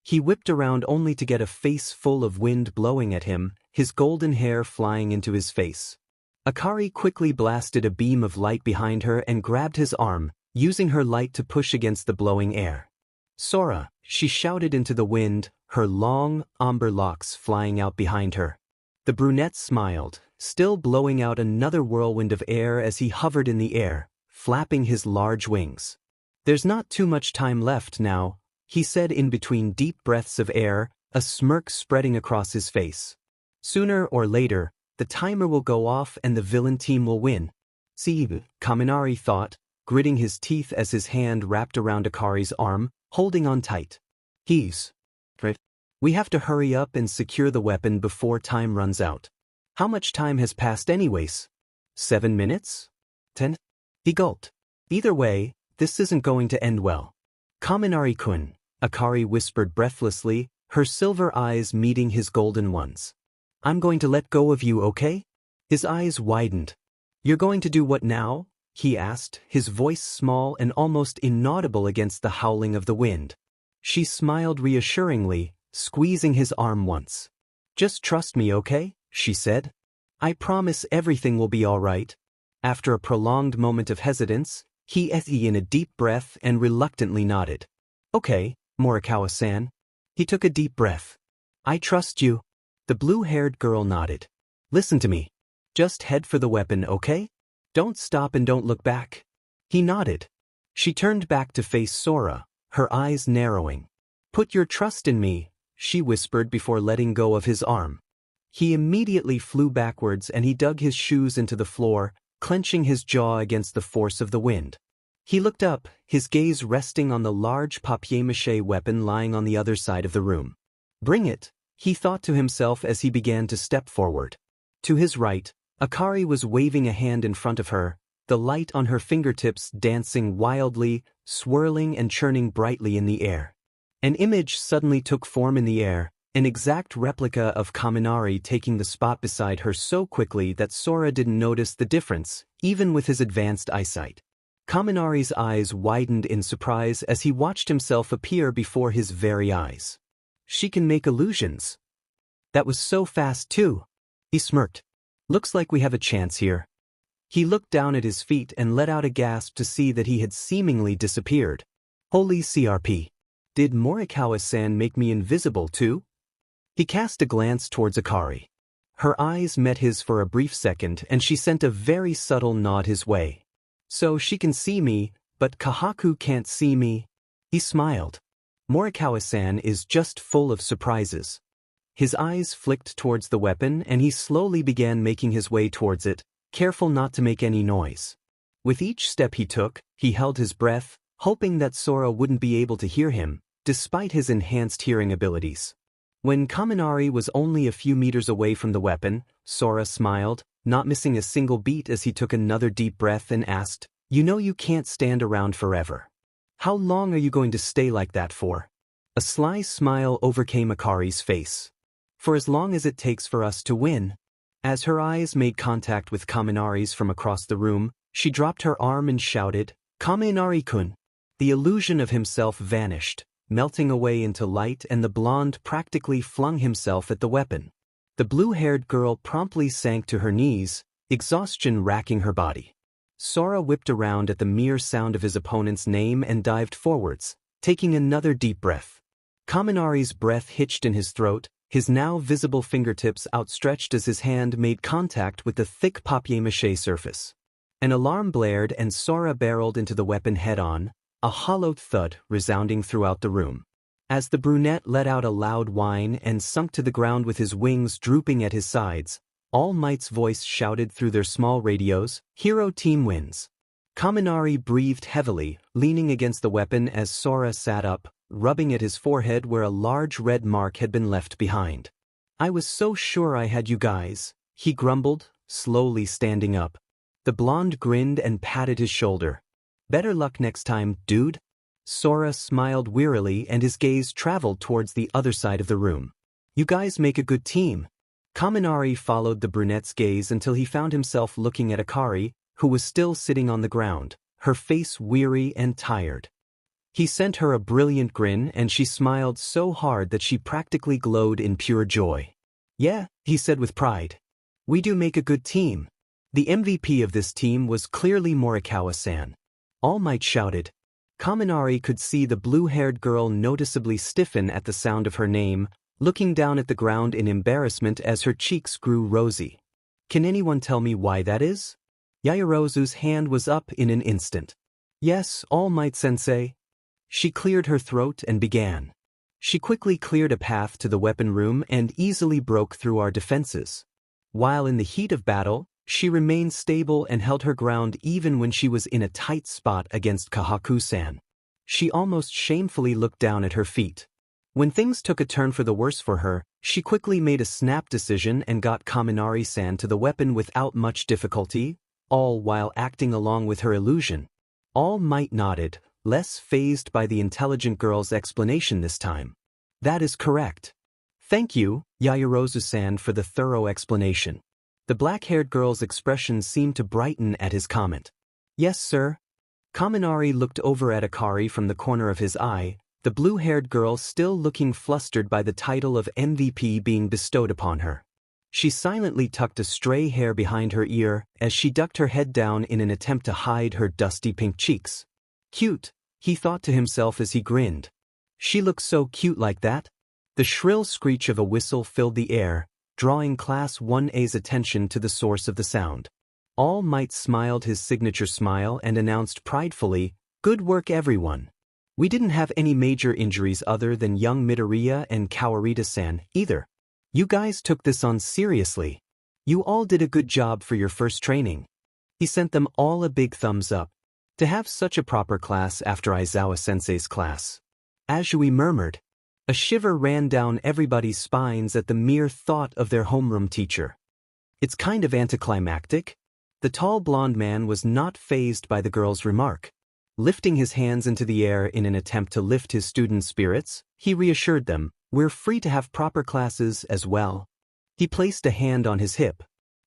He whipped around only to get a face full of wind blowing at him, his golden hair flying into his face. Akari quickly blasted a beam of light behind her and grabbed his arm, using her light to push against the blowing air. "Sora," she shouted into the wind, her long, amber locks flying out behind her. The brunette smiled, still blowing out another whirlwind of air as he hovered in the air, flapping his large wings. "There's not too much time left now," he said in between deep breaths of air, a smirk spreading across his face. "Sooner or later, the timer will go off and the villain team will win." "See," Kaminari thought, gritting his teeth as his hand wrapped around Akari's arm, holding on tight. "He's right. We have to hurry up and secure the weapon before time runs out. How much time has passed anyways? 7 minutes? 10? He gulped. "Either way, this isn't going to end well." "Kaminari-kun," Akari whispered breathlessly, her silver eyes meeting his golden ones. "I'm going to let go of you, okay?" His eyes widened. "You're going to do what now?" he asked, his voice small and almost inaudible against the howling of the wind. She smiled reassuringly, squeezing his arm once. "Just trust me, okay?" she said. "I promise everything will be all right." After a prolonged moment of hesitance, he breathed in a deep breath and reluctantly nodded. "Okay, Morikawa-san." He took a deep breath. "I trust you." The blue-haired girl nodded. "Listen to me. Just head for the weapon, okay? Don't stop and don't look back." He nodded. She turned back to face Sora, her eyes narrowing. "Put your trust in me," she whispered before letting go of his arm. He immediately flew backwards and he dug his shoes into the floor, clenching his jaw against the force of the wind. He looked up, his gaze resting on the large papier-mâché weapon lying on the other side of the room. "Bring it," he thought to himself as he began to step forward. To his right, Akari was waving a hand in front of her, the light on her fingertips dancing wildly, swirling and churning brightly in the air. An image suddenly took form in the air, An exact replica of Kaminari taking the spot beside her so quickly that Sora didn't notice the difference, even with his advanced eyesight. Kaminari's eyes widened in surprise as he watched himself appear before his very eyes. She can make illusions. That was so fast too. He smirked. Looks like we have a chance here. He looked down at his feet and let out a gasp to see that he had seemingly disappeared. Holy CRP. Did Morikawa-san make me invisible too? He cast a glance towards Akari. Her eyes met his for a brief second and she sent a very subtle nod his way. So she can see me, but Kahaku can't see me. He smiled. Morikawa-san is just full of surprises. His eyes flicked towards the weapon and he slowly began making his way towards it, careful not to make any noise. With each step he took, he held his breath, hoping that Sora wouldn't be able to hear him, despite his enhanced hearing abilities. When Kaminari was only a few meters away from the weapon, Sora smiled, not missing a single beat as he took another deep breath and asked, "You know you can't stand around forever. How long are you going to stay like that for?" A sly smile overcame Akari's face. "For as long as it takes for us to win." As her eyes made contact with Kaminari's from across the room, she dropped her arm and shouted, "Kaminari-kun!" The illusion of himself vanished, melting away into light, and the blonde practically flung himself at the weapon. The blue-haired girl promptly sank to her knees, exhaustion racking her body. Sora whipped around at the mere sound of his opponent's name and dived forwards, taking another deep breath. Kaminari's breath hitched in his throat, his now visible fingertips outstretched as his hand made contact with the thick papier-mâché surface. An alarm blared and Sora barreled into the weapon head-on, a hollow thud resounding throughout the room. As the brunette let out a loud whine and sunk to the ground with his wings drooping at his sides, All Might's voice shouted through their small radios, "Hero team wins." Kaminari breathed heavily, leaning against the weapon as Sora sat up, rubbing at his forehead where a large red mark had been left behind. "I was so sure I had you guys," he grumbled, slowly standing up. The blonde grinned and patted his shoulder. "Better luck next time, dude." Sora smiled wearily and his gaze traveled towards the other side of the room. "You guys make a good team." Kaminari followed the brunette's gaze until he found himself looking at Akari, who was still sitting on the ground, her face weary and tired. He sent her a brilliant grin and she smiled so hard that she practically glowed in pure joy. "Yeah," he said with pride. "We do make a good team." The MVP of this team was clearly Morikawa-san. All Might shouted. Kaminari could see the blue-haired girl noticeably stiffen at the sound of her name, looking down at the ground in embarrassment as her cheeks grew rosy. "Can anyone tell me why that is?" Yaoyorozu's hand was up in an instant. "Yes, All Might Sensei." She cleared her throat and began. She quickly cleared a path to the weapon room and easily broke through our defenses. While in the heat of battle, she remained stable and held her ground even when she was in a tight spot against Kahaku-san. She almost shamefully looked down at her feet. When things took a turn for the worse for her, she quickly made a snap decision and got Kaminari-san to the weapon without much difficulty, all while acting along with her illusion. All Might nodded, less fazed by the intelligent girl's explanation this time. "That is correct. Thank you, Yaoyorozu-san, for the thorough explanation." The black-haired girl's expression seemed to brighten at his comment. "Yes, sir." Kaminari looked over at Akari from the corner of his eye, the blue-haired girl still looking flustered by the title of MVP being bestowed upon her. She silently tucked a stray hair behind her ear as she ducked her head down in an attempt to hide her dusty pink cheeks. "Cute," he thought to himself as he grinned. "She looks so cute like that." The shrill screech of a whistle filled the air, drawing Class 1A's attention to the source of the sound. All Might smiled his signature smile and announced pridefully, "Good work everyone. We didn't have any major injuries other than young Midoriya and Kawarita-san, either. You guys took this on seriously. You all did a good job for your first training." He sent them all a big thumbs up. To have such a proper class after Aizawa-sensei's class. Azui murmured. A shiver ran down everybody's spines at the mere thought of their homeroom teacher. "It's kind of anticlimactic." The tall blonde man was not fazed by the girl's remark. Lifting his hands into the air in an attempt to lift his students' spirits, he reassured them, We're free to have proper classes as well. He placed a hand on his hip.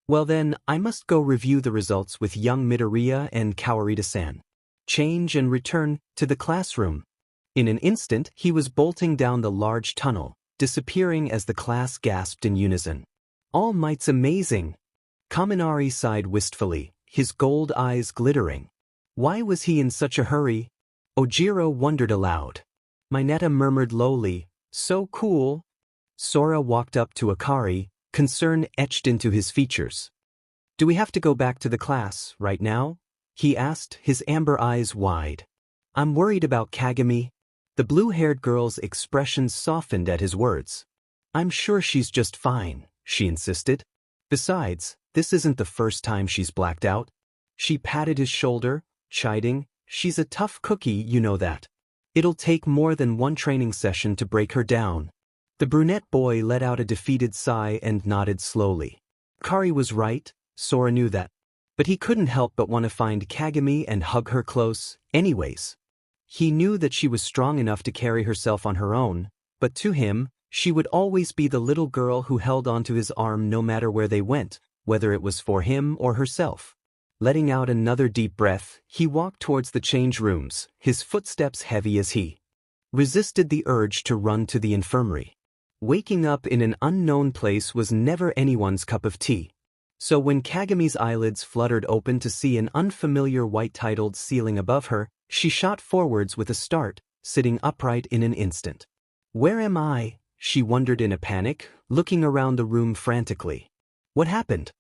Well then, I must go review the results with young Midoriya and Kawarita-san. Change and return to the classroom. In an instant, he was bolting down the large tunnel, disappearing as the class gasped in unison. All Might's amazing. Kaminari sighed wistfully, his gold eyes glittering. Why was he in such a hurry? Ojiro wondered aloud. Mineta murmured lowly, so cool. Sora walked up to Akari, concern etched into his features. Do we have to go back to the class right now? He asked, his amber eyes wide. I'm worried about Kagami. The blue-haired girl's expression softened at his words. I'm sure she's just fine, she insisted. Besides, this isn't the first time she's blacked out. She patted his shoulder, chiding, she's a tough cookie, you know that. It'll take more than one training session to break her down. The brunette boy let out a defeated sigh and nodded slowly. Kari was right, Sora knew that. But he couldn't help but want to find Kagami and hug her close, anyways. He knew that she was strong enough to carry herself on her own, but to him, she would always be the little girl who held onto his arm no matter where they went, whether it was for him or herself. Letting out another deep breath, he walked towards the change rooms, his footsteps heavy as he resisted the urge to run to the infirmary. Waking up in an unknown place was never anyone's cup of tea. So when Kagami's eyelids fluttered open to see an unfamiliar white-tiled ceiling above her, she shot forwards with a start, sitting upright in an instant. Where am I? She wondered in a panic, looking around the room frantically. What happened?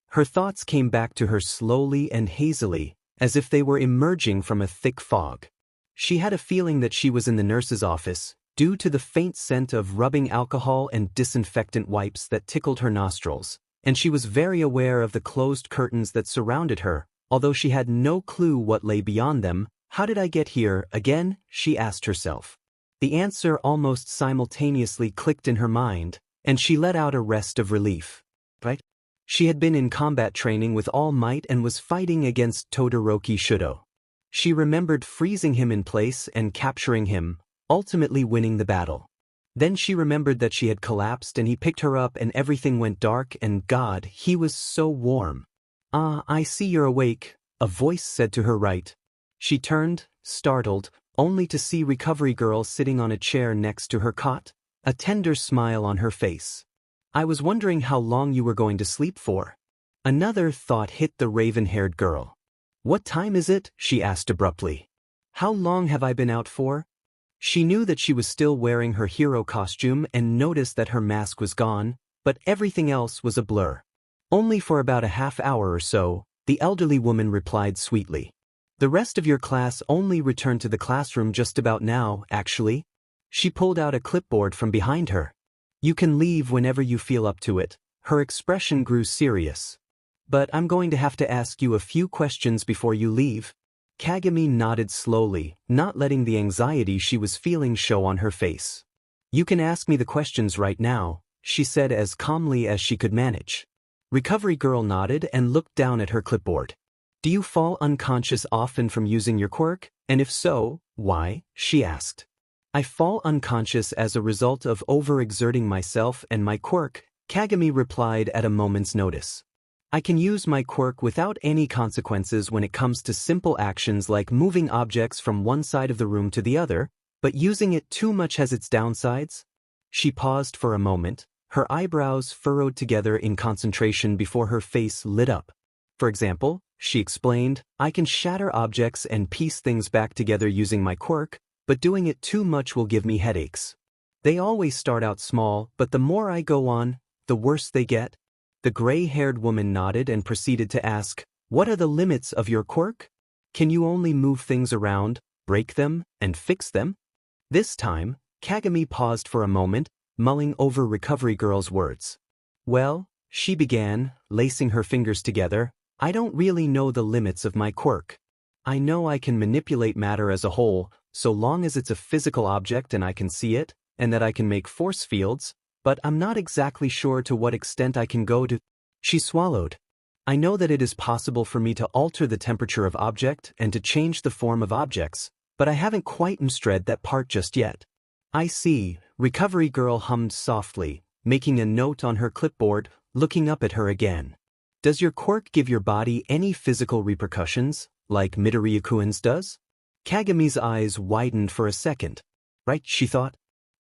Her thoughts came back to her slowly and hazily, as if they were emerging from a thick fog. She had a feeling that she was in the nurse's office, due to the faint scent of rubbing alcohol and disinfectant wipes that tickled her nostrils, and she was very aware of the closed curtains that surrounded her, although she had no clue what lay beyond them. How did I get here again? She asked herself. The answer almost simultaneously clicked in her mind, and she let out a rest of relief. Right? She had been in combat training with All Might and was fighting against Todoroki Shudo. She remembered freezing him in place and capturing him, ultimately winning the battle. Then she remembered that she had collapsed and he picked her up and everything went dark and God, he was so warm. Ah, I see you're awake, a voice said to her right. She turned, startled, only to see Recovery Girl sitting on a chair next to her cot, a tender smile on her face. I was wondering how long you were going to sleep for. Another thought hit the raven-haired girl. What time is it? She asked abruptly. How long have I been out for? She knew that she was still wearing her hero costume and noticed that her mask was gone, but everything else was a blur. Only for about a half hour or so, the elderly woman replied sweetly. The rest of your class only returned to the classroom just about now, actually. She pulled out a clipboard from behind her. You can leave whenever you feel up to it. Her expression grew serious. But I'm going to have to ask you a few questions before you leave. Kagami nodded slowly, not letting the anxiety she was feeling show on her face. You can ask me the questions right now, she said as calmly as she could manage. Recovery Girl nodded and looked down at her clipboard. Do you fall unconscious often from using your quirk? And if so, why? She asked. I fall unconscious as a result of overexerting myself and my quirk, Kagami replied at a moment's notice. I can use my quirk without any consequences when it comes to simple actions like moving objects from one side of the room to the other, but using it too much has its downsides. She paused for a moment, her eyebrows furrowed together in concentration before her face lit up. For example, she explained, I can shatter objects and piece things back together using my quirk, but doing it too much will give me headaches. They always start out small, but the more I go on, the worse they get. The gray-haired woman nodded and proceeded to ask, what are the limits of your quirk? Can you only move things around, break them, and fix them? This time, Kagami paused for a moment, mulling over Recovery Girl's words. Well, she began, lacing her fingers together, I don't really know the limits of my quirk. I know I can manipulate matter as a whole, so long as it's a physical object and I can see it, and that I can make force fields, but I'm not exactly sure to what extent I can go to. She swallowed. I know that it is possible for me to alter the temperature of object and to change the form of objects, but I haven't quite mastered that part just yet. I see, Recovery Girl hummed softly, making a note on her clipboard, looking up at her again. Does your quirk give your body any physical repercussions, like Midoriya-kun's does? Kagami's eyes widened for a second. Right, she thought.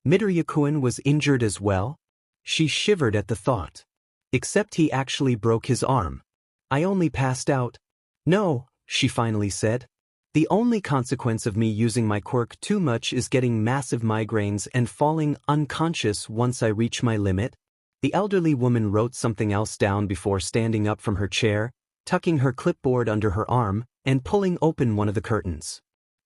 Midoriya-kun was injured as well? She shivered at the thought. Except he actually broke his arm. I only passed out. No, she finally said. The only consequence of me using my quirk too much is getting massive migraines and falling unconscious once I reach my limit. The elderly woman wrote something else down before standing up from her chair, tucking her clipboard under her arm, and pulling open one of the curtains.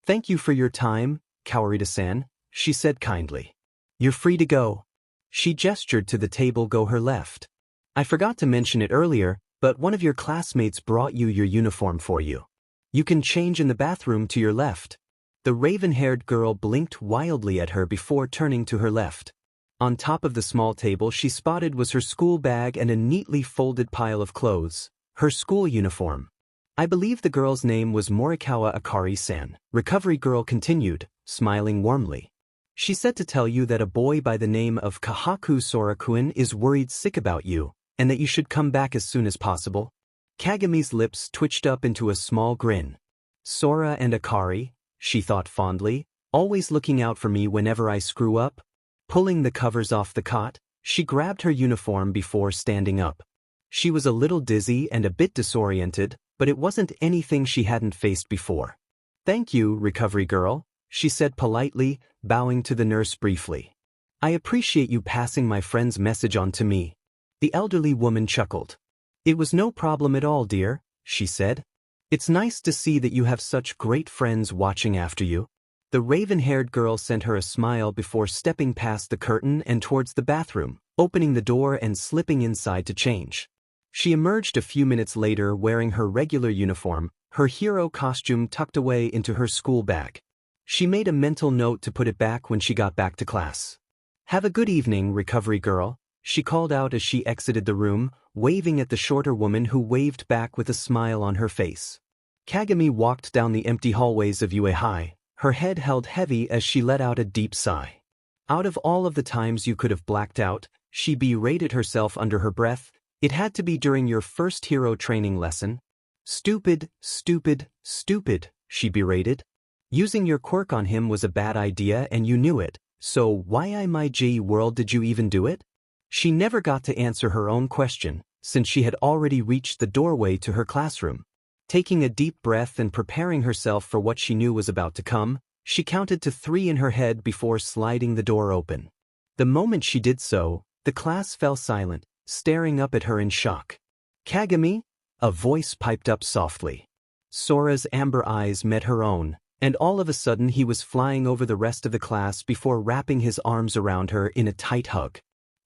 Thank you for your time, Kawarita-san, she said kindly. You're free to go. She gestured to the table go her left. I forgot to mention it earlier, but one of your classmates brought you your uniform for you. You can change in the bathroom to your left. The raven-haired girl blinked wildly at her before turning to her left. On top of the small table she spotted was her school bag and a neatly folded pile of clothes, her school uniform. I believe the girl's name was Morikawa Akari-san, Recovery Girl continued, smiling warmly. She said to tell you that a boy by the name of Kahaku Sora-kun is worried sick about you, and that you should come back as soon as possible. Kagami's lips twitched up into a small grin. Sora and Akari, she thought fondly, always looking out for me whenever I screw up. Pulling the covers off the cot, she grabbed her uniform before standing up. She was a little dizzy and a bit disoriented, but it wasn't anything she hadn't faced before. Thank you, Recovery Girl, she said politely, bowing to the nurse briefly. I appreciate you passing my friend's message on to me. The elderly woman chuckled. It was no problem at all, dear, she said. It's nice to see that you have such great friends watching after you. The raven-haired girl sent her a smile before stepping past the curtain and towards the bathroom, opening the door and slipping inside to change. She emerged a few minutes later wearing her regular uniform, her hero costume tucked away into her school bag. She made a mental note to put it back when she got back to class. Have a good evening, Recovery Girl, she called out as she exited the room, waving at the shorter woman who waved back with a smile on her face. Kagami walked down the empty hallways of UA High, her head held heavy as she let out a deep sigh. Out of all of the times you could have blacked out, she berated herself under her breath, it had to be during your first hero training lesson. Stupid, stupid, stupid, she berated. Using your quirk on him was a bad idea and you knew it, so why in my G world did you even do it? She never got to answer her own question, since she had already reached the doorway to her classroom. Taking a deep breath and preparing herself for what she knew was about to come, she counted to 3 in her head before sliding the door open. The moment she did so, the class fell silent, staring up at her in shock. Kagami? A voice piped up softly. Sora's amber eyes met her own, and all of a sudden he was flying over the rest of the class before wrapping his arms around her in a tight hug.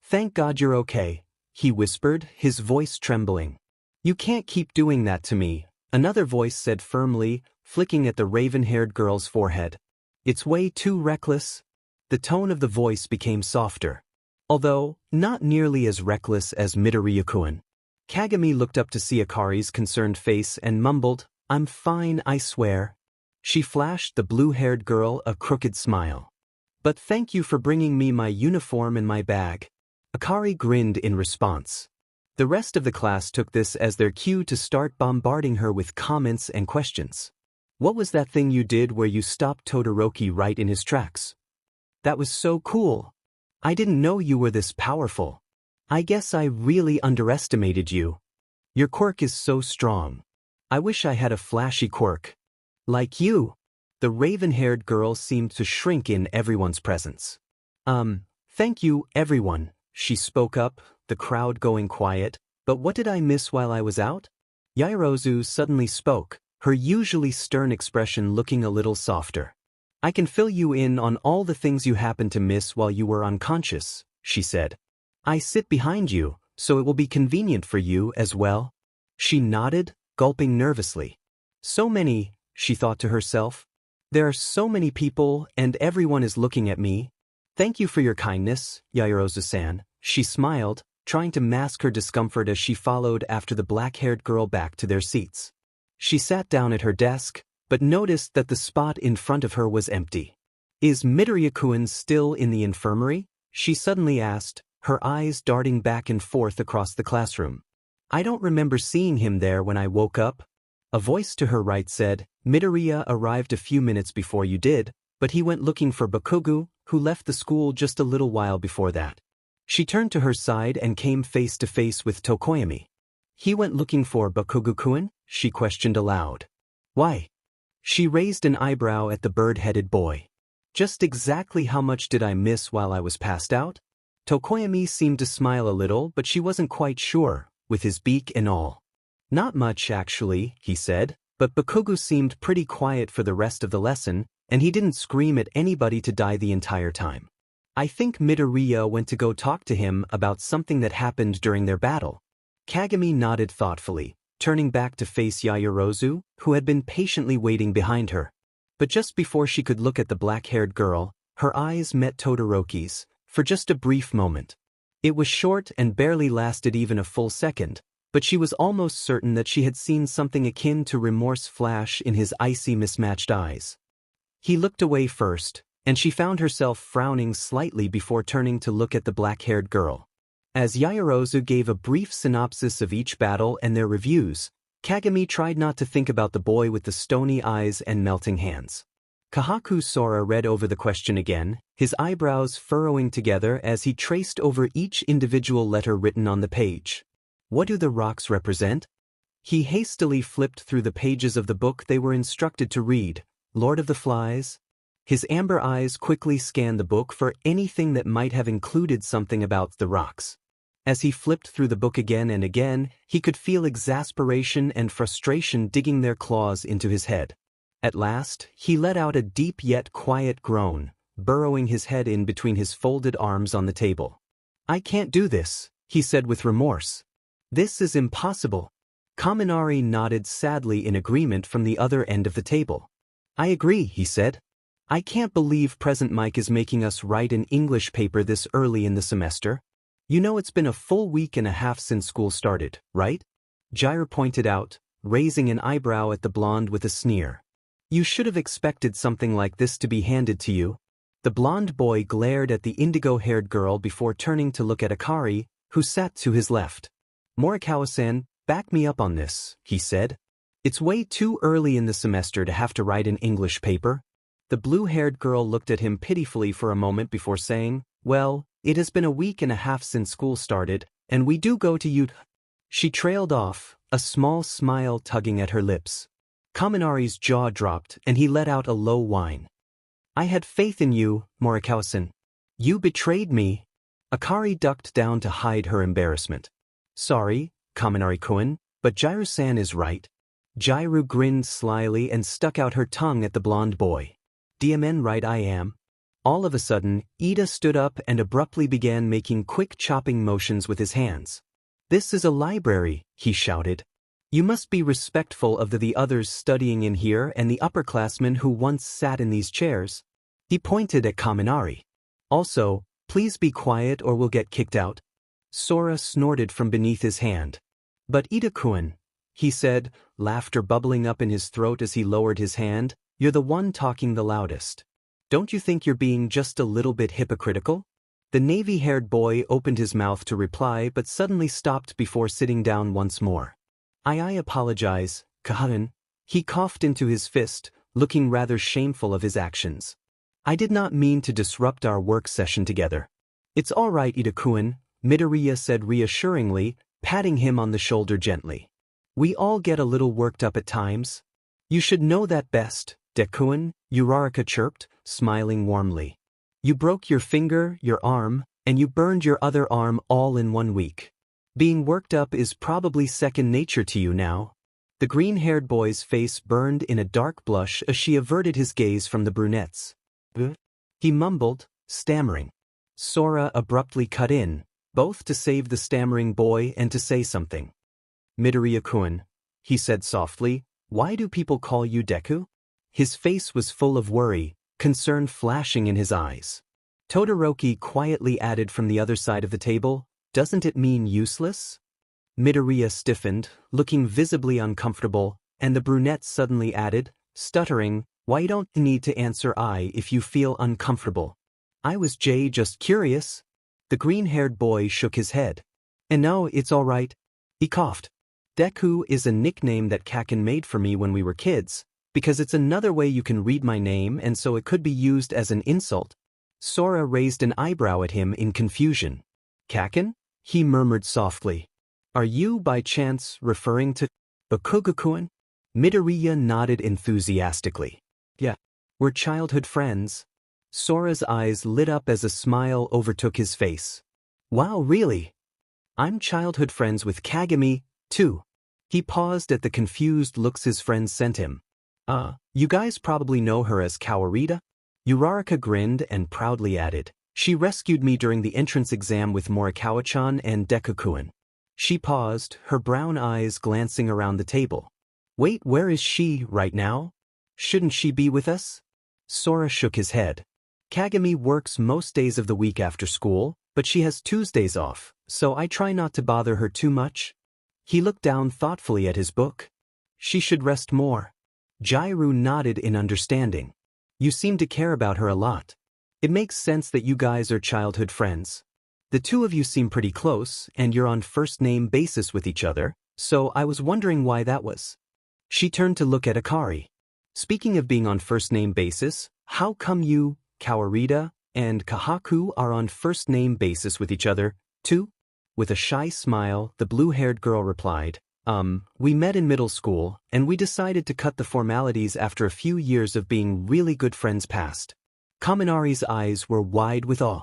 Thank God you're okay, he whispered, his voice trembling. You can't keep doing that to me, another voice said firmly, flicking at the raven-haired girl's forehead. It's way too reckless. The tone of the voice became softer, although not nearly as reckless as Midoriya-kun. Kagami looked up to see Akari's concerned face and mumbled, I'm fine, I swear. She flashed the blue-haired girl a crooked smile. But thank you for bringing me my uniform and my bag. Akari grinned in response. The rest of the class took this as their cue to start bombarding her with comments and questions. What was that thing you did where you stopped Todoroki right in his tracks? That was so cool. I didn't know you were this powerful. I guess I really underestimated you. Your quirk is so strong. I wish I had a flashy quirk. Like you. The raven-haired girl seemed to shrink in everyone's presence. Thank you, everyone, she spoke up, the crowd going quiet. But what did I miss while I was out? Yaoyorozu suddenly spoke, her usually stern expression looking a little softer. I can fill you in on all the things you happened to miss while you were unconscious, she said. I sit behind you, so it will be convenient for you as well. She nodded, gulping nervously. So many, she thought to herself. There are so many people, and everyone is looking at me. Thank you for your kindness, Yaoyorozu-san, she smiled, trying to mask her discomfort as she followed after the black-haired girl back to their seats. She sat down at her desk, but noticed that the spot in front of her was empty. Is Midoriya-kun still in the infirmary? she suddenly asked, her eyes darting back and forth across the classroom. I don't remember seeing him there when I woke up. A voice to her right said, Midoriya arrived a few minutes before you did, but he went looking for Bakugo, who left the school just a little while before that. She turned to her side and came face to face with Tokoyami. He went looking for Bakugo-kun? She questioned aloud. Why? She raised an eyebrow at the bird-headed boy. Just exactly how much did I miss while I was passed out? Tokoyami seemed to smile a little, but she wasn't quite sure, with his beak and all. Not much, actually, he said, but Bakugo seemed pretty quiet for the rest of the lesson, and he didn't scream at anybody to die the entire time. I think Midoriya went to go talk to him about something that happened during their battle. Kagami nodded thoughtfully, turning back to face Yaoyorozu, who had been patiently waiting behind her. But just before she could look at the black-haired girl, her eyes met Todoroki's, for just a brief moment. It was short and barely lasted even a full second, but she was almost certain that she had seen something akin to remorse flash in his icy mismatched eyes. He looked away first, and she found herself frowning slightly before turning to look at the black-haired girl. As Yaoyorozu gave a brief synopsis of each battle and their reviews, Kagami tried not to think about the boy with the stony eyes and melting hands. Kahaku Sora read over the question again, his eyebrows furrowing together as he traced over each individual letter written on the page. What do the rocks represent? He hastily flipped through the pages of the book they were instructed to read. Lord of the Flies? His amber eyes quickly scanned the book for anything that might have included something about the rocks. As he flipped through the book again and again, he could feel exasperation and frustration digging their claws into his head. At last, he let out a deep yet quiet groan, burrowing his head in between his folded arms on the table. I can't do this, he said with remorse. This is impossible. Kaminari nodded sadly in agreement from the other end of the table. I agree, he said. I can't believe Present Mike is making us write an English paper this early in the semester. You know it's been a full week and a half since school started, right? Jairo pointed out, raising an eyebrow at the blonde with a sneer. You should have expected something like this to be handed to you. The blonde boy glared at the indigo-haired girl before turning to look at Akari, who sat to his left. Morikawa-san, back me up on this, he said. It's way too early in the semester to have to write an English paper. The blue-haired girl looked at him pitifully for a moment before saying, well, it has been a week and a half since school started, and we do go to Utah. She trailed off, a small smile tugging at her lips. Kaminari's jaw dropped and he let out a low whine. I had faith in you, Morikawa-san. You betrayed me. Akari ducked down to hide her embarrassment. Sorry, Kaminari-kun, but Jairo-san is right. Jairo grinned slyly and stuck out her tongue at the blonde boy. DMN right I am. All of a sudden, Ida stood up and abruptly began making quick chopping motions with his hands. This is a library, he shouted. You must be respectful of the others studying in here and the upperclassmen who once sat in these chairs. He pointed at Kaminari. Also, please be quiet or we'll get kicked out. Sora snorted from beneath his hand. But Ida-kun, he said, laughter bubbling up in his throat as he lowered his hand, you're the one talking the loudest. Don't you think you're being just a little bit hypocritical? The navy-haired boy opened his mouth to reply but suddenly stopped before sitting down once more. I apologize, Kahan. He coughed into his fist, looking rather shameful of his actions. I did not mean to disrupt our work session together. It's all right, Ida-kun, Midoriya said reassuringly, patting him on the shoulder gently. We all get a little worked up at times. You should know that best, Deku-kun, Uraraka chirped, smiling warmly. You broke your finger, your arm, and you burned your other arm all in 1 week. Being worked up is probably second nature to you now. The green-haired boy's face burned in a dark blush as she averted his gaze from the brunette's. He mumbled, stammering. Sora abruptly cut in, both to save the stammering boy and to say something. Midoriya-kun, he said softly, why do people call you Deku? His face was full of worry, concern flashing in his eyes. Todoroki quietly added from the other side of the table, doesn't it mean useless? Midoriya stiffened, looking visibly uncomfortable, and the brunette suddenly added, stuttering, why don't you need to answer I if you feel uncomfortable? I was just curious. The green-haired boy shook his head. And no, it's all right. He coughed. Deku is a nickname that Kaken made for me when we were kids, because it's another way you can read my name and so it could be used as an insult. Sora raised an eyebrow at him in confusion. Kaken? He murmured softly. Are you by chance referring to Bakugo-kun? Midoriya nodded enthusiastically. Yeah, we're childhood friends. Sora's eyes lit up as a smile overtook his face. Wow, really? I'm childhood friends with Kagami, too. He paused at the confused looks his friends sent him. You guys probably know her as Kawarita? Uraraka grinned and proudly added, she rescued me during the entrance exam with Morikawa-chan and Deku-kun. She paused, her brown eyes glancing around the table. Wait, where is she right now? Shouldn't she be with us? Sora shook his head. Kagami works most days of the week after school, but she has Tuesdays off, so I try not to bother her too much. He looked down thoughtfully at his book. She should rest more. Jairu nodded in understanding. You seem to care about her a lot. It makes sense that you guys are childhood friends. The two of you seem pretty close, and you're on first-name basis with each other, so I was wondering why that was. She turned to look at Akari. Speaking of being on first-name basis, how come you, Kawarita, and Kahaku are on first-name basis with each other, too? With a shy smile, the blue-haired girl replied, we met in middle school, and we decided to cut the formalities after a few years of being really good friends past. Kaminari's eyes were wide with awe.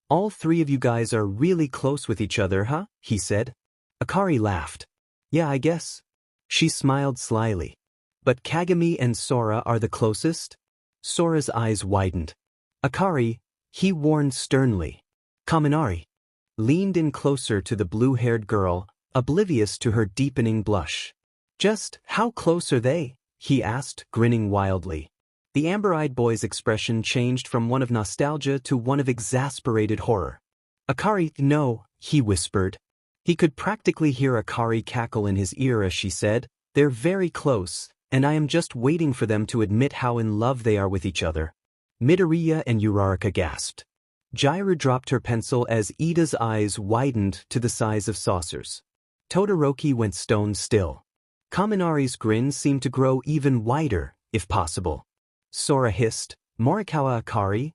All three of you guys are really close with each other, huh? He said. Akari laughed. Yeah, I guess. She smiled slyly. But Kagami and Sora are the closest? Sora's eyes widened. Akari, he warned sternly. Kaminari leaned in closer to the blue-haired girl, oblivious to her deepening blush. Just how close are they? He asked, grinning wildly. The amber-eyed boy's expression changed from one of nostalgia to one of exasperated horror. Akari, no, he whispered. He could practically hear Akari cackle in his ear as she said, they're very close, and I am just waiting for them to admit how in love they are with each other. Midoriya and Uraraka gasped. Jairu dropped her pencil as Ida's eyes widened to the size of saucers. Todoroki went stone still. Kaminari's grin seemed to grow even wider, if possible. Sora hissed, Morikawa Akari?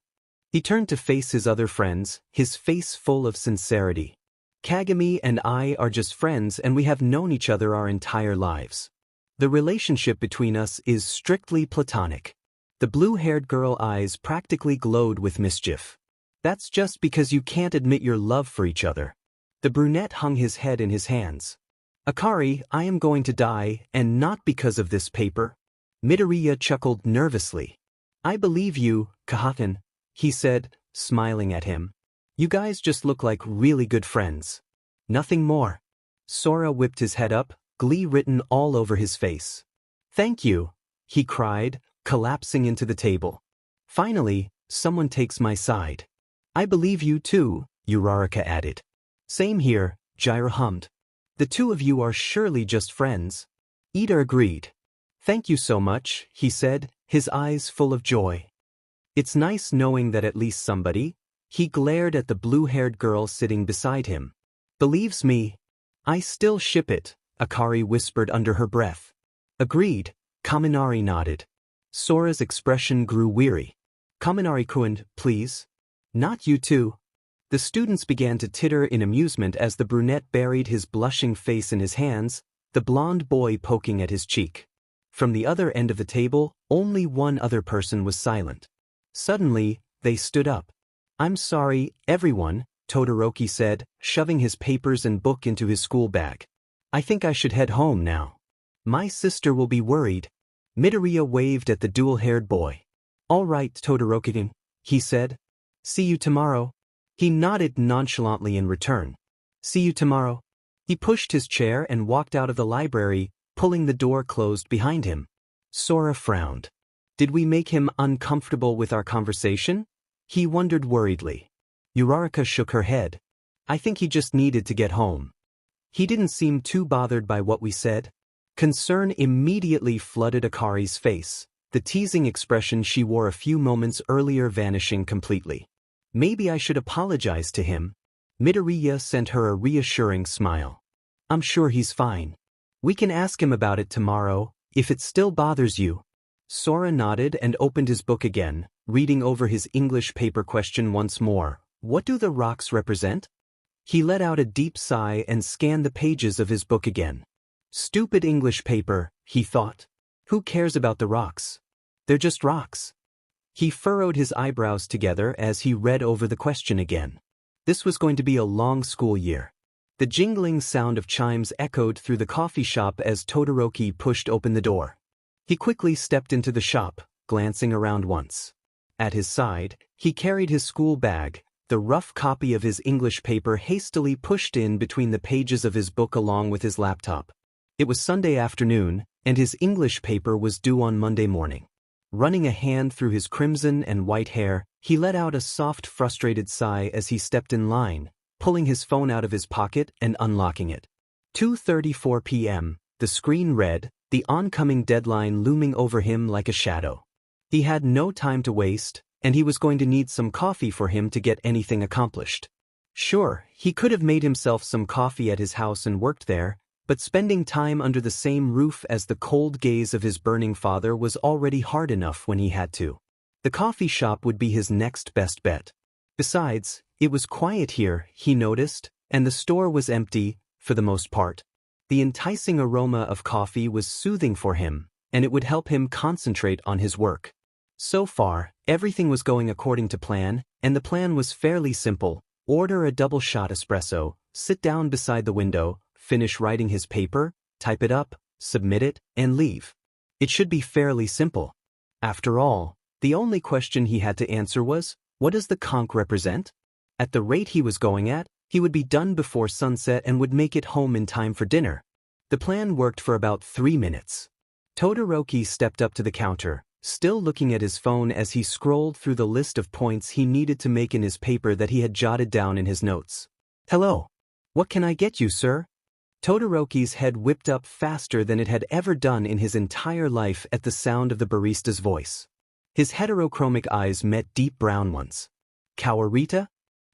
He turned to face his other friends, his face full of sincerity. Kagami and I are just friends and we have known each other our entire lives. The relationship between us is strictly platonic. The blue-haired girl eyes practically glowed with mischief. That's just because you can't admit your love for each other. The brunette hung his head in his hands. Akari, I am going to die, and not because of this paper. Midoriya chuckled nervously. I believe you, Kahaken, he said, smiling at him. You guys just look like really good friends. Nothing more. Sora whipped his head up, glee written all over his face. Thank you, he cried, collapsing into the table. Finally, someone takes my side. I believe you too, Uraraka added. Same here, Jairu hummed. The two of you are surely just friends. Ida agreed. Thank you so much, he said, his eyes full of joy. It's nice knowing that at least somebody, he glared at the blue-haired girl sitting beside him. Believes me. I still ship it, Akari whispered under her breath. Agreed, Kaminari nodded. Sora's expression grew weary. Kaminari-kun, please. Not you too. The students began to titter in amusement as the brunette buried his blushing face in his hands, the blonde boy poking at his cheek. From the other end of the table, only one other person was silent. Suddenly, they stood up. I'm sorry, everyone, Todoroki said, shoving his papers and book into his school bag. I think I should head home now. My sister will be worried. Midoriya waved at the dual-haired boy. All right, Todoroki, he said. See you tomorrow. He nodded nonchalantly in return. See you tomorrow. He pushed his chair and walked out of the library, pulling the door closed behind him. Sora frowned. Did we make him uncomfortable with our conversation? He wondered worriedly. Uraraka shook her head. I think he just needed to get home. He didn't seem too bothered by what we said. Concern immediately flooded Akari's face, the teasing expression she wore a few moments earlier vanishing completely. Maybe I should apologize to him. Midoriya sent her a reassuring smile. I'm sure he's fine. We can ask him about it tomorrow, if it still bothers you. Sora nodded and opened his book again, reading over his English paper question once more. What do the rocks represent? He let out a deep sigh and scanned the pages of his book again. Stupid English paper, he thought. Who cares about the rocks? They're just rocks. He furrowed his eyebrows together as he read over the question again. This was going to be a long school year. The jingling sound of chimes echoed through the coffee shop as Todoroki pushed open the door. He quickly stepped into the shop, glancing around once. At his side, he carried his school bag, the rough copy of his English paper hastily pushed in between the pages of his book along with his laptop. It was Sunday afternoon, and his English paper was due on Monday morning. Running a hand through his crimson and white hair, he let out a soft, frustrated sigh as he stepped in line, pulling his phone out of his pocket and unlocking it. 2:34 p.m., the screen read, the oncoming deadline looming over him like a shadow. He had no time to waste, and he was going to need some coffee for him to get anything accomplished. Sure, he could have made himself some coffee at his house and worked there, but spending time under the same roof as the cold gaze of his burning father was already hard enough when he had to. The coffee shop would be his next best bet. Besides, it was quiet here, he noticed, and the store was empty, for the most part. The enticing aroma of coffee was soothing for him, and it would help him concentrate on his work. So far, everything was going according to plan, and the plan was fairly simple. Order a double-shot espresso, sit down beside the window, finish writing his paper, type it up, submit it, and leave. It should be fairly simple. After all, the only question he had to answer was, what does the conch represent? At the rate he was going at, he would be done before sunset and would make it home in time for dinner. The plan worked for about 3 minutes. Todoroki stepped up to the counter, still looking at his phone as he scrolled through the list of points he needed to make in his paper that he had jotted down in his notes. Hello. What can I get you, sir? Todoroki's head whipped up faster than it had ever done in his entire life at the sound of the barista's voice. His heterochromic eyes met deep brown ones. Kawarita?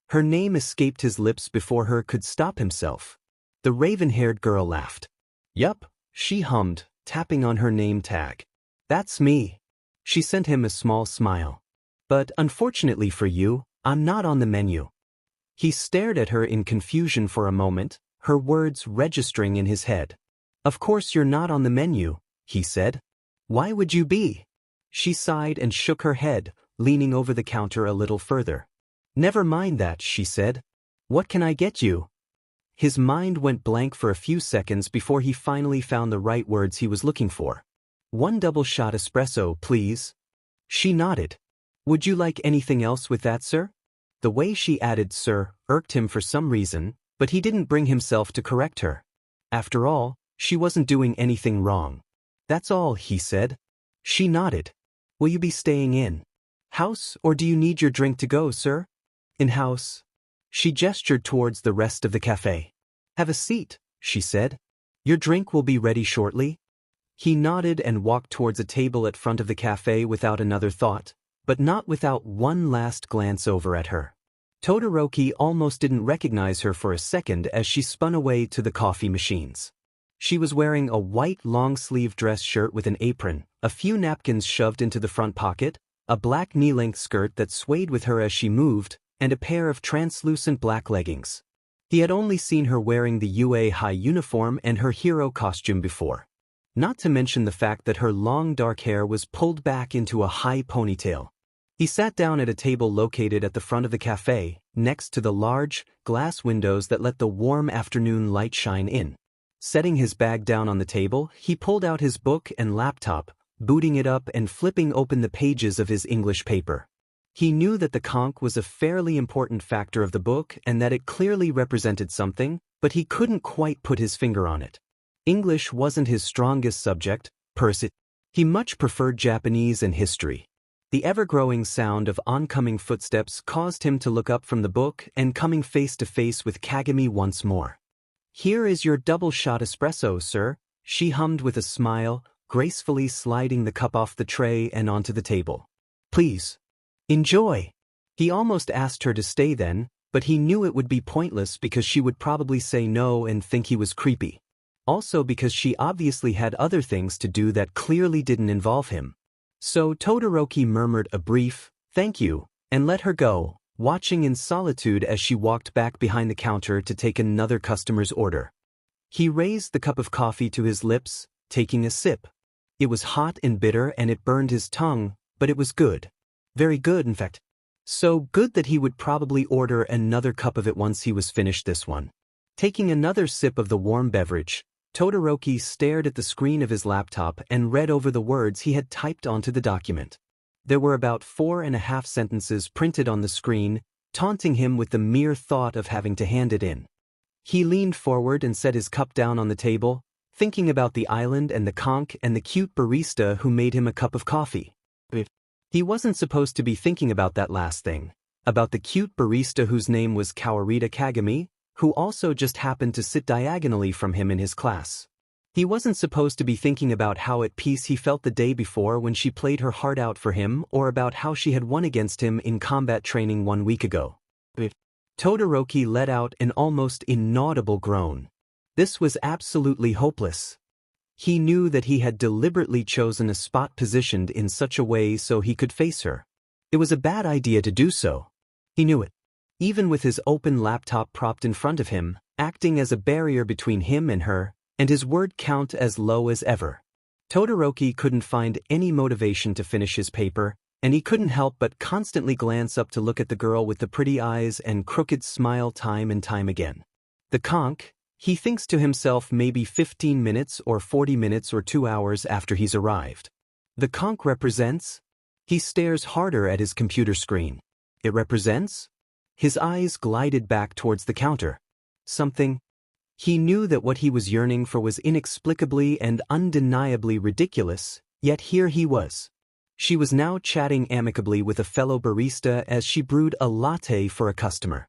Her name escaped his lips before he could stop himself. The raven-haired girl laughed. Yup, she hummed, tapping on her name tag. That's me. She sent him a small smile. But unfortunately for you, I'm not on the menu. He stared at her in confusion for a moment, her words registering in his head. Of course you're not on the menu, he said. Why would you be? She sighed and shook her head, leaning over the counter a little further. Never mind that, she said. What can I get you? His mind went blank for a few seconds before he finally found the right words he was looking for. 1 double-shot espresso, please. She nodded. Would you like anything else with that, sir? The way she added sir irked him for some reason, but he didn't bring himself to correct her. After all, she wasn't doing anything wrong. That's all, he said. She nodded. Will you be staying in house, or do you need your drink to go, sir? In house. She gestured towards the rest of the cafe. Have a seat, she said. Your drink will be ready shortly. He nodded and walked towards a table at front of the cafe without another thought, but not without one last glance over at her. Todoroki almost didn't recognize her for a second as she spun away to the coffee machines. She was wearing a white long-sleeve dress shirt with an apron, a few napkins shoved into the front pocket, a black knee-length skirt that swayed with her as she moved, and a pair of translucent black leggings. He had only seen her wearing the UA High uniform and her hero costume before. Not to mention the fact that her long dark hair was pulled back into a high ponytail. He sat down at a table located at the front of the cafe, next to the large, glass windows that let the warm afternoon light shine in. Setting his bag down on the table, he pulled out his book and laptop, booting it up and flipping open the pages of his English paper. He knew that the conch was a fairly important factor of the book and that it clearly represented something, but he couldn't quite put his finger on it. English wasn't his strongest subject, per se. He much preferred Japanese and history. The ever-growing sound of oncoming footsteps caused him to look up from the book and coming face to face with Kagami once more. Here is your double-shot espresso, sir, she hummed with a smile, gracefully sliding the cup off the tray and onto the table. Please. Enjoy. He almost asked her to stay then, but he knew it would be pointless because she would probably say no and think he was creepy. Also because she obviously had other things to do that clearly didn't involve him. So Todoroki murmured a brief, "Thank you," and let her go, watching in solitude as she walked back behind the counter to take another customer's order. He raised the cup of coffee to his lips, taking a sip. It was hot and bitter and it burned his tongue, but it was good. Very good, in fact. So good that he would probably order another cup of it once he was finished this one. Taking another sip of the warm beverage, Todoroki stared at the screen of his laptop and read over the words he had typed onto the document. There were about 4.5 sentences printed on the screen, taunting him with the mere thought of having to hand it in. He leaned forward and set his cup down on the table, thinking about the island and the conch and the cute barista who made him a cup of coffee. He wasn't supposed to be thinking about that last thing, about the cute barista whose name was Kawarita Kagami, who also just happened to sit diagonally from him in his class. He wasn't supposed to be thinking about how at peace he felt the day before when she played her heart out for him or about how she had won against him in combat training 1 week ago. Todoroki let out an almost inaudible groan. This was absolutely hopeless. He knew that he had deliberately chosen a spot positioned in such a way so he could face her. It was a bad idea to do so. He knew it. Even with his open laptop propped in front of him, acting as a barrier between him and her, and his word count as low as ever. Todoroki couldn't find any motivation to finish his paper, and he couldn't help but constantly glance up to look at the girl with the pretty eyes and crooked smile time and time again. The conch, he thinks to himself, maybe 15 minutes or 40 minutes or 2 hours after he's arrived. The conch represents? He stares harder at his computer screen. It represents? His eyes glided back towards the counter. Something. He knew that what he was yearning for was inexplicably and undeniably ridiculous, yet here he was. She was now chatting amicably with a fellow barista as she brewed a latte for a customer.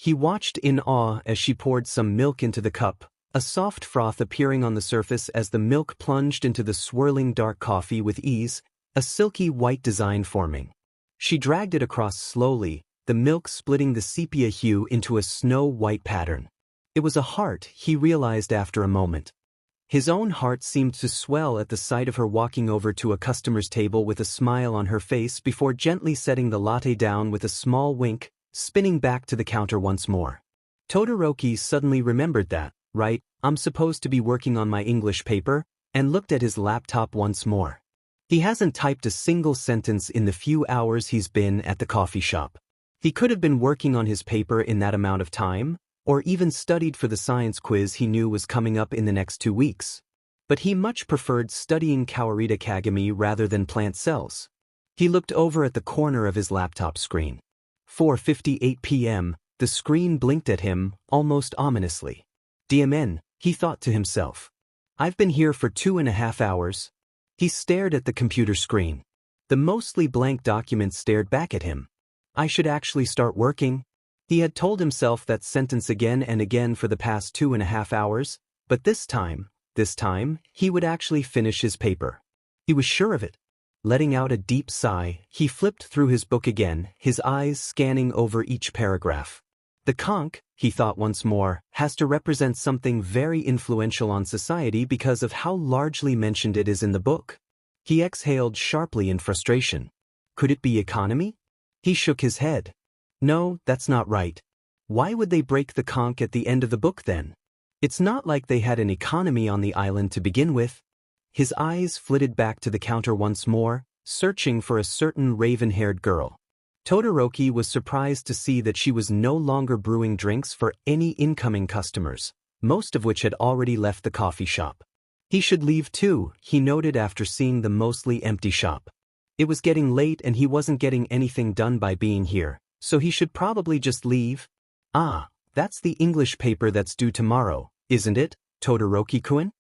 He watched in awe as she poured some milk into the cup, a soft froth appearing on the surface as the milk plunged into the swirling dark coffee with ease, a silky white design forming. She dragged it across slowly, the milk splitting the sepia hue into a snow-white pattern. It was a heart, he realized after a moment. His own heart seemed to swell at the sight of her walking over to a customer's table with a smile on her face before gently setting the latte down with a small wink, spinning back to the counter once more. Todoroki suddenly remembered that, right, I'm supposed to be working on my English paper, and looked at his laptop once more. He hasn't typed a single sentence in the few hours he's been at the coffee shop. He could have been working on his paper in that amount of time, or even studied for the science quiz he knew was coming up in the next 2 weeks. But he much preferred studying Kawarita Kagami rather than plant cells. He looked over at the corner of his laptop screen. 4:58 p.m., the screen blinked at him, almost ominously. DMN, he thought to himself. I've been here for 2.5 hours. He stared at the computer screen. The mostly blank document stared back at him. I should actually start working. He had told himself that sentence again and again for the past 2.5 hours, but this time, he would actually finish his paper. He was sure of it. Letting out a deep sigh, he flipped through his book again, his eyes scanning over each paragraph. The conch, he thought once more, has to represent something very influential on society because of how largely mentioned it is in the book. He exhaled sharply in frustration. Could it be economy? He shook his head. No, that's not right. Why would they break the conch at the end of the book then? It's not like they had an economy on the island to begin with. His eyes flitted back to the counter once more, searching for a certain raven-haired girl. Todoroki was surprised to see that she was no longer brewing drinks for any incoming customers, most of which had already left the coffee shop. He should leave too, he noted after seeing the mostly empty shop. It was getting late and he wasn't getting anything done by being here, so he should probably just leave. Ah, that's the English paper that's due tomorrow, isn't it, Todoroki-kun?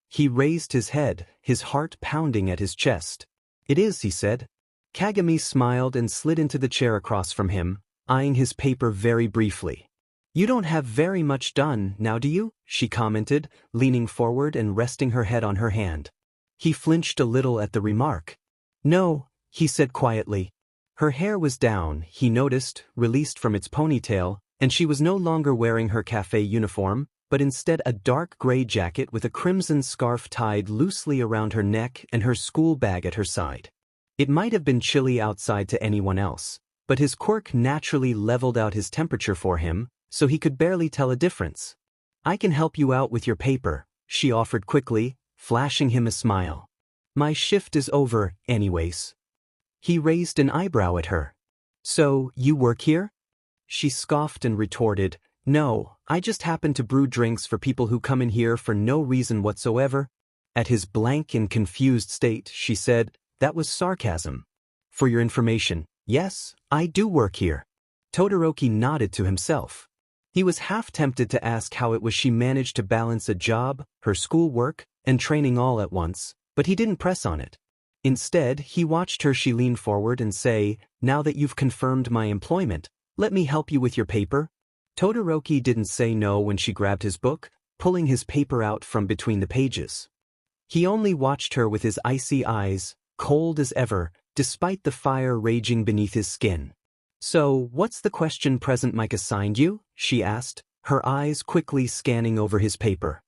He raised his head, his heart pounding at his chest. It is, he said. Kagami smiled and slid into the chair across from him, eyeing his paper very briefly. You don't have very much done, now do you? She commented, leaning forward and resting her head on her hand. He flinched a little at the remark. No, he said quietly. Her hair was down, he noticed, released from its ponytail, and she was no longer wearing her cafe uniform, but instead a dark gray jacket with a crimson scarf tied loosely around her neck and her school bag at her side. It might have been chilly outside to anyone else, but his quirk naturally leveled out his temperature for him, so he could barely tell a difference. "I can help you out with your paper," she offered quickly, flashing him a smile. "My shift is over, anyways." He raised an eyebrow at her. "So, you work here?" She scoffed and retorted, "No, I just happen to brew drinks for people who come in here for no reason whatsoever." At his blank and confused state, she said, "That was sarcasm. For your information, yes, I do work here." Todoroki nodded to himself. He was half tempted to ask how it was she managed to balance a job, her schoolwork, and training all at once, but he didn't press on it. Instead, he watched her lean forward and say, "Now that you've confirmed my employment, let me help you with your paper." Todoroki didn't say no when she grabbed his book, pulling his paper out from between the pages. He only watched her with his icy eyes, cold as ever, despite the fire raging beneath his skin. "So, what's the question President Mike assigned you?" she asked, her eyes quickly scanning over his paper.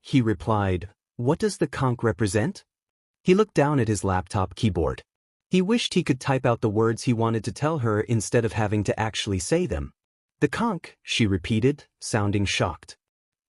He replied, "What does the conch represent?" He looked down at his laptop keyboard. He wished he could type out the words he wanted to tell her instead of having to actually say them. "The conch," she repeated, sounding shocked.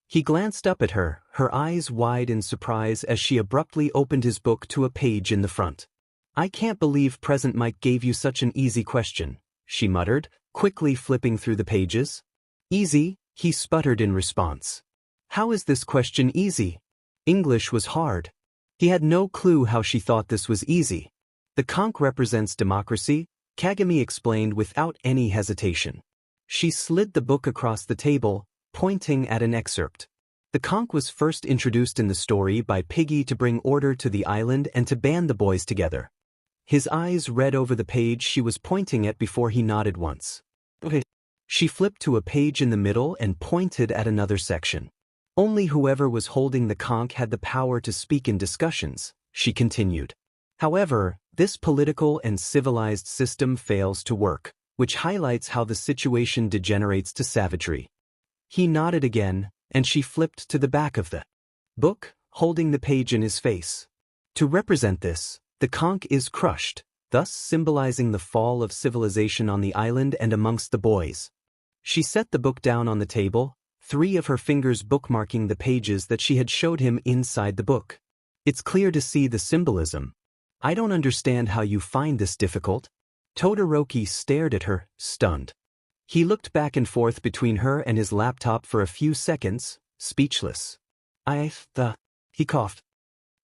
He glanced up at her, her eyes wide in surprise as she abruptly opened his book to a page in the front. "I can't believe President Mike gave you such an easy question," she muttered, quickly flipping through the pages. "Easy?" he sputtered in response. "How is this question easy?" English was hard. He had no clue how she thought this was easy. "The conch represents democracy," Kagami explained without any hesitation. She slid the book across the table, pointing at an excerpt. The conch was first introduced in the story by Piggy to bring order to the island and to band the boys together. His eyes read over the page she was pointing at before he nodded once. "Okay." She flipped to a page in the middle and pointed at another section. "Only whoever was holding the conch had the power to speak in discussions," she continued. "However, this political and civilized system fails to work, which highlights how the situation degenerates to savagery." He nodded again, and she flipped to the back of the book, holding the page in his face. "To represent this, the conch is crushed, thus symbolizing the fall of civilization on the island and amongst the boys." She set the book down on the table, 3 of her fingers bookmarking the pages that she had showed him inside the book. "It's clear to see the symbolism. I don't understand how you find this difficult." Todoroki stared at her, stunned. He looked back and forth between her and his laptop for a few seconds, speechless. He coughed.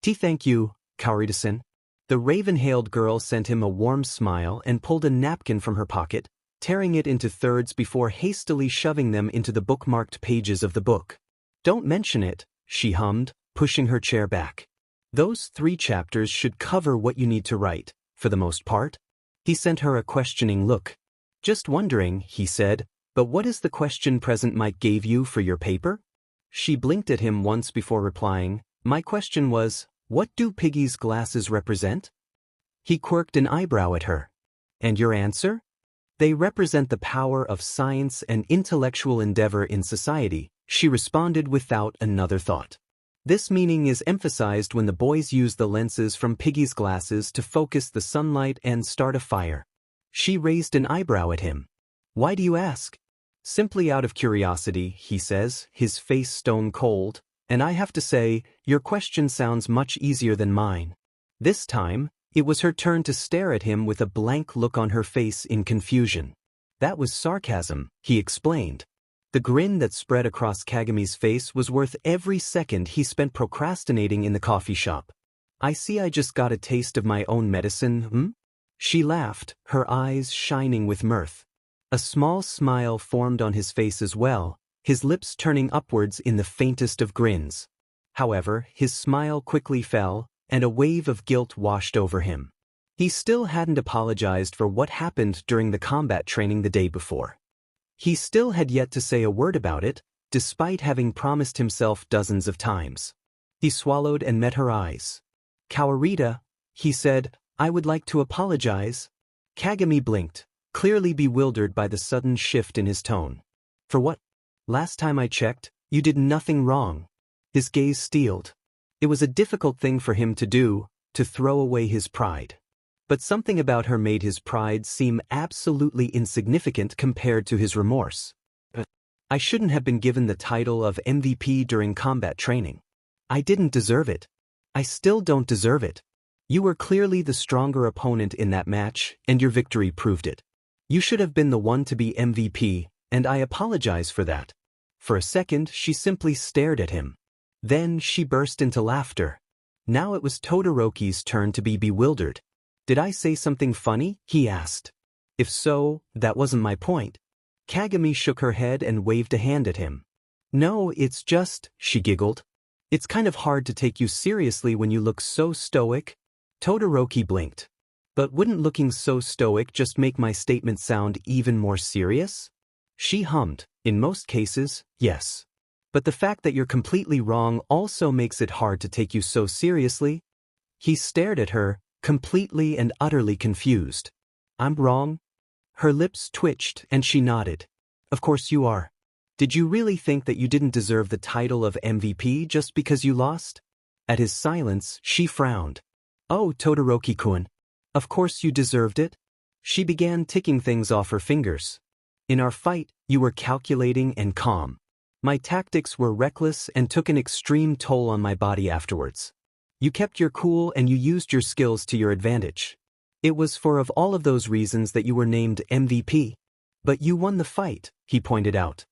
Thank you, Kaorita-san." The raven-hailed girl sent him a warm smile and pulled a napkin from her pocket, tearing it into thirds before hastily shoving them into the bookmarked pages of the book. "Don't mention it," she hummed, pushing her chair back. "Those 3 chapters should cover what you need to write, for the most part." He sent her a questioning look. "Just wondering," he said, "but what is the question President Mike gave you for your paper?" She blinked at him once before replying, "My question was, what do Piggy's glasses represent?" He quirked an eyebrow at her. "And your answer?" "They represent the power of science and intellectual endeavor in society," she responded without another thought. "This meaning is emphasized when the boys use the lenses from Piggy's glasses to focus the sunlight and start a fire." She raised an eyebrow at him. "Why do you ask?" "Simply out of curiosity," he says, his face stone cold, "and I have to say, your question sounds much easier than mine." This time, it was her turn to stare at him with a blank look on her face in confusion. "That was sarcasm," he explained. The grin that spread across Kagami's face was worth every second he spent procrastinating in the coffee shop. "I see I just got a taste of my own medicine, She laughed, her eyes shining with mirth. A small smile formed on his face as well, his lips turning upwards in the faintest of grins. However, his smile quickly fell, and a wave of guilt washed over him. He still hadn't apologized for what happened during the combat training the day before. He still had yet to say a word about it, despite having promised himself dozens of times. He swallowed and met her eyes. "Kaorita," he said, "I would like to apologize." Kagami blinked, clearly bewildered by the sudden shift in his tone. For what? Last time I checked, you did nothing wrong. His gaze steeled. It was a difficult thing for him to do, to throw away his pride. But something about her made his pride seem absolutely insignificant compared to his remorse. I shouldn't have been given the title of MVP during combat training. I didn't deserve it. I still don't deserve it. You were clearly the stronger opponent in that match, and your victory proved it. You should have been the one to be MVP, and I apologize for that. For a second, she simply stared at him. Then she burst into laughter. Now it was Todoroki's turn to be bewildered. Did I say something funny? He asked. If so, that wasn't my point. Kagami shook her head and waved a hand at him. No, it's just, she giggled. It's kind of hard to take you seriously when you look so stoic. Todoroki blinked. But wouldn't looking so stoic just make my statement sound even more serious? She hummed. In most cases, yes. But the fact that you're completely wrong also makes it hard to take you so seriously. He stared at her, completely and utterly confused. I'm wrong? Her lips twitched and she nodded. Of course you are. Did you really think that you didn't deserve the title of MVP just because you lost? At his silence, she frowned. Oh, Todoroki-kun. Of course you deserved it. She began ticking things off her fingers. In our fight, you were calculating and calm. My tactics were reckless and took an extreme toll on my body afterwards. You kept your cool and you used your skills to your advantage. It was for of all of those reasons that you were named MVP. But you won the fight, he pointed out.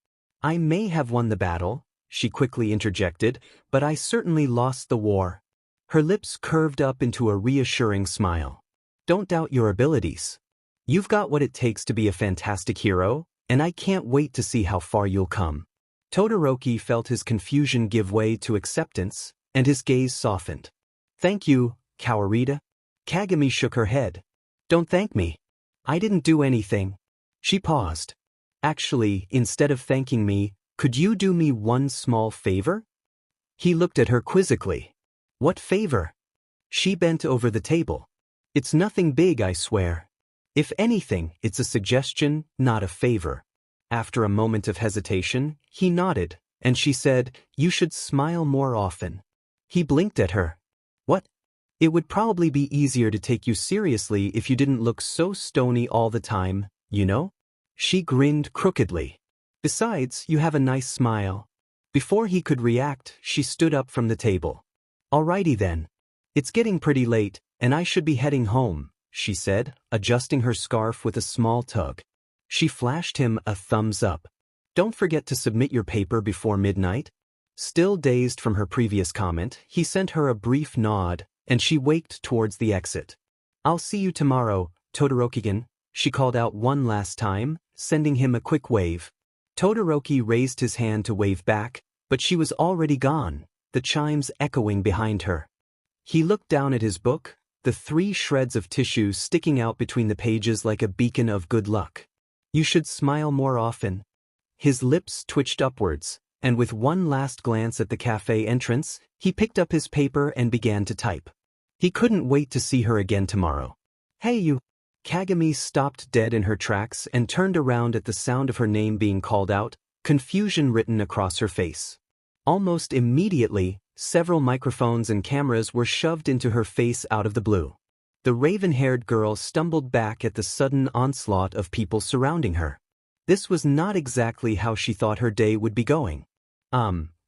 I may have won the battle, she quickly interjected, but I certainly lost the war. Her lips curved up into a reassuring smile. Don't doubt your abilities. You've got what it takes to be a fantastic hero, and I can't wait to see how far you'll come. Todoroki felt his confusion give way to acceptance, and his gaze softened. Thank you, Kawarita. Kagami shook her head. Don't thank me. I didn't do anything. She paused. Actually, instead of thanking me, could you do me one small favor? He looked at her quizzically. What favor? She bent over the table. It's nothing big, I swear. If anything, it's a suggestion, not a favor. After a moment of hesitation, he nodded, and she said, You should smile more often. He blinked at her. What? It would probably be easier to take you seriously if you didn't look so stony all the time, you know? She grinned crookedly. Besides, you have a nice smile. Before he could react, she stood up from the table. Alrighty then. It's getting pretty late, and I should be heading home, she said, adjusting her scarf with a small tug. She flashed him a thumbs up. Don't forget to submit your paper before midnight. Still dazed from her previous comment, he sent her a brief nod, and she waked towards the exit. I'll see you tomorrow, Todoroki-kun, she called out one last time, sending him a quick wave. Todoroki raised his hand to wave back, but she was already gone, the chimes echoing behind her. He looked down at his book, the 3 shreds of tissue sticking out between the pages like a beacon of good luck. You should smile more often. His lips twitched upwards, and with one last glance at the cafe entrance, he picked up his paper and began to type. He couldn't wait to see her again tomorrow. Hey you! Kagami stopped dead in her tracks and turned around at the sound of her name being called out, confusion written across her face. Almost immediately, several microphones and cameras were shoved into her face out of the blue. The raven-haired girl stumbled back at the sudden onslaught of people surrounding her. This was not exactly how she thought her day would be going.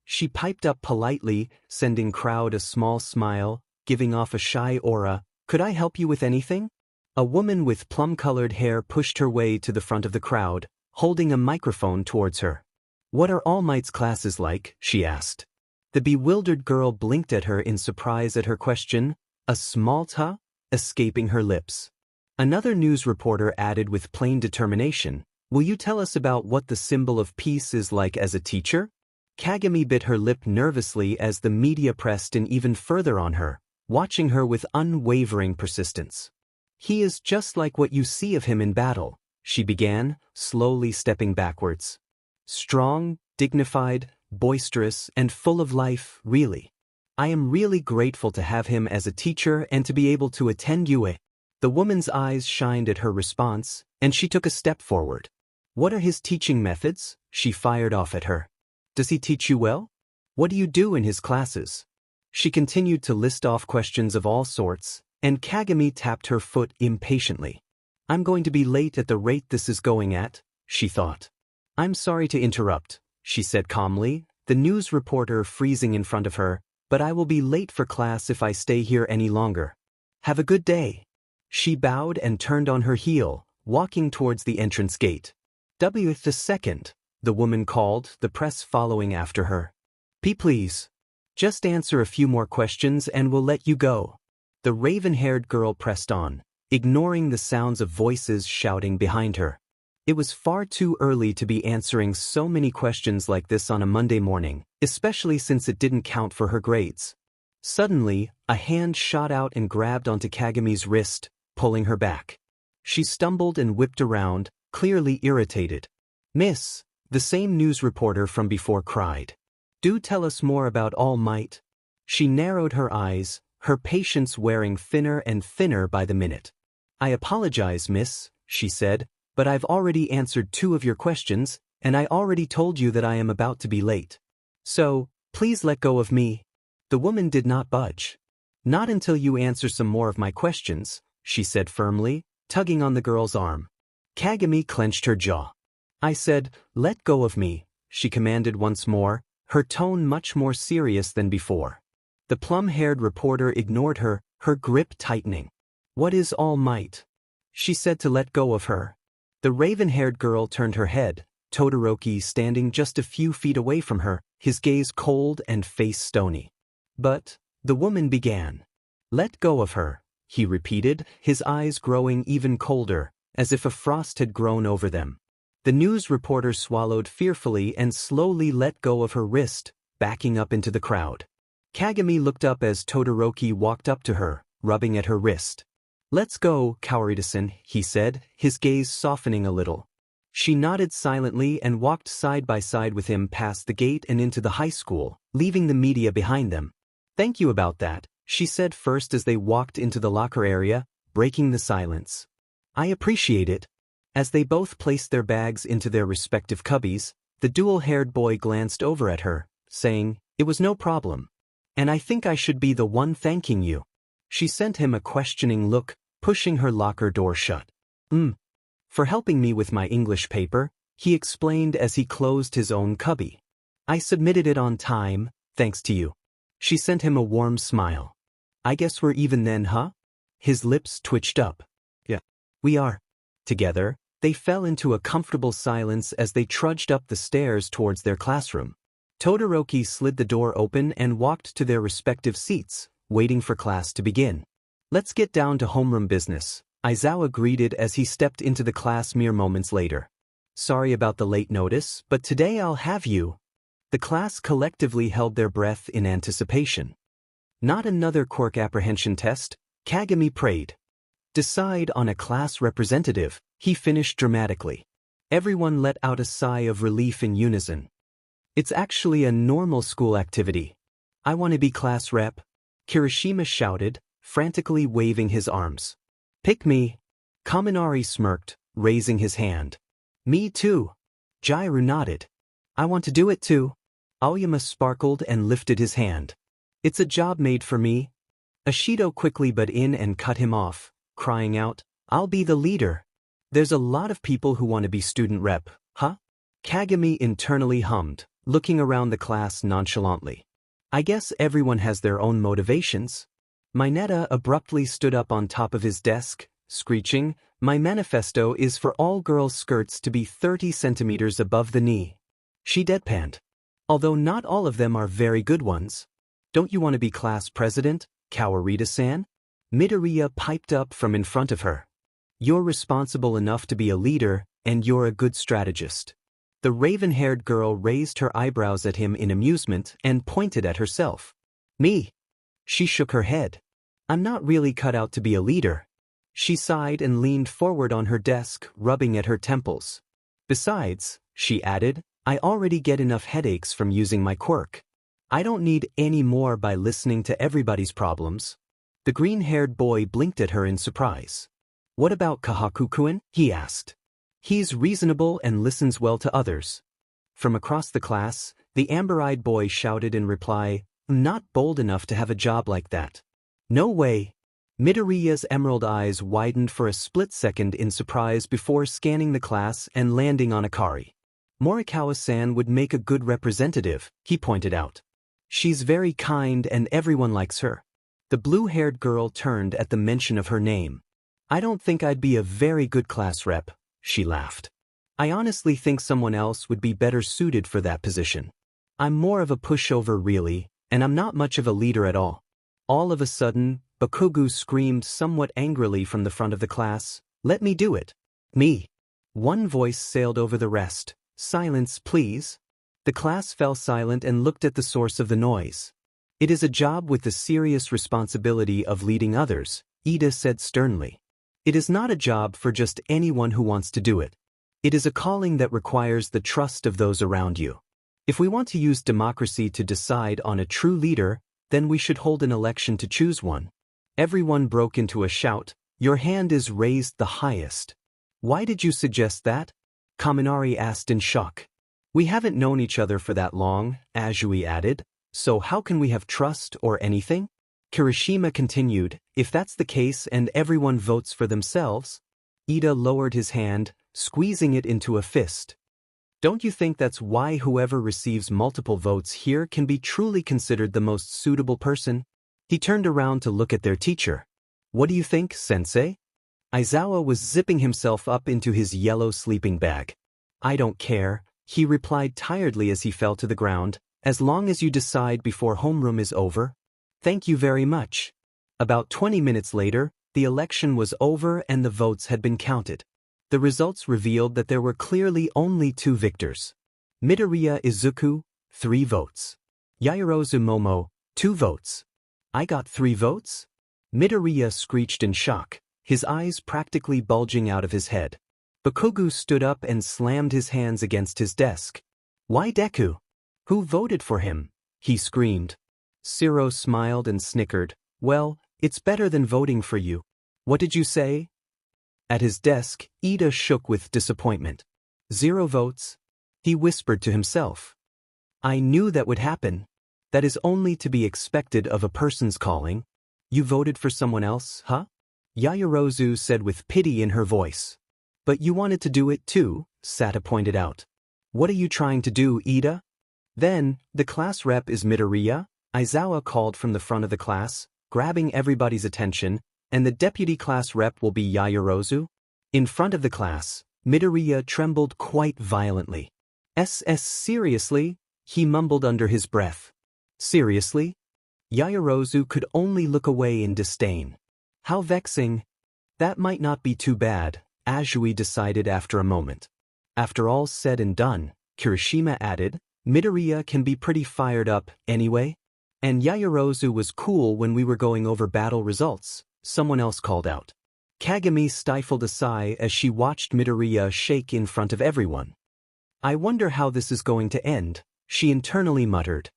She piped up politely, sending crowd a small smile, giving off a shy aura. Could I help you with anything? A woman with plum-colored hair pushed her way to the front of the crowd, holding a microphone towards her. What are All Might's classes like? She asked. The bewildered girl blinked at her in surprise at her question, a small "ta" escaping her lips. Another news reporter added with plain determination, Will you tell us about what the symbol of peace is like as a teacher? Kagami bit her lip nervously as the media pressed in even further on her, watching her with unwavering persistence. He is just like what you see of him in battle, she began, slowly stepping backwards. Strong, dignified, boisterous, and full of life, really. I am really grateful to have him as a teacher and to be able to attend you. The woman's eyes shined at her response, and she took a step forward. What are his teaching methods? She fired off at her. Does he teach you well? What do you do in his classes? She continued to list off questions of all sorts, and Kagami tapped her foot impatiently. I'm going to be late at the rate this is going at, she thought. I'm sorry to interrupt, she said calmly, the news reporter freezing in front of her, but I will be late for class if I stay here any longer. Have a good day. She bowed and turned on her heel, walking towards the entrance gate. The second, the woman called, the press following after her. Please. Just answer a few more questions and we'll let you go. The raven-haired girl pressed on, ignoring the sounds of voices shouting behind her. It was far too early to be answering so many questions like this on a Monday morning, especially since it didn't count for her grades. Suddenly, a hand shot out and grabbed onto Kagami's wrist, pulling her back. She stumbled and whipped around, clearly irritated. Miss, the same news reporter from before cried. Do tell us more about All Might. She narrowed her eyes, her patience wearing thinner and thinner by the minute. I apologize, miss, she said, but I've already answered 2 of your questions, and I already told you that I am about to be late. So, please let go of me. The woman did not budge. Not until you answer some more of my questions, she said firmly, tugging on the girl's arm. Kagami clenched her jaw. I said, let go of me, she commanded once more, her tone much more serious than before. The plum-haired reporter ignored her, her grip tightening. What is All Might? She said to let go of her. The raven-haired girl turned her head, Todoroki standing just a few feet away from her, his gaze cold and face stony. But, the woman began. Let go of her, he repeated, his eyes growing even colder, as if a frost had grown over them. The news reporter swallowed fearfully and slowly let go of her wrist, backing up into the crowd. Kagami looked up as Todoroki walked up to her, rubbing at her wrist. Let's go, Kawarita-san, he said, his gaze softening a little. She nodded silently and walked side by side with him past the gate and into the high school, leaving the media behind them. Thank you about that, she said first as they walked into the locker area, breaking the silence. I appreciate it. As they both placed their bags into their respective cubbies, the dual-haired boy glanced over at her, saying, It was no problem. And I think I should be the one thanking you. She sent him a questioning look, pushing her locker door shut. For helping me with my English paper, he explained as he closed his own cubby. I submitted it on time, thanks to you. She sent him a warm smile. I guess we're even then, huh? His lips twitched up. Yeah, we are. Together, they fell into a comfortable silence as they trudged up the stairs towards their classroom. Todoroki slid the door open and walked to their respective seats, waiting for class to begin. Let's get down to homeroom business, Aizawa greeted as he stepped into the class mere moments later. Sorry about the late notice, but today I'll have you. The class collectively held their breath in anticipation. Not another quirk apprehension test, Kagami prayed. Decide on a class representative, he finished dramatically. Everyone let out a sigh of relief in unison. It's actually a normal school activity. I want to be class rep, Kirishima shouted, frantically waving his arms. Pick me. Kaminari smirked, raising his hand. Me too. Jairu nodded. I want to do it too. Aoyama sparkled and lifted his hand. It's a job made for me. Ashido quickly butt in and cut him off, crying out, I'll be the leader. There's a lot of people who want to be student rep, huh? Kagami internally hummed, looking around the class nonchalantly. I guess everyone has their own motivations. Mineta abruptly stood up on top of his desk, screeching, My manifesto is for all girls' skirts to be 30 centimeters above the knee. She deadpanned. Although not all of them are very good ones. Don't you want to be class president, Kawarita-san? Midoriya piped up from in front of her. You're responsible enough to be a leader, and you're a good strategist. The raven-haired girl raised her eyebrows at him in amusement and pointed at herself. Me? She shook her head. I'm not really cut out to be a leader. She sighed and leaned forward on her desk, rubbing at her temples. Besides, she added, I already get enough headaches from using my quirk. I don't need any more by listening to everybody's problems. The green-haired boy blinked at her in surprise. What about Kahaku-kun? He asked. He's reasonable and listens well to others. From across the class, the amber-eyed boy shouted in reply, I'm not bold enough to have a job like that. No way. Midoriya's emerald eyes widened for a split second in surprise before scanning the class and landing on Akari. Morikawa-san would make a good representative, he pointed out. She's very kind and everyone likes her. The blue-haired girl turned at the mention of her name. I don't think I'd be a very good class rep, she laughed. I honestly think someone else would be better suited for that position. I'm more of a pushover really, and I'm not much of a leader at all. All of a sudden, Bakugo screamed somewhat angrily from the front of the class, let me do it. Me. One voice sailed over the rest, silence please. The class fell silent and looked at the source of the noise. It is a job with the serious responsibility of leading others, Ida said sternly. It is not a job for just anyone who wants to do it. It is a calling that requires the trust of those around you. If we want to use democracy to decide on a true leader, then we should hold an election to choose one. Everyone broke into a shout, your hand is raised the highest. Why did you suggest that? Kaminari asked in shock. We haven't known each other for that long, Azui added, so how can we have trust or anything? Kirishima continued, if that's the case and everyone votes for themselves. Ida lowered his hand, squeezing it into a fist. Don't you think that's why whoever receives multiple votes here can be truly considered the most suitable person? He turned around to look at their teacher. What do you think, sensei? Aizawa was zipping himself up into his yellow sleeping bag. I don't care, he replied tiredly as he fell to the ground, as long as you decide before homeroom is over. Thank you very much. About 20 minutes later, the election was over and the votes had been counted. The results revealed that there were clearly only 2 victors. Midoriya Izuku, 3 votes. Yaoyorozu Momo, 2 votes. I got 3 votes? Midoriya screeched in shock, his eyes practically bulging out of his head. Bakugo stood up and slammed his hands against his desk. Why Deku? Who voted for him? He screamed. Siro smiled and snickered. Well, it's better than voting for you. What did you say? At his desk, Ida shook with disappointment. 0 votes? He whispered to himself. I knew that would happen. That is only to be expected of a person's calling. You voted for someone else, huh? Yaoyorozu said with pity in her voice. But you wanted to do it too, Sata pointed out. What are you trying to do, Ida? Then, the class rep is Midoriya, Aizawa called from the front of the class, grabbing everybody's attention, and the deputy class rep will be Yaoyorozu. In front of the class, Midoriya trembled quite violently. Seriously? He mumbled under his breath. Seriously? Yaoyorozu could only look away in disdain. How vexing. That might not be too bad, Azui decided after a moment. After all's said and done, Kirishima added, Midoriya can be pretty fired up, anyway. And Yaoyorozu was cool when we were going over battle results, someone else called out. Kagami stifled a sigh as she watched Midoriya shake in front of everyone. I wonder how this is going to end, she internally muttered.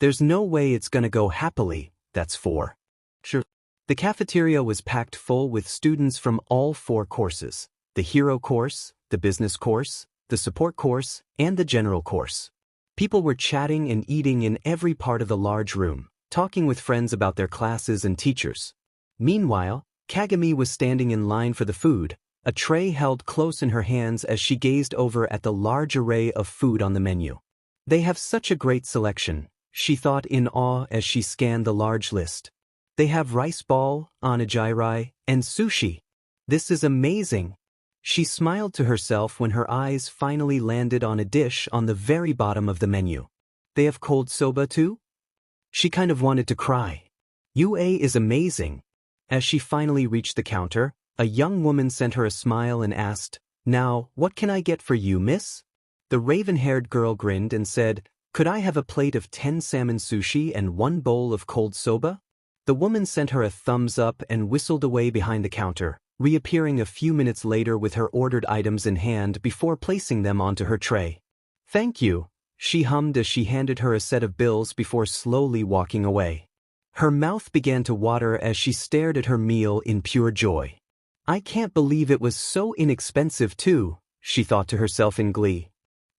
There's no way it's gonna go happily, that's for sure. The cafeteria was packed full with students from all 4 courses, the hero course, the business course, the support course, and the general course. People were chatting and eating in every part of the large room, talking with friends about their classes and teachers. Meanwhile, Kagami was standing in line for the food, a tray held close in her hands as she gazed over at the large array of food on the menu. They have such a great selection, she thought in awe as she scanned the large list. They have rice ball, onigiri, and sushi. This is amazing. She smiled to herself when her eyes finally landed on a dish on the very bottom of the menu. They have cold soba too? She kind of wanted to cry. UA is amazing. As she finally reached the counter, a young woman sent her a smile and asked, Now, what can I get for you, miss? The raven-haired girl grinned and said, Could I have a plate of 10 salmon sushi and 1 bowl of cold soba? The woman sent her a thumbs up and whistled away behind the counter, reappearing a few minutes later with her ordered items in hand before placing them onto her tray. Thank you, she hummed as she handed her a set of bills before slowly walking away. Her mouth began to water as she stared at her meal in pure joy. I can't believe it was so inexpensive too, she thought to herself in glee.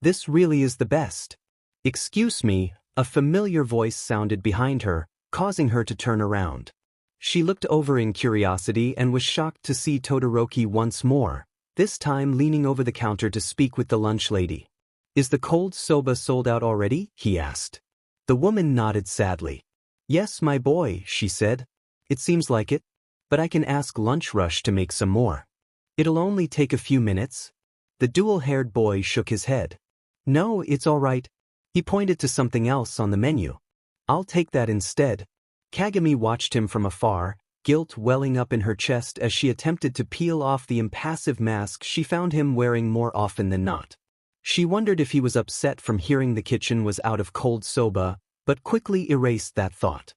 This really is the best. Excuse me, a familiar voice sounded behind her, causing her to turn around. She looked over in curiosity and was shocked to see Todoroki once more, this time leaning over the counter to speak with the lunch lady. Is the cold soba sold out already? He asked. The woman nodded sadly. Yes, my boy, she said. It seems like it. But I can ask Lunch Rush to make some more. It'll only take a few minutes. The dual-haired boy shook his head. No, it's all right. He pointed to something else on the menu. I'll take that instead. Kagami watched him from afar, guilt welling up in her chest as she attempted to peel off the impassive mask she found him wearing more often than not. She wondered if he was upset from hearing the kitchen was out of cold soba, but quickly erased that thought.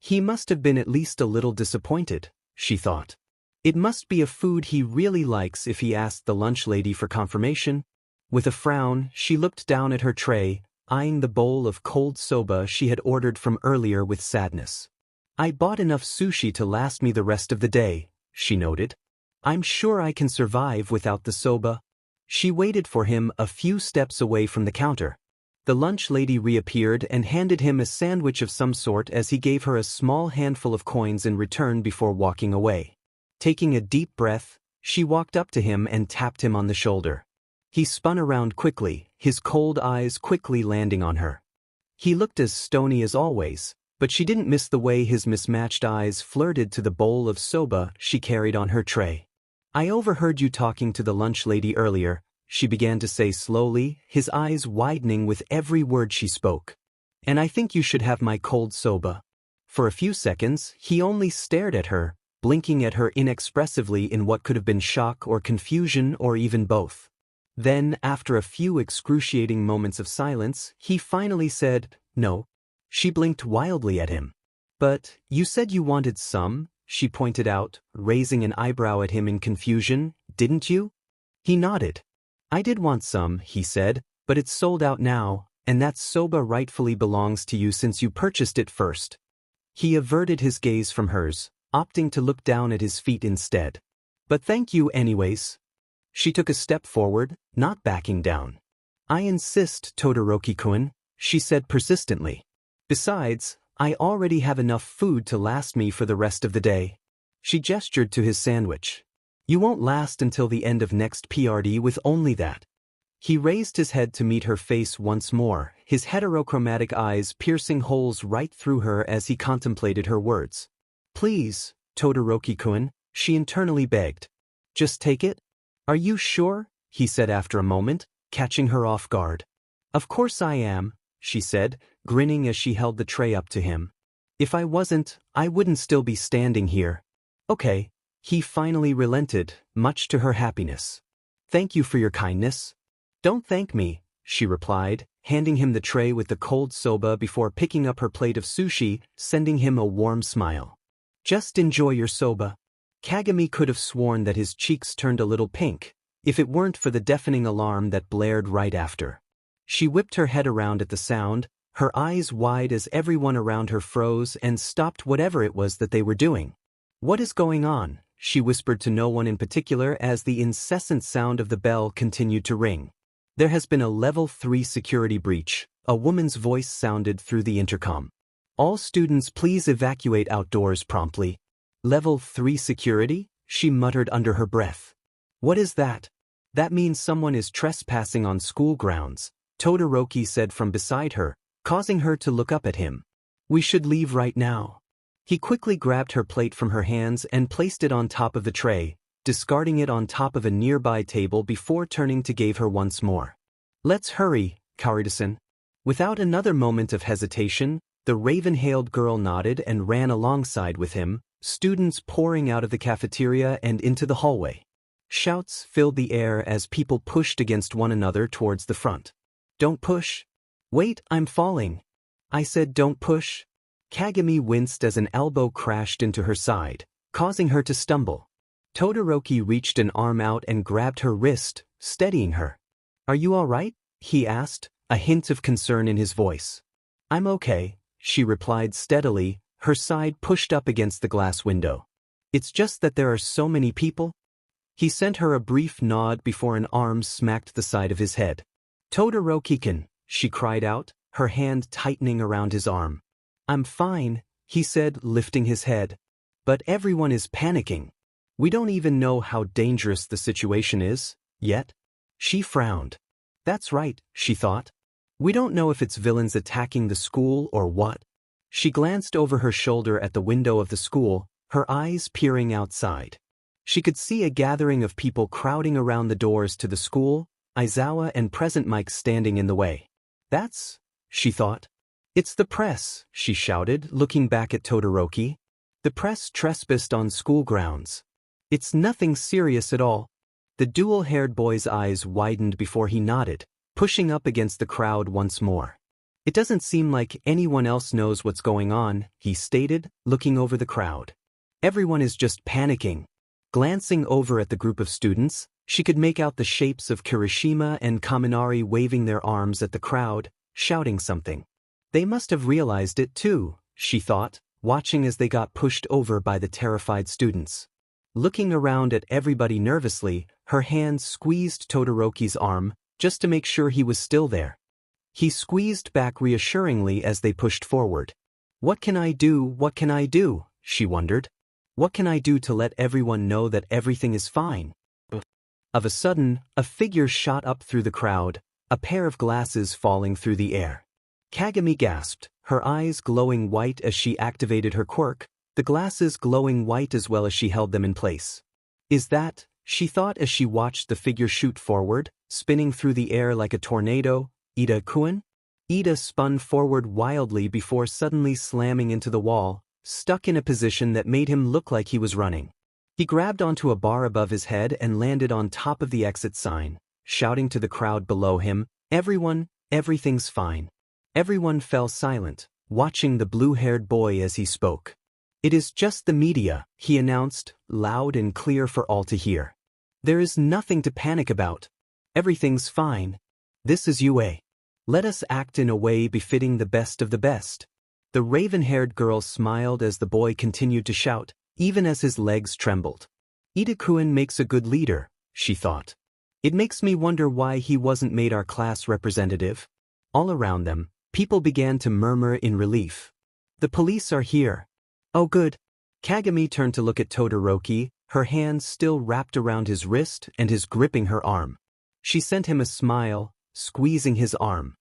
He must have been at least a little disappointed, she thought. It must be a food he really likes if he asked the lunch lady for confirmation. With a frown, she looked down at her tray, eyeing the bowl of cold soba she had ordered from earlier with sadness. I bought enough sushi to last me the rest of the day, she noted. I'm sure I can survive without the soba. She waited for him a few steps away from the counter. The lunch lady reappeared and handed him a sandwich of some sort as he gave her a small handful of coins in return before walking away. Taking a deep breath, she walked up to him and tapped him on the shoulder. He spun around quickly, his cold eyes quickly landing on her. He looked as stony as always, but she didn't miss the way his mismatched eyes flirted to the bowl of soba she carried on her tray. I overheard you talking to the lunch lady earlier, she began to say slowly, his eyes widening with every word she spoke. And I think you should have my cold soba. For a few seconds, he only stared at her, blinking at her inexpressively in what could have been shock or confusion or even both. Then, after a few excruciating moments of silence, he finally said, No. She blinked wildly at him. But, you said you wanted some, she pointed out, raising an eyebrow at him in confusion, didn't you? He nodded. I did want some, he said, but it's sold out now, and that soba rightfully belongs to you since you purchased it first. He averted his gaze from hers, opting to look down at his feet instead. But thank you anyways. She took a step forward, not backing down. I insist, Todoroki-kun, she said persistently. Besides, I already have enough food to last me for the rest of the day. She gestured to his sandwich. You won't last until the end of next PRD with only that. He raised his head to meet her face once more, his heterochromatic eyes piercing holes right through her as he contemplated her words. Please, Todoroki-kun, she internally begged. Just take it? Are you sure? He said after a moment, catching her off guard. Of course I am, she said, grinning as she held the tray up to him. If I wasn't, I wouldn't still be standing here. Okay. He finally relented, much to her happiness. Thank you for your kindness. Don't thank me, she replied, handing him the tray with the cold soba before picking up her plate of sushi, sending him a warm smile. Just enjoy your soba. Kagami could have sworn that his cheeks turned a little pink, if it weren't for the deafening alarm that blared right after. She whipped her head around at the sound, her eyes wide as everyone around her froze and stopped whatever it was that they were doing. What is going on? She whispered to no one in particular as the incessant sound of the bell continued to ring. There has been a level 3 security breach, a woman's voice sounded through the intercom. All students please evacuate outdoors promptly. Level 3 security? She muttered under her breath. What is that? That means someone is trespassing on school grounds, Todoroki said from beside her, causing her to look up at him. We should leave right now. He quickly grabbed her plate from her hands and placed it on top of the tray, discarding it on top of a nearby table before turning to gaze her once more. Let's hurry, Kaoru-san. Without another moment of hesitation, the raven-hailed girl nodded and ran alongside with him, students pouring out of the cafeteria and into the hallway. Shouts filled the air as people pushed against one another towards the front. Don't push. Wait, I'm falling. I said don't push. Kagami winced as an elbow crashed into her side, causing her to stumble. Todoroki reached an arm out and grabbed her wrist, steadying her. Are you all right? He asked, a hint of concern in his voice. I'm okay, she replied steadily, her side pushed up against the glass window. It's just that there are so many people. He sent her a brief nod before an arm smacked the side of his head. "Todoroki-kun," she cried out, her hand tightening around his arm. "I'm fine," he said, lifting his head. "But everyone is panicking. We don't even know how dangerous the situation is, yet." She frowned. "That's right," she thought. "We don't know if it's villains attacking the school or what." She glanced over her shoulder at the window of the school, her eyes peering outside. She could see a gathering of people crowding around the doors to the school, Aizawa and Present Mike standing in the way. "That's," she thought. "It's the press," she shouted, looking back at Todoroki. "The press trespassed on school grounds. It's nothing serious at all." The dual-haired boy's eyes widened before he nodded, pushing up against the crowd once more. "It doesn't seem like anyone else knows what's going on," he stated, looking over the crowd. "Everyone is just panicking." Glancing over at the group of students, she could make out the shapes of Kirishima and Kaminari waving their arms at the crowd, shouting something. They must have realized it too, she thought, watching as they got pushed over by the terrified students. Looking around at everybody nervously, her hand squeezed Todoroki's arm, just to make sure he was still there. He squeezed back reassuringly as they pushed forward. "What can I do? What can I do?" she wondered. "What can I do to let everyone know that everything is fine?" Of a sudden, a figure shot up through the crowd, a pair of glasses falling through the air. Kagami gasped, her eyes glowing white as she activated her quirk, the glasses glowing white as well as she held them in place. "Is that," she thought as she watched the figure shoot forward, spinning through the air like a tornado, "Ida-kun?" Ida spun forward wildly before suddenly slamming into the wall, stuck in a position that made him look like he was running. He grabbed onto a bar above his head and landed on top of the exit sign, shouting to the crowd below him, "Everyone, everything's fine." Everyone fell silent, watching the blue-haired boy as he spoke. "It is just the media," he announced, loud and clear for all to hear. "There is nothing to panic about. Everything's fine. This is UA. Let us act in a way befitting the best of the best." The raven-haired girl smiled as the boy continued to shout, even as his legs trembled. "Ida-kun makes a good leader," she thought. "It makes me wonder why he wasn't made our class representative." All around them, people began to murmur in relief. "The police are here." "Oh good." Kagami turned to look at Todoroki, her hands still wrapped around his wrist and his gripping her arm. She sent him a smile, squeezing his arm.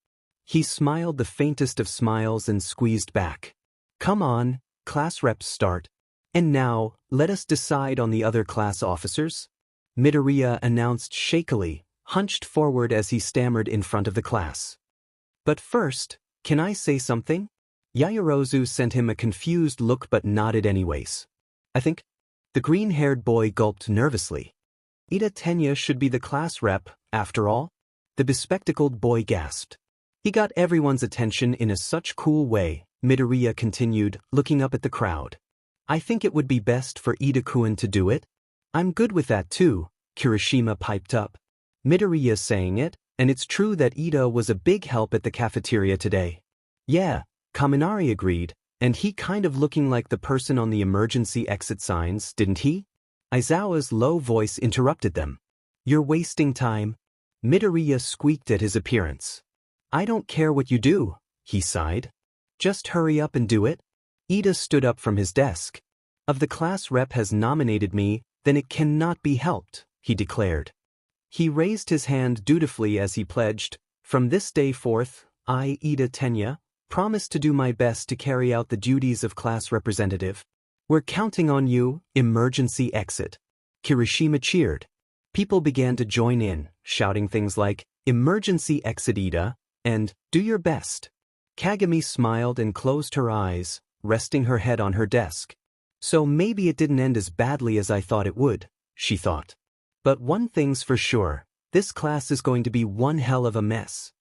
He smiled the faintest of smiles and squeezed back. "Come on, class reps start. And now, let us decide on the other class officers," Midoriya announced shakily, hunched forward as he stammered in front of the class. "But first, can I say something?" Yaoyorozu sent him a confused look but nodded anyways. "I think." The green-haired boy gulped nervously. "Ida Tenya should be the class rep, after all?" The bespectacled boy gasped. "He got everyone's attention in a such cool way," Midoriya continued, looking up at the crowd. "I think it would be best for Ida-kun to do it." "I'm good with that too," Kirishima piped up. Midoriya saying it, and it's true that Ida was a big help at the cafeteria today. "Yeah," Kaminari agreed, "and he kind of looking like the person on the emergency exit signs, didn't he?" Aizawa's low voice interrupted them. "You're wasting time." Midoriya squeaked at his appearance. "I don't care what you do," he sighed. "Just hurry up and do it." Ida stood up from his desk. "If the class rep has nominated me, then it cannot be helped," he declared. He raised his hand dutifully as he pledged, "From this day forth, I, Ida Tenya, promise to do my best to carry out the duties of class representative. We're counting on you, emergency exit." Kirishima cheered. People began to join in, shouting things like, "Emergency exit Ida," and "Do your best." Kagami smiled and closed her eyes, resting her head on her desk. "So maybe it didn't end as badly as I thought it would," she thought. "But one thing's for sure, this class is going to be one hell of a mess."